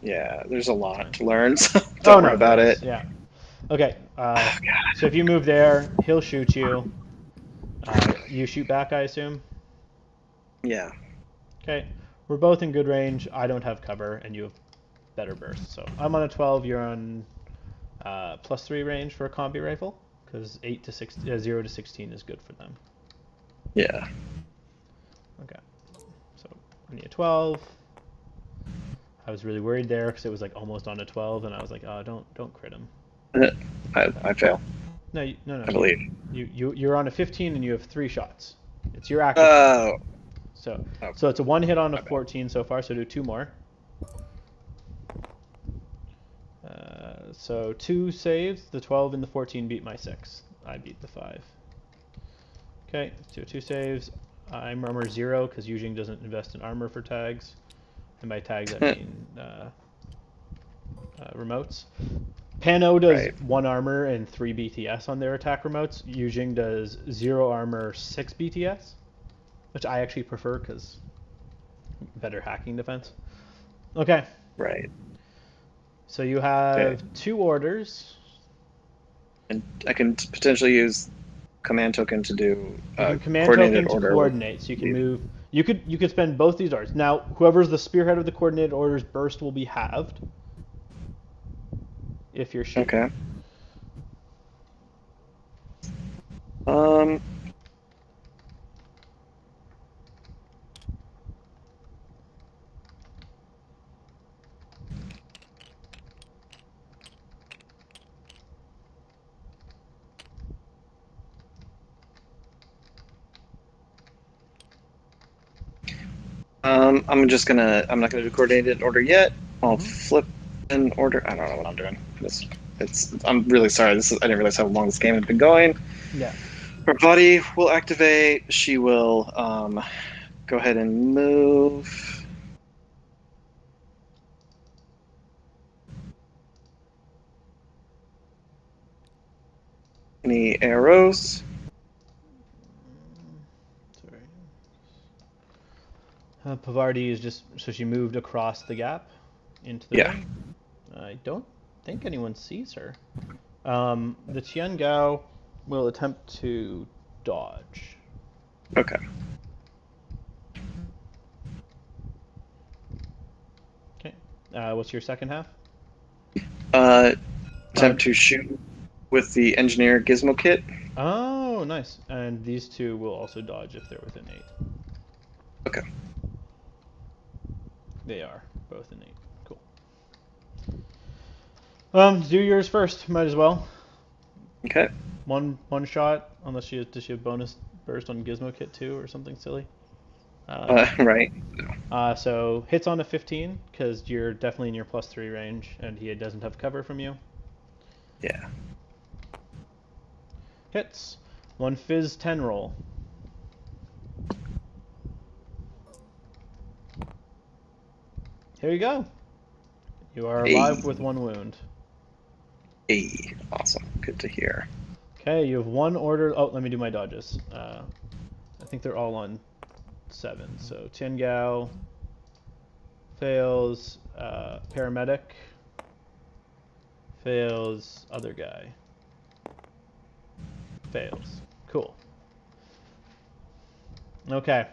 There's a lot to learn, so don't worry about it. Yeah. Okay. So if you move there, he'll shoot you. You shoot back, I assume. Yeah. Okay. We're both in good range. I don't have cover, and you have better burst. So I'm on a 12. You're on +3 range for a combi rifle, because 0 to 16 is good for them. Yeah. Okay. So I need a 12. I was really worried there because it was like almost on a 12, and I was like, oh, don't crit him. I fail. No. I believe. You're on a 15 and you have 3 shots. It's your active. Oh. So it's a 1 hit on a 14 so far. So do 2 more. So 2 saves. The 12 and the 14 beat my 6. I beat the 5. Okay, so 2 saves. I'm armor 0 because Yujing doesn't invest in armor for tags. And by tags I mean remotes. Pano does 1 armor and 3 BTS on their attack remotes. Yujing does 0 armor, 6 BTS, which I actually prefer because better hacking defense. Okay. Right. So you have 2 orders. And I can potentially use command token to do command coordinated token to order. coordinate, so you can move. You could spend both these orders. Now, whoever's the spearhead of the coordinated orders burst will be halved if you're shooting. Okay. I'm not gonna do coordinated order yet. I'll flip an order. I don't know what I'm doing. I'm really sorry. I didn't realize how long this game had been going. Yeah. Her body will activate. She will go ahead and move. Any arrows? Pavardi is just, so she moved across the gap into the ring. I don't think anyone sees her. The Tian Gao will attempt to dodge. Okay. Okay. What's your second half? Attempt to shoot with the engineer gizmo kit. Oh, nice. And these 2 will also dodge if they're within 8. Okay. They are both in 8. Cool. Do yours first. Might as well. Okay. One shot, unless does she have bonus burst on Gizmo Kit too, or something silly. Right. So hits on a 15 because you're definitely in your +3 range, and he doesn't have cover from you. Yeah. Hits. 1 Fizz 10 roll. Here you go. You are alive with 1 wound. Hey, awesome. Good to hear. Okay, you have 1 order. Oh, let me do my dodges. I think they're all on 7. So Tian Gao fails. Paramedic fails. Other guy fails. Cool. Okay.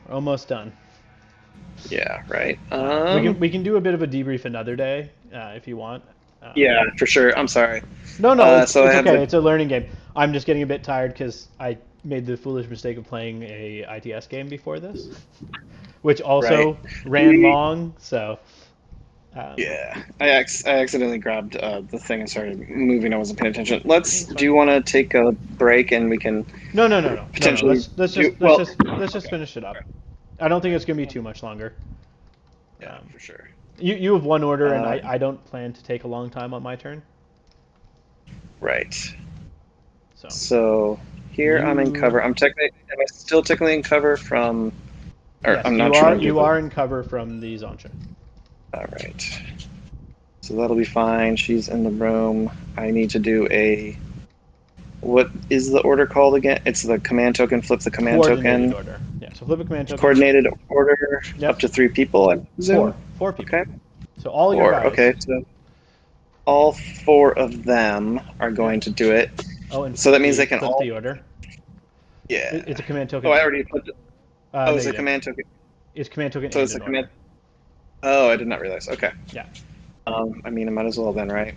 We're almost done. Yeah, right. We can do a bit of a debrief another day if you want. Yeah, for sure. I'm sorry. No, it's okay. It's a learning game. I'm just getting a bit tired because I made the foolish mistake of playing a ITS game before this, which also ran long. So. Yeah, I accidentally grabbed the thing and started moving. I wasn't paying attention. Do you want to take a break and we can? No. Potentially. Let's just finish it up. I don't think it's gonna be too much longer. Yeah, for sure. You have one order, and I don't plan to take a long time on my turn. Right. So So here I'm in cover. Am I still technically in cover from? Or yes, I'm not trying to do you are in cover from the Zoncha. All right. So that'll be fine. She's in the room. I need to do a. What is the order called again? It's the command token. Flip the command Coordinated token. order. Yeah. So flip a command token. Coordinated order. Yes. Up to 3 people, I presume. Four people. Okay. So all your guys. Okay. So all 4 of them are going to do it. Oh, and So that means they can flip all. the order. Yeah. It's a command token. Oh, I already flipped it. No, It's you a didn't. command token. It's command token So and it's a an command. order. Oh, I did not realize. Okay. Yeah. I mean, I might as well then, right?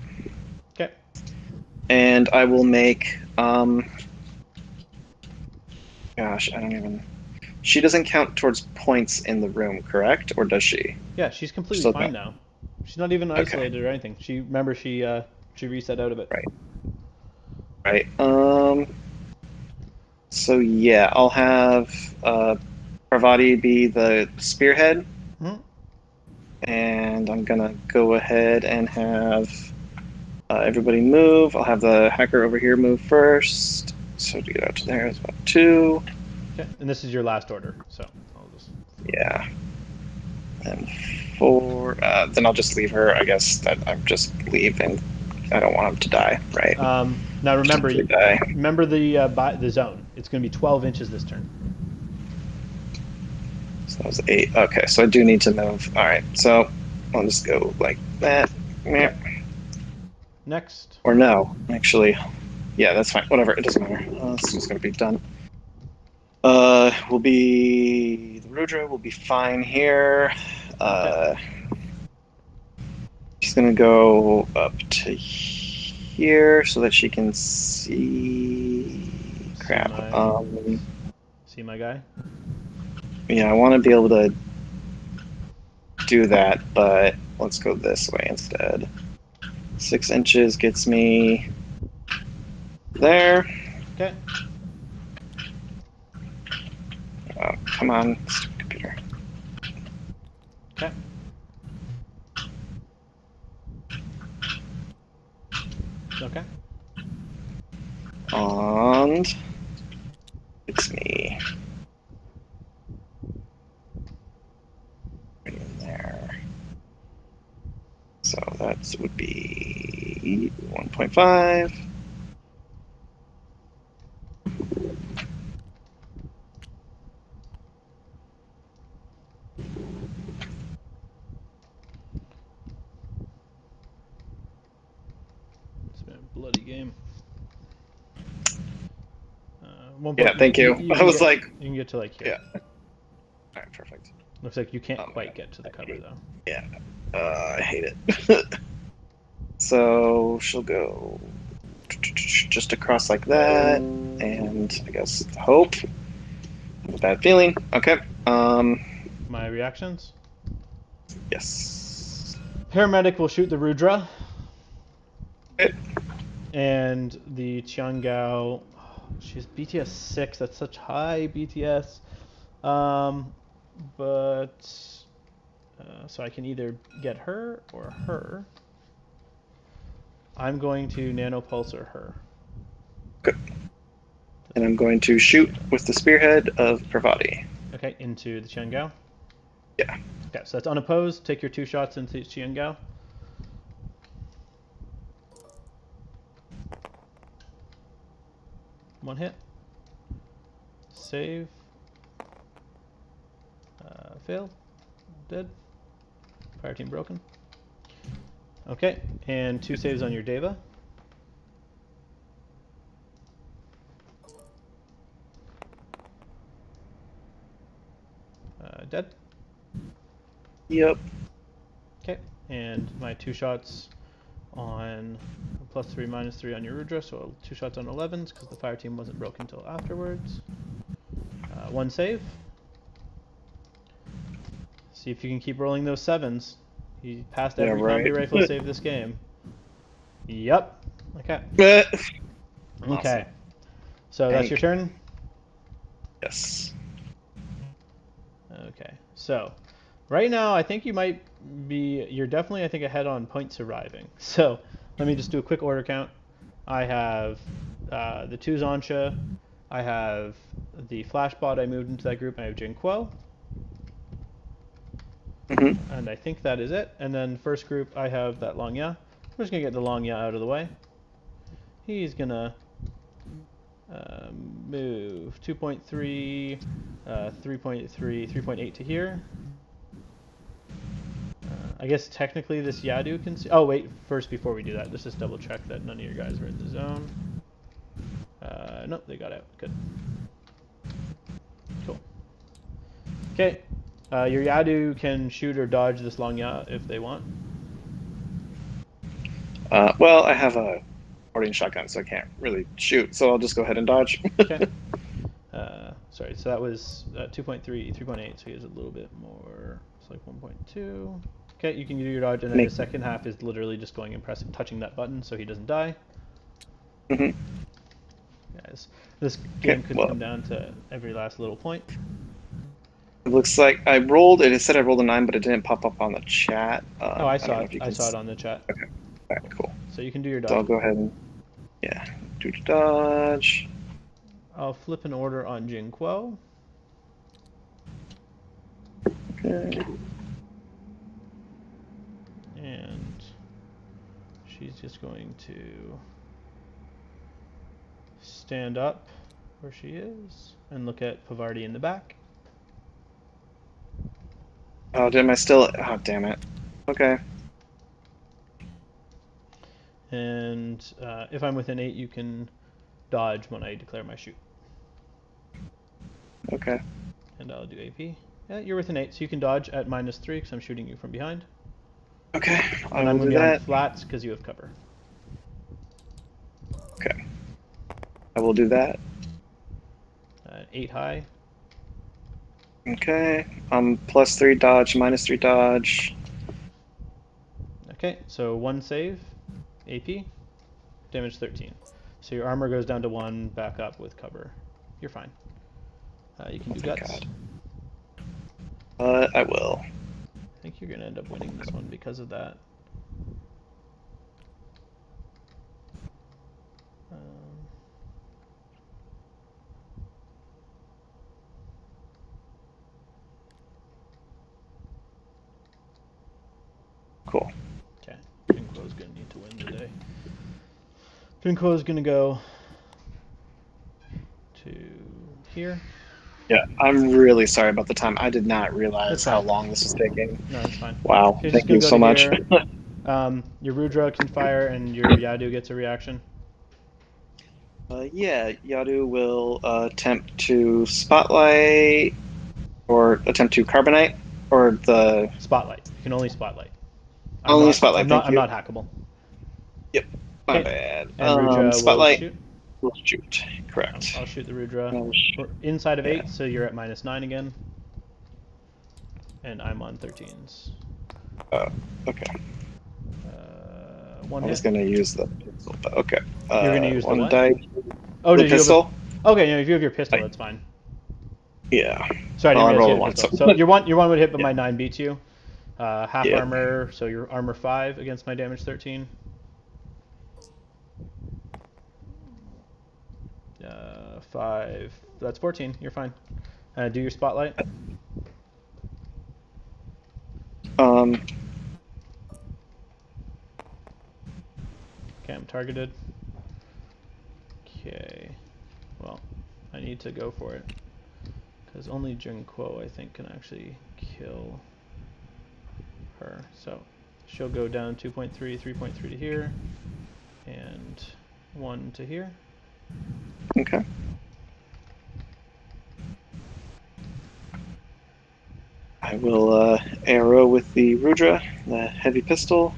Okay. And I will make. Gosh, I don't even. She doesn't count towards points in the room, correct? Or does she? Yeah, she's completely Still fine no. now. She's not even isolated or anything. She reset out of it. Right. Right. So yeah, I'll have Parvati be the spearhead, Hmm? and I'm gonna go ahead and have everybody move. I'll have the hacker over here move first. So to get out to there is about 2. Okay. And this is your last order, so I'll just. Yeah. And 4. Then I'll just leave her. I guess that I'm just leaving. I don't want him to die, right? Now remember, Potentially die. remember the zone. It's going to be 12 inches this turn. So that was 8. Okay, so I do need to move. All right, so I'll just go like that. Okay. Next. Or no, actually. Yeah, that's fine. Whatever, it doesn't matter. This is going to be done. The Rudra will be fine here. She's going to go up to here so that she can see. Crap. See my guy? Yeah, I want to be able to do that, but let's go this way instead. 6 inches gets me there. Okay. Oh, come on, stupid computer. Okay. Okay. And it's me. Right in there. So that would be 1.5. It's been a bloody game. Yeah, thank you. I was like, you can get to like here. Yeah. All right, perfect. Looks like you can't quite get to the cover though. Yeah, I hate it. So she'll go just across like that, and I guess hope. I have a bad feeling. Okay. My reactions. Yes. Paramedic will shoot the Rudra. Okay. And the Chiangao, she's BTS 6. That's such high BTS. So I can either get her or her. I'm going to nanopulsar her. Good. And I'm going to shoot with the spearhead of Pravati. Okay, into the Chiangao. Yeah. Okay, so that's unopposed. Take your 2 shots into Chiangao. One hit. Save. Failed. Dead. Fire team broken. Okay, and 2 saves on your Deva. Dead. Yep. Okay, and my 2 shots on +3, -3 on your Rudra, so 2 shots on 11s because the fire team wasn't broken until afterwards. 1 save. See if you can keep rolling those 7s. He passed every combi rifle save this game. Yep. Okay. Awesome. Okay. So that's your turn? Yes. Okay. So right now I think you might you're definitely, I think, ahead on points arriving. So let me just do a quick order count. I have the 2 Zansha. I have the Flashbot I moved into that group. I have Jinquo. And I think that is it. And then first group, I have that Longya. I'm just going to get the Longya out of the way. He's going to move 2.3, 3.3, 3.8 to here. I guess technically this Yadu can see... Oh, wait. First, before we do that, let's just double check that none of your guys are in the zone. Nope, they got out. Good. Cool. Okay. Your Yadu can shoot or dodge this Longya if they want. Well, I have a boarding shotgun, so I can't really shoot. So I'll just go ahead and dodge. Okay. Sorry, so that was 2.3, 3.8, so he has a little bit more. It's like 1.2. Okay, you can do your dodge, and then the second half is literally just going and pressing, touching that button so he doesn't die. Guys, this game could come down to every last little point. It looks like I rolled. It said I rolled a 9, but it didn't pop up on the chat. Oh, I saw it. I saw it on the chat. Okay. All right, cool. So you can do your dodge. So I'll go ahead and do the dodge. I'll flip an order on Jinquo. Okay. And she's just going to stand up where she is and look at Pavardi in the back. Oh, damn! Oh, damn it. Okay. And if I'm within 8, you can dodge when I declare my shoot. Okay. And I'll do AP. Yeah, you're within 8, so you can dodge at -3 because I'm shooting you from behind. Okay, And I'm going to be on flats because you have cover. Okay. I will do that. 8 high. Okay. +3 dodge, -3 dodge. Okay, so 1 save, AP, damage 13. So your armor goes down to 1, back up with cover. You're fine. You can do guts. God. I will. I think you're going to end up winning this one because of that. Cool. Okay, Jinquo's going to need to win today. Jinquo's going to go to here. Yeah, I'm really sorry about the time. I did not realize how long this was taking. No, it's fine. Wow, So thank you so much. Your Rudra can fire and your Yadu gets a reaction. Yeah, Yadu will attempt to spotlight or attempt to carbonite or the spotlight. You can only spotlight. Only spotlight. I'm not hackable. Yep, my bad. And Rudra spotlight. will shoot. Will shoot. Correct. I'll shoot the Rudra. Shoot. We're inside of 8, so you're at -9 again. And I'm on 13s. Okay. One I was hit. going to use the pistol, but okay. You're going to use the what? Die. Oh, the did pistol? Okay, no, if you have your pistol, that's fine. Yeah. Sorry, I didn't realize you had a pistol. So your one would hit, but Yeah. my 9 beats you. Half armor, so your armor 5 against my damage 13. 5, that's 14. You're fine. Do your spotlight. Okay, I'm targeted. Okay. Well, I need to go for it. Because only Jinquo, I think, can actually kill her. So she'll go down 2.3, 3.3 to here, and 1 to here. Okay. I will arrow with the Rudra, the heavy pistol.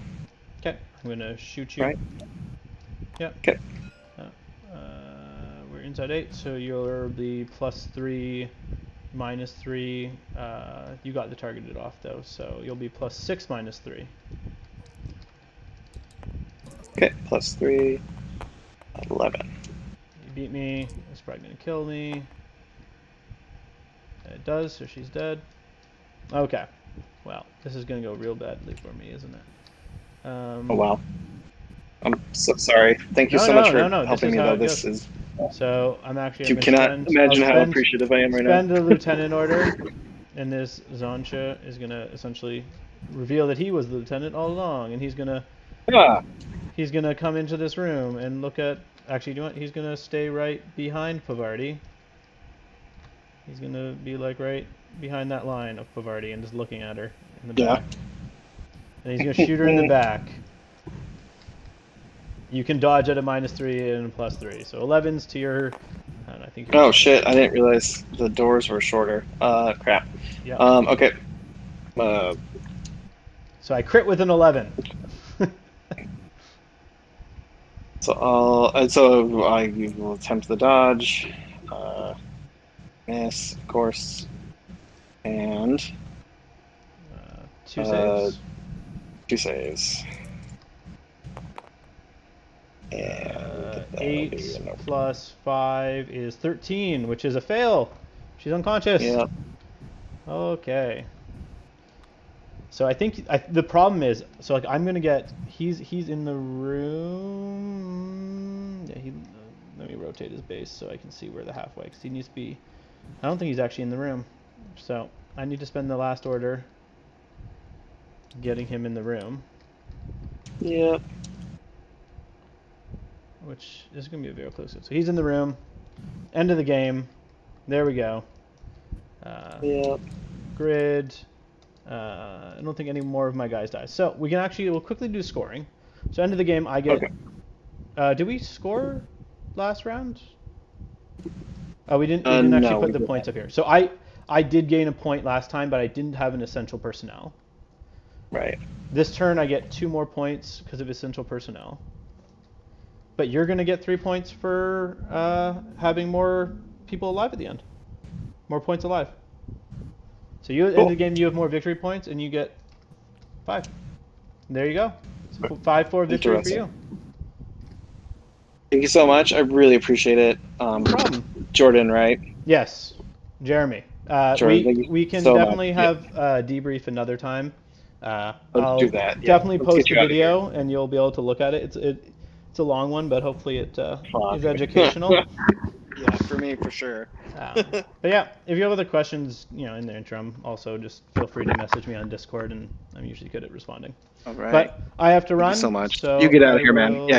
Okay, I'm going to shoot you. Right. Yep. Okay. We're inside 8, so you'll be +3, -3. You got the targeted off though, so you'll be +6, -3. Okay, +3, 11. You beat me. It's probably going to kill me. It does, so she's dead. Okay. Well, this is going to go real badly for me, isn't it? Oh wow. I'm so sorry. Thank you No, so much for no. This helping is me how though. it This goes. is So I'm actually you going to cannot spend. imagine I'll how spend, appreciative I am right spend now. a lieutenant order, and this Zansha is going to essentially reveal that he was the lieutenant all along, and he's going to come into this room and look at. Actually, do you know what? He's going to stay right behind Pavarti. He's going to be like right behind that line of Pavarti and just looking at her in the back. And he's going to shoot her in the back. You can dodge at a -3 and a +3. So 11's to your. I think. Oh shit! I didn't realize the doors were shorter. Crap. Yeah. Okay. So I crit with an 11. So I will attempt the dodge. Miss, of course. And 2 saves. 2 saves. And 8 plus 5 is 13, which is a fail. She's unconscious. Yep. Okay. So I think the problem is, so like I'm gonna get he's in the room. Yeah, let me rotate his base so I can see where the halfway, because he needs to be. I don't think he's actually in the room, so I need to spend the last order getting him in the room. Yep. Which is going to be a very close. So he's in the room. End of the game. There we go. Yep. Grid. I don't think any more of my guys die. So we'll quickly do scoring. So end of the game, I get. Okay. Did we score last round? Oh, we didn't actually no, put the points up here. So I did gain a point last time, but I didn't have an essential personnel. Right. This turn I get 2 more points because of essential personnel. But you're going to get 3 points for having more people alive at the end. More points alive. So you in the game you have more victory points and you get 5. There you go. So 5-4 victory for you. Thank you so much. I really appreciate it. No problem. Jordan, right? Yes, Jeremy. Jordan, we can so definitely much. have debrief another time. Let's do that. Definitely Let's post get the you out of here. video and you'll be able to look at it. It's a long one, but hopefully it is educational. Yeah, for me, for sure. But yeah, if you have other questions, in the interim, also just feel free to message me on Discord, and I'm usually good at responding. All right. But I have to run. Thank you so much. So You get out of I here, man. will- Yeah.